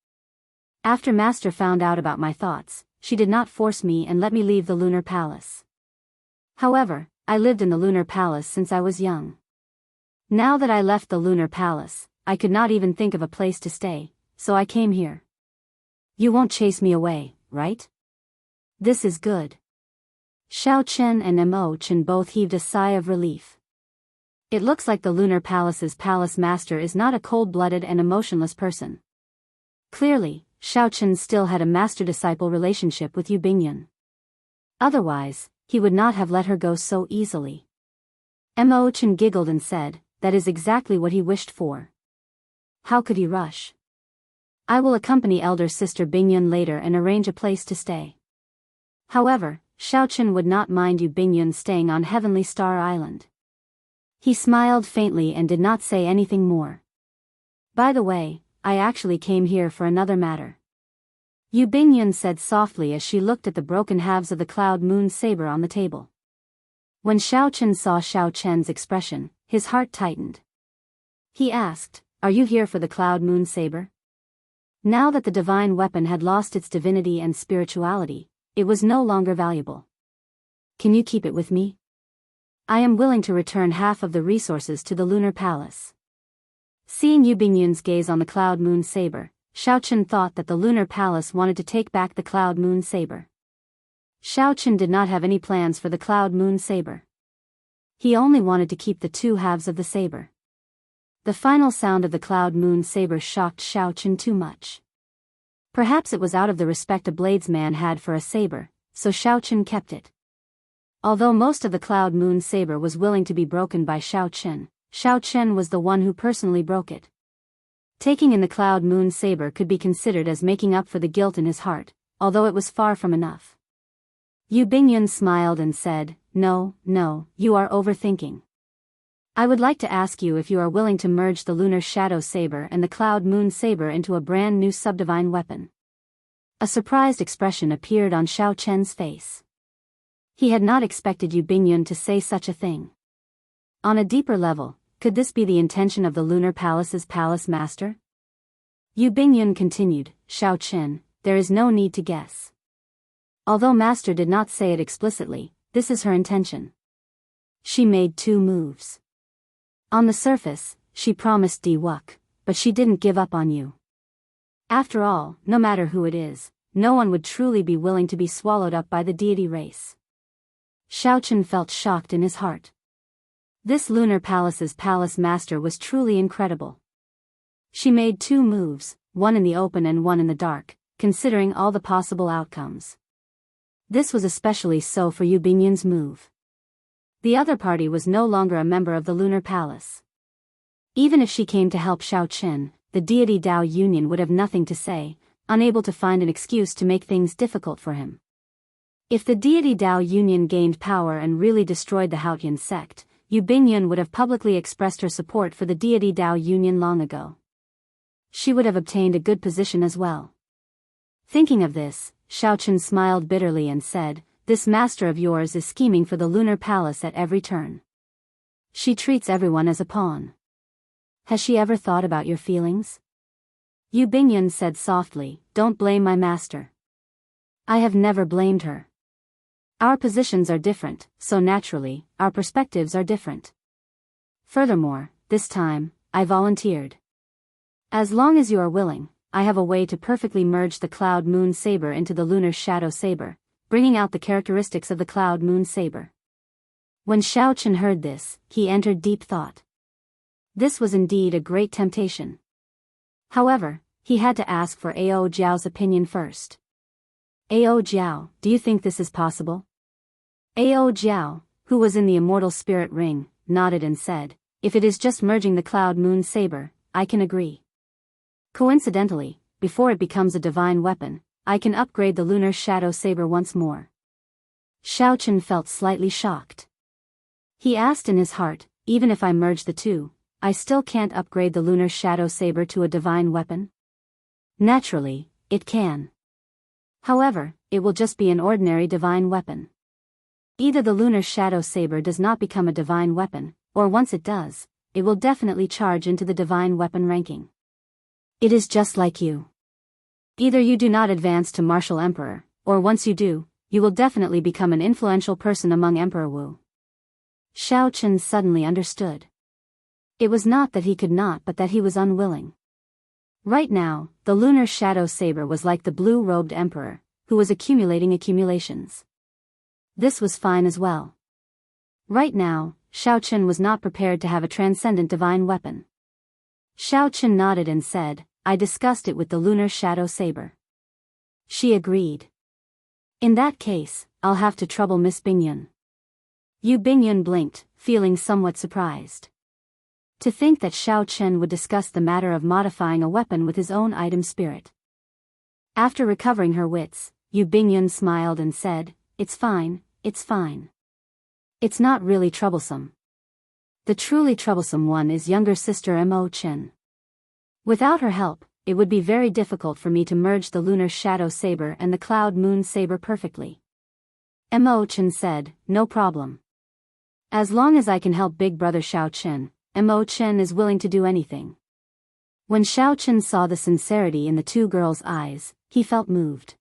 After Master found out about my thoughts, she did not force me and let me leave the lunar palace. However, I lived in the lunar palace since I was young. Now that I left the lunar palace, I could not even think of a place to stay, so I came here. You won't chase me away, right? This is good." Xiaoqun and Imochen both heaved a sigh of relief. It looks like the lunar palace's palace master is not a cold-blooded and emotionless person. Clearly, Xiaoqun still had a master-disciple relationship with Yu Bingyun. Otherwise, he would not have let her go so easily. Imochen giggled and said, "That is exactly what he wished for. How could he rush? I will accompany elder sister Bingyun later and arrange a place to stay." However, Xiaochen would not mind Yu Bingyun staying on Heavenly Star Island. He smiled faintly and did not say anything more. By the way, I actually came here for another matter. Yu Bingyun said softly as she looked at the broken halves of the Cloud Moon saber on the table. When Xiaochen saw Xiaochen's expression, his heart tightened. He asked, "Are you here for the Cloud Moon saber?" Now that the divine weapon had lost its divinity and spirituality, it was no longer valuable. "Can you keep it with me? I am willing to return half of the resources to the Lunar Palace." Seeing Yu Bingyun's gaze on the Cloud Moon saber, Xiaochen thought that the Lunar Palace wanted to take back the Cloud Moon saber. Xiaochen did not have any plans for the Cloud Moon saber. He only wanted to keep the two halves of the saber. The final sound of the Cloud Moon saber shocked Xiaochen too much. Perhaps it was out of the respect a bladesman had for a saber, so Xiaochen kept it. Although most of the Cloud Moon saber was willing to be broken by Xiaochen, Xiaochen was the one who personally broke it. Taking in the Cloud Moon saber could be considered as making up for the guilt in his heart, although it was far from enough. Yu Bingyun smiled and said, No, you are overthinking. I would like to ask you if you are willing to merge the Lunar Shadow Saber and the Cloud Moon Saber into a brand new subdivine weapon. A surprised expression appeared on Xiaochen's face. He had not expected Yu Bingyun to say such a thing. On a deeper level, could this be the intention of the Lunar Palace's palace master? Yu Bingyun continued, Xiaochen, there is no need to guess. Although master did not say it explicitly, this is her intention. She made 2 moves. On the surface, she promised Di-Wuk, but she didn't give up on you. After all, no matter who it is, no one would truly be willing to be swallowed up by the deity race. Xiaochen felt shocked in his heart. This Lunar Palace's palace master was truly incredible. She made 2 moves, one in the open and one in the dark, considering all the possible outcomes. This was especially so for Yu Bingyun's move. The other party was no longer a member of the Lunar Palace. Even if she came to help Xiaochen, the deity Dao Union would have nothing to say, unable to find an excuse to make things difficult for him. If the deity Dao Union gained power and really destroyed the Haotian sect, Yu Bingyun would have publicly expressed her support for the deity Dao Union long ago. She would have obtained a good position as well. Thinking of this, Xiaochen smiled bitterly and said, This master of yours is scheming for the Lunar Palace at every turn. She treats everyone as a pawn. Has she ever thought about your feelings? Yu Bingyun said softly, Don't blame my master. I have never blamed her. Our positions are different, so naturally, our perspectives are different. Furthermore, this time, I volunteered. As long as you are willing, I have a way to perfectly merge the Cloud Moon Saber into the Lunar Shadow Saber, bringing out the characteristics of the Cloud Moon Saber. When Xiaochen heard this, he entered deep thought. This was indeed a great temptation. However, he had to ask for Ao Jiao's opinion first. Ao Jiao, do you think this is possible? Ao Jiao, who was in the Immortal Spirit Ring, nodded and said, If it is just merging the Cloud Moon Saber, I can agree. Coincidentally, before it becomes a divine weapon, I can upgrade the Lunar Shadow Saber once more. Xiaochen felt slightly shocked. He asked in his heart, Even if I merge the two, I still can't upgrade the Lunar Shadow Saber to a divine weapon? Naturally, it can. However, it will just be an ordinary divine weapon. Either the Lunar Shadow Saber does not become a divine weapon, or once it does, it will definitely charge into the divine weapon ranking. It is just like you. Either you do not advance to Martial Emperor, or once you do, you will definitely become an influential person among Emperor Wu. Xiaochen suddenly understood. It was not that he could not but that he was unwilling. Right now, the Lunar Shadow Saber was like the blue-robed emperor, who was accumulating accumulations. This was fine as well. Right now, Xiaochen was not prepared to have a transcendent divine weapon. Xiaochen nodded and said, I discussed it with the Lunar Shadow Saber. She agreed. In that case, I'll have to trouble Miss Bingyun. Yu Bingyun blinked, feeling somewhat surprised. To think that Xiaochen would discuss the matter of modifying a weapon with his own item spirit. After recovering her wits, Yu Bingyun smiled and said, "It's fine, it's fine. It's not really troublesome. The truly troublesome one is younger sister Mo Chen. Without her help, it would be very difficult for me to merge the lunar shadow saber and the cloud moon saber perfectly." Mo Chen said, "No problem. As long as I can help big brother Xiao Chen, Mo Chen is willing to do anything." When Xiao Chen saw the sincerity in the two girls' eyes, he felt moved.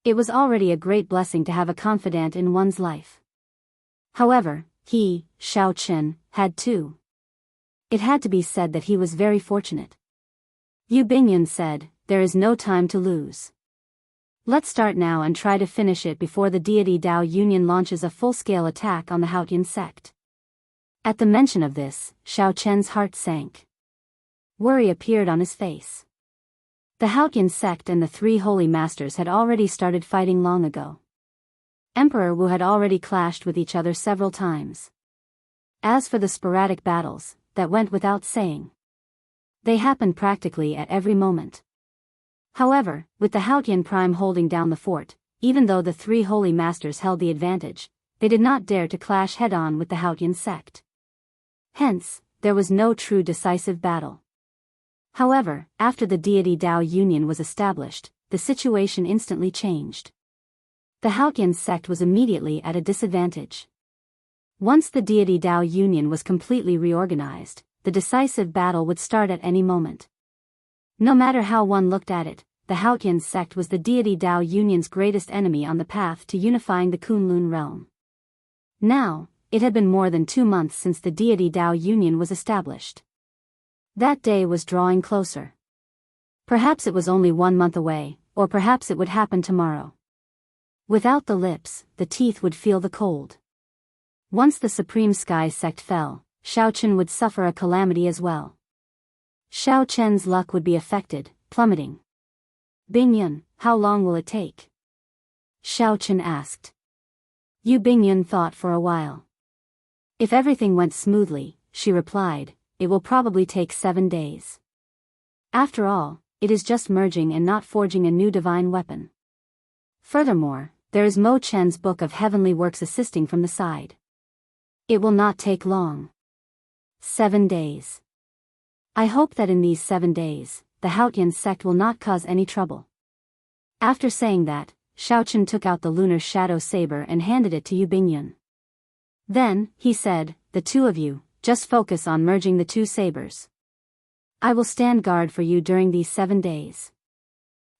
It was already a great blessing to have a confidant in one's life. However, he, Xiao Chen, had two. It had to be said that he was very fortunate. Yu Bingyun said, "There is no time to lose. Let's start now and try to finish it before the deity Dao Union launches a full-scale attack on the Haotian sect." At the mention of this, Xiao Chen's heart sank. Worry appeared on his face. The Haotian sect and the three holy masters had already started fighting long ago. Emperor Wu had already clashed with each other several times. As for the sporadic battles, that went without saying. They happened practically at every moment. However, with the Haotian Prime holding down the fort, even though the three holy masters held the advantage, they did not dare to clash head-on with the Haotian sect. Hence, there was no true decisive battle. However, after the deity Dao Union was established, the situation instantly changed. The Haotian sect was immediately at a disadvantage. Once the deity Dao Union was completely reorganized, the decisive battle would start at any moment. No matter how one looked at it, the Haotian sect was the deity Dao Union's greatest enemy on the path to unifying the Kunlun realm. Now, it had been more than 2 months since the deity Dao Union was established. That day was drawing closer. Perhaps it was only 1 month away, or perhaps it would happen tomorrow. Without the lips, the teeth would feel the cold. Once the Supreme Sky sect fell, Xiao Chen would suffer a calamity as well. Xiao Chen's luck would be affected, plummeting. "Bingyun, how long will it take?" Xiao Chen asked. Yu Bingyun thought for a while. "If everything went smoothly," she replied, "it will probably take 7 days. After all, it is just merging and not forging a new divine weapon. Furthermore, there is Mo Chen's Book of Heavenly Works assisting from the side. It will not take long. 7 days. I hope that in these 7 days, the Haotian sect will not cause any trouble." After saying that, Xiao Chen took out the lunar shadow saber and handed it to Yu Bingyun. Then, he said, "The two of you, just focus on merging the two sabers. I will stand guard for you during these 7 days."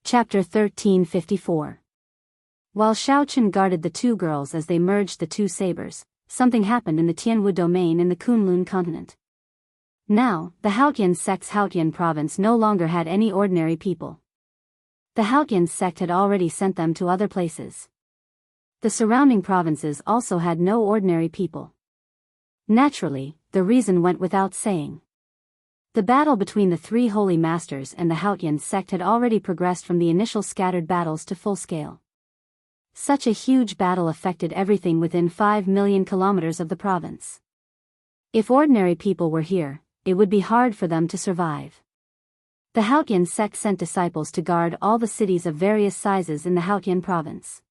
Chapter 1354. While Xiao Chen guarded the two girls as they merged the two sabers, something happened in the Tianwu domain in the Kunlun continent. Now, the Haotian sect's Haotian province no longer had any ordinary people. The Haotian sect had already sent them to other places. The surrounding provinces also had no ordinary people. Naturally, the reason went without saying. The battle between the three holy masters and the Haotian sect had already progressed from the initial scattered battles to full scale. Such a huge battle affected everything within 5 million kilometers of the province. If ordinary people were here, it would be hard for them to survive. The Haotian sect sent disciples to guard all the cities of various sizes in the Haotian province.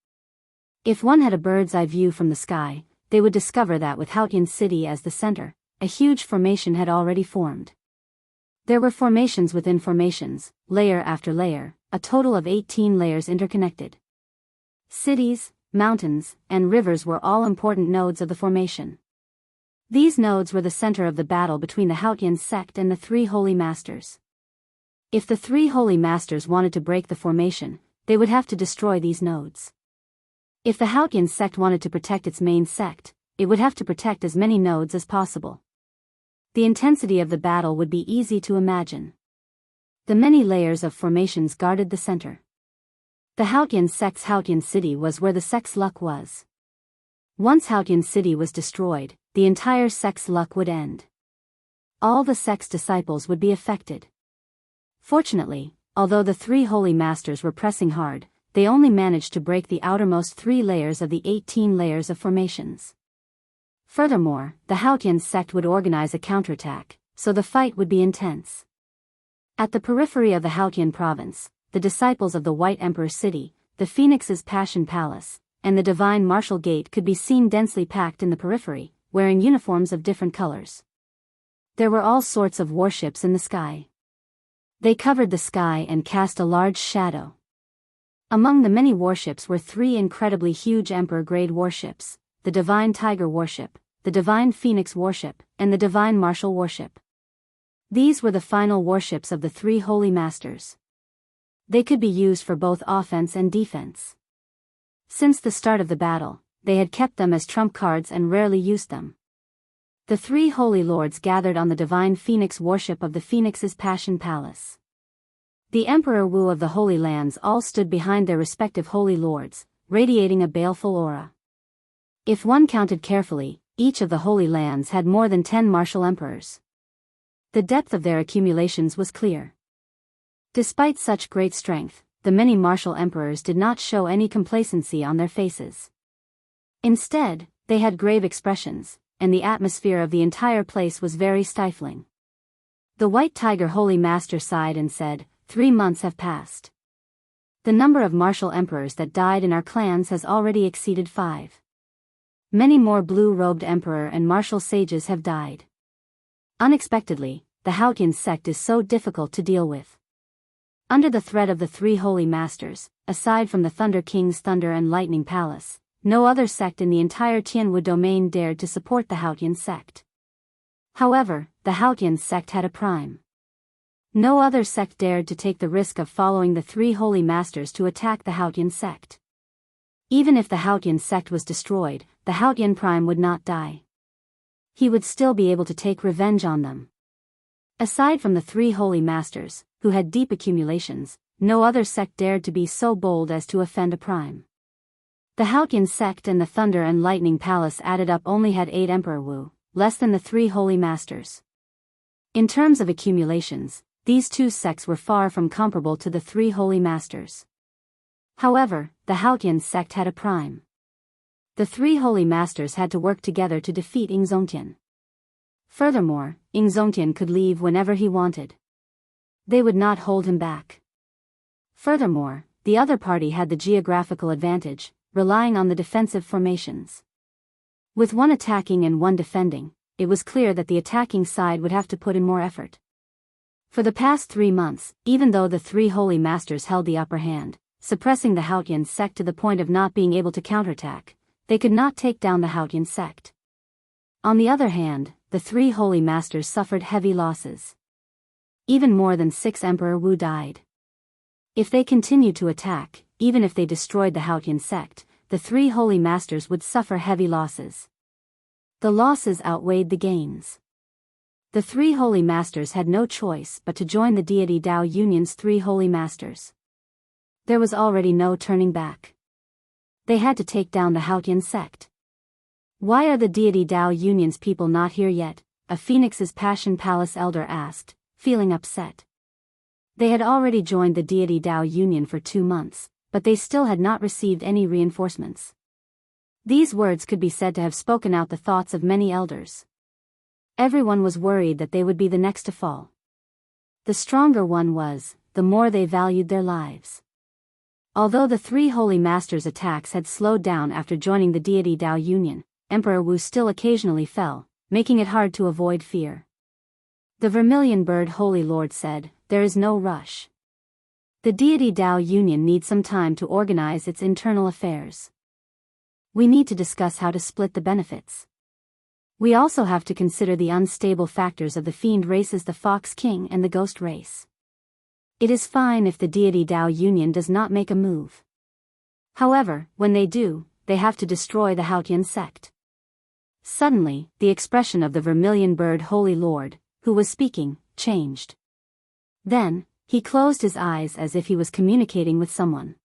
If one had a bird's eye view from the sky, they would discover that with Haotian city as the center, a huge formation had already formed. There were formations within formations, layer after layer, a total of 18 layers interconnected. Cities, mountains, and rivers were all important nodes of the formation. These nodes were the center of the battle between the Haotian sect and the three holy masters. If the three holy masters wanted to break the formation, they would have to destroy these nodes. If the Haotian sect wanted to protect its main sect, it would have to protect as many nodes as possible. The intensity of the battle would be easy to imagine. The many layers of formations guarded the center. The Haotian sect's Haotian city was where the sect's luck was. Once Haotian city was destroyed, the entire sect's luck would end. All the sect's disciples would be affected. Fortunately, although the three holy masters were pressing hard, they only managed to break the outermost 3 layers of the 18 layers of formations. Furthermore, the Haotian sect would organize a counterattack, so the fight would be intense. At the periphery of the Haotian province, the disciples of the White Emperor City, the Phoenix's Passion Palace, and the divine martial gate could be seen densely packed in the periphery, wearing uniforms of different colors. There were all sorts of warships in the sky. They covered the sky and cast a large shadow. Among the many warships were 3 incredibly huge Emperor-grade warships, the Divine Tiger warship, the Divine Phoenix warship, and the Divine Martial warship. These were the final warships of the 3 Holy Masters. They could be used for both offense and defense. Since the start of the battle, they had kept them as trump cards and rarely used them. The 3 Holy Lords gathered on the Divine Phoenix warship of the Phoenix's Passion Palace. The Emperor Wu of the Holy Lands all stood behind their respective Holy Lords, radiating a baleful aura. If one counted carefully, each of the Holy Lands had more than 10 martial emperors. The depth of their accumulations was clear. Despite such great strength, the many martial emperors did not show any complacency on their faces. Instead, they had grave expressions, and the atmosphere of the entire place was very stifling. The White Tiger Holy Master sighed and said, 3 months have passed. The number of martial emperors that died in our clans has already exceeded 5. Many more blue-robed emperor and martial sages have died. Unexpectedly, the Haotian sect is so difficult to deal with. Under the threat of the 3 Holy Masters, aside from the Thunder King's Thunder and Lightning Palace, no other sect in the entire Tianwu domain dared to support the Haotian sect. However, the Haotian sect had a prime. No other sect dared to take the risk of following the 3 Holy Masters to attack the Haotian sect. Even if the Haotian sect was destroyed, the Haotian prime would not die. He would still be able to take revenge on them. Aside from the 3 Holy Masters, who had deep accumulations, no other sect dared to be so bold as to offend a prime. The Haotian sect and the Thunder and Lightning Palace added up only had 8 Emperor Wu, less than the 3 Holy Masters. In terms of accumulations, these 2 sects were far from comparable to the 3 Holy Masters. However, the Haotian sect had a prime. The 3 Holy Masters had to work together to defeat Ingzongtian. Furthermore, Ingzongtian could leave whenever he wanted. They would not hold him back. Furthermore, the other party had the geographical advantage, relying on the defensive formations. With one attacking and one defending, it was clear that the attacking side would have to put in more effort. For the past 3 months, even though the 3 Holy Masters held the upper hand, suppressing the Haotian sect to the point of not being able to counterattack, they could not take down the Haotian sect. On the other hand, the 3 Holy Masters suffered heavy losses. Even more than 6 Emperor Wu died. If they continued to attack, even if they destroyed the Haotian sect, the 3 Holy Masters would suffer heavy losses. The losses outweighed the gains. The 3 Holy Masters had no choice but to join the deity Dao Union's 3 Holy Masters. There was already no turning back. They had to take down the Haotian sect. Why are the deity Dao Union's people not here yet? A Phoenix's Passion Palace elder asked, feeling upset. They had already joined the deity Dao Union for 2 months, but they still had not received any reinforcements. These words could be said to have spoken out the thoughts of many elders. Everyone was worried that they would be the next to fall. The stronger one was, the more they valued their lives. Although the 3 Holy Masters' attacks had slowed down after joining the deity Dao Union, Emperor Wu still occasionally fell, making it hard to avoid fear. The Vermilion Bird Holy Lord said, "There is no rush. The deity Dao Union needs some time to organize its internal affairs. We need to discuss how to split the benefits. We also have to consider the unstable factors of the fiend races, the Fox King and the Ghost race. It is fine if the deity Dao Union does not make a move. However, when they do, they have to destroy the Haotian sect." Suddenly, the expression of the Vermilion Bird Holy Lord, who was speaking, changed. Then, he closed his eyes as if he was communicating with someone.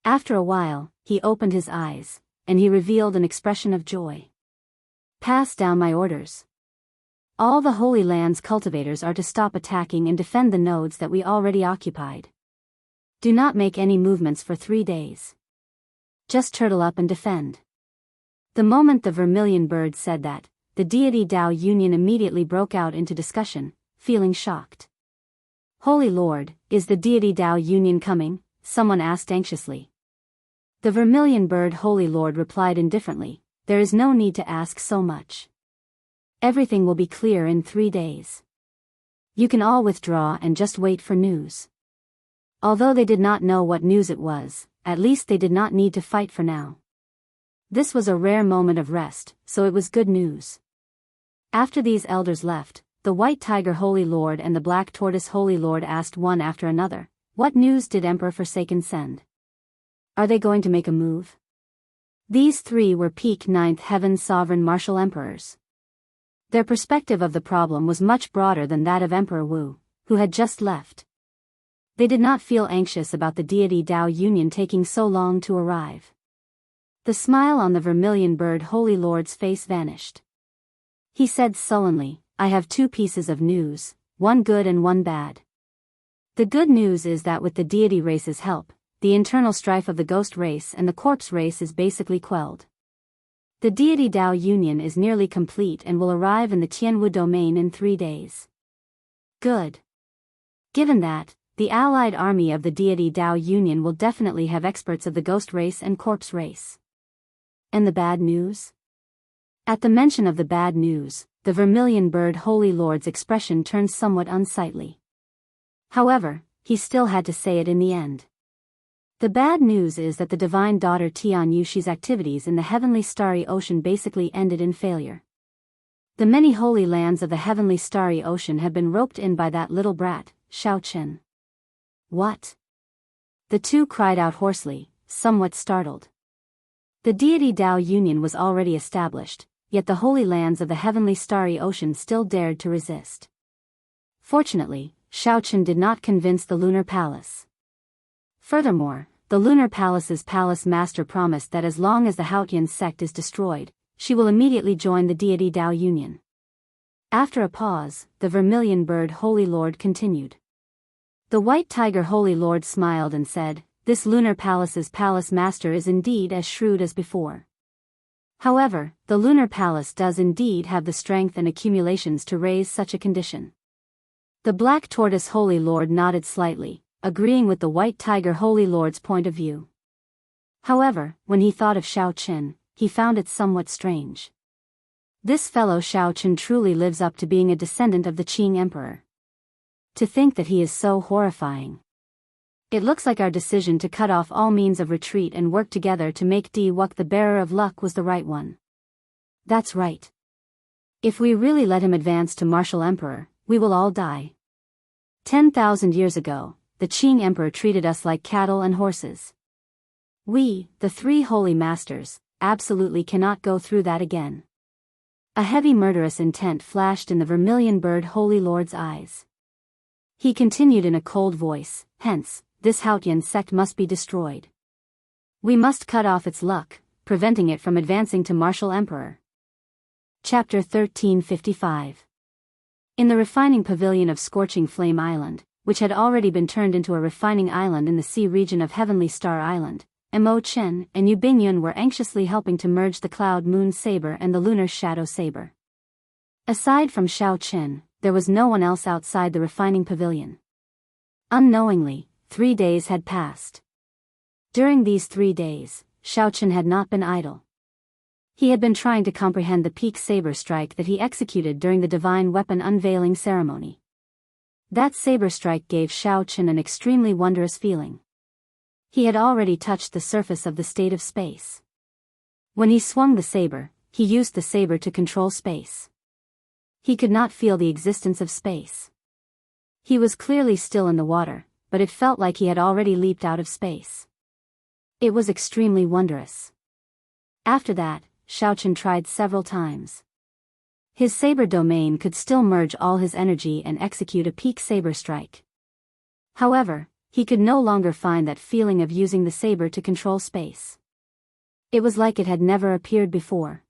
After a while, he opened his eyes, and he revealed an expression of joy. "Pass down my orders. All the Holy Land's cultivators are to stop attacking and defend the nodes that we already occupied. Do not make any movements for 3 days. Just turtle up and defend." The moment the Vermilion Bird said that, the deity Dao Union immediately broke out into discussion, feeling shocked. "Holy Lord, is the deity Dao Union coming?" someone asked anxiously. The vermilion bird Holy Lord replied indifferently, there is no need to ask so much. Everything will be clear in 3 days. You can all withdraw and just wait for news. Although they did not know what news it was, at least they did not need to fight for now. This was a rare moment of rest, so it was good news. After these elders left, the White Tiger Holy Lord and the Black Tortoise Holy Lord asked one after another, what news did Emperor Forsaken send? Are they going to make a move? These three were peak ninth heaven sovereign martial emperors. Their perspective of the problem was much broader than that of Emperor Wu, who had just left. They did not feel anxious about the deity Dao Union taking so long to arrive. The smile on the vermilion bird Holy Lord's face vanished. He said sullenly, I have 2 pieces of news, one good and one bad. The good news is that with the deity race's help, the internal strife of the ghost race and the corpse race is basically quelled. The deity Dao Union is nearly complete and will arrive in the Tianwu domain in 3 days. Good. Given that, the allied army of the deity Dao Union will definitely have experts of the ghost race and corpse race. And the bad news? At the mention of the bad news, the vermilion bird Holy Lord's expression turned somewhat unsightly. However, he still had to say it in the end. The bad news is that the divine daughter Tian Yushi's activities in the heavenly starry ocean basically ended in failure. The many holy lands of the heavenly starry ocean had been roped in by that little brat, Xiaochen. What? The two cried out hoarsely, somewhat startled. The deity Dao Union was already established, yet the holy lands of the heavenly starry ocean still dared to resist. Fortunately, Xiaochen did not convince the lunar palace. Furthermore, the lunar palace's palace master promised that as long as the Haotian sect is destroyed, she will immediately join the deity Dao Union. After a pause, the vermilion bird Holy Lord continued. The White Tiger Holy Lord smiled and said, this lunar palace's palace master is indeed as shrewd as before. However, the lunar palace does indeed have the strength and accumulations to raise such a condition. The Black Tortoise Holy Lord nodded slightly, agreeing with the White Tiger Holy Lord's point of view. However, when he thought of Xiaochen, he found it somewhat strange. This fellow Xiaochen truly lives up to being a descendant of the Qing Emperor. To think that he is so horrifying. It looks like our decision to cut off all means of retreat and work together to make Di Wuk the bearer of luck was the right one. That's right. If we really let him advance to martial emperor, we will all die. 10,000 years ago, the Qing Emperor treated us like cattle and horses. We, the 3 holy masters, absolutely cannot go through that again. A heavy murderous intent flashed in the vermilion bird Holy Lord's eyes. He continued in a cold voice, hence, this Haotian sect must be destroyed. We must cut off its luck, preventing it from advancing to martial emperor. Chapter 1355. In the refining pavilion of Scorching Flame Island, which had already been turned into a refining island in the sea region of Heavenly Star Island, Mo Chen and Yu Bingyun were anxiously helping to merge the Cloud Moon Saber and the Lunar Shadow Saber. Aside from Xiao Chen, there was no one else outside the refining pavilion. Unknowingly, 3 days had passed. During these 3 days, Xiao Chen had not been idle. He had been trying to comprehend the peak saber strike that he executed during the divine weapon unveiling ceremony. That saber strike gave Xiao Chen an extremely wondrous feeling. He had already touched the surface of the state of space. When he swung the saber, he used the saber to control space. He could not feel the existence of space. He was clearly still in the water, but it felt like he had already leaped out of space. It was extremely wondrous. After that, Xiao Chen tried several times. His saber domain could still merge all his energy and execute a peak saber strike. However, he could no longer find that feeling of using the saber to control space. It was like it had never appeared before.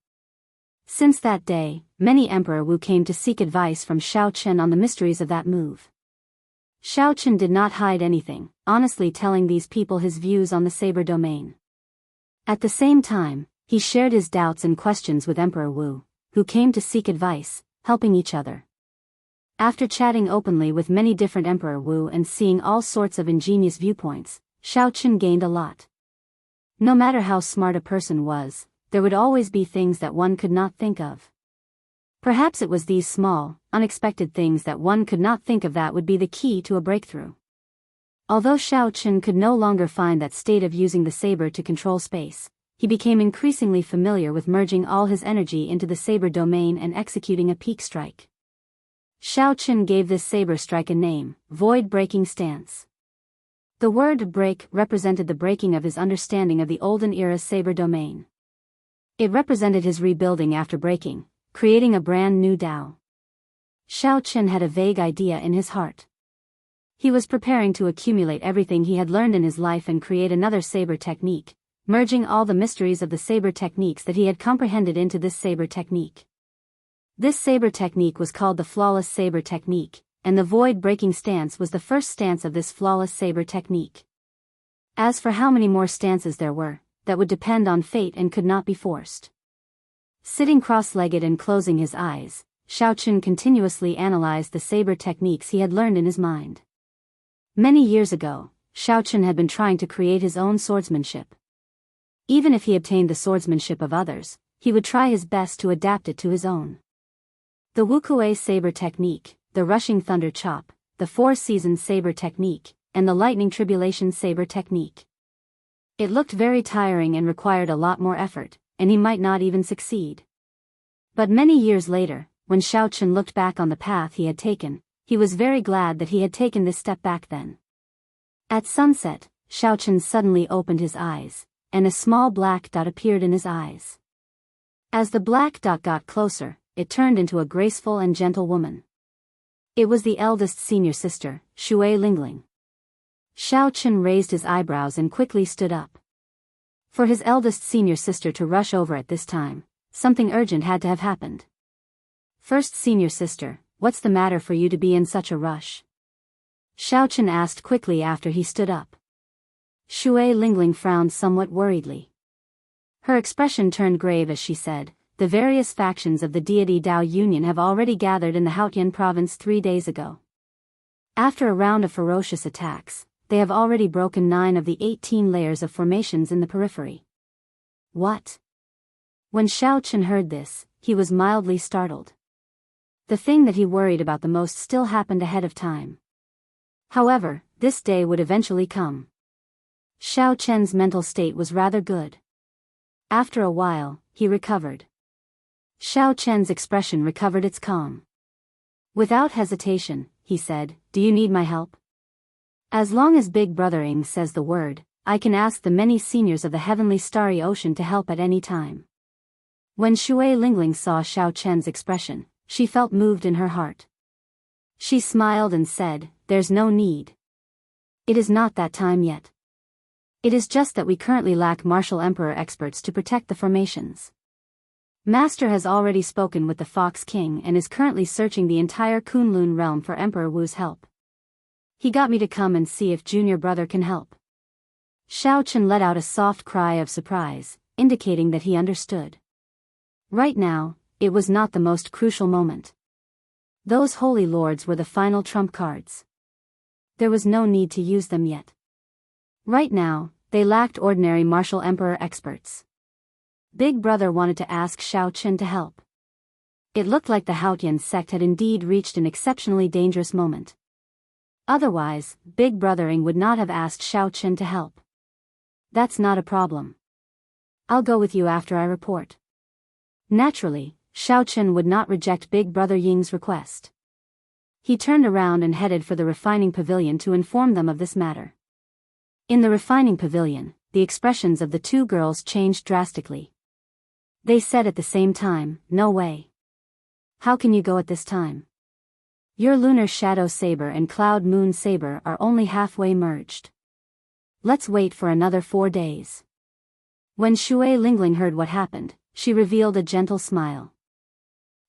Since that day, many Emperor Wu came to seek advice from Xiao Chen on the mysteries of that move. Xiao Chen did not hide anything, honestly telling these people his views on the saber domain. At the same time, he shared his doubts and questions with Emperor Wu, who came to seek advice, helping each other. After chatting openly with many different Emperor Wu and seeing all sorts of ingenious viewpoints, Xiao Chen gained a lot. No matter how smart a person was, there would always be things that one could not think of. Perhaps it was these small, unexpected things that one could not think of that would be the key to a breakthrough. Although Xiao Qun could no longer find that state of using the saber to control space, he became increasingly familiar with merging all his energy into the saber domain and executing a peak strike. Xiao Qun gave this saber strike a name, Void-Breaking Stance. The word break represented the breaking of his understanding of the olden era saber domain. It represented his rebuilding after breaking, creating a brand new Dao. Xiao Qun had a vague idea in his heart. He was preparing to accumulate everything he had learned in his life and create another saber technique, merging all the mysteries of the saber techniques that he had comprehended into this saber technique. This saber technique was called the Flawless Saber Technique, and the Void-Breaking Stance was the first stance of this Flawless Saber Technique. As for how many more stances there were, that would depend on fate and could not be forced. Sitting cross-legged and closing his eyes, Xiao Qun continuously analyzed the saber techniques he had learned in his mind. Many years ago, Xiao Qun had been trying to create his own swordsmanship. Even if he obtained the swordsmanship of others, he would try his best to adapt it to his own. The Wuxia Saber Technique, the Rushing Thunder Chop, the Four Seasons Saber Technique, and the Lightning Tribulation Saber Technique. It looked very tiring and required a lot more effort, and he might not even succeed. But many years later, when Xiao Qun looked back on the path he had taken, he was very glad that he had taken this step back then. At sunset, Xiao Qun suddenly opened his eyes, and a small black dot appeared in his eyes. As the black dot got closer, it turned into a graceful and gentle woman. It was the eldest senior sister, Shui Lingling. Xiao Qun raised his eyebrows and quickly stood up. For his eldest senior sister to rush over at this time, something urgent had to have happened. First senior sister, what's the matter for you to be in such a rush? Xiao Qun asked quickly after he stood up. Shui Lingling frowned somewhat worriedly. Her expression turned grave as she said, the various factions of the deity Dao Union have already gathered in the Haotian province 3 days ago. After a round of ferocious attacks, they have already broken 9 of the 18 layers of formations in the periphery. What? When Xiao Qun heard this, he was mildly startled. The thing that he worried about the most still happened ahead of time. However, this day would eventually come. Xiao Qun's mental state was rather good. After a while, he recovered. Xiao Qun's expression recovered its calm. Without hesitation, he said, "Do you need my help?" As long as Big Brothering says the word, I can ask the many seniors of the heavenly starry ocean to help at any time. When Shui Lingling saw Xiao Qun's expression, she felt moved in her heart. She smiled and said, "There's no need. It is not that time yet. It is just that we currently lack martial emperor experts to protect the formations. Master has already spoken with the Fox King and is currently searching the entire Kunlun realm for Emperor Wu's help. He got me to come and see if junior brother can help." Xiao Qun let out a soft cry of surprise, indicating that he understood. Right now, it was not the most crucial moment. Those holy lords were the final trump cards. There was no need to use them yet. Right now, they lacked ordinary martial emperor experts. Big Brother wanted to ask Xiao Qun to help. It looked like the Haotian sect had indeed reached an exceptionally dangerous moment. Otherwise, Big Brothering would not have asked Xiao Qun to help. That's not a problem. I'll go with you after I report. Naturally, Xiao Qun would not reject Big Brother Ying's request. He turned around and headed for the refining pavilion to inform them of this matter. In the refining pavilion, the expressions of the two girls changed drastically. They said at the same time, "No way. How can you go at this time? Your lunar shadow saber and cloud moon saber are only halfway merged. Let's wait for another 4 days." When Shui Lingling heard what happened, she revealed a gentle smile.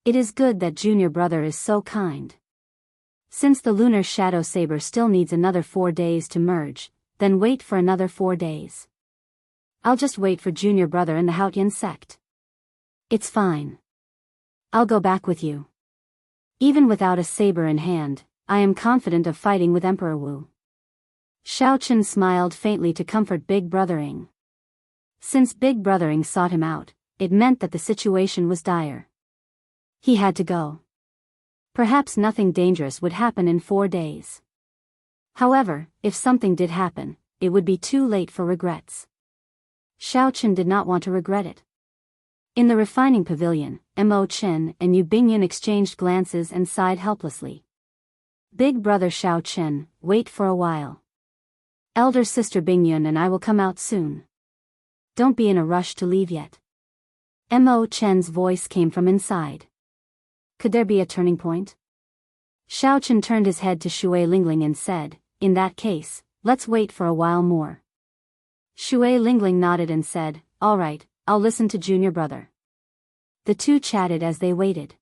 It is good that junior brother is so kind. Since the lunar shadow saber still needs another 4 days to merge, then wait for another 4 days. I'll just wait for junior brother in the Haotian sect. It's fine. I'll go back with you. Even without a saber in hand, I am confident of fighting with Emperor Wu. Xiao Qun smiled faintly to comfort Big Brothering. Since Big Brothering sought him out, it meant that the situation was dire. He had to go. Perhaps nothing dangerous would happen in 4 days. However, if something did happen, it would be too late for regrets. Xiaochen did not want to regret it. In the refining pavilion, Mo Chen and Yu Bingyan exchanged glances and sighed helplessly. Big brother Xiaochen, wait for a while. Elder sister Bingyun and I will come out soon. Don't be in a rush to leave yet. Mo Chen's voice came from inside. Could there be a turning point? Xiaochen turned his head to Shui Lingling and said, in that case, let's wait for a while more. Shui Lingling nodded and said, all right, I'll listen to junior brother. The two chatted as they waited.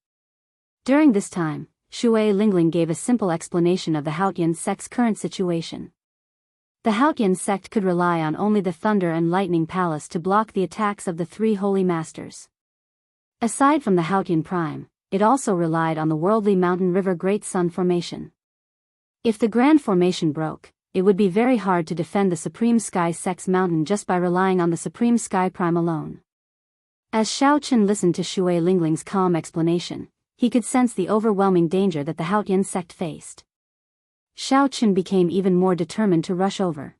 During this time, Shui Lingling gave a simple explanation of the Haotian sect's current situation. The Haotian sect could rely on only the Thunder and Lightning Palace to block the attacks of the 3 Holy Masters. Aside from the Haotian Prime, it also relied on the worldly Mountain River Great Sun Formation. If the Grand Formation broke, it would be very hard to defend the Supreme Sky Sect's mountain just by relying on the Supreme Sky Prime alone. As Xiaochen listened to Shui Lingling's calm explanation, he could sense the overwhelming danger that the Haotian sect faced. Xiaochen became even more determined to rush over.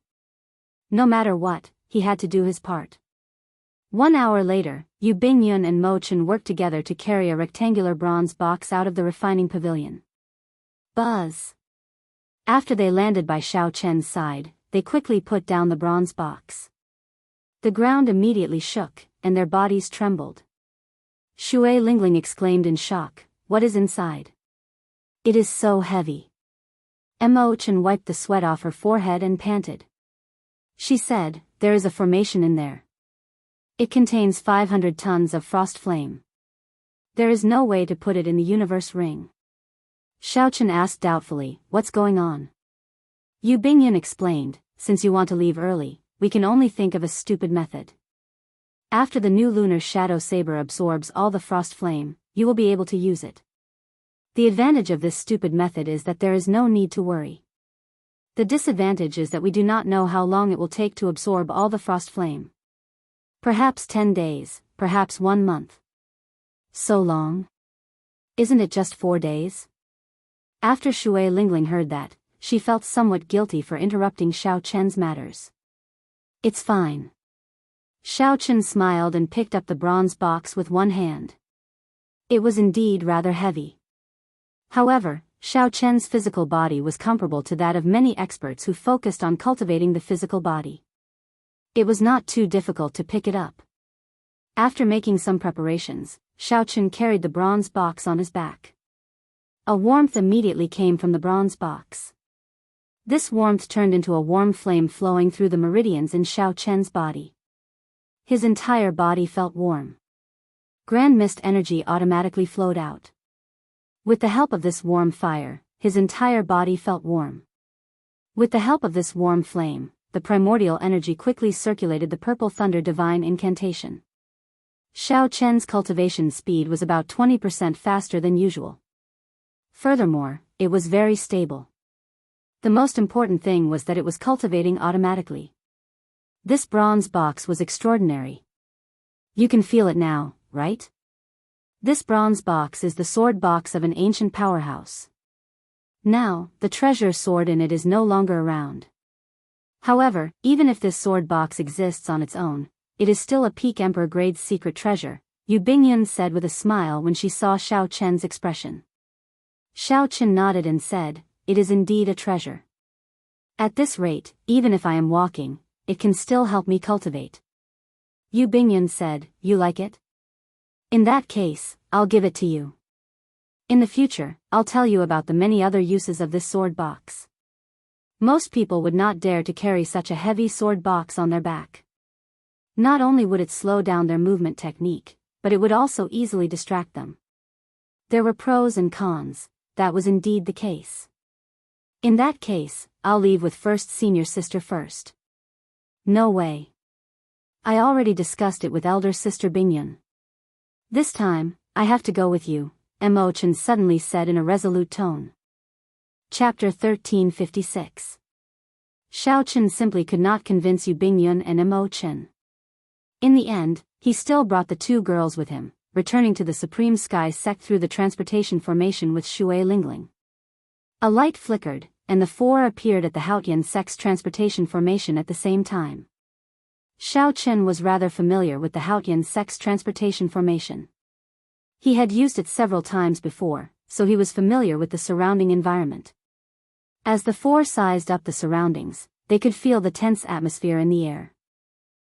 No matter what, he had to do his part. 1 hour later, Yu Bingyun and Mo Chen worked together to carry a rectangular bronze box out of the refining pavilion. Buzz! After they landed by Xiaochen's side, they quickly put down the bronze box. The ground immediately shook, and their bodies trembled. Shui Lingling exclaimed in shock, what is inside? It is so heavy. Mo Chen wiped the sweat off her forehead and panted. She said, there is a formation in there. It contains 500 tons of frost flame. There is no way to put it in the universe ring. Xiaochen asked doubtfully, what's going on? Yu Bingyan explained, since you want to leave early, we can only think of a stupid method. After the new lunar shadow saber absorbs all the frost flame, you will be able to use it. The advantage of this stupid method is that there is no need to worry. The disadvantage is that we do not know how long it will take to absorb all the frost flame. Perhaps 10 days, perhaps 1 month. So long? Isn't it just 4 days? After Shui Lingling heard that, she felt somewhat guilty for interrupting Xiaochen's matters. It's fine. Xiaochen smiled and picked up the bronze box with one hand. It was indeed rather heavy. However, Xiaochen's physical body was comparable to that of many experts who focused on cultivating the physical body. It was not too difficult to pick it up. After making some preparations, Xiaochen carried the bronze box on his back. A warmth immediately came from the bronze box. This warmth turned into a warm flame flowing through the meridians in Xiaochen's body. His entire body felt warm. Grand mist energy automatically flowed out. With the help of this warm fire, his entire body felt warm. With the help of this warm flame, the primordial energy quickly circulated the purple thunder divine incantation. Xiaochen's cultivation speed was about 20% faster than usual. Furthermore, it was very stable. The most important thing was that it was cultivating automatically. This bronze box was extraordinary. You can feel it now, right? This bronze box is the sword box of an ancient powerhouse. Now, the treasure sword in it is no longer around. However, even if this sword box exists on its own, it is still a peak emperor grade secret treasure, Yu Bingyun said with a smile when she saw Xiaochen's expression. Xiaochen nodded and said, it is indeed a treasure. At this rate, even if I am walking, it can still help me cultivate. Yu Bingyun said, you like it? In that case, I'll give it to you. In the future, I'll tell you about the many other uses of this sword box. Most people would not dare to carry such a heavy sword box on their back. Not only would it slow down their movement technique, but it would also easily distract them. There were pros and cons. That was indeed the case. In that case, I'll leave with first senior sister first. No way. I already discussed it with elder sister Bingyun. This time, I have to go with you, Mo Chen suddenly said in a resolute tone. Chapter 1356. Xiaochen simply could not convince Yu Bingyun and Mo Chen. In the end, he still brought the two girls with him, returning to the Supreme Sky sect through the transportation formation with Shui Lingling. A light flickered, and the four appeared at the Haotian sect's transportation formation at the same time. Xiao Chen was rather familiar with the Haotian sect's transportation formation. He had used it several times before, so he was familiar with the surrounding environment. As the four sized up the surroundings, they could feel the tense atmosphere in the air.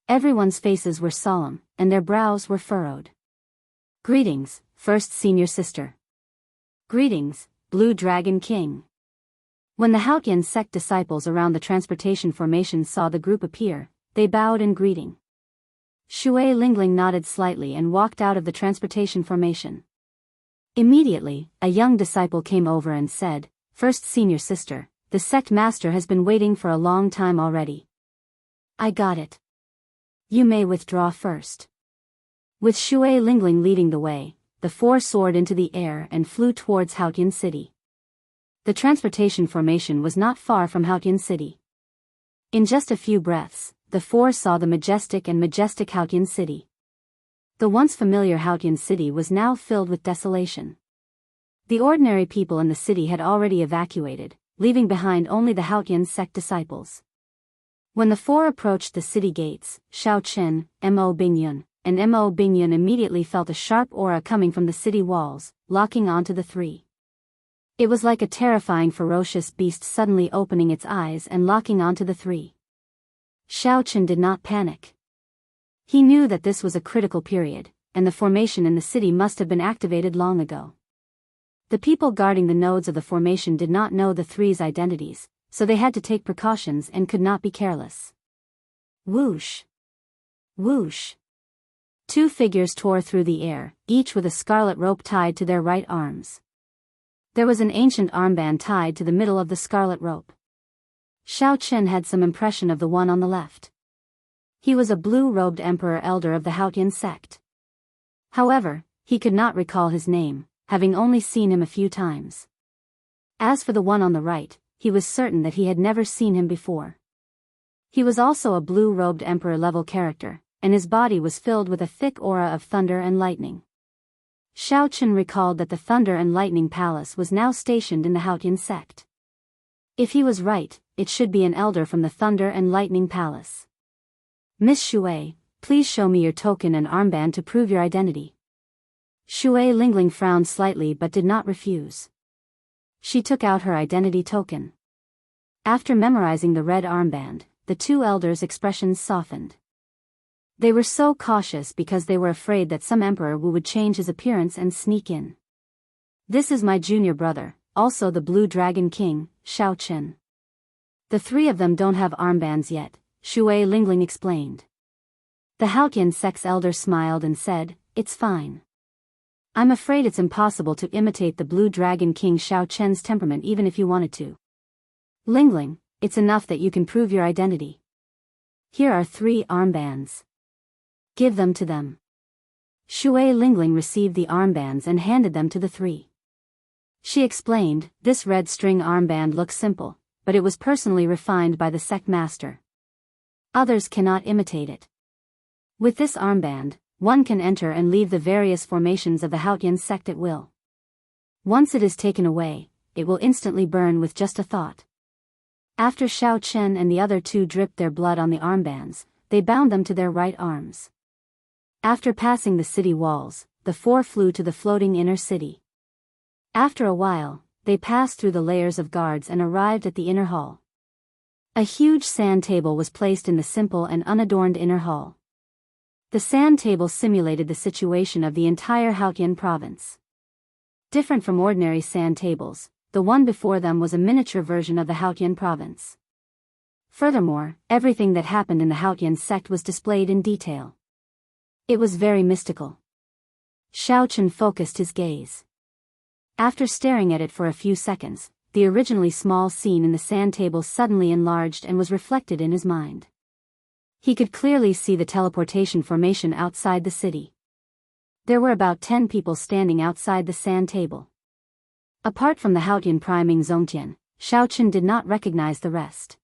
Everyone's faces were solemn, and their brows were furrowed. Greetings, First Senior Sister. Greetings, Blue Dragon King. When the Haotian sect disciples around the transportation formation saw the group appear, they bowed in greeting. Shui Lingling nodded slightly and walked out of the transportation formation. Immediately, a young disciple came over and said, First Senior Sister, the sect master has been waiting for a long time already. I got it. You may withdraw first. With Shui Lingling leading the way, the four soared into the air and flew towards Haotian City. The transportation formation was not far from Haotian City. In just a few breaths, the four saw the majestic Haotian City. The once familiar Haotian City was now filled with desolation. The ordinary people in the city had already evacuated, leaving behind only the Haotian sect disciples. When the four approached the city gates, Xiao Chen, Mo Bingyun, and Mo Bingyun immediately felt a sharp aura coming from the city walls, locking onto the three. It was like a terrifying ferocious beast suddenly opening its eyes and locking onto the three. Xiao Chen did not panic. He knew that this was a critical period, and the formation in the city must have been activated long ago. The people guarding the nodes of the formation did not know the three's identities, so they had to take precautions and could not be careless. Whoosh! Whoosh! Two figures tore through the air, each with a scarlet rope tied to their right arms. There was an ancient armband tied to the middle of the scarlet rope. Xiao Chen had some impression of the one on the left. He was a blue-robed emperor elder of the Haotian sect. However, he could not recall his name, having only seen him a few times. As for the one on the right, he was certain that he had never seen him before. He was also a blue-robed emperor-level character, and his body was filled with a thick aura of thunder and lightning. Xiao Chen recalled that the Thunder and Lightning Palace was now stationed in the Haotian sect. If he was right, it should be an elder from the Thunder and Lightning Palace. Miss Shui, please show me your token and armband to prove your identity. Shui Lingling frowned slightly but did not refuse. She took out her identity token. After memorizing the red armband, the two elders' expressions softened. They were so cautious because they were afraid that some emperor would change his appearance and sneak in. This is my junior brother, also the Blue Dragon King, Xiao Chen. The three of them don't have armbands yet, Shui Lingling explained. The Haotian sect's elder smiled and said, it's fine. I'm afraid it's impossible to imitate the Blue Dragon King Xiao Chen's temperament even if you wanted to. Lingling, it's enough that you can prove your identity. Here are 3 armbands. Give them to them. Shui Lingling received the armbands and handed them to the 3. She explained, this red string armband looks simple, but it was personally refined by the sect master. Others cannot imitate it. With this armband, one can enter and leave the various formations of the Haotian sect at will. Once it is taken away, it will instantly burn with just a thought. After Xiao Chen and the other 2 dripped their blood on the armbands, they bound them to their right arms. After passing the city walls, the 4 flew to the floating inner city. After a while, they passed through the layers of guards and arrived at the inner hall. A huge sand table was placed in the simple and unadorned inner hall. The sand table simulated the situation of the entire Haotian province. Different from ordinary sand tables, the one before them was a miniature version of the Haotian province. Furthermore, everything that happened in the Haotian sect was displayed in detail. It was very mystical. Xiao Chen focused his gaze. After staring at it for a few seconds, the originally small scene in the sand table suddenly enlarged and was reflected in his mind. He could clearly see the teleportation formation outside the city. There were about 10 people standing outside the sand table. Apart from the Haotian priming Zongtian, Xiao Chen did not recognize the rest.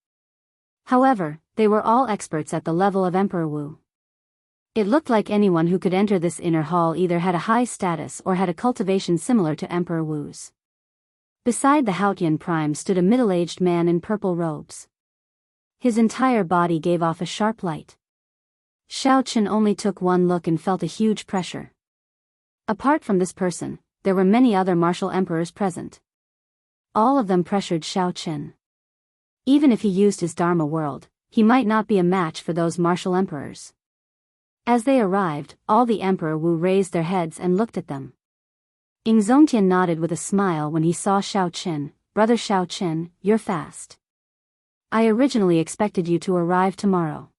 However, they were all experts at the level of Emperor Wu. It looked like anyone who could enter this inner hall either had a high status or had a cultivation similar to Emperor Wu's. Beside the Haotian Prime stood a middle-aged man in purple robes. His entire body gave off a sharp light. Xiaochen only took one look and felt a huge pressure. Apart from this person, there were many other martial emperors present. All of them pressured Xiaochen. Even if he used his Dharma world, he might not be a match for those martial emperors. As they arrived, all the Emperor Wu raised their heads and looked at them. Zongtian nodded with a smile when he saw Xiaochen. Brother Xiaochen, you're fast. I originally expected you to arrive tomorrow.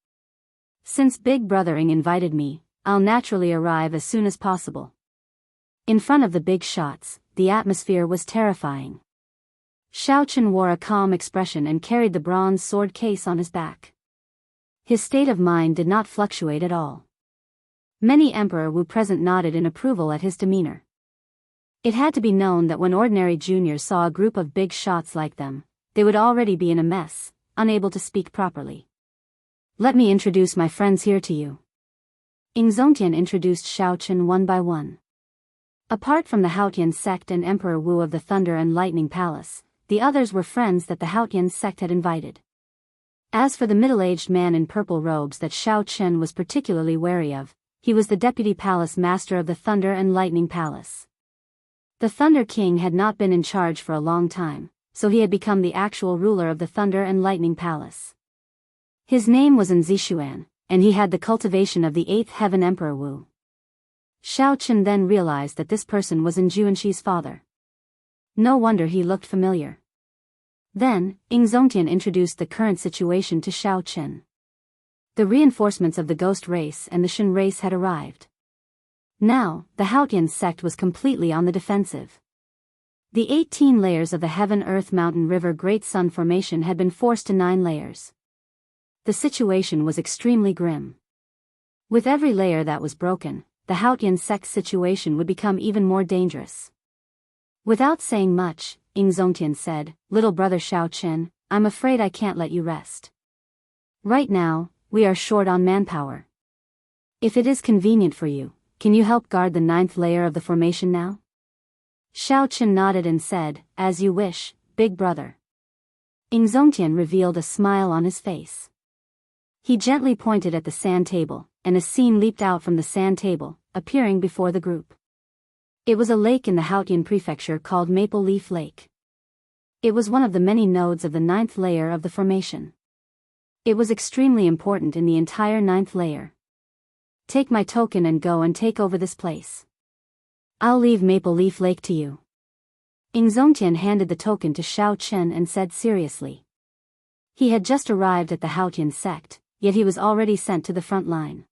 Since Big Brother invited me, I'll naturally arrive as soon as possible. In front of the big shots, the atmosphere was terrifying. Xiaochen wore a calm expression and carried the bronze sword case on his back. His state of mind did not fluctuate at all. Many Emperor Wu present nodded in approval at his demeanor. It had to be known that when ordinary juniors saw a group of big shots like them, they would already be in a mess, unable to speak properly. Let me introduce my friends here to you. Zongtian introduced Xiaochen one by one. Apart from the Haotian sect and Emperor Wu of the Thunder and Lightning Palace, the others were friends that the Haotian sect had invited. As for the middle-aged man in purple robes that Xiaochen was particularly wary of, he was the deputy palace master of the Thunder and Lightning Palace. The Thunder King had not been in charge for a long time, so he had become the actual ruler of the Thunder and Lightning Palace. His name was Zishuan, and he had the cultivation of the 8th Heaven Emperor Wu. Xiaochen then realized that this person was Juanxi's father. No wonder he looked familiar. Then, Zongtian introduced the current situation to Xiaochen. The reinforcements of the Ghost race and the Shen race had arrived. Now, the Haotian sect was completely on the defensive. The 18 layers of the Heaven Earth Mountain River Great Sun Formation had been forced to 9 layers. The situation was extremely grim. With every layer that was broken, the Haotian sect's situation would become even more dangerous. Without saying much, Zongtian said, "Little brother Xiaochen, I'm afraid I can't let you rest. Right now, we are short on manpower. If it is convenient for you, can you help guard the 9th layer of the formation now?" Xiaochen nodded and said, "As you wish, big brother." Zongtian revealed a smile on his face. He gently pointed at the sand table, and a scene leaped out from the sand table, appearing before the group. It was a lake in the Haotian prefecture called Maple Leaf Lake. It was one of the many nodes of the 9th layer of the formation. It was extremely important in the entire 9th layer. Take my token and go and take over this place. I'll leave Maple Leaf Lake to you. Zongtian handed the token to Xiaochen and said seriously. He had just arrived at the Haotian sect, yet he was already sent to the front line.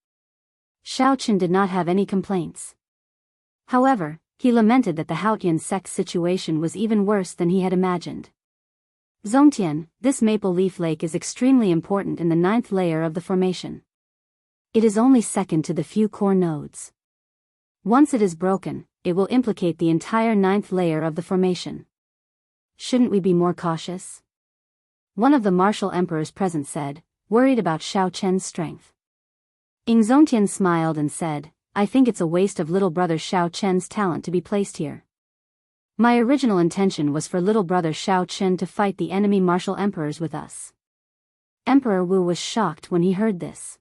Xiaochen did not have any complaints. However, he lamented that the Haotian sect's situation was even worse than he had imagined. Zongtian, this Maple Leaf Lake is extremely important in the 9th layer of the formation. It is only second to the few core nodes. Once it is broken, it will implicate the entire 9th layer of the formation. Shouldn't we be more cautious? One of the martial emperors present said, worried about Xiaochen's strength. Zongtian smiled and said, I think it's a waste of little brother Xiaochen's talent to be placed here. My original intention was for little brother Xiaochen to fight the enemy martial emperors with us. Emperor Wu was shocked when he heard this.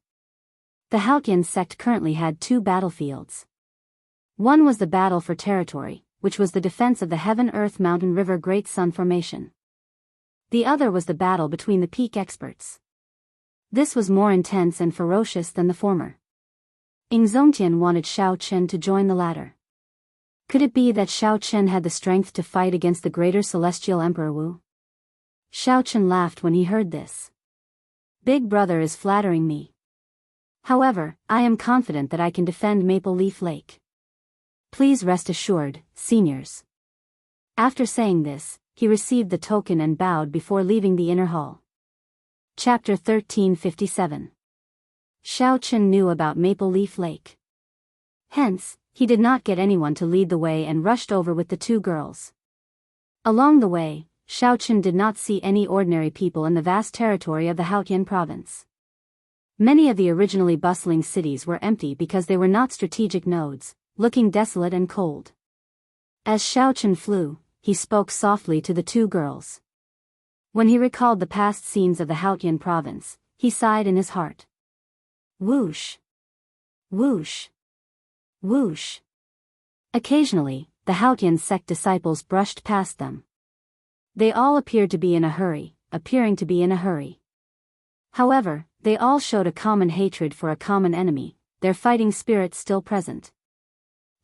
The Haotian sect currently had 2 battlefields. One was the battle for territory, which was the defense of the Heaven Earth Mountain River Great Sun Formation. The other was the battle between the peak experts. This was more intense and ferocious than the former. Zongtian wanted Xiaochen to join the latter. Could it be that Xiaochen had the strength to fight against the greater celestial Emperor Wu? Xiaochen laughed when he heard this. Big brother is flattering me. However, I am confident that I can defend Maple Leaf Lake. Please rest assured, seniors. After saying this, he received the token and bowed before leaving the inner hall. Chapter 1357. Xiaochen knew about Maple Leaf Lake. Hence, he did not get anyone to lead the way and rushed over with the 2 girls. Along the way, Xiaochen did not see any ordinary people in the vast territory of the Haotian province. Many of the originally bustling cities were empty because they were not strategic nodes, looking desolate and cold. As Xiaochen flew, he spoke softly to the two girls. When he recalled the past scenes of the Haotian province, he sighed in his heart. Whoosh! Whoosh! Whoosh! Occasionally, the Haotian sect disciples brushed past them. They all appeared to be in a hurry, However, they all showed a common hatred for a common enemy, their fighting spirit still present.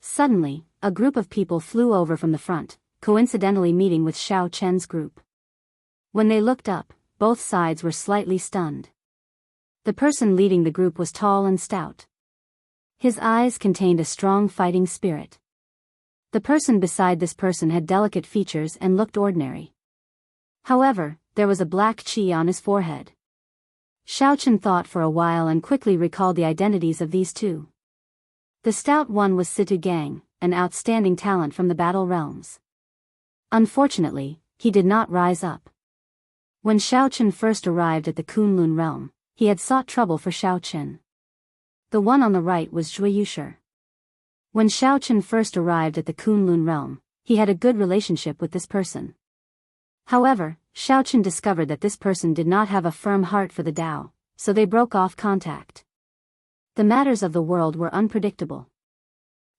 Suddenly, a group of people flew over from the front, coincidentally meeting with Xiao Chen's group. When they looked up, both sides were slightly stunned. The person leading the group was tall and stout. His eyes contained a strong fighting spirit. The person beside this person had delicate features and looked ordinary. However, there was a black chi on his forehead. Xiaochen thought for a while and quickly recalled the identities of these two. The stout one was Situ Gang, an outstanding talent from the battle realms. Unfortunately, he did not rise up. When Xiaochen first arrived at the Kunlun realm, he had sought trouble for Xiaochen. The one on the right was Zhuiyusher. When Xiaochen first arrived at the Kunlun realm, he had a good relationship with this person. However, Xiaochen discovered that this person did not have a firm heart for the Tao, so they broke off contact. The matters of the world were unpredictable.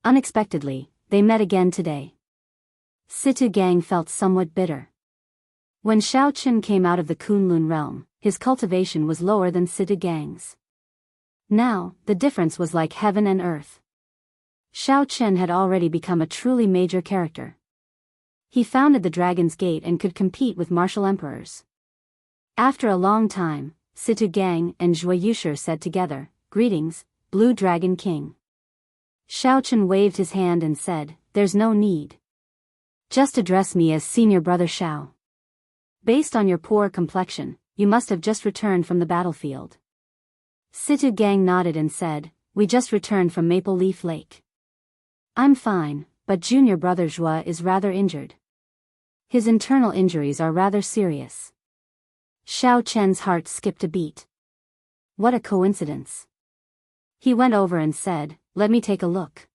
Unexpectedly, they met again today. Situ Gang felt somewhat bitter. When Xiaochen came out of the Kunlun realm, his cultivation was lower than Situ Gang's. Now, the difference was like heaven and earth. Xiaochen had already become a truly major character. He founded the Dragon's Gate and could compete with martial emperors. After a long time, Situ Gang and Zhuiyusher said together, "Greetings, Blue Dragon King." Xiaochen waved his hand and said, "There's no need. Just address me as Senior Brother Xiao. Based on your poor complexion, you must have just returned from the battlefield." Situ Gang nodded and said, "We just returned from Maple Leaf Lake. I'm fine, but Junior Brother Zhua is rather injured. His internal injuries are rather serious." Xiao Chen's heart skipped a beat. What a coincidence. He went over and said, "Let me take a look."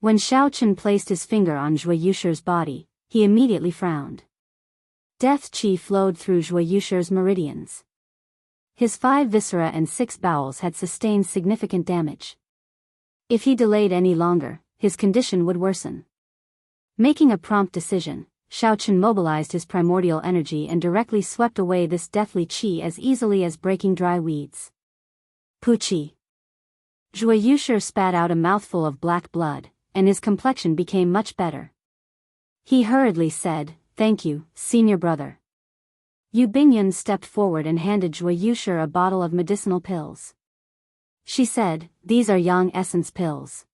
When Xiao Chen placed his finger on Zhuiyusher's body, he immediately frowned. Death chi flowed through Zhuiyusher's meridians. His 5 viscera and 6 bowels had sustained significant damage. If he delayed any longer, his condition would worsen. Making a prompt decision, Xiao Chen mobilized his primordial energy and directly swept away this deathly chi as easily as breaking dry weeds. Puchi. Zhuiyusher spat out a mouthful of black blood, and his complexion became much better. He hurriedly said, "Thank you, Senior Brother." Yu Bingyun stepped forward and handed Zhuiyusher a bottle of medicinal pills. She said, "These are Yang Essence pills.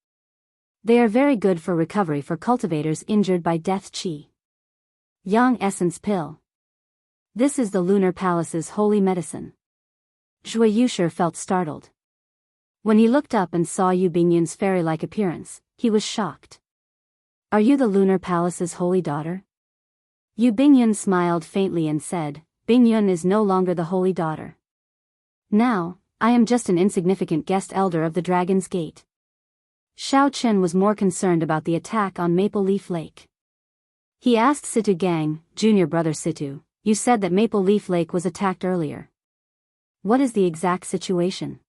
They are very good for recovery for cultivators injured by death chi." Yang Essence pill. This is the Lunar Palace's holy medicine. Zhuiyusher felt startled. When he looked up and saw Yu Bingyun's fairy-like appearance, he was shocked. "Are you the Lunar Palace's holy daughter?" Yu Bingyun smiled faintly and said, "Bingyun is no longer the holy daughter. Now, I am just an insignificant guest elder of the Dragon's Gate." Xiao Chen was more concerned about the attack on Maple Leaf Lake. He asked Situ Gang, "Junior Brother Situ, you said that Maple Leaf Lake was attacked earlier. What is the exact situation?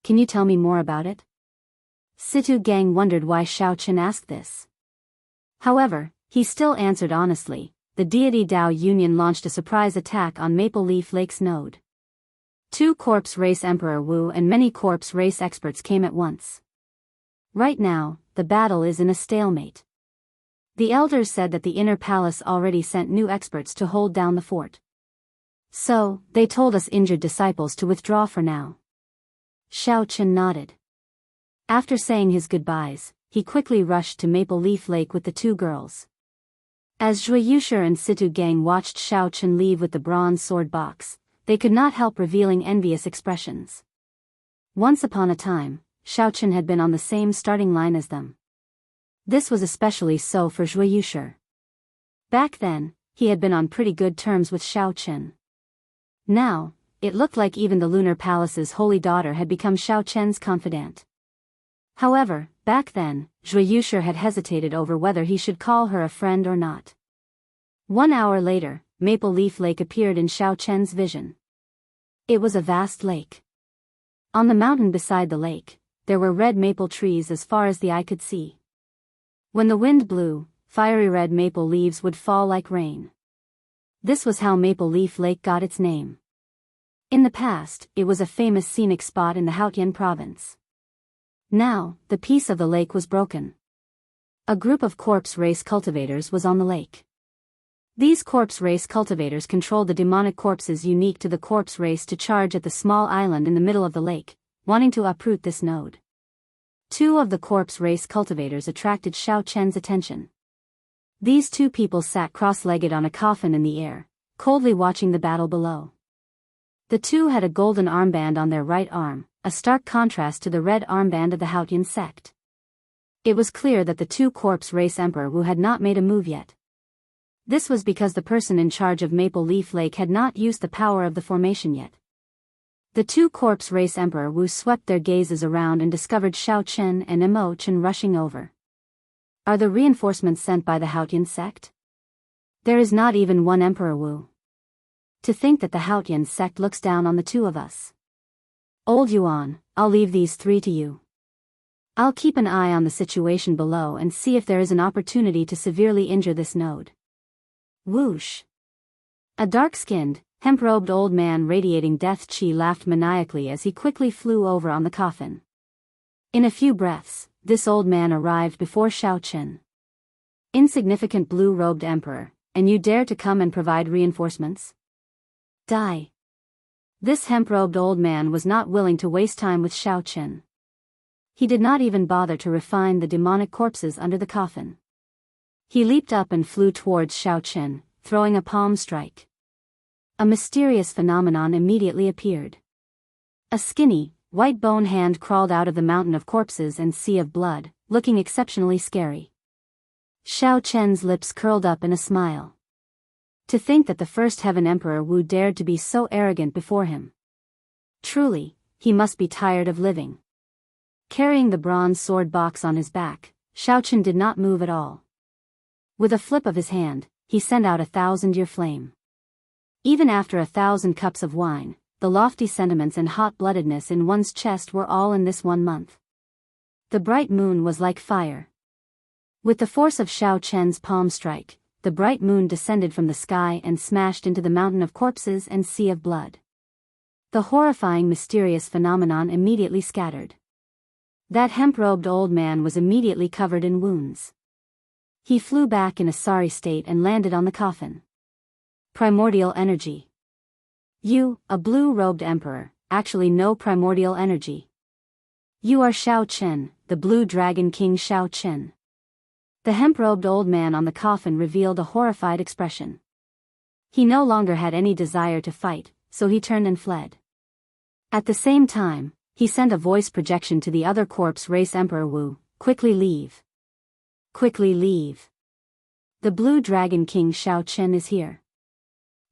Can you tell me more about it?" Situ Gang wondered why Xiao Chen asked this. However, he still answered honestly, "The deity Dao Union launched a surprise attack on Maple Leaf Lake's node. 2 corpse race Emperor Wu and many corpse race experts came at once. Right now, the battle is in a stalemate. The elders said that the inner palace already sent new experts to hold down the fort. So, they told us injured disciples to withdraw for now." Xiao Chen nodded. After saying his goodbyes, he quickly rushed to Maple Leaf Lake with the 2 girls. As Zhuiyusher and Situ Gang watched Xiao Chen leave with the bronze sword box, they could not help revealing envious expressions. Once upon a time, Xiao Chen had been on the same starting line as them. This was especially so for Zhuiyusher. Back then, he had been on pretty good terms with Xiao Chen. Now, it looked like even the Lunar Palace's holy daughter had become Xiao Chen's confidant. However, back then, Zhui Yushi had hesitated over whether he should call her a friend or not. 1 hour later, Maple Leaf Lake appeared in Xiao Chen's vision. It was a vast lake. On the mountain beside the lake, there were red maple trees as far as the eye could see. When the wind blew, fiery red maple leaves would fall like rain. This was how Maple Leaf Lake got its name. In the past, it was a famous scenic spot in the Haotian province. Now, the peace of the lake was broken. A group of corpse race cultivators was on the lake. These corpse race cultivators controlled the demonic corpses unique to the corpse race to charge at the small island in the middle of the lake, wanting to uproot this node. 2 of the corpse race cultivators attracted Xiao Chen's attention. These 2 people sat cross-legged on a coffin in the air, coldly watching the battle below. The 2 had a golden armband on their right arm, a stark contrast to the red armband of the Haotian sect. It was clear that the 2 corpse race emperor Wu had not made a move yet. This was because the person in charge of Maple Leaf Lake had not used the power of the formation yet. The 2 corpse race emperor Wu swept their gazes around and discovered Xiao Chen and Imo Chen rushing over. Are the reinforcements sent by the Haotian sect? There is not even one Emperor Wu. To think that the Haotian sect looks down on the 2 of us. Old Yuan, I'll leave these 3 to you. I'll keep an eye on the situation below and see if there is an opportunity to severely injure this node. Whoosh! A dark-skinned, hemp-robed old man radiating death chi laughed maniacally as he quickly flew over on the coffin. In a few breaths, this old man arrived before Xiao Chen. Insignificant blue-robed emperor, and you dare to come and provide reinforcements? Die! This hemp-robed old man was not willing to waste time with Xiao Chen. He did not even bother to refine the demonic corpses under the coffin. He leaped up and flew towards Xiao Chen, throwing a palm strike. A mysterious phenomenon immediately appeared. A skinny, white bone hand crawled out of the mountain of corpses and sea of blood, looking exceptionally scary. Xiao Chen's lips curled up in a smile. To think that the first Heaven Emperor Wu dared to be so arrogant before him. Truly, he must be tired of living. Carrying the bronze sword box on his back, Xiao Chen did not move at all. With a flip of his hand, he sent out 1,000-year flame. Even after 1,000 cups of wine, the lofty sentiments and hot-bloodedness in one's chest were all in this 1 month. The bright moon was like fire. With the force of Xiao Chen's palm strike, the bright moon descended from the sky and smashed into the mountain of corpses and sea of blood. The horrifying mysterious phenomenon immediately scattered. That hemp-robed old man was immediately covered in wounds. He flew back in a sorry state and landed on the coffin. Primordial energy. You, a blue-robed emperor, actually no primordial energy. You are Xiao Chen, the blue dragon king Xiao Chen. The hemp-robed old man on the coffin revealed a horrified expression. He no longer had any desire to fight, so he turned and fled. At the same time, he sent a voice projection to the other corpse race Emperor Wu, quickly leave. Quickly leave. The blue dragon king Xiao Chen is here.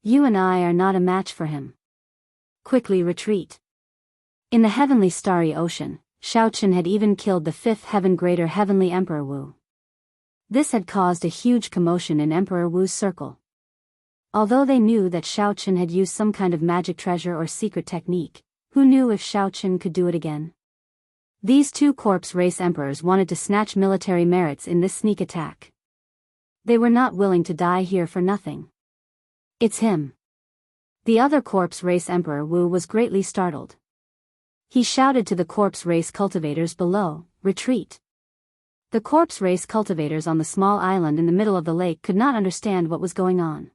You and I are not a match for him. Quickly retreat. In the heavenly starry ocean, Xiao Chen had even killed the 5th heaven greater heavenly Emperor Wu. This had caused a huge commotion in Emperor Wu's circle. Although they knew that Xiao Chen had used some kind of magic treasure or secret technique, who knew if Xiao Chen could do it again? These 2 corpse race emperors wanted to snatch military merits in this sneak attack. They were not willing to die here for nothing. It's him. The other corpse race Emperor Wu was greatly startled. He shouted to the corpse race cultivators below, retreat. The corpse race cultivators on the small island in the middle of the lake could not understand what was going on.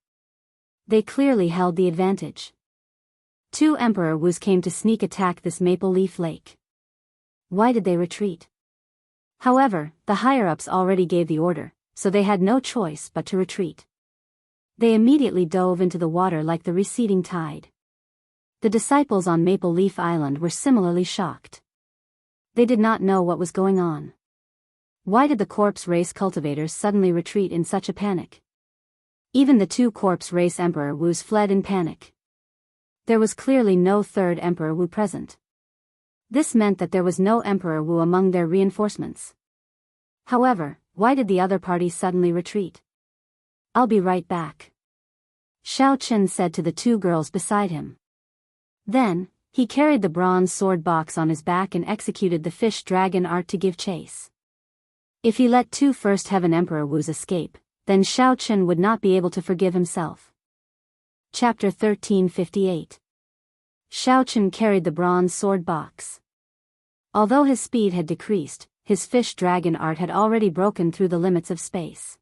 They clearly held the advantage. 2 Emperor Wus came to sneak attack this Maple Leaf Lake. Why did they retreat? However, the higher-ups already gave the order, so they had no choice but to retreat. They immediately dove into the water like the receding tide. The disciples on Maple Leaf Island were similarly shocked. They did not know what was going on. Why did the corpse race cultivators suddenly retreat in such a panic? Even the 2 corpse race Emperor Wus fled in panic. There was clearly no third Emperor Wu present. This meant that there was no Emperor Wu among their reinforcements. However, why did the other party suddenly retreat? "I'll be right back," Xiaoqun said to the two girls beside him. Then, he carried the bronze sword box on his back and executed the fish dragon art to give chase. If he let two First Heaven Emperor Wus escape, then Xiaoqun would not be able to forgive himself. Chapter 1358. Xiaoqun carried the bronze sword box. Although his speed had decreased, his fish dragon art had already broken through the limits of space.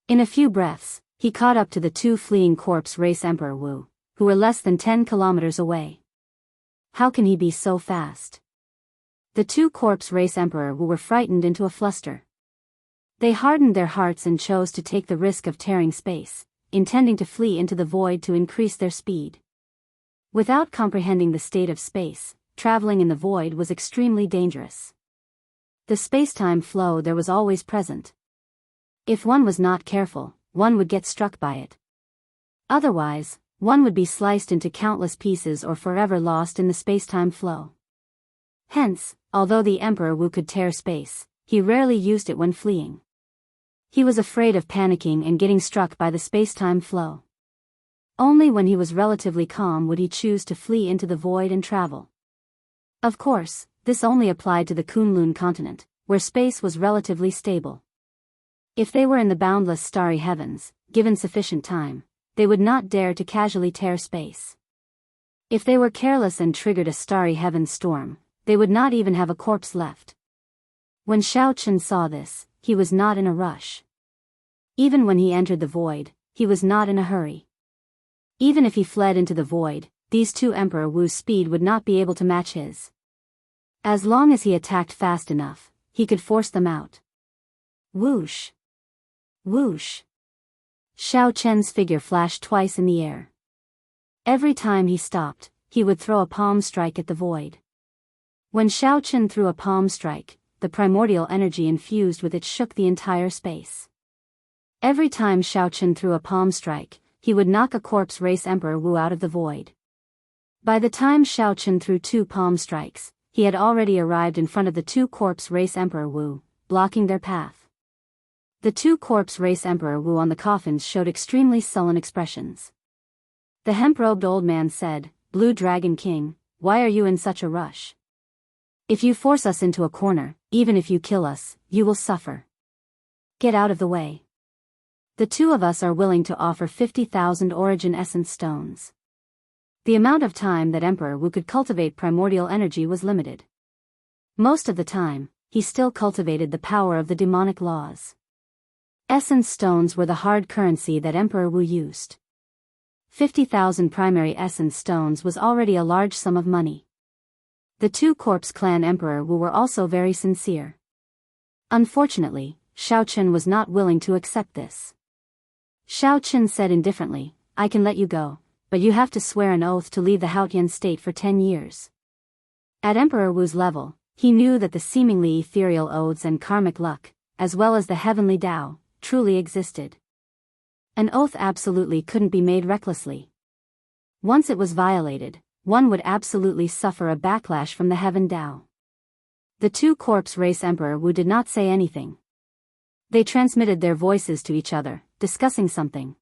In a few breaths, he caught up to the two fleeing corpse race Emperor Wu, who were less than 10 kilometers away. How can he be so fast? The two corpse race Emperor Wu were frightened into a fluster. They hardened their hearts and chose to take the risk of tearing space, intending to flee into the void to increase their speed. Without comprehending the state of space, traveling in the void was extremely dangerous. The space-time flow there was always present. If one was not careful, one would get struck by it. Otherwise, one would be sliced into countless pieces or forever lost in the space-time flow. Hence, although the Emperor Wu could tear space, he rarely used it when fleeing. He was afraid of panicking and getting struck by the space-time flow. Only when he was relatively calm would he choose to flee into the void and travel. Of course, this only applied to the Kunlun continent, where space was relatively stable. If they were in the boundless starry heavens, given sufficient time, they would not dare to casually tear space. If they were careless and triggered a starry heavens storm, they would not even have a corpse left. When Xiaoqun saw this, he was not in a rush. Even when he entered the void, he was not in a hurry. Even if he fled into the void, these two Emperor Wu's speed would not be able to match his. As long as he attacked fast enough, he could force them out. Whoosh! Whoosh! Xiaoqun's figure flashed twice in the air. Every time he stopped, he would throw a palm strike at the void. When Xiaoqun threw a palm strike, the primordial energy infused with it shook the entire space. Every time Xiaoqun threw a palm strike, he would knock a corpse race Emperor Wu out of the void. By the time Xiaoqun threw two palm strikes, he had already arrived in front of the two corpse race Emperor Wu, blocking their path. The two corpse race Emperor Wu on the coffins showed extremely sullen expressions. The hemp-robed old man said, "Blue Dragon King, why are you in such a rush? If you force us into a corner, even if you kill us, you will suffer. Get out of the way. The two of us are willing to offer 50,000 origin essence stones." The amount of time that Emperor Wu could cultivate primordial energy was limited. Most of the time, he still cultivated the power of the demonic laws. Essence stones were the hard currency that Emperor Wu used. 50,000 primary essence stones was already a large sum of money. The two corpse clan Emperor Wu were also very sincere. Unfortunately, Xiaoqun was not willing to accept this. Xiaoqun said indifferently, "I can let you go, but you have to swear an oath to leave the Haotian state for 10 years. At Emperor Wu's level, he knew that the seemingly ethereal oaths and karmic luck, as well as the heavenly Tao, truly existed. An oath absolutely couldn't be made recklessly. Once it was violated, one would absolutely suffer a backlash from the heaven Tao. The two corpse race Emperor Wu did not say anything. They transmitted their voices to each other, discussing something.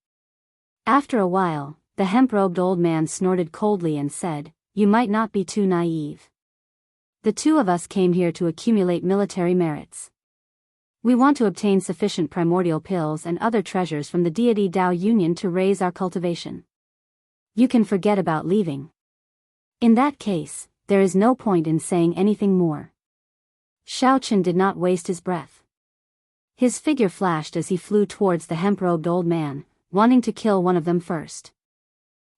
After a while, the hemp-robed old man snorted coldly and said, "You might not be too naive. The two of us came here to accumulate military merits. We want to obtain sufficient primordial pills and other treasures from the deity Tao Union to raise our cultivation. You can forget about leaving. In that case, there is no point in saying anything more." Xiaoqun did not waste his breath. His figure flashed as he flew towards the hemp-robed old man, wanting to kill one of them first.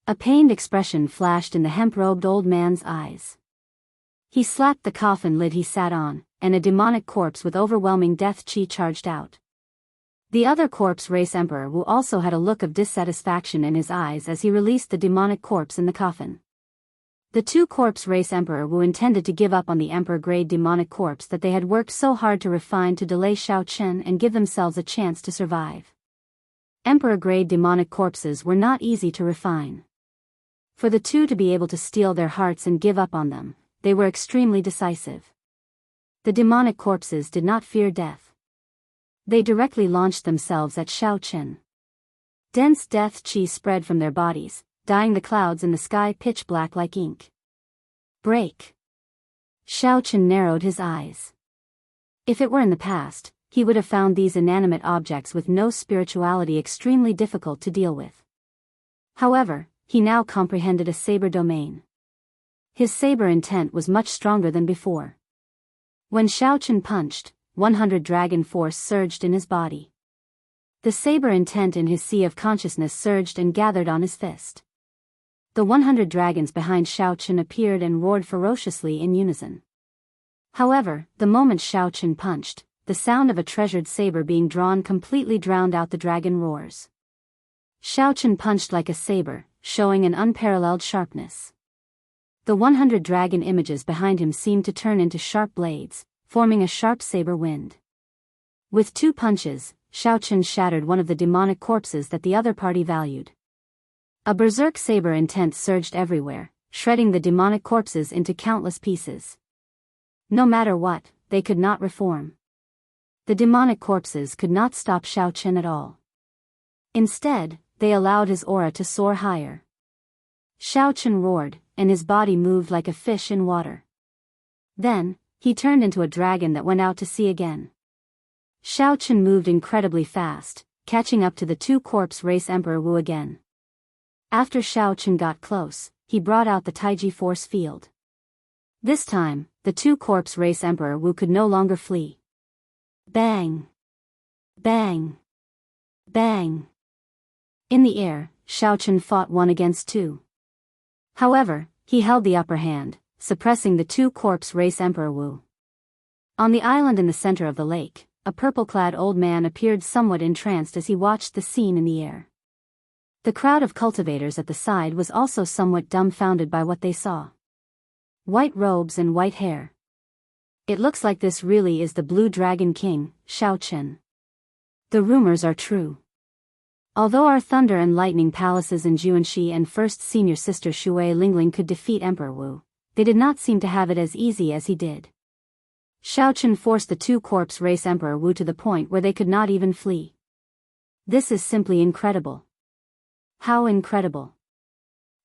A pained expression flashed in the hemp-robed old man's eyes. He slapped the coffin lid he sat on, and a demonic corpse with overwhelming death chi charged out. The other corpse race Emperor Wu also had a look of dissatisfaction in his eyes as he released the demonic corpse in the coffin. The two corpse race Emperor Wu intended to give up on the Emperor-grade demonic corpse that they had worked so hard to refine to delay Xiaoqun and give themselves a chance to survive. Emperor-grade demonic corpses were not easy to refine. For the two to be able to steal their hearts and give up on them, they were extremely decisive. The demonic corpses did not fear death. They directly launched themselves at Xiaochen. Dense death chi spread from their bodies, dyeing the clouds in the sky pitch black like ink. Break. Xiaochen narrowed his eyes. If it were in the past, he would have found these inanimate objects with no spirituality extremely difficult to deal with. However, he now comprehended a saber domain. His saber intent was much stronger than before. When Xiaochen punched, 100 dragon force surged in his body. The saber intent in his sea of consciousness surged and gathered on his fist. The 100 dragons behind Xiaochen appeared and roared ferociously in unison. However, the moment Xiaochen punched, the sound of a treasured saber being drawn completely drowned out the dragon roars. Xiaochen punched like a saber, showing an unparalleled sharpness. The 100 dragon images behind him seemed to turn into sharp blades, forming a sharp saber wind. With 2 punches, Xiaochen shattered one of the demonic corpses that the other party valued. A berserk saber intent surged everywhere, shredding the demonic corpses into countless pieces. No matter what, they could not reform. The demonic corpses could not stop Xiaochen at all. Instead, they allowed his aura to soar higher. Xiaochen roared, and his body moved like a fish in water. Then, he turned into a dragon that went out to sea again. Xiaochen moved incredibly fast, catching up to the 2 corpse race Emperor Wu again. After Xiaochen got close, he brought out the Taiji force field. This time, the 2 corpse race Emperor Wu could no longer flee. Bang! Bang! Bang! In the air, Xiaochen fought 1 against 2. However, he held the upper hand, suppressing the 2 corpse race Emperor Wu. On the island in the center of the lake, a purple-clad old man appeared somewhat entranced as he watched the scene in the air. The crowd of cultivators at the side was also somewhat dumbfounded by what they saw. White robes and white hair. It looks like this really is the Blue Dragon King, Xiaochen. The rumors are true. Although our Thunder and Lightning Palaces in Jianghu and first senior sister Shui Lingling could defeat Emperor Wu, they did not seem to have it as easy as he did. Xiaochen forced the 2 corpse race Emperor Wu to the point where they could not even flee. This is simply incredible. How incredible.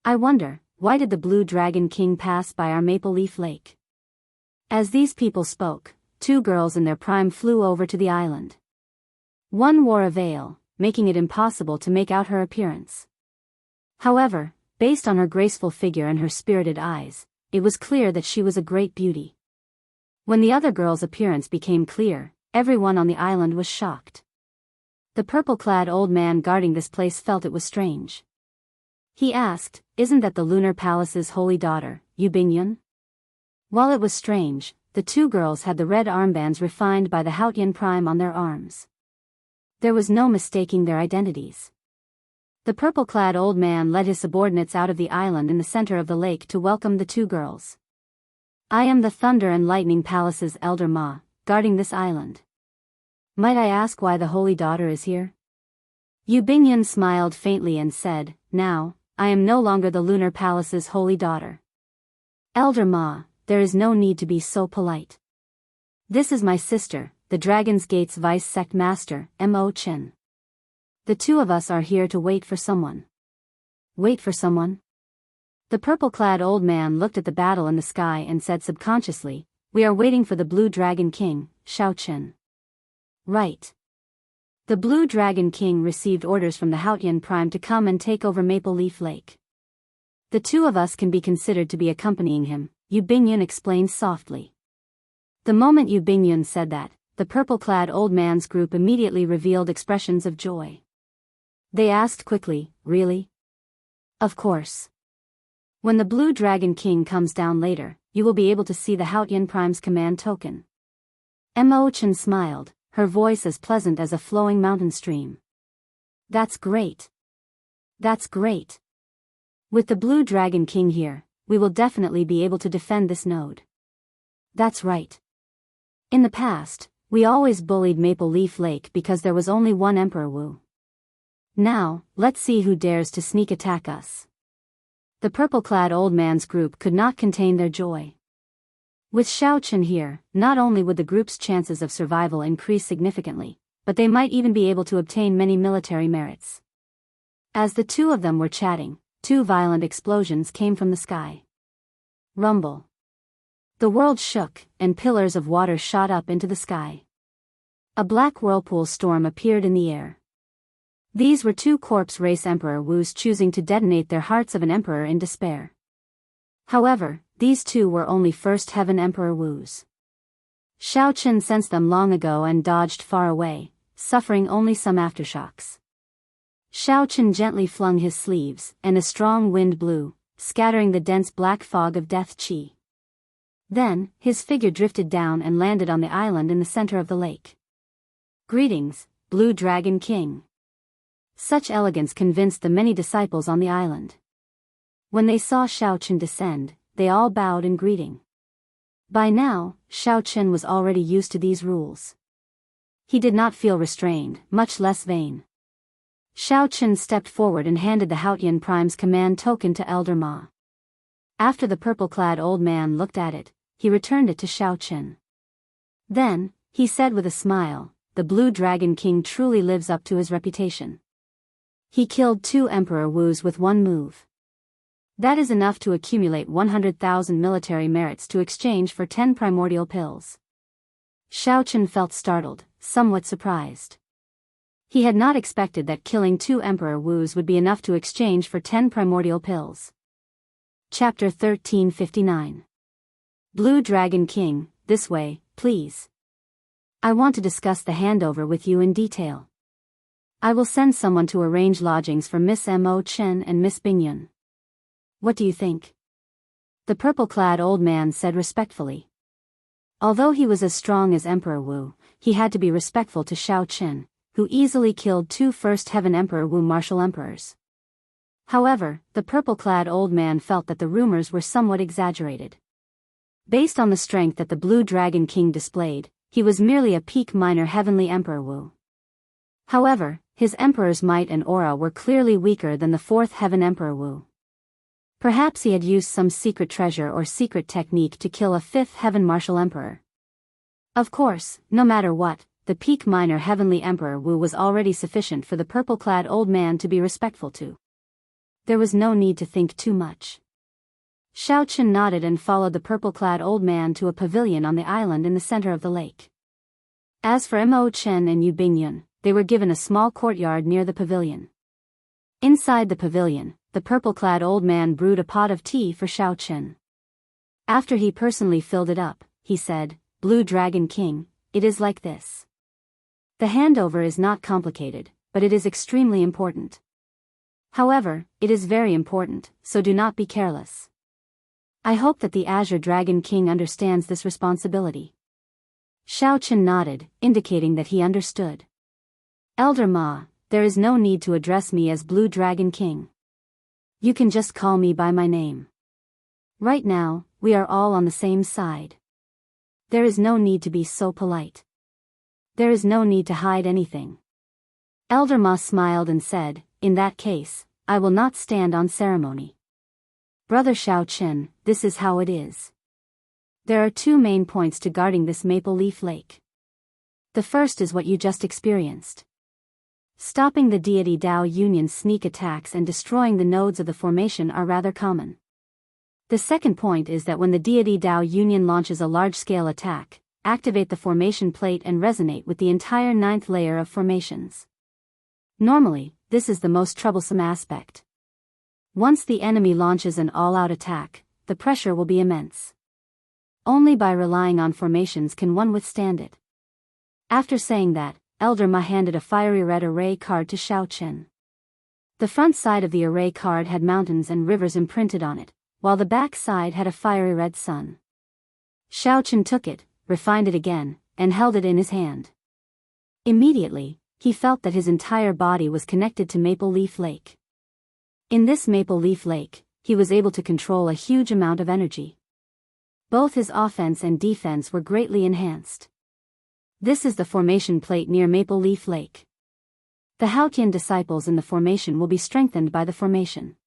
I wonder, why did the Blue Dragon King pass by our Maple Leaf Lake? As these people spoke, 2 girls in their prime flew over to the island. One wore a veil, making it impossible to make out her appearance. However, based on her graceful figure and her spirited eyes, it was clear that she was a great beauty. When the other girl's appearance became clear, everyone on the island was shocked. The purple-clad old man guarding this place felt it was strange. He asked, "Isn't that the Lunar Palace's holy daughter, Yu Bingyun?" While it was strange, the 2 girls had the red armbands refined by the Haotian Prime on their arms. There was no mistaking their identities. The purple-clad old man led his subordinates out of the island in the center of the lake to welcome the 2 girls. "I am the Thunder and Lightning Palace's elder Ma, guarding this island. Might I ask why the holy daughter is here?" Yu Bingyun smiled faintly and said, "Now, I am no longer the Lunar Palace's holy daughter. Elder Ma, there is no need to be so polite. This is my sister, the Dragon's Gate's Vice Sect Master, Mo Chen. The 2 of us are here to wait for someone." "Wait for someone?" The purple-clad old man looked at the battle in the sky and said subconsciously, "We are waiting for the Blue Dragon King, Xiaochen." "Right. The Blue Dragon King received orders from the Haotian Prime to come and take over Maple Leaf Lake. The 2 of us can be considered to be accompanying him," Yu Bingyun explained softly. The moment Yu Bingyun said that, the purple-clad old man's group immediately revealed expressions of joy. They asked quickly, "Really?" "Of course. When the Blue Dragon King comes down later, you will be able to see the Haotian Prime's command token." Mo Chen smiled, her voice as pleasant as a flowing mountain stream. "That's great. That's great. With the Blue Dragon King here, we will definitely be able to defend this node." "That's right. In the past, we always bullied Maple Leaf Lake because there was only one Emperor Wu. Now, let's see who dares to sneak attack us." The purple-clad old man's group could not contain their joy. With Xiaochen here, not only would the group's chances of survival increase significantly, but they might even be able to obtain many military merits. As the two of them were chatting, two violent explosions came from the sky. Rumble. The world shook, and pillars of water shot up into the sky. A black whirlpool storm appeared in the air. These were two corpse race Emperor Wus choosing to detonate their hearts of an emperor in despair. However, these two were only First Heaven Emperor Wus. Xiaochen sensed them long ago and dodged far away, suffering only some aftershocks. Xiaochen gently flung his sleeves, and a strong wind blew, scattering the dense black fog of death qi. Then, his figure drifted down and landed on the island in the center of the lake. Greetings, Blue Dragon King. Such elegance convinced the many disciples on the island. When they saw Xiaochen descend, they all bowed in greeting. By now, Xiaochen was already used to these rules. He did not feel restrained, much less vain. Xiaochen stepped forward and handed the Haotian Prime's command token to Elder Ma. After the purple-clad old man looked at it, he returned it to Xiaochen. Then, he said with a smile, "The Blue Dragon King truly lives up to his reputation. He killed 2 Emperor Wus with one move. That is enough to accumulate 100,000 military merits to exchange for 10 primordial pills." Xiaochen felt startled, somewhat surprised. He had not expected that killing 2 Emperor Wus would be enough to exchange for 10 primordial pills. Chapter 1359. Blue Dragon King, this way, please. I want to discuss the handover with you in detail. I will send someone to arrange lodgings for Miss Mo Chen and Miss Bingyun. What do you think? The purple-clad old man said respectfully. Although he was as strong as Emperor Wu, he had to be respectful to Xiaochen, who easily killed 2 First Heaven Emperor Wu martial emperors. However, the purple-clad old man felt that the rumors were somewhat exaggerated. Based on the strength that the Blue Dragon King displayed, he was merely a peak minor heavenly Emperor Wu. However, his emperor's might and aura were clearly weaker than the 4th Heaven Emperor Wu. Perhaps he had used some secret treasure or secret technique to kill a 5th Heaven Martial Emperor. Of course, no matter what, the peak minor heavenly Emperor Wu was already sufficient for the purple-clad old man to be respectful to. There was no need to think too much. Xiaochen nodded and followed the purple-clad old man to a pavilion on the island in the center of the lake. As for Mo Chen and Yu Bingyun, they were given a small courtyard near the pavilion. Inside the pavilion, the purple-clad old man brewed a pot of tea for Xiaochen. After he personally filled it up, he said, "Blue Dragon King, it is like this. The handover is not complicated, but it is extremely important. However, it is very important, so do not be careless. I hope that the Azure Dragon King understands this responsibility." Xiaochen nodded, indicating that he understood. "Elder Ma, there is no need to address me as Blue Dragon King. You can just call me by my name. Right now, we are all on the same side. There is no need to be so polite. There is no need to hide anything." Elder Ma smiled and said, "In that case, I will not stand on ceremony. Brother Xiaochen, this is how it is. There are 2 main points to guarding this Maple Leaf Lake. The first is what you just experienced. Stopping the deity Dao Union's sneak attacks and destroying the nodes of the formation are rather common. The second point is that when the deity Dao Union launches a large-scale attack, activate the formation plate and resonate with the entire 9th layer of formations. Normally, this is the most troublesome aspect. Once the enemy launches an all-out attack, the pressure will be immense. Only by relying on formations can one withstand it. After saying that, Elder Ma handed a fiery red array card to Xiaochen. The front side of the array card had mountains and rivers imprinted on it, while the back side had a fiery red sun. Xiaochen took it, refined it again, and held it in his hand. Immediately, he felt that his entire body was connected to Maple Leaf Lake. In this Maple Leaf Lake, he was able to control a huge amount of energy. Both his offense and defense were greatly enhanced. This is the formation plate near Maple Leaf Lake. The Haotian disciples in the formation will be strengthened by the formation.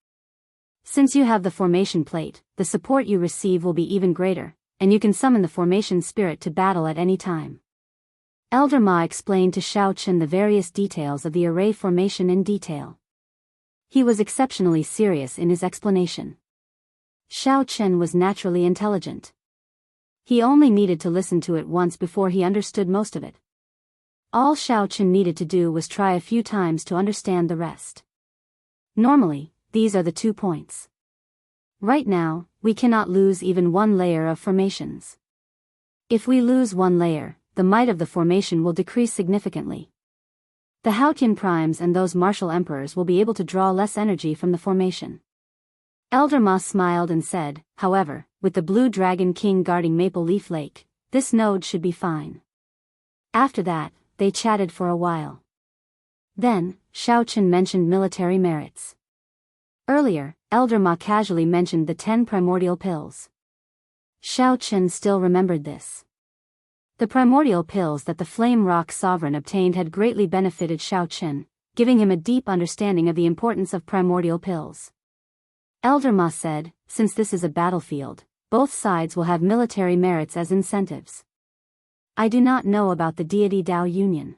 Since you have the formation plate, the support you receive will be even greater, and you can summon the formation spirit to battle at any time. Elder Ma explained to Xiaochen the various details of the array formation in detail. He was exceptionally serious in his explanation. Xiaochen was naturally intelligent. He only needed to listen to it once before he understood most of it. All Xiaochen needed to do was try a few times to understand the rest. Normally, these are the 2 points. Right now, we cannot lose even one layer of formations. If we lose one layer, the might of the formation will decrease significantly. The Haotian primes and those martial emperors will be able to draw less energy from the formation. Elder Ma smiled and said, however, with the Blue Dragon King guarding Maple Leaf Lake, this node should be fine. After that, they chatted for a while. Then, Xiaochen mentioned military merits. Earlier, Elder Ma casually mentioned the 10 primordial pills. Xiaochen still remembered this. The primordial pills that the Flame Rock Sovereign obtained had greatly benefited Xiaochen, giving him a deep understanding of the importance of primordial pills. Elder Ma said, since this is a battlefield, both sides will have military merits as incentives. I do not know about the deity Dao Union.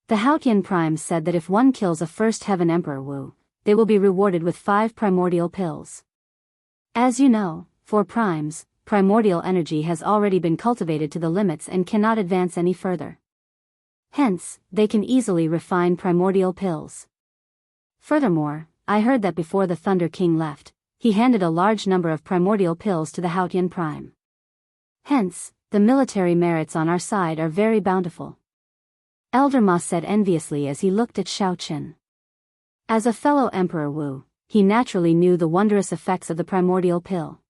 The Haotian primes said that if one kills a First Heaven Emperor Wu, they will be rewarded with 5 primordial pills. As you know, for primes, primordial energy has already been cultivated to the limits and cannot advance any further. Hence, they can easily refine primordial pills. Furthermore, I heard that before the Thunder King left, he handed a large number of primordial pills to the Haotian prime. Hence, the military merits on our side are very bountiful. Elder Ma said enviously as he looked at Xiaochen. As a fellow Emperor Wu, he naturally knew the wondrous effects of the primordial pill.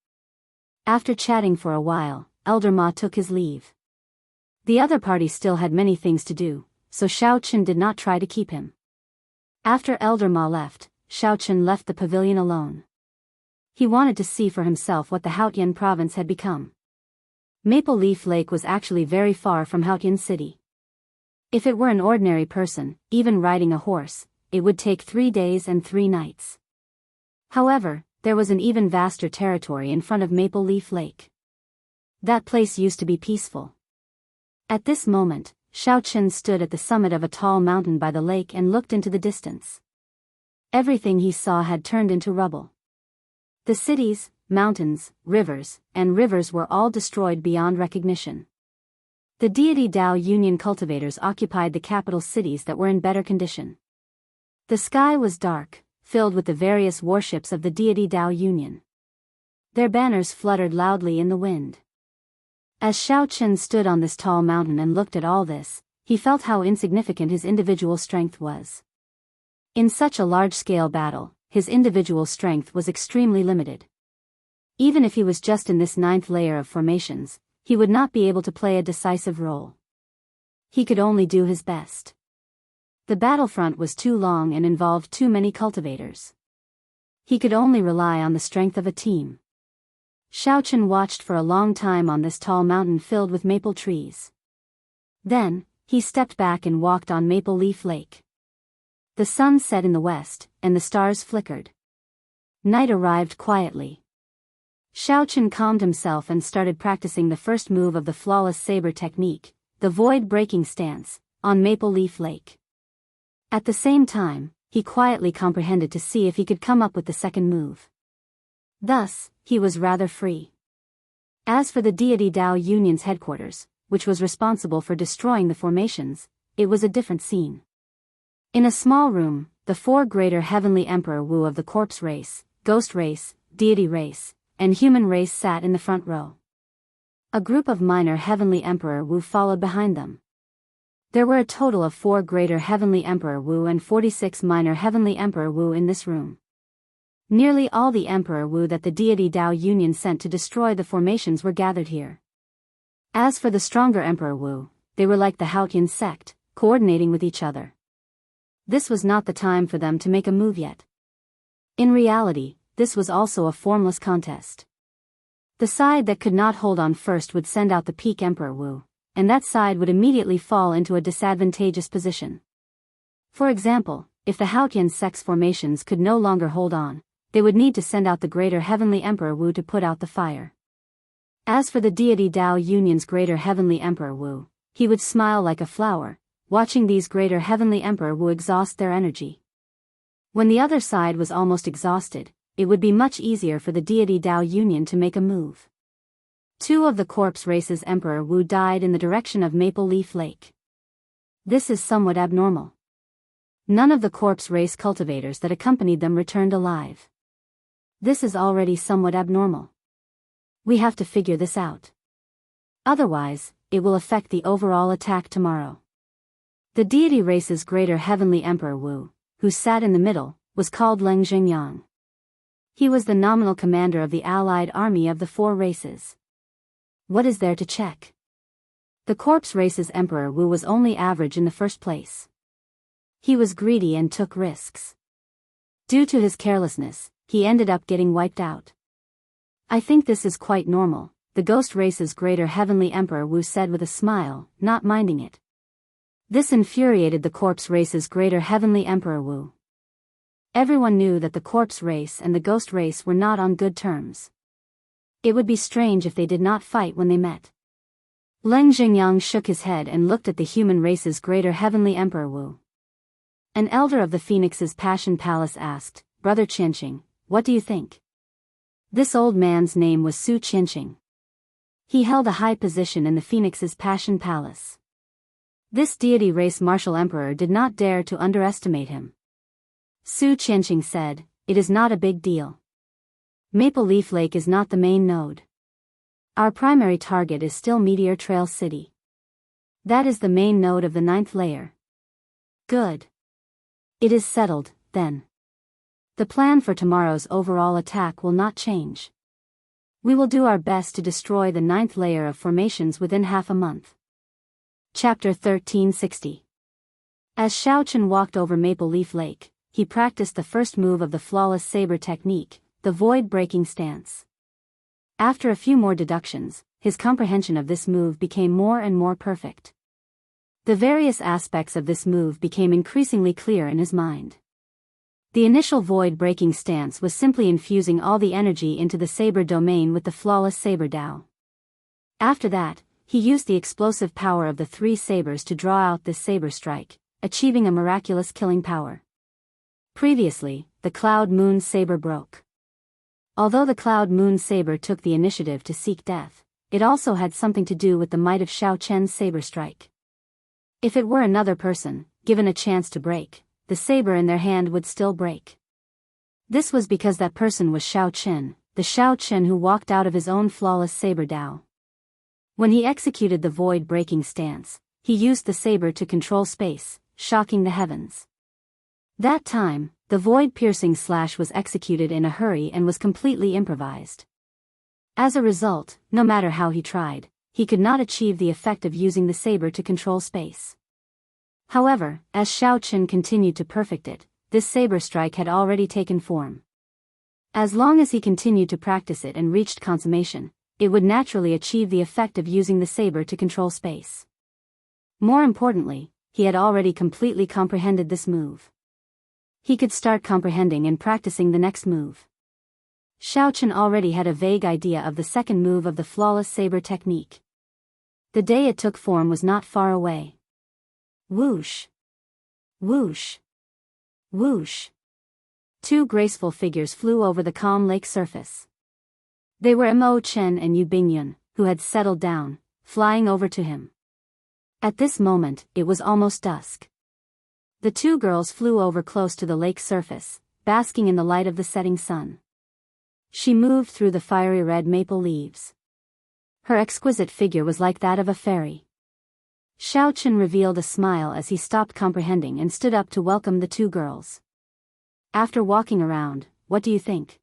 After chatting for a while, Elder Ma took his leave. The other party still had many things to do, so Xiaochen did not try to keep him. After Elder Ma left, Xiaochen left the pavilion alone. He wanted to see for himself what the Haotian province had become. Maple Leaf Lake was actually very far from Haotian City. If it were an ordinary person, even riding a horse, it would take 3 days and 3 nights. However, there was an even vaster territory in front of Maple Leaf Lake. That place used to be peaceful. At this moment, Xiaochen stood at the summit of a tall mountain by the lake and looked into the distance. Everything he saw had turned into rubble. The cities, mountains, rivers were all destroyed beyond recognition. The deity Dao Union cultivators occupied the capital cities that were in better condition. The sky was dark, filled with the various warships of the deity Dao Union. Their banners fluttered loudly in the wind. As Xiaochen stood on this tall mountain and looked at all this, he felt how insignificant his individual strength was. In such a large-scale battle, his individual strength was extremely limited. Even if he was just in this 9th layer of formations, he would not be able to play a decisive role. He could only do his best. The battlefront was too long and involved too many cultivators. He could only rely on the strength of a team. Xiaochen watched for a long time on this tall mountain filled with maple trees. Then, he stepped back and walked on Maple Leaf Lake. The sun set in the west, and the stars flickered. Night arrived quietly. Xiaochen calmed himself and started practicing the first move of the flawless saber technique, the void-breaking stance, on Maple Leaf Lake. At the same time, he quietly comprehended to see if he could come up with the second move. Thus, he was rather free. As for the deity Dao Union's headquarters, which was responsible for destroying the formations, it was a different scene. In a small room, the 4 greater heavenly Emperor Wu of the corpse race, ghost race, deity race, and human race sat in the front row. A group of minor heavenly Emperor Wu followed behind them. There were a total of 4 greater heavenly Emperor Wu and 46 minor heavenly Emperor Wu in this room. Nearly all the Emperor Wu that the deity Dao Union sent to destroy the formations were gathered here. As for the stronger Emperor Wu, they were like the Haotian sect, coordinating with each other. This was not the time for them to make a move yet. In reality, this was also a formless contest. The side that could not hold on first would send out the peak Emperor Wu, and that side would immediately fall into a disadvantageous position. For example, if the Haotian sect's formations could no longer hold on, they would need to send out the greater heavenly Emperor Wu to put out the fire. As for the deity Dao Union's greater heavenly Emperor Wu, he would smile like a flower, watching these greater heavenly Emperor Wu exhaust their energy. When the other side was almost exhausted, it would be much easier for the deity Dao Union to make a move. 2 of the corpse race's Emperor Wu died in the direction of Maple Leaf Lake. This is somewhat abnormal. None of the corpse race cultivators that accompanied them returned alive. This is already somewhat abnormal. We have to figure this out. Otherwise, it will affect the overall attack tomorrow. The deity race's greater heavenly Emperor Wu, who sat in the middle, was called Leng Xingyang. He was the nominal commander of the allied army of the 4 races. What is there to check? The corpse race's Emperor Wu was only average in the first place. He was greedy and took risks. Due to his carelessness, he ended up getting wiped out. I think this is quite normal, the ghost race's greater heavenly Emperor Wu said with a smile, not minding it. This infuriated the corpse race's greater heavenly Emperor Wu. Everyone knew that the corpse race and the ghost race were not on good terms. It would be strange if they did not fight when they met. Leng Xingyang shook his head and looked at the human race's greater heavenly Emperor Wu. An elder of the Phoenix's Passion Palace asked, Brother Qianxing, what do you think? This old man's name was Su Qianxing. He held a high position in the Phoenix's Passion Palace. This deity race martial emperor did not dare to underestimate him. Su Qianxing said, it is not a big deal. Maple Leaf Lake is not the main node. Our primary target is still Meteor Trail City. That is the main node of the 9th layer. Good. It is settled, then. The plan for tomorrow's overall attack will not change. We will do our best to destroy the 9th layer of formations within half a month. Chapter 1360. As Xiaochen walked over Maple Leaf Lake, he practiced the first move of the flawless saber technique, the void-breaking stance. After a few more deductions, his comprehension of this move became more and more perfect. The various aspects of this move became increasingly clear in his mind. The initial void-breaking stance was simply infusing all the energy into the saber domain with the flawless saber Dao. After that, he used the explosive power of the 3 sabers to draw out this saber strike, achieving a miraculous killing power. Previously, the Cloud Moon saber broke. Although the Cloud Moon saber took the initiative to seek death, it also had something to do with the might of Xiao Chen's saber strike. If it were another person, given a chance to break, the saber in their hand would still break. This was because that person was Xiao Chen, the Xiao Chen who walked out of his own flawless saber Dao. When he executed the void-breaking stance, he used the saber to control space, shocking the heavens. That time, the void-piercing slash was executed in a hurry and was completely improvised. As a result, no matter how he tried, he could not achieve the effect of using the saber to control space. However, as Xiao Chen continued to perfect it, this saber strike had already taken form. As long as he continued to practice it and reached consummation, it would naturally achieve the effect of using the saber to control space. More importantly, he had already completely comprehended this move. He could start comprehending and practicing the next move. Xiao Chen already had a vague idea of the second move of the flawless saber technique. The day it took form was not far away. Whoosh! Whoosh! Whoosh! 2 graceful figures flew over the calm lake surface. They were Mo Chen and Yu Bingyun, who had settled down, flying over to him. At this moment, it was almost dusk. The 2 girls flew over close to the lake's surface, basking in the light of the setting sun. She moved through the fiery red maple leaves. Her exquisite figure was like that of a fairy. Xiao Chen revealed a smile as he stopped comprehending and stood up to welcome the 2 girls. After walking around, what do you think?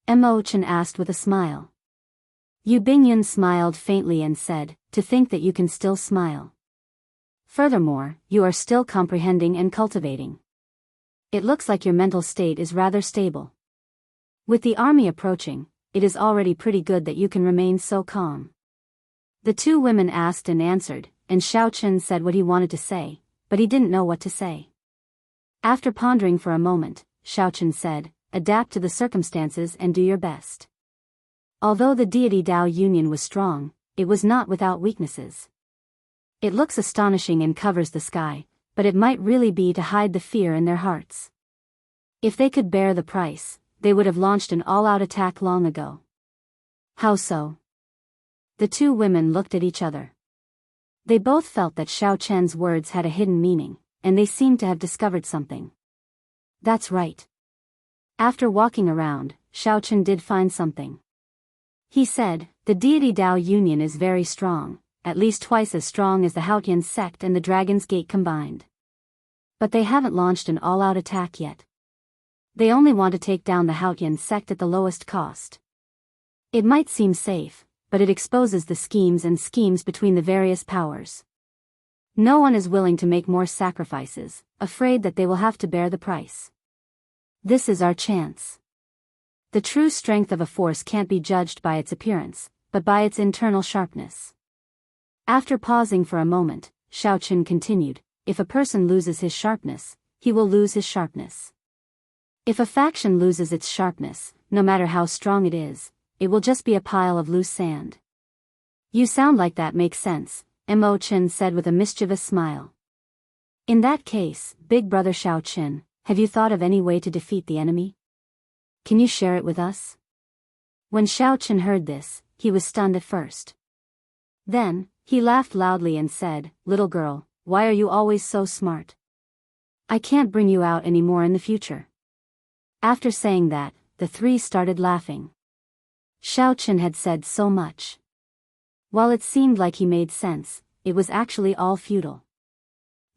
Mo Chen asked with a smile. Yu Bingyun smiled faintly and said, to think that you can still smile. Furthermore, you are still comprehending and cultivating. It looks like your mental state is rather stable. With the army approaching, it is already pretty good that you can remain so calm. The 2 women asked and answered, and Xiao Chen said what he wanted to say, but he didn't know what to say. After pondering for a moment, Xiao Chen said, adapt to the circumstances and do your best. Although the deity Dao union was strong, it was not without weaknesses. It looks astonishing and covers the sky, but it might really be to hide the fear in their hearts. If they could bear the price, they would have launched an all-out attack long ago. How so? The two women looked at each other. They both felt that Xiao Chen's words had a hidden meaning, and they seemed to have discovered something. That's right. After walking around, Xiao Chen did find something. He said, the deity Dao union is very strong, at least twice as strong as the Haotian sect and the Dragon's Gate combined. But they haven't launched an all-out attack yet. They only want to take down the Haotian sect at the lowest cost. It might seem safe, but it exposes the schemes between the various powers. No one is willing to make more sacrifices, afraid that they will have to bear the price. This is our chance. The true strength of a force can't be judged by its appearance, but by its internal sharpness. After pausing for a moment, Xiao Chen continued, if a person loses his sharpness, he will lose his sharpness. If a faction loses its sharpness, no matter how strong it is, it will just be a pile of loose sand. You sound like that makes sense, Mo Chen said with a mischievous smile. In that case, big brother Xiao Chen, have you thought of any way to defeat the enemy? Can you share it with us? When Xiao Chen heard this, he was stunned at first. Then, he laughed loudly and said, little girl, why are you always so smart? I can't bring you out anymore in the future. After saying that, the three started laughing. Xiao Chen had said so much. While it seemed like he made sense, it was actually all futile.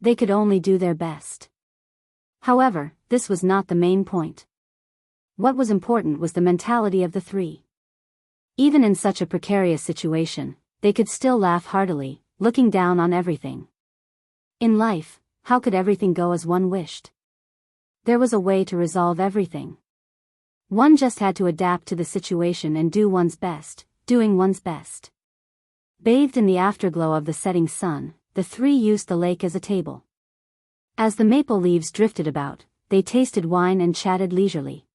They could only do their best. However, this was not the main point. What was important was the mentality of the three. Even in such a precarious situation, they could still laugh heartily, looking down on everything. In life, how could everything go as one wished? There was a way to resolve everything. One just had to adapt to the situation and do one's best, doing one's best. Bathed in the afterglow of the setting sun, the three used the lake as a table. As the maple leaves drifted about, they tasted wine and chatted leisurely.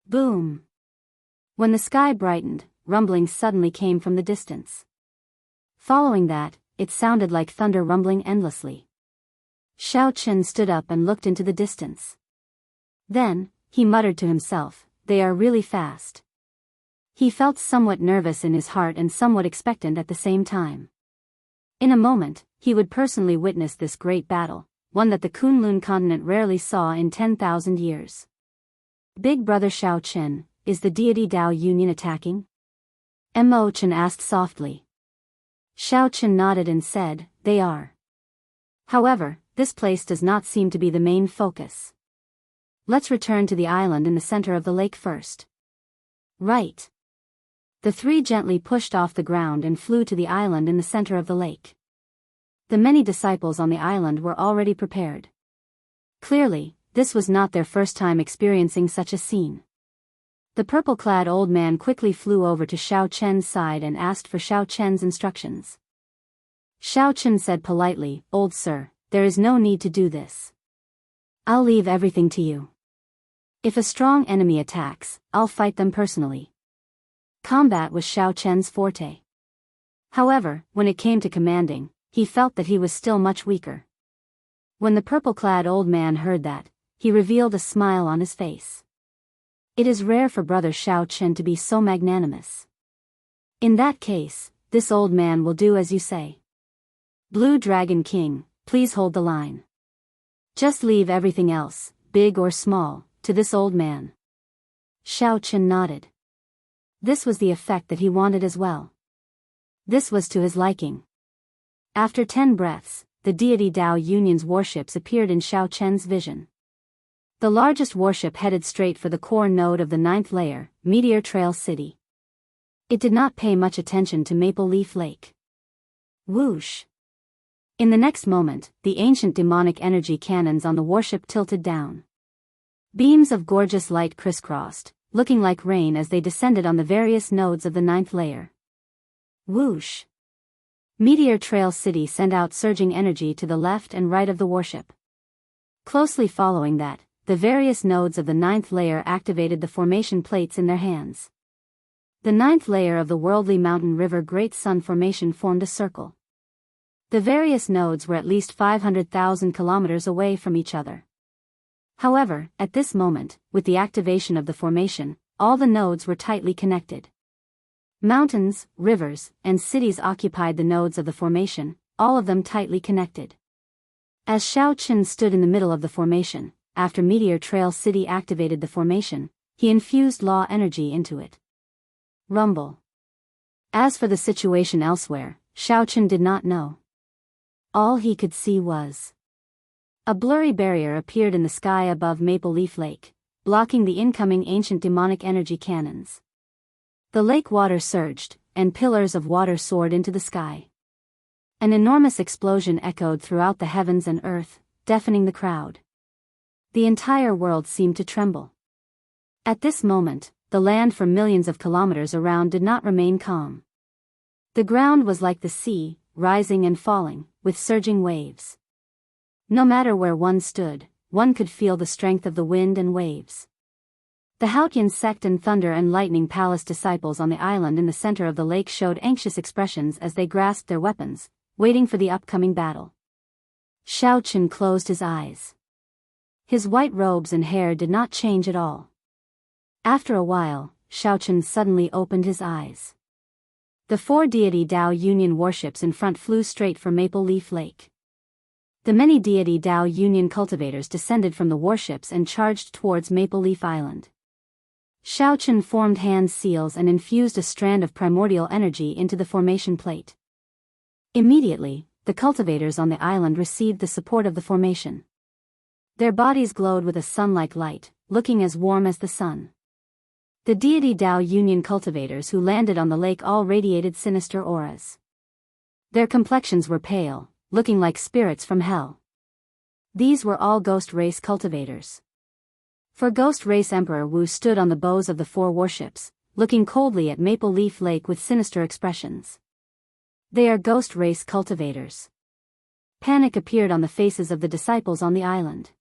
Boom! When the sky brightened, rumblings suddenly came from the distance. Following that, it sounded like thunder rumbling endlessly. Xiao Chen stood up and looked into the distance. Then, he muttered to himself, they are really fast. He felt somewhat nervous in his heart and somewhat expectant at the same time. In a moment, he would personally witness this great battle, one that the Kunlun continent rarely saw in 10,000 years. Big brother Xiao Chen, is the deity Dao union attacking? Mo Chen asked softly. Xiao Chen nodded and said, they are. However, this place does not seem to be the main focus. Let's return to the island in the center of the lake first. Right. The three gently pushed off the ground and flew to the island in the center of the lake. The many disciples on the island were already prepared. Clearly, this was not their first time experiencing such a scene. The purple-clad old man quickly flew over to Xiao Chen's side and asked for Xiao Chen's instructions. Xiao Chen said politely, old sir, there is no need to do this. I'll leave everything to you. If a strong enemy attacks, I'll fight them personally. Combat was Xiao Chen's forte. However, when it came to commanding, he felt that he was still much weaker. When the purple-clad old man heard that, he revealed a smile on his face. It is rare for brother Xiao Chen to be so magnanimous. In that case, this old man will do as you say. Blue Dragon King, please hold the line. Just leave everything else, big or small, to this old man. Xiao Chen nodded. This was the effect that he wanted as well. This was to his liking. After 10 breaths, the deity Dao Union's warships appeared in Xiao Chen's vision. The largest warship headed straight for the core node of the 9th layer, Meteor Trail City. It did not pay much attention to Maple Leaf Lake. Whoosh! In the next moment, the ancient demonic energy cannons on the warship tilted down. Beams of gorgeous light crisscrossed, looking like rain as they descended on the various nodes of the 9th layer. Whoosh! Meteor Trail City sent out surging energy to the left and right of the warship. Closely following that, the various nodes of the ninth layer activated the formation plates in their hands. The ninth layer of the worldly mountain river Great Sun Formation formed a circle. The various nodes were at least 500,000 kilometers away from each other. However, at this moment, with the activation of the formation, all the nodes were tightly connected. Mountains, rivers, and cities occupied the nodes of the formation, all of them tightly connected. As Xiaoqun stood in the middle of the formation, after Meteor Trail City activated the formation, he infused law energy into it. Rumble. As for the situation elsewhere, Xiaoqun did not know. All he could see was a blurry barrier appeared in the sky above Maple Leaf Lake, blocking the incoming ancient demonic energy cannons. The lake water surged, and pillars of water soared into the sky. An enormous explosion echoed throughout the heavens and earth, deafening the crowd. The entire world seemed to tremble. At this moment, the land for millions of kilometers around did not remain calm. The ground was like the sea, rising and falling, with surging waves. No matter where one stood, one could feel the strength of the wind and waves. The Haotian sect and Thunder and Lightning Palace disciples on the island in the center of the lake showed anxious expressions as they grasped their weapons, waiting for the upcoming battle. Xiaoqun closed his eyes. His white robes and hair did not change at all. After a while, Xiaoqun suddenly opened his eyes. The 4 deity Dao Union warships in front flew straight for Maple Leaf Lake. The many deity Dao Union cultivators descended from the warships and charged towards Maple Leaf Island. Xiaoqun formed hand seals and infused a strand of primordial energy into the formation plate. Immediately, the cultivators on the island received the support of the formation. Their bodies glowed with a sun-like light, looking as warm as the sun. The deity Dao Union cultivators who landed on the lake all radiated sinister auras. Their complexions were pale, looking like spirits from hell. These were all ghost race cultivators. For Ghost Race Emperor Wu stood on the bows of the 4 warships, looking coldly at Maple Leaf Lake with sinister expressions. They are ghost race cultivators. Panic appeared on the faces of the disciples on the island.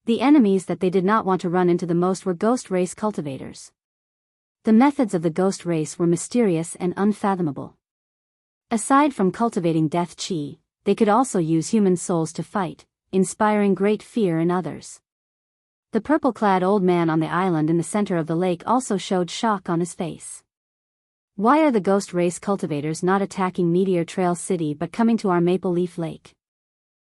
The enemies that they did not want to run into the most were ghost race cultivators. The methods of the ghost race were mysterious and unfathomable. Aside from cultivating death chi, they could also use human souls to fight, inspiring great fear in others. The purple-clad old man on the island in the center of the lake also showed shock on his face. Why are the ghost race cultivators not attacking Meteor Trail City but coming to our Maple Leaf Lake?